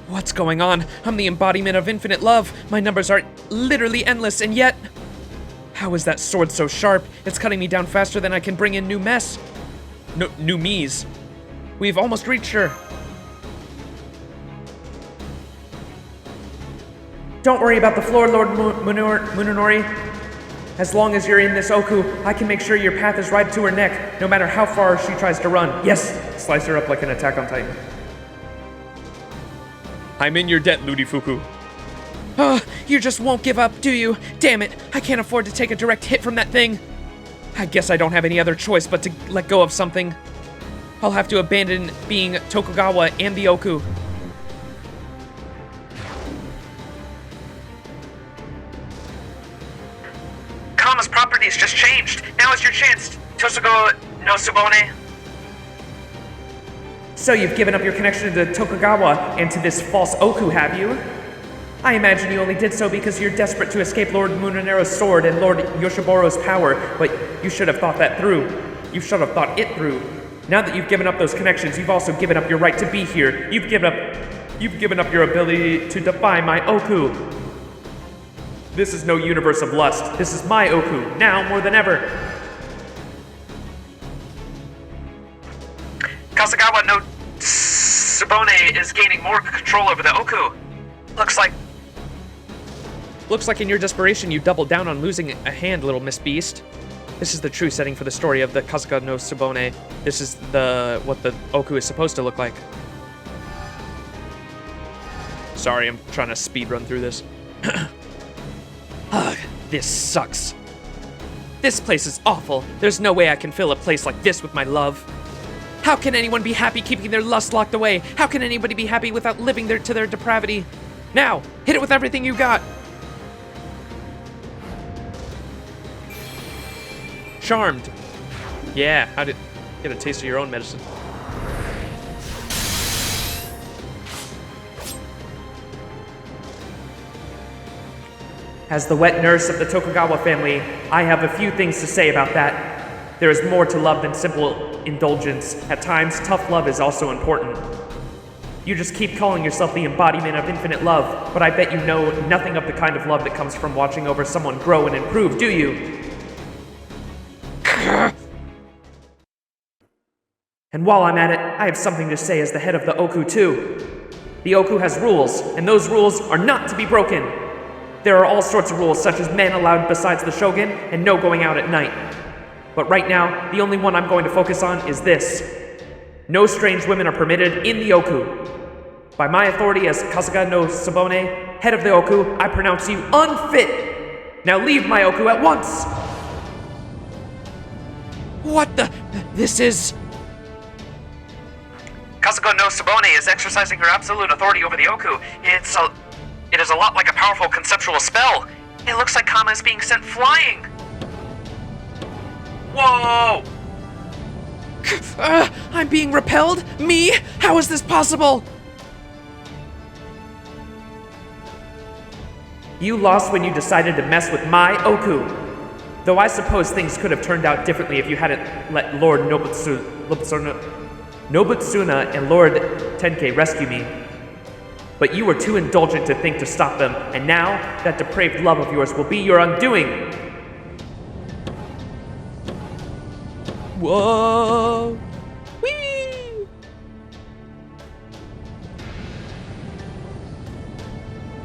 What's going on? I'm the embodiment of infinite love. My numbers are literally endless, and yet... How is that sword so sharp? It's cutting me down faster than I can bring in new mess. No, new me's. We've almost reached her. Don't worry about the floor, Lord Munonori. As long as you're in this Ooku, I can make sure your path is right to her neck, no matter how far she tries to run. Yes, slice her up like an Attack on Titan. I'm in your debt, Ludifuku. Oh, you just won't give up, do you? Damn it, I can't afford to take a direct hit from that thing. I guess I don't have any other choice but to let go of something. I'll have to abandon being Tokugawa and the Ooku. Kama's properties just changed. Now is your chance, Tosugo no Tsubone. So you've given up your connection to Tokugawa and to this false Ooku, have you? I imagine you only did so because you're desperate to escape Lord Munonero's sword and Lord Yoshiboro's power, but you should have thought that through. You should have thought it through. Now that you've given up those connections, you've also given up your right to be here. You've given up your ability to defy my Ooku. This is no universe of lust. This is my Ooku, now more than ever. Kasagawa no Tsubone is gaining more control over the Ooku. Looks like in your desperation you doubled down on losing a hand, little Miss Beast. This is the true setting for the story of the Kasuga no Tsubone. This is what the Ooku is supposed to look like. Sorry, I'm trying to speed run through this. Ugh, this sucks. This place is awful. There's no way I can fill a place like this with my love. How can anyone be happy keeping their lust locked away? How can anybody be happy without living to their depravity? Now, hit it with everything you got. Charmed. Yeah, how did get a taste of your own medicine? As the wet nurse of the Tokugawa family, I have a few things to say about that. There is more to love than simple indulgence. At times, tough love is also important. You just keep calling yourself the embodiment of infinite love, but I bet you know nothing of the kind of love that comes from watching over someone grow and improve, do you? And while I'm at it, I have something to say as the head of the Ooku too. The Ooku has rules, and those rules are not to be broken. There are all sorts of rules, such as men allowed besides the Shogun, and no going out at night. But right now, the only one I'm going to focus on is this. No strange women are permitted in the Ooku. By my authority as Kasuga no Tsubone, head of the Ooku, I pronounce you unfit! Now leave my Ooku at once! What the? This is... Kasuga no Tsubone is exercising her absolute authority over the Ooku. It is a lot like a powerful conceptual spell. It looks like Kama is being sent flying. Whoa! I'm being repelled? Me? How is this possible? You lost when you decided to mess with my Ooku. Though I suppose things could have turned out differently if you hadn't let Lord Nobutsuna and Lord Tenkei rescue me. But you were too indulgent to think to stop them, and now that depraved love of yours will be your undoing. Whoa! Whee!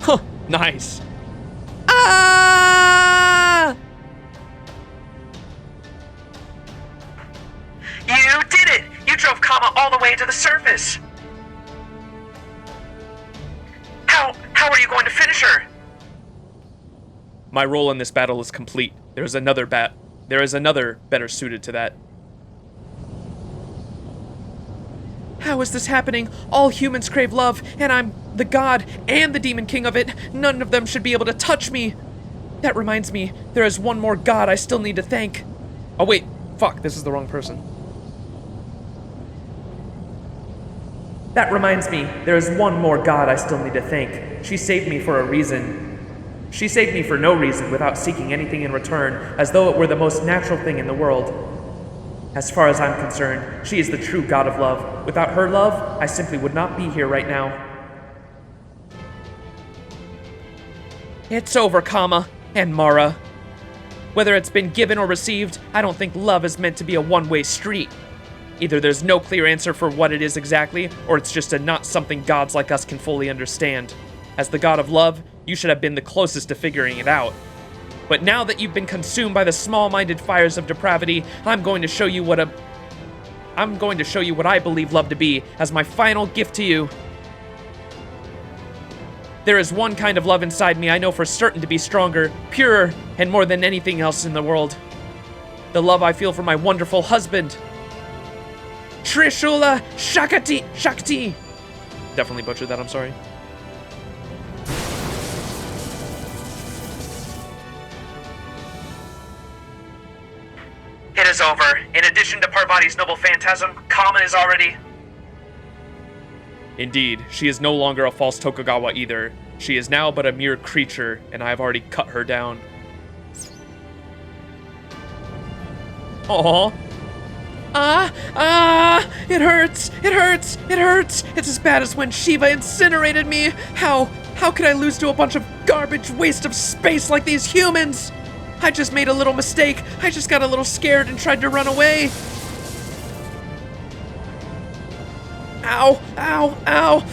Huh, nice. Ah! You did it! You drove Kama all the way to the surface! How are you going to finish her? My role in this battle is complete. There is another better suited to that. How is this happening? All humans crave love, and I'm the god and the demon king of it. None of them should be able to touch me. That reminds me, there is one more god I still need to thank. Oh wait, fuck, this is the wrong person. That reminds me, there is one more god I still need to thank. She saved me for a reason. She saved me for no reason without seeking anything in return, as though it were the most natural thing in the world. As far as I'm concerned, she is the true god of love. Without her love, I simply would not be here right now. It's over, Kama and Mara. Whether it's been given or received, I don't think love is meant to be a one-way street. Either there's no clear answer for what it is exactly, or it's just not something gods like us can fully understand. As the god of love, you should have been the closest to figuring it out. But now that you've been consumed by the small-minded fires of depravity, I'm going to show you what I believe love to be as my final gift to you. There is one kind of love inside me I know for certain to be stronger, purer, and more than anything else in the world. The love I feel for my wonderful husband. Trishula Shakti. Definitely butchered that, I'm sorry. It is over. In addition to Parvati's noble phantasm, Kama is already... Indeed, she is no longer a false Tokugawa either. She is now but a mere creature, and I have already cut her down. Aww. It hurts. It's as bad as when Shiva incinerated me. How could I lose to a bunch of garbage waste of space like these humans? I just made a little mistake. I just got a little scared and tried to run away. Ow.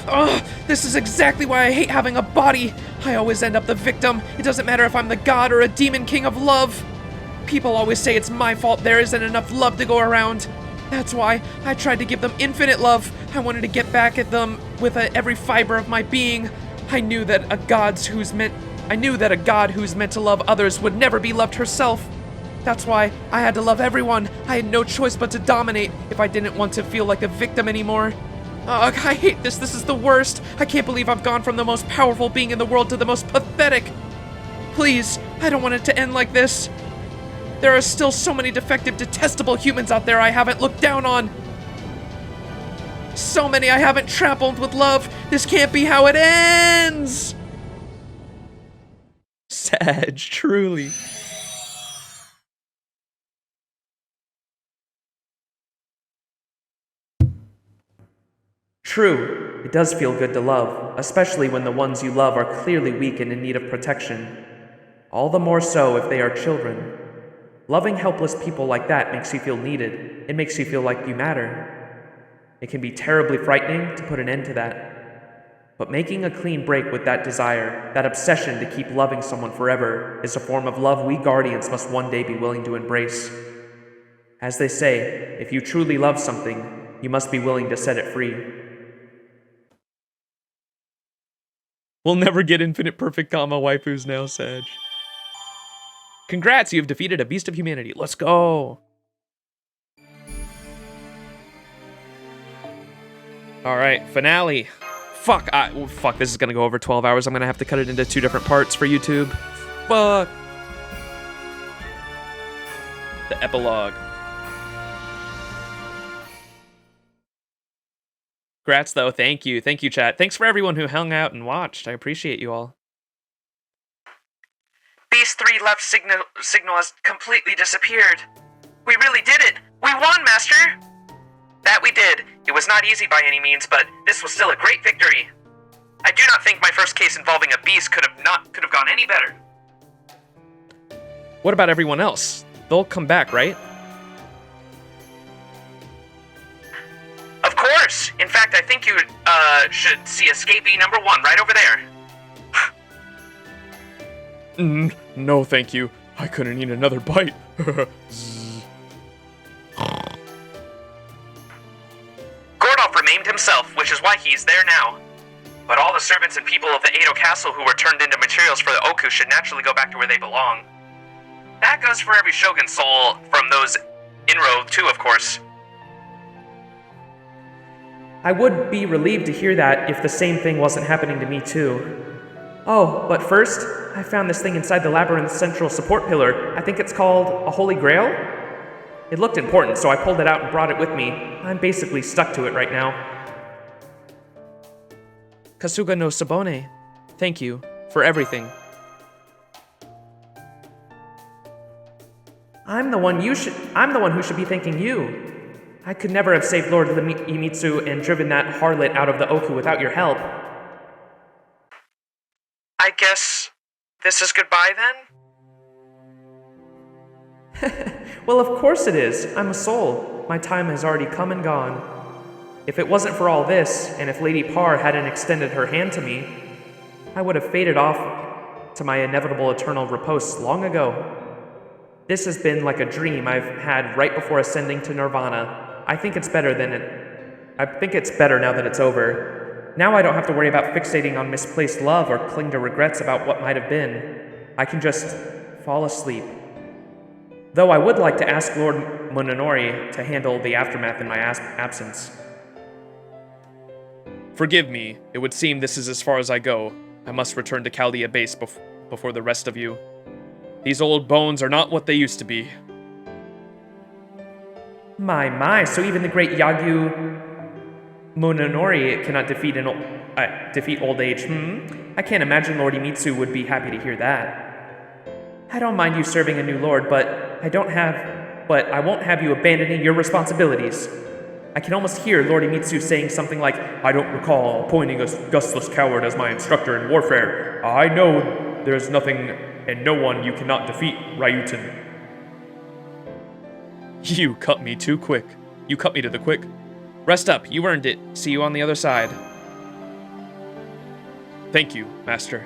Ugh, this is exactly why I hate having a body. I always end up the victim. It doesn't matter if I'm the god or a demon king of love. People always say it's my fault there isn't enough love to go around. That's why I tried to give them infinite love. I wanted to get back at them with every fiber of my being. I knew that a god who's meant to love others would never be loved herself. That's why I had to love everyone. I had no choice but to dominate if I didn't want to feel like a victim anymore. Ugh, I hate this. This is the worst. I can't believe I've gone from the most powerful being in the world to the most pathetic. Please, I don't want it to end like this. There are still so many defective, detestable humans out there I haven't looked down on. So many I haven't trampled with love. This can't be how it ends. Sad, truly. True, it does feel good to love, especially when the ones you love are clearly weak and in need of protection. All the more so if they are children. Loving helpless people like that makes you feel needed. It makes you feel like you matter. It can be terribly frightening to put an end to that. But making a clean break with that desire, that obsession to keep loving someone forever, is a form of love we guardians must one day be willing to embrace. As they say, if you truly love something, you must be willing to set it free. We'll never get infinite perfect Kama waifus now, Sag. Congrats, you have defeated a beast of humanity. Let's go. All right, finale. Fuck, this is gonna go over 12 hours. I'm gonna have to cut it into 2 different parts for YouTube. Fuck. The epilogue. Congrats, though. Thank you, chat. Thanks for everyone who hung out and watched. I appreciate you all. Beast 3 left signal has completely disappeared. We really did it! We won, Master! That we did. It was not easy by any means, but this was still a great victory. I do not think my first case involving a beast could have gone any better. What about everyone else? They'll come back, right? Of course! In fact, I think you should see escapee number 1 right over there. No, thank you. I couldn't eat another bite. Gordolf remained himself, which is why he's there now. But all the servants and people of the Edo Castle who were turned into materials for the Ooku should naturally go back to where they belong. That goes for every Shogun soul from those in-row too, of course. I would be relieved to hear that if the same thing wasn't happening to me too. Oh, but first, I found this thing inside the Labyrinth's central support pillar. I think it's called a Holy Grail? It looked important, so I pulled it out and brought it with me. I'm basically stuck to it right now. Kasuga no Sabone, thank you for everything. I'm the one who should be thanking you. I could never have saved Lord Iemitsu and driven that harlot out of the Ooku without your help. I guess this is goodbye then? Well, of course it is. I'm a soul. My time has already come and gone. If it wasn't for all this, and if Lady Parr hadn't extended her hand to me, I would have faded off to my inevitable eternal repose long ago. This has been like a dream I've had right before ascending to Nirvana. I think it's better now that it's over. Now I don't have to worry about fixating on misplaced love or cling to regrets about what might have been. I can just fall asleep. Though I would like to ask Lord Munenori to handle the aftermath in my absence. Forgive me. It would seem this is as far as I go. I must return to Chaldea Base before the rest of you. These old bones are not what they used to be. My, so even the great Yagyu Munenori cannot defeat old age, I can't imagine Lord Iemitsu would be happy to hear that. I don't mind you serving a new lord, but I won't have you abandoning your responsibilities. I can almost hear Lord Iemitsu saying something like, I don't recall appointing a gustless coward as my instructor in warfare. I know there's nothing and no one you cannot defeat, Ryuten. You cut me too quick. You cut me to the quick. Rest up, you earned it. See you on the other side. Thank you, Master.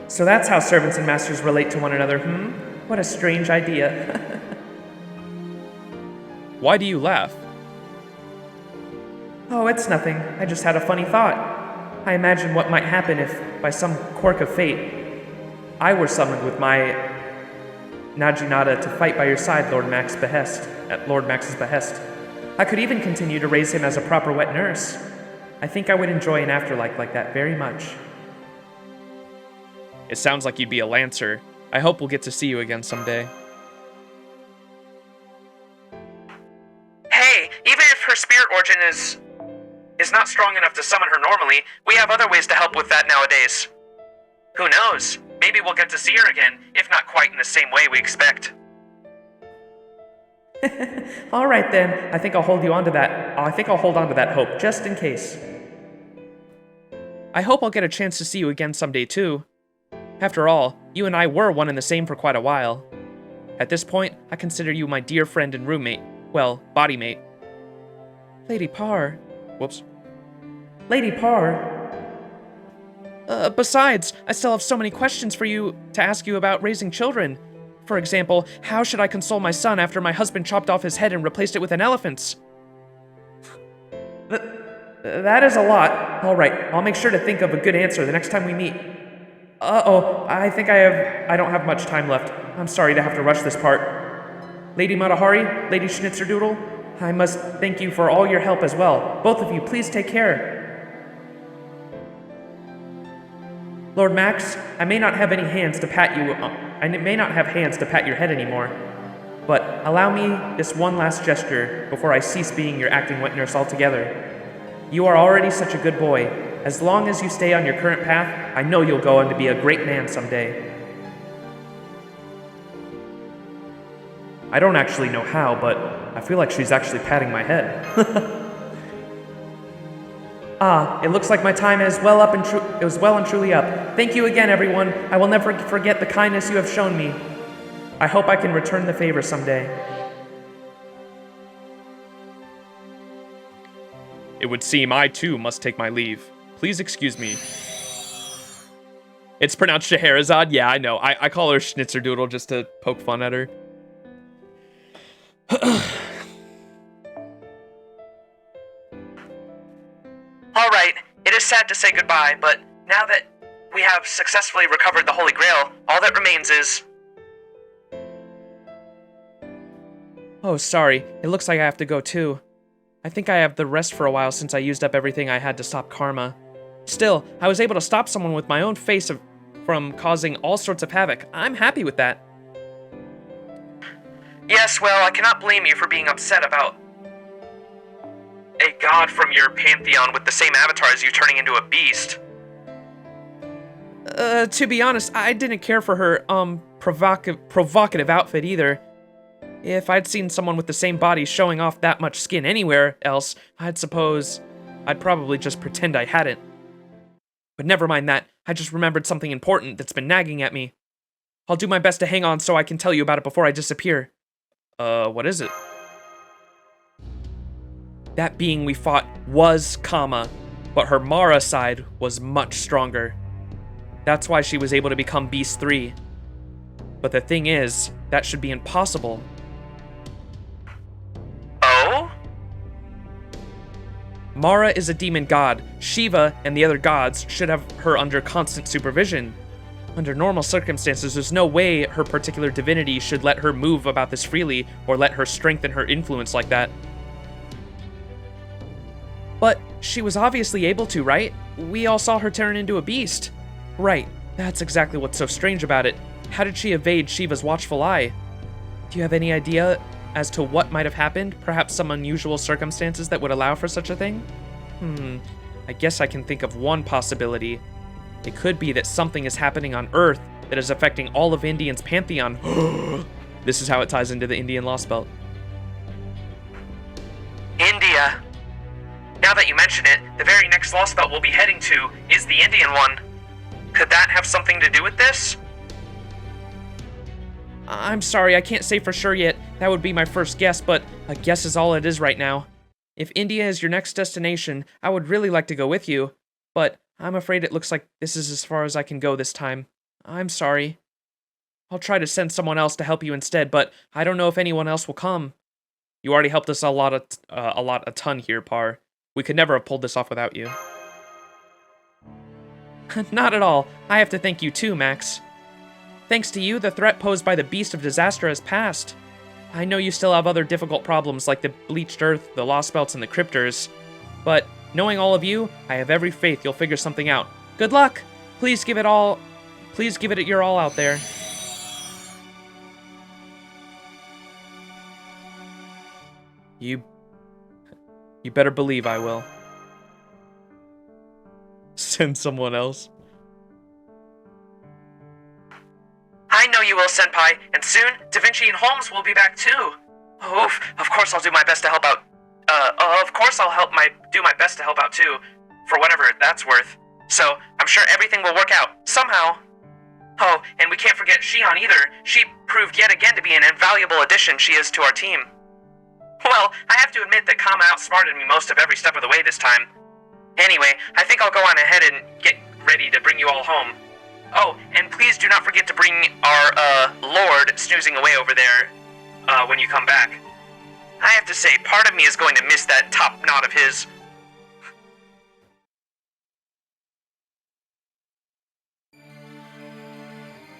So that's how servants and masters relate to one another, What a strange idea. Why do you laugh? Oh, it's nothing. I just had a funny thought. I imagined what might happen if, by some quirk of fate, I were summoned with my Najinata to fight by your side, at Lord Max's behest. I could even continue to raise him as a proper wet nurse. I think I would enjoy an afterlife like that very much. It sounds like you'd be a lancer. I hope we'll get to see you again someday. Hey, even if her spirit origin is not strong enough to summon her normally, we have other ways to help with that nowadays. Who knows? Maybe we'll get to see her again, if not quite in the same way we expect. All right then. I think I'll hold on to that hope, just in case. I hope I'll get a chance to see you again someday too. After all, you and I were one and the same for quite a while. At this point, I consider you my dear friend and roommate. Well, bodymate. Lady Parr. Whoops. Lady Parr. Besides, I still have so many questions for you to ask you about raising children. For example, how should I console my son after my husband chopped off his head and replaced it with an elephant's? That is a lot. All right, I'll make sure to think of a good answer the next time we meet. Uh-oh, I think I don't have much time left. I'm sorry to have to rush this part. Lady Matahari, Lady Schnitzerdoodle, I must thank you for all your help as well. Both of you, please take care. Lord Max, I may not have hands to pat your head anymore, but allow me this one last gesture before I cease being your acting wet nurse altogether. You are already such a good boy. As long as you stay on your current path, I know you'll go on to be a great man someday. I don't actually know how, but I feel like she's actually patting my head. It looks like my time is well and truly up. Thank you again, everyone. I will never forget the kindness you have shown me. I hope I can return the favor someday. It would seem I too must take my leave. Please excuse me. It's pronounced Scheherazade? Yeah, I know. I call her Schnitzerdoodle just to poke fun at her. sad to say goodbye, but now that we have successfully recovered the Holy Grail, all that remains is... Oh, sorry. It looks like I have to go too. I think I have the rest for a while since I used up everything I had to stop karma. Still, I was able to stop someone with my own face from causing all sorts of havoc. I'm happy with that. Yes, well, I cannot blame you for being upset about a god from your pantheon with the same avatar as you turning into a beast. To be honest, I didn't care for her, provocative outfit either. If I'd seen someone with the same body showing off that much skin anywhere else, I'd suppose I'd probably just pretend I hadn't. But never mind that, I just remembered something important that's been nagging at me. I'll do my best to hang on so I can tell you about it before I disappear. What is it? That being we fought was Kama, but her Mara side was much stronger. That's why she was able to become Beast 3. But the thing is, that should be impossible. Oh? Mara is a demon god. Shiva and the other gods should have her under constant supervision. Under normal circumstances, there's no way her particular divinity should let her move about this freely or let her strengthen her influence like that. But she was obviously able to, right? We all saw her turn into a beast. Right, that's exactly what's so strange about it. How did she evade Shiva's watchful eye? Do you have any idea as to what might have happened? Perhaps some unusual circumstances that would allow for such a thing? I guess I can think of one possibility. It could be that something is happening on Earth that is affecting all of Indian's pantheon. This is how it ties into the Indian Lostbelt. India. Now that you mention it, the very next Lostbelt we'll be heading to is the Indian one. Could that have something to do with this? I'm sorry, I can't say for sure yet. That would be my first guess, but a guess is all it is right now. If India is your next destination, I would really like to go with you, but I'm afraid it looks like this is as far as I can go this time. I'm sorry. I'll try to send someone else to help you instead, but I don't know if anyone else will come. You already helped us a ton here, Par. We could never have pulled this off without you. Not at all. I have to thank you too, Max. Thanks to you, the threat posed by the Beast of Disaster has passed. I know you still have other difficult problems like the Bleached Earth, the Lostbelts, and the Cryptors, but knowing all of you, I have every faith you'll figure something out. Good luck! Please give it your all out there. You better believe I will. Send someone else. I know you will, Senpai, and soon, Da Vinci and Holmes will be back too. Oof, of course I'll do my best to help out. Of course I'll do my best to help out too, for whatever that's worth. So, I'm sure everything will work out, somehow. Oh, and we can't forget Shion either. She proved yet again to be an invaluable addition she is to our team. Well, I have to admit that Kama outsmarted me most of every step of the way this time. Anyway, I think I'll go on ahead and get ready to bring you all home. Oh, and please do not forget to bring our, Lord snoozing away over there, when you come back. I have to say, part of me is going to miss that top knot of his.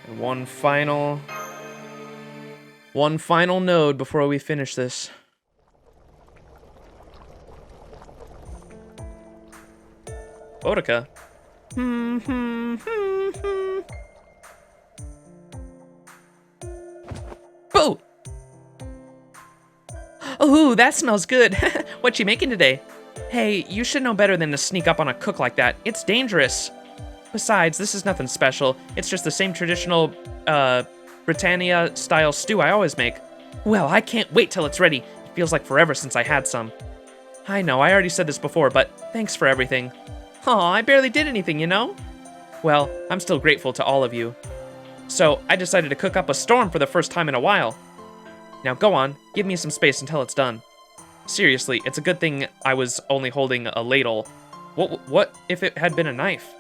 And one final node before we finish this. Boudica. Boo! Ooh, that smells good. What you making today? Hey, you should know better than to sneak up on a cook like that. It's dangerous. Besides, this is nothing special. It's just the same traditional, Britannia-style stew I always make. Well, I can't wait till it's ready. It feels like forever since I had some. I know, I already said this before, but thanks for everything. Aw, I barely did anything, you know? Well, I'm still grateful to all of you. So, I decided to cook up a storm for the first time in a while. Now go on, give me some space until it's done. Seriously, it's a good thing I was only holding a ladle. What if it had been a knife?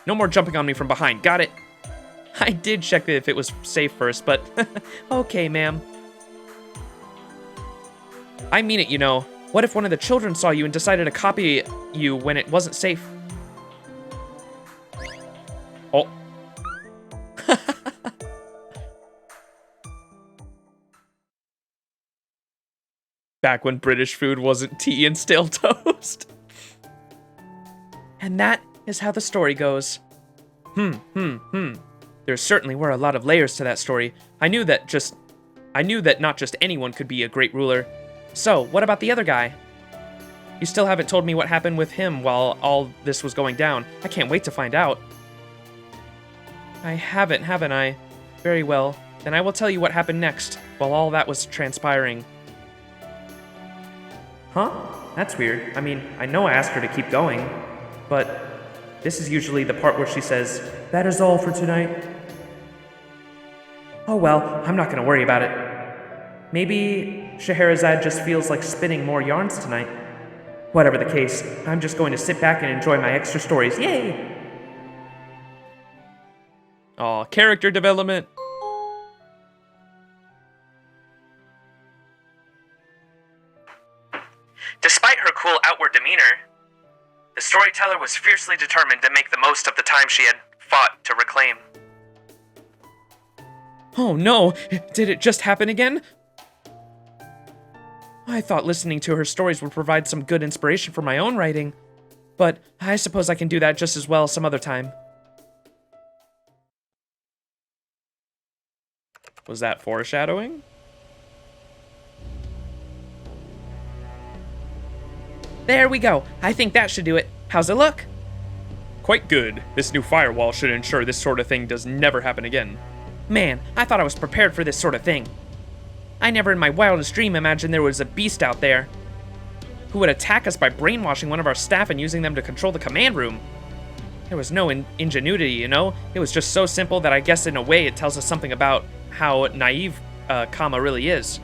No more jumping on me from behind, got it? I did check if it was safe first, but okay, ma'am. I mean it, you know. What if one of the children saw you and decided to copy you when it wasn't safe? Back when British food wasn't tea and stale toast. And that is how the story goes. There certainly were a lot of layers to that story. I knew that not just anyone could be a great ruler. So, what about the other guy? You still haven't told me what happened with him while all this was going down. I can't wait to find out. I haven't I? Very well. Then I will tell you what happened next, while all that was transpiring. Huh? That's weird. I mean, I know I asked her to keep going, but this is usually the part where she says, "That is all for tonight." Oh well, I'm not gonna worry about it. Maybe Scheherazade just feels like spinning more yarns tonight. Whatever the case, I'm just going to sit back and enjoy my extra stories. Yay! Aw, character development. Despite her cool outward demeanor, the storyteller was fiercely determined to make the most of the time she had fought to reclaim. Oh no, did it just happen again? I thought listening to her stories would provide some good inspiration for my own writing, but I suppose I can do that just as well some other time. Was that foreshadowing? There we go. I think that should do it. How's it look? Quite good. This new firewall should ensure this sort of thing does never happen again. Man, I thought I was prepared for this sort of thing. I never in my wildest dream imagined there was a beast out there who would attack us by brainwashing one of our staff and using them to control the command room. There was no ingenuity, you know? It was just so simple that I guess in a way it tells us something about how naive Kama really is.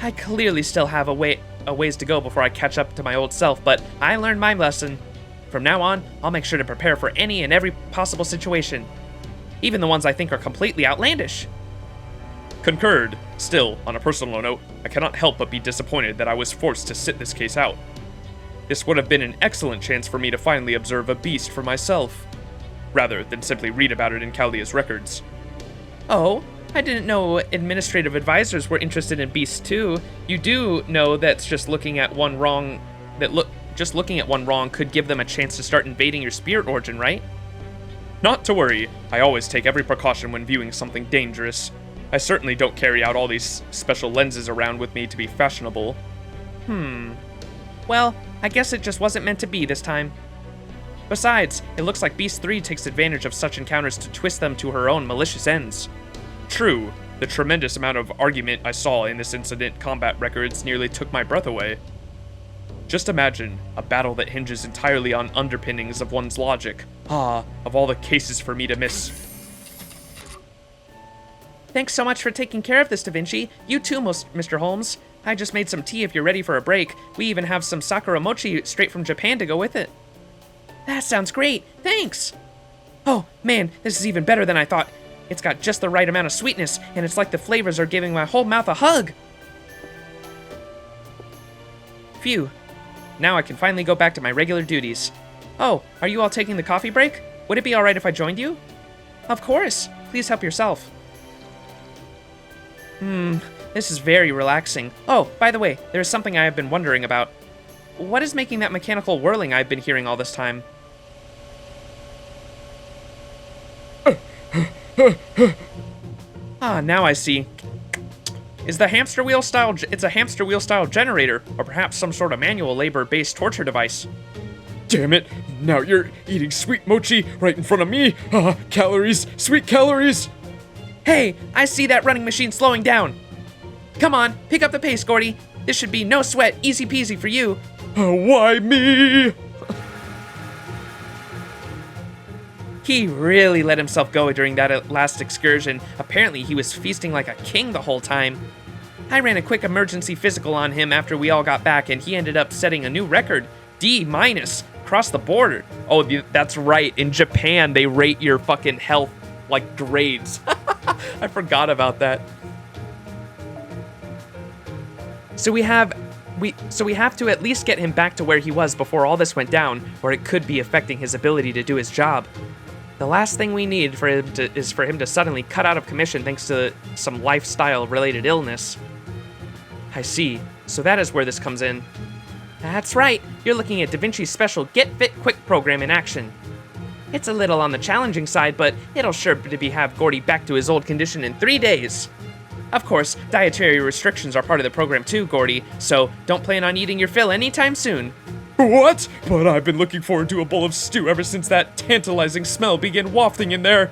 I clearly still have a ways to go before I catch up to my old self, but I learned my lesson. From now on, I'll make sure to prepare for any and every possible situation, even the ones I think are completely outlandish. Concurred. Still, on a personal note, I cannot help but be disappointed that I was forced to sit this case out. This would have been an excellent chance for me to finally observe a beast for myself, rather than simply read about it in Chaldea's records. Oh, I didn't know administrative advisors were interested in beasts too. You do know that's just looking at one wrong could give them a chance to start invading your spirit origin, right? Not to worry, I always take every precaution when viewing something dangerous. I certainly don't carry out all these special lenses around with me to be fashionable. Well, I guess it just wasn't meant to be this time. Besides, it looks like Beast 3 takes advantage of such encounters to twist them to her own malicious ends. True, the tremendous amount of argument I saw in this incident combat records nearly took my breath away. Just imagine, a battle that hinges entirely on underpinnings of one's logic. Ah, of all the cases for me to miss. Thanks so much for taking care of this, Da Vinci. You too, Mr. Holmes. I just made some tea if you're ready for a break. We even have some sakura mochi straight from Japan to go with it. That sounds great. Thanks. Oh, man, this is even better than I thought. It's got just the right amount of sweetness, and it's like the flavors are giving my whole mouth a hug. Phew. Now I can finally go back to my regular duties. Oh, are you all taking the coffee break? Would it be alright if I joined you? Of course. Please help yourself. This is very relaxing. Oh, by the way, there is something I have been wondering about. What is making that mechanical whirling I've been hearing all this time? Ah, now I see. It's a hamster wheel style generator, or perhaps some sort of manual labor-based torture device. Damn it, now you're eating sweet mochi right in front of me. Calories, sweet calories. Hey, I see that running machine slowing down. Come on, pick up the pace, Gordy. This should be no sweat, easy peasy for you. Why me? He really let himself go during that last excursion. Apparently, he was feasting like a king the whole time. I ran a quick emergency physical on him after we all got back, and he ended up setting a new record. D- across the border. Oh, that's right. In Japan, they rate your fucking health like grades. I forgot about that. So we have to at least get him back to where he was before all this went down, or it could be affecting his ability to do his job. The last thing we need is for him to suddenly cut out of commission thanks to some lifestyle-related illness. I see. So that is where this comes in. That's right, you're looking at Da Vinci's special Get Fit Quick program in action. It's a little on the challenging side, but it'll sure to be have Gordy back to his old condition in 3 days. Of course, dietary restrictions are part of the program too, Gordy, so don't plan on eating your fill anytime soon. What? But I've been looking forward to a bowl of stew ever since that tantalizing smell began wafting in there.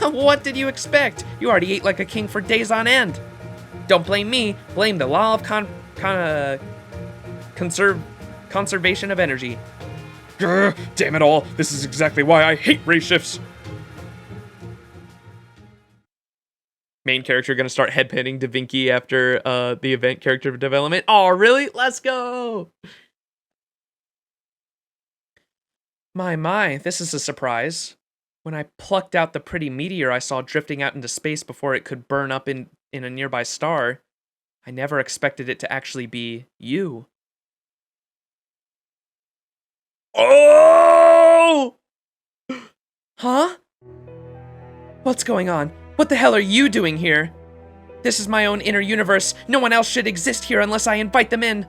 What did you expect? You already ate like a king for days on end. Don't blame me, blame the law of conservation of energy. Grr, damn it all, this is exactly why I hate race shifts. Main character gonna start headpanning Da Vinci after the event character development. Oh, really? Let's go! My, this is a surprise. When I plucked out the pretty meteor I saw drifting out into space before it could burn up in a nearby star, I never expected it to actually be you. Oh! Huh? What's going on? What the hell are you doing here? This is my own inner universe. No one else should exist here unless I invite them in.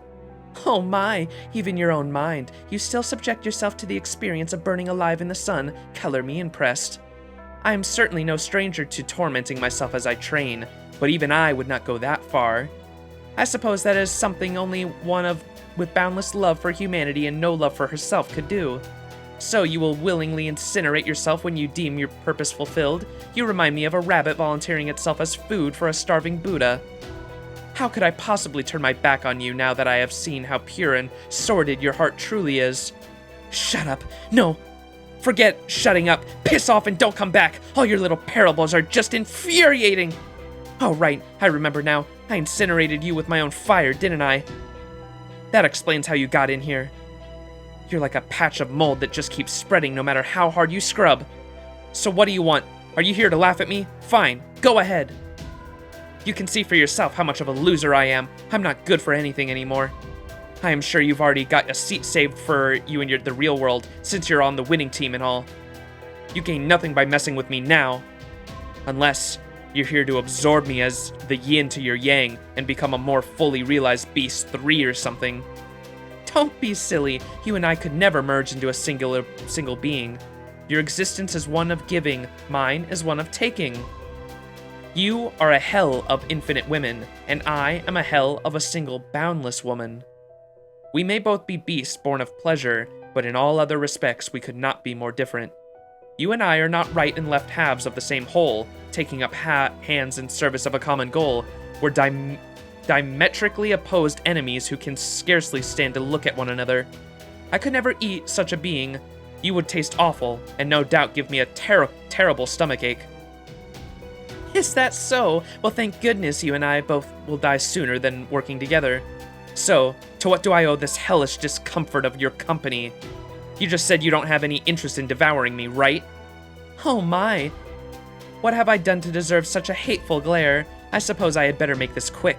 Oh my, even your own mind. You still subject yourself to the experience of burning alive in the sun. Color me impressed. I am certainly no stranger to tormenting myself as I train, but even I would not go that far. I suppose that is something only one with boundless love for humanity and no love for herself could do. So you will willingly incinerate yourself when you deem your purpose fulfilled. You remind me of a rabbit volunteering itself as food for a starving Buddha. How could I possibly turn my back on you now that I have seen how pure and sordid your heart truly is? Shut up. No. Forget shutting up. Piss off and don't come back. All your little parables are just infuriating. Oh, right. I remember now. I incinerated you with my own fire, didn't I? That explains how you got in here. You're like a patch of mold that just keeps spreading no matter how hard you scrub. So what do you want? Are you here to laugh at me? Fine. Go ahead. You can see for yourself how much of a loser I am. I'm not good for anything anymore. I am sure you've already got a seat saved for you in the real world, since you're on the winning team and all. You gain nothing by messing with me now. Unless you're here to absorb me as the yin to your yang and become a more fully realized Beast 3 or something. Don't be silly. You and I could never merge into a single being. Your existence is one of giving. Mine is one of taking. You are a hell of infinite women, and I am a hell of a single boundless woman. We may both be beasts born of pleasure, but in all other respects we could not be more different. You and I are not right and left halves of the same whole, taking up hands in service of a common goal. We're diametrically opposed enemies who can scarcely stand to look at one another. I could never eat such a being. You would taste awful, and no doubt give me a terrible stomachache. Is that so? Well, thank goodness you and I both will die sooner than working together. So, to what do I owe this hellish discomfort of your company? You just said you don't have any interest in devouring me, right? Oh my. What have I done to deserve such a hateful glare? I suppose I had better make this quick.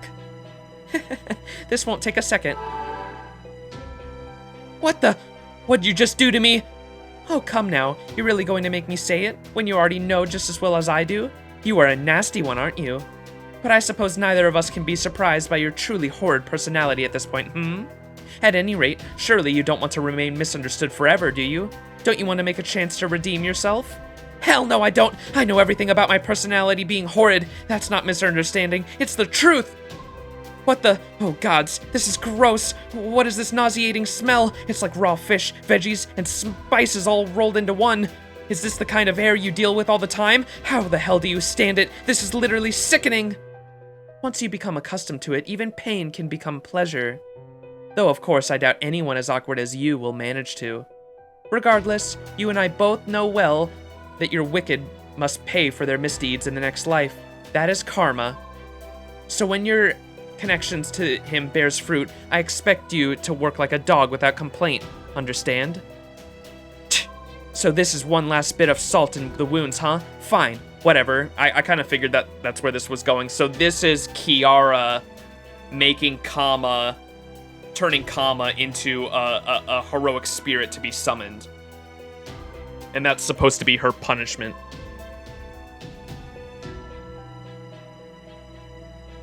This won't take a second. What'd you just do to me? Oh, come now. You're really going to make me say it, when you already know just as well as I do? You are a nasty one, aren't you? But I suppose neither of us can be surprised by your truly horrid personality at this point, At any rate, surely you don't want to remain misunderstood forever, do you? Don't you want to make a chance to redeem yourself? Hell no, I don't! I know everything about my personality being horrid. That's not misunderstanding. It's the truth! What the? Oh gods, this is gross. What is this nauseating smell? It's like raw fish, veggies, and spices all rolled into one. Is this the kind of air you deal with all the time? How the hell do you stand it? This is literally sickening! Once you become accustomed to it, even pain can become pleasure. Though of course I doubt anyone as awkward as you will manage to. Regardless, you and I both know well that your wicked must pay for their misdeeds in the next life. That is karma. So when your connections to him bears fruit, I expect you to work like a dog without complaint. Understand? So this is one last bit of salt in the wounds, huh? Fine, whatever. I kind of figured that that's where this was going. So this is Kiara making Kama, turning Kama into a heroic spirit to be summoned. And that's supposed to be her punishment.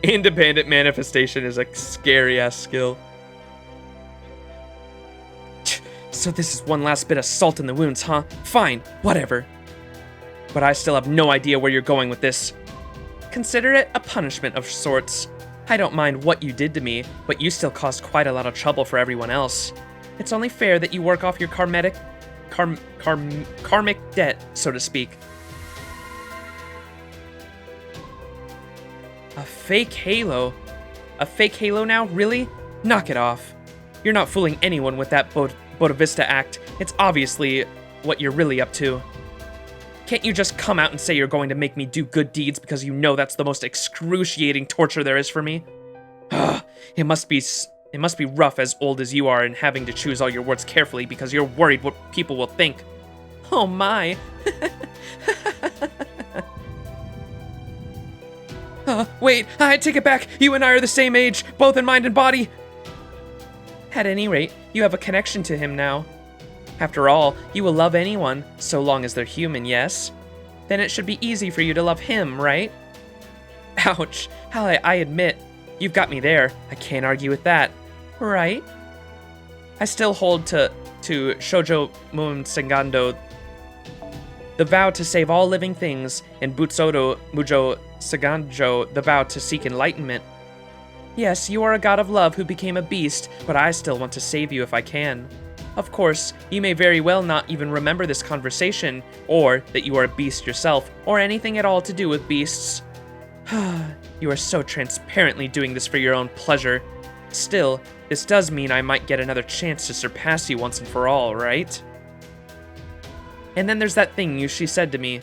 Independent manifestation is a scary-ass skill. So this is one last bit of salt in the wounds, huh? Fine, whatever. But I still have no idea where you're going with this. Consider it a punishment of sorts. I don't mind what you did to me, but you still caused quite a lot of trouble for everyone else. It's only fair that you work off your karmic debt, so to speak. A fake halo? A fake halo now? Really? Knock it off. You're not fooling anyone with that Bodavista act. It's obviously what you're really up to. Can't you just come out and say you're going to make me do good deeds because you know that's the most excruciating torture there is for me? It must be rough as old as you are and having to choose all your words carefully because you're worried what people will think. Oh my. Wait, I take it back. You and I are the same age, both in mind and body. At any rate, you have a connection to him now. After all, you will love anyone, so long as they're human, yes? Then it should be easy for you to love him, right? Ouch. I admit, you've got me there. I can't argue with that. Right? I still hold to Shoujo Mun Sengando, the vow to save all living things, and Butsodo Mujo Saganjo, the vow to seek enlightenment. Yes, you are a god of love who became a beast, but I still want to save you if I can. Of course, you may very well not even remember this conversation, or that you are a beast yourself, or anything at all to do with beasts. You are so transparently doing this for your own pleasure. Still, this does mean I might get another chance to surpass you once and for all, right? And then there's that thing she said to me.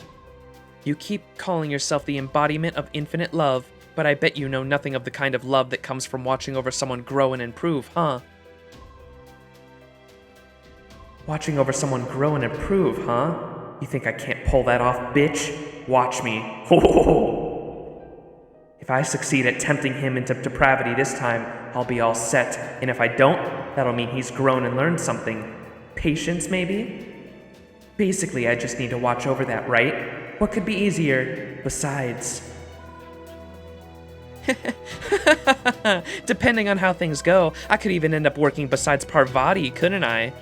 You keep calling yourself the embodiment of infinite love, but I bet you know nothing of the kind of love that comes from watching over someone grow and improve, huh? Watching over someone grow and improve, huh? You think I can't pull that off, bitch? Watch me. Ho ho ho! If I succeed at tempting him into depravity this time, I'll be all set. And if I don't, that'll mean he's grown and learned something. Patience, maybe? Basically, I just need to watch over that, right? What could be easier? Besides... Depending on how things go, I could even end up working besides Parvati, couldn't I?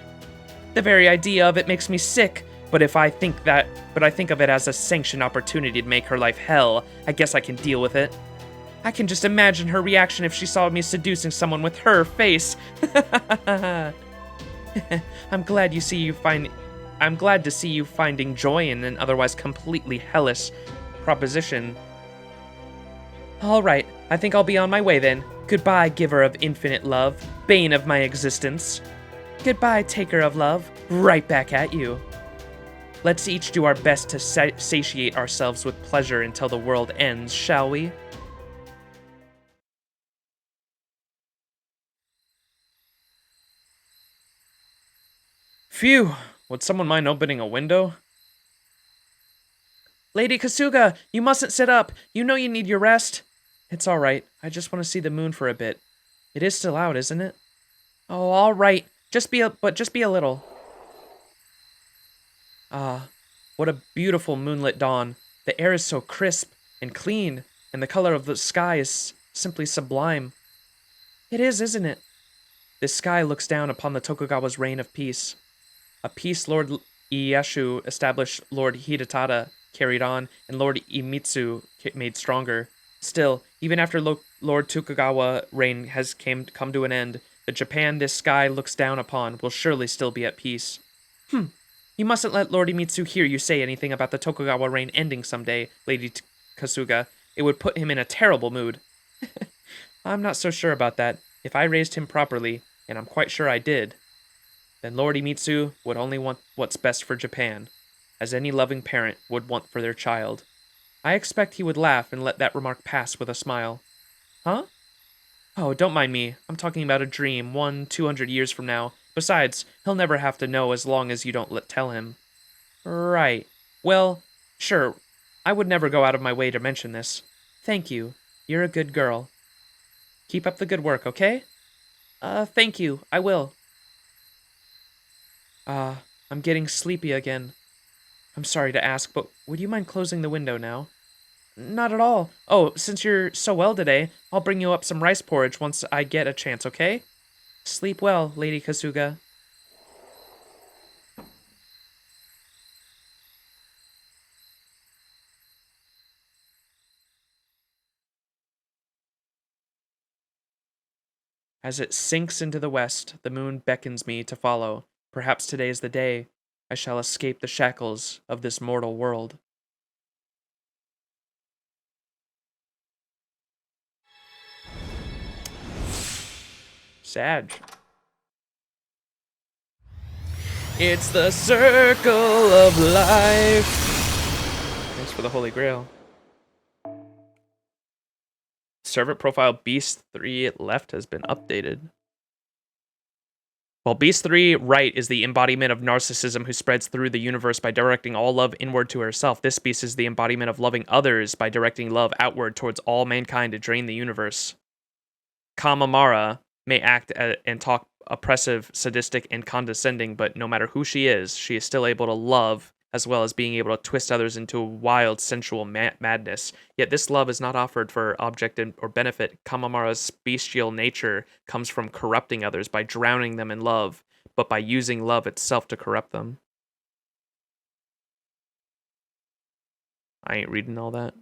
The very idea of it makes me sick, but I think of it as a sanctioned opportunity to make her life hell. I guess I can deal with it. I can just imagine her reaction if she saw me seducing someone with her face. I'm glad to see you finding joy in an otherwise completely hellish proposition. All right, I think I'll be on my way then. Goodbye, giver of infinite love, bane of my existence. Goodbye, taker of love, right back at you. Let's each do our best to satiate ourselves with pleasure until the world ends, shall we? Phew, would someone mind opening a window? Lady Kasuga, you mustn't sit up. You know you need your rest. It's all right. I just want to see the moon for a bit. It is still out, isn't it? Oh, all right. Just be a little. Ah, what a beautiful moonlit dawn. The air is so crisp and clean, and the color of the sky is simply sublime. It is, isn't it? This sky looks down upon the Tokugawa's reign of peace. A peace Lord Ieyasu established, Lord Hidetada carried on, and Lord Iemitsu made stronger. Still, even after Lord Tokugawa reign has come to an end, the Japan this sky looks down upon will surely still be at peace. You mustn't let Lord Iemitsu hear you say anything about the Tokugawa reign ending someday, Lady Kasuga. It would put him in a terrible mood. I'm not so sure about that. If I raised him properly, and I'm quite sure I did, then Lord Iemitsu would only want what's best for Japan, as any loving parent would want for their child. I expect he would laugh and let that remark pass with a smile. Huh? Oh, don't mind me. I'm talking about a dream 200 years from now. Besides, he'll never have to know as long as you don't tell him. Right. Well, sure. I would never go out of my way to mention this. Thank you. You're a good girl. Keep up the good work, okay? Thank you. I will. I'm getting sleepy again. I'm sorry to ask, but would you mind closing the window now? not at all. Oh, since you're so well today, I'll bring you up some rice porridge once I get a chance, okay? Sleep well, Lady Kasuga. As it sinks into the west, the moon beckons me to follow. Perhaps today is the day I shall escape the shackles of this mortal world. Sag. It's the circle of life. Thanks for the Holy Grail. Servant profile Beast 3 left has been updated. While Beast 3 right is the embodiment of narcissism who spreads through the universe by directing all love inward to herself, this beast is the embodiment of loving others by directing love outward towards all mankind to drain the universe. Kamamara may act and talk oppressive, sadistic, and condescending, but no matter who she is still able to love, as well as being able to twist others into wild, sensual madness. Yet this love is not offered for object or benefit. Kamamara's bestial nature comes from corrupting others by drowning them in love, but by using love itself to corrupt them. I ain't reading all that.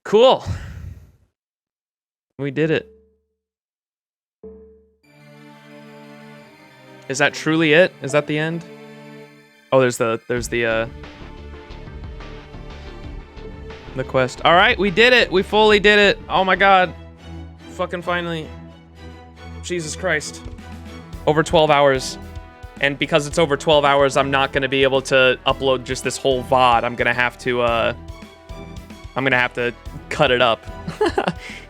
Cool. We did it. Is that truly it? Is that the end? Oh, there's the quest. All right, we did it. We fully did it. Oh my god. Fucking finally. Jesus Christ. Over 12 hours. And because it's over 12 hours, I'm not going to be able to upload just this whole VOD. I'm going to have to cut it up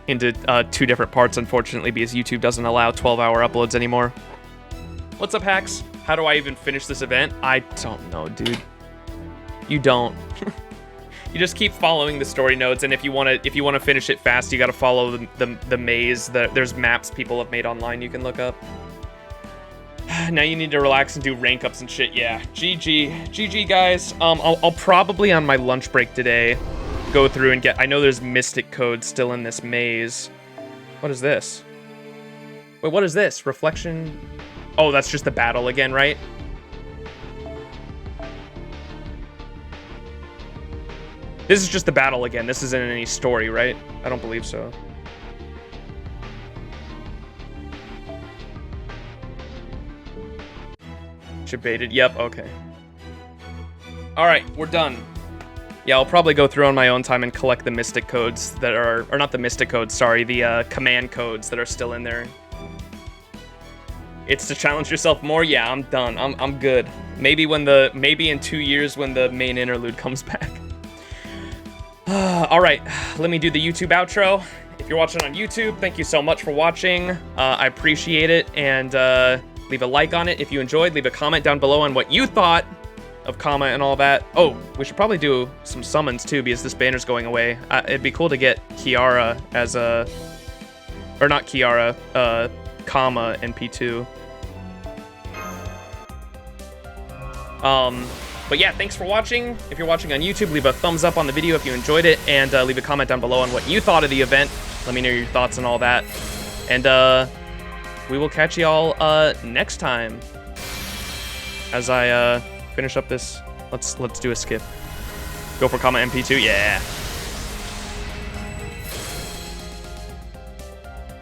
into 2 different parts, unfortunately, because YouTube doesn't allow 12-hour uploads anymore. What's up, Hacks? How do I even finish this event? I don't know, dude. You don't. You just keep following the story nodes, and if you want to finish it fast, you got to follow the maze. There's maps people have made online you can look up. Now you need to relax and do rank ups and shit. Yeah, GG, guys. I'll probably on my lunch break today go through and get. I know there's mystic codes still in this maze. What is this? Wait, what is this? Reflection. Oh, that's just the battle again, right? This is just the battle again. This isn't any story, right? I don't believe so. Debated. Yep, okay. Alright, we're done. Yeah, I'll probably go through on my own time and collect the mystic codes that are... Or not the mystic codes, sorry. The command codes that are still in there. It's to challenge yourself more? Yeah, I'm done. I'm good. Maybe in 2 years when the main interlude comes back. Alright, let me do the YouTube outro. If you're watching on YouTube, thank you so much for watching. I appreciate it, and leave a like on it if you enjoyed. Leave a comment down below on what you thought of Kama and all that. Oh, we should probably do some summons too, because this banner's going away. It'd be cool to get Kiara as a... Or not Kiara, Kama NP2. But yeah, thanks for watching. If you're watching on YouTube, leave a thumbs up on the video if you enjoyed it, and leave a comment down below on what you thought of the event. Let me know your thoughts and all that. And we will catch y'all next time. As I finish up this, let's do a skip. Go for Kama MP2, yeah.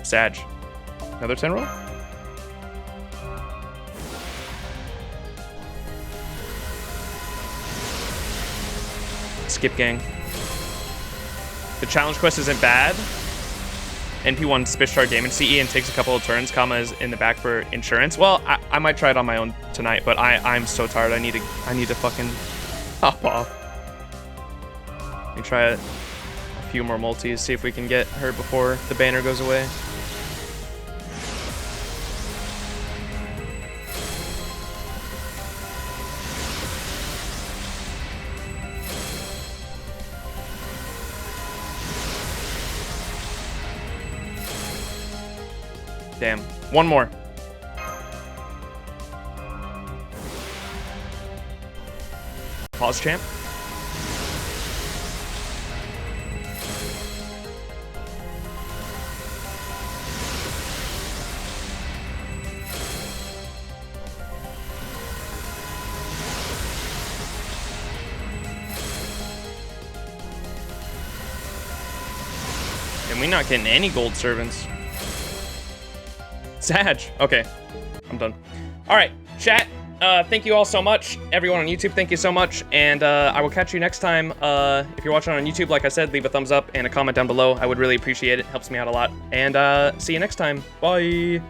Sag. Another 10 roll? Skip gang. The challenge quest isn't bad. NP1 Spishard damage CE and takes a couple of turns. Kama is in the back for insurance. Well, I might try it on my own tonight, but I'm so tired. I need to fucking hop off. Let me try a few more multis, see if we can get her before the banner goes away. Damn. One more. Pause champ. And we're not getting any gold servants. Sag. Okay, I'm done. All right, chat. Thank you all so much. Everyone on YouTube, thank you so much. And I will catch you next time. If you're watching on YouTube, like I said, leave a thumbs up and a comment down below. I would really appreciate it. Helps me out a lot. And see you next time. Bye.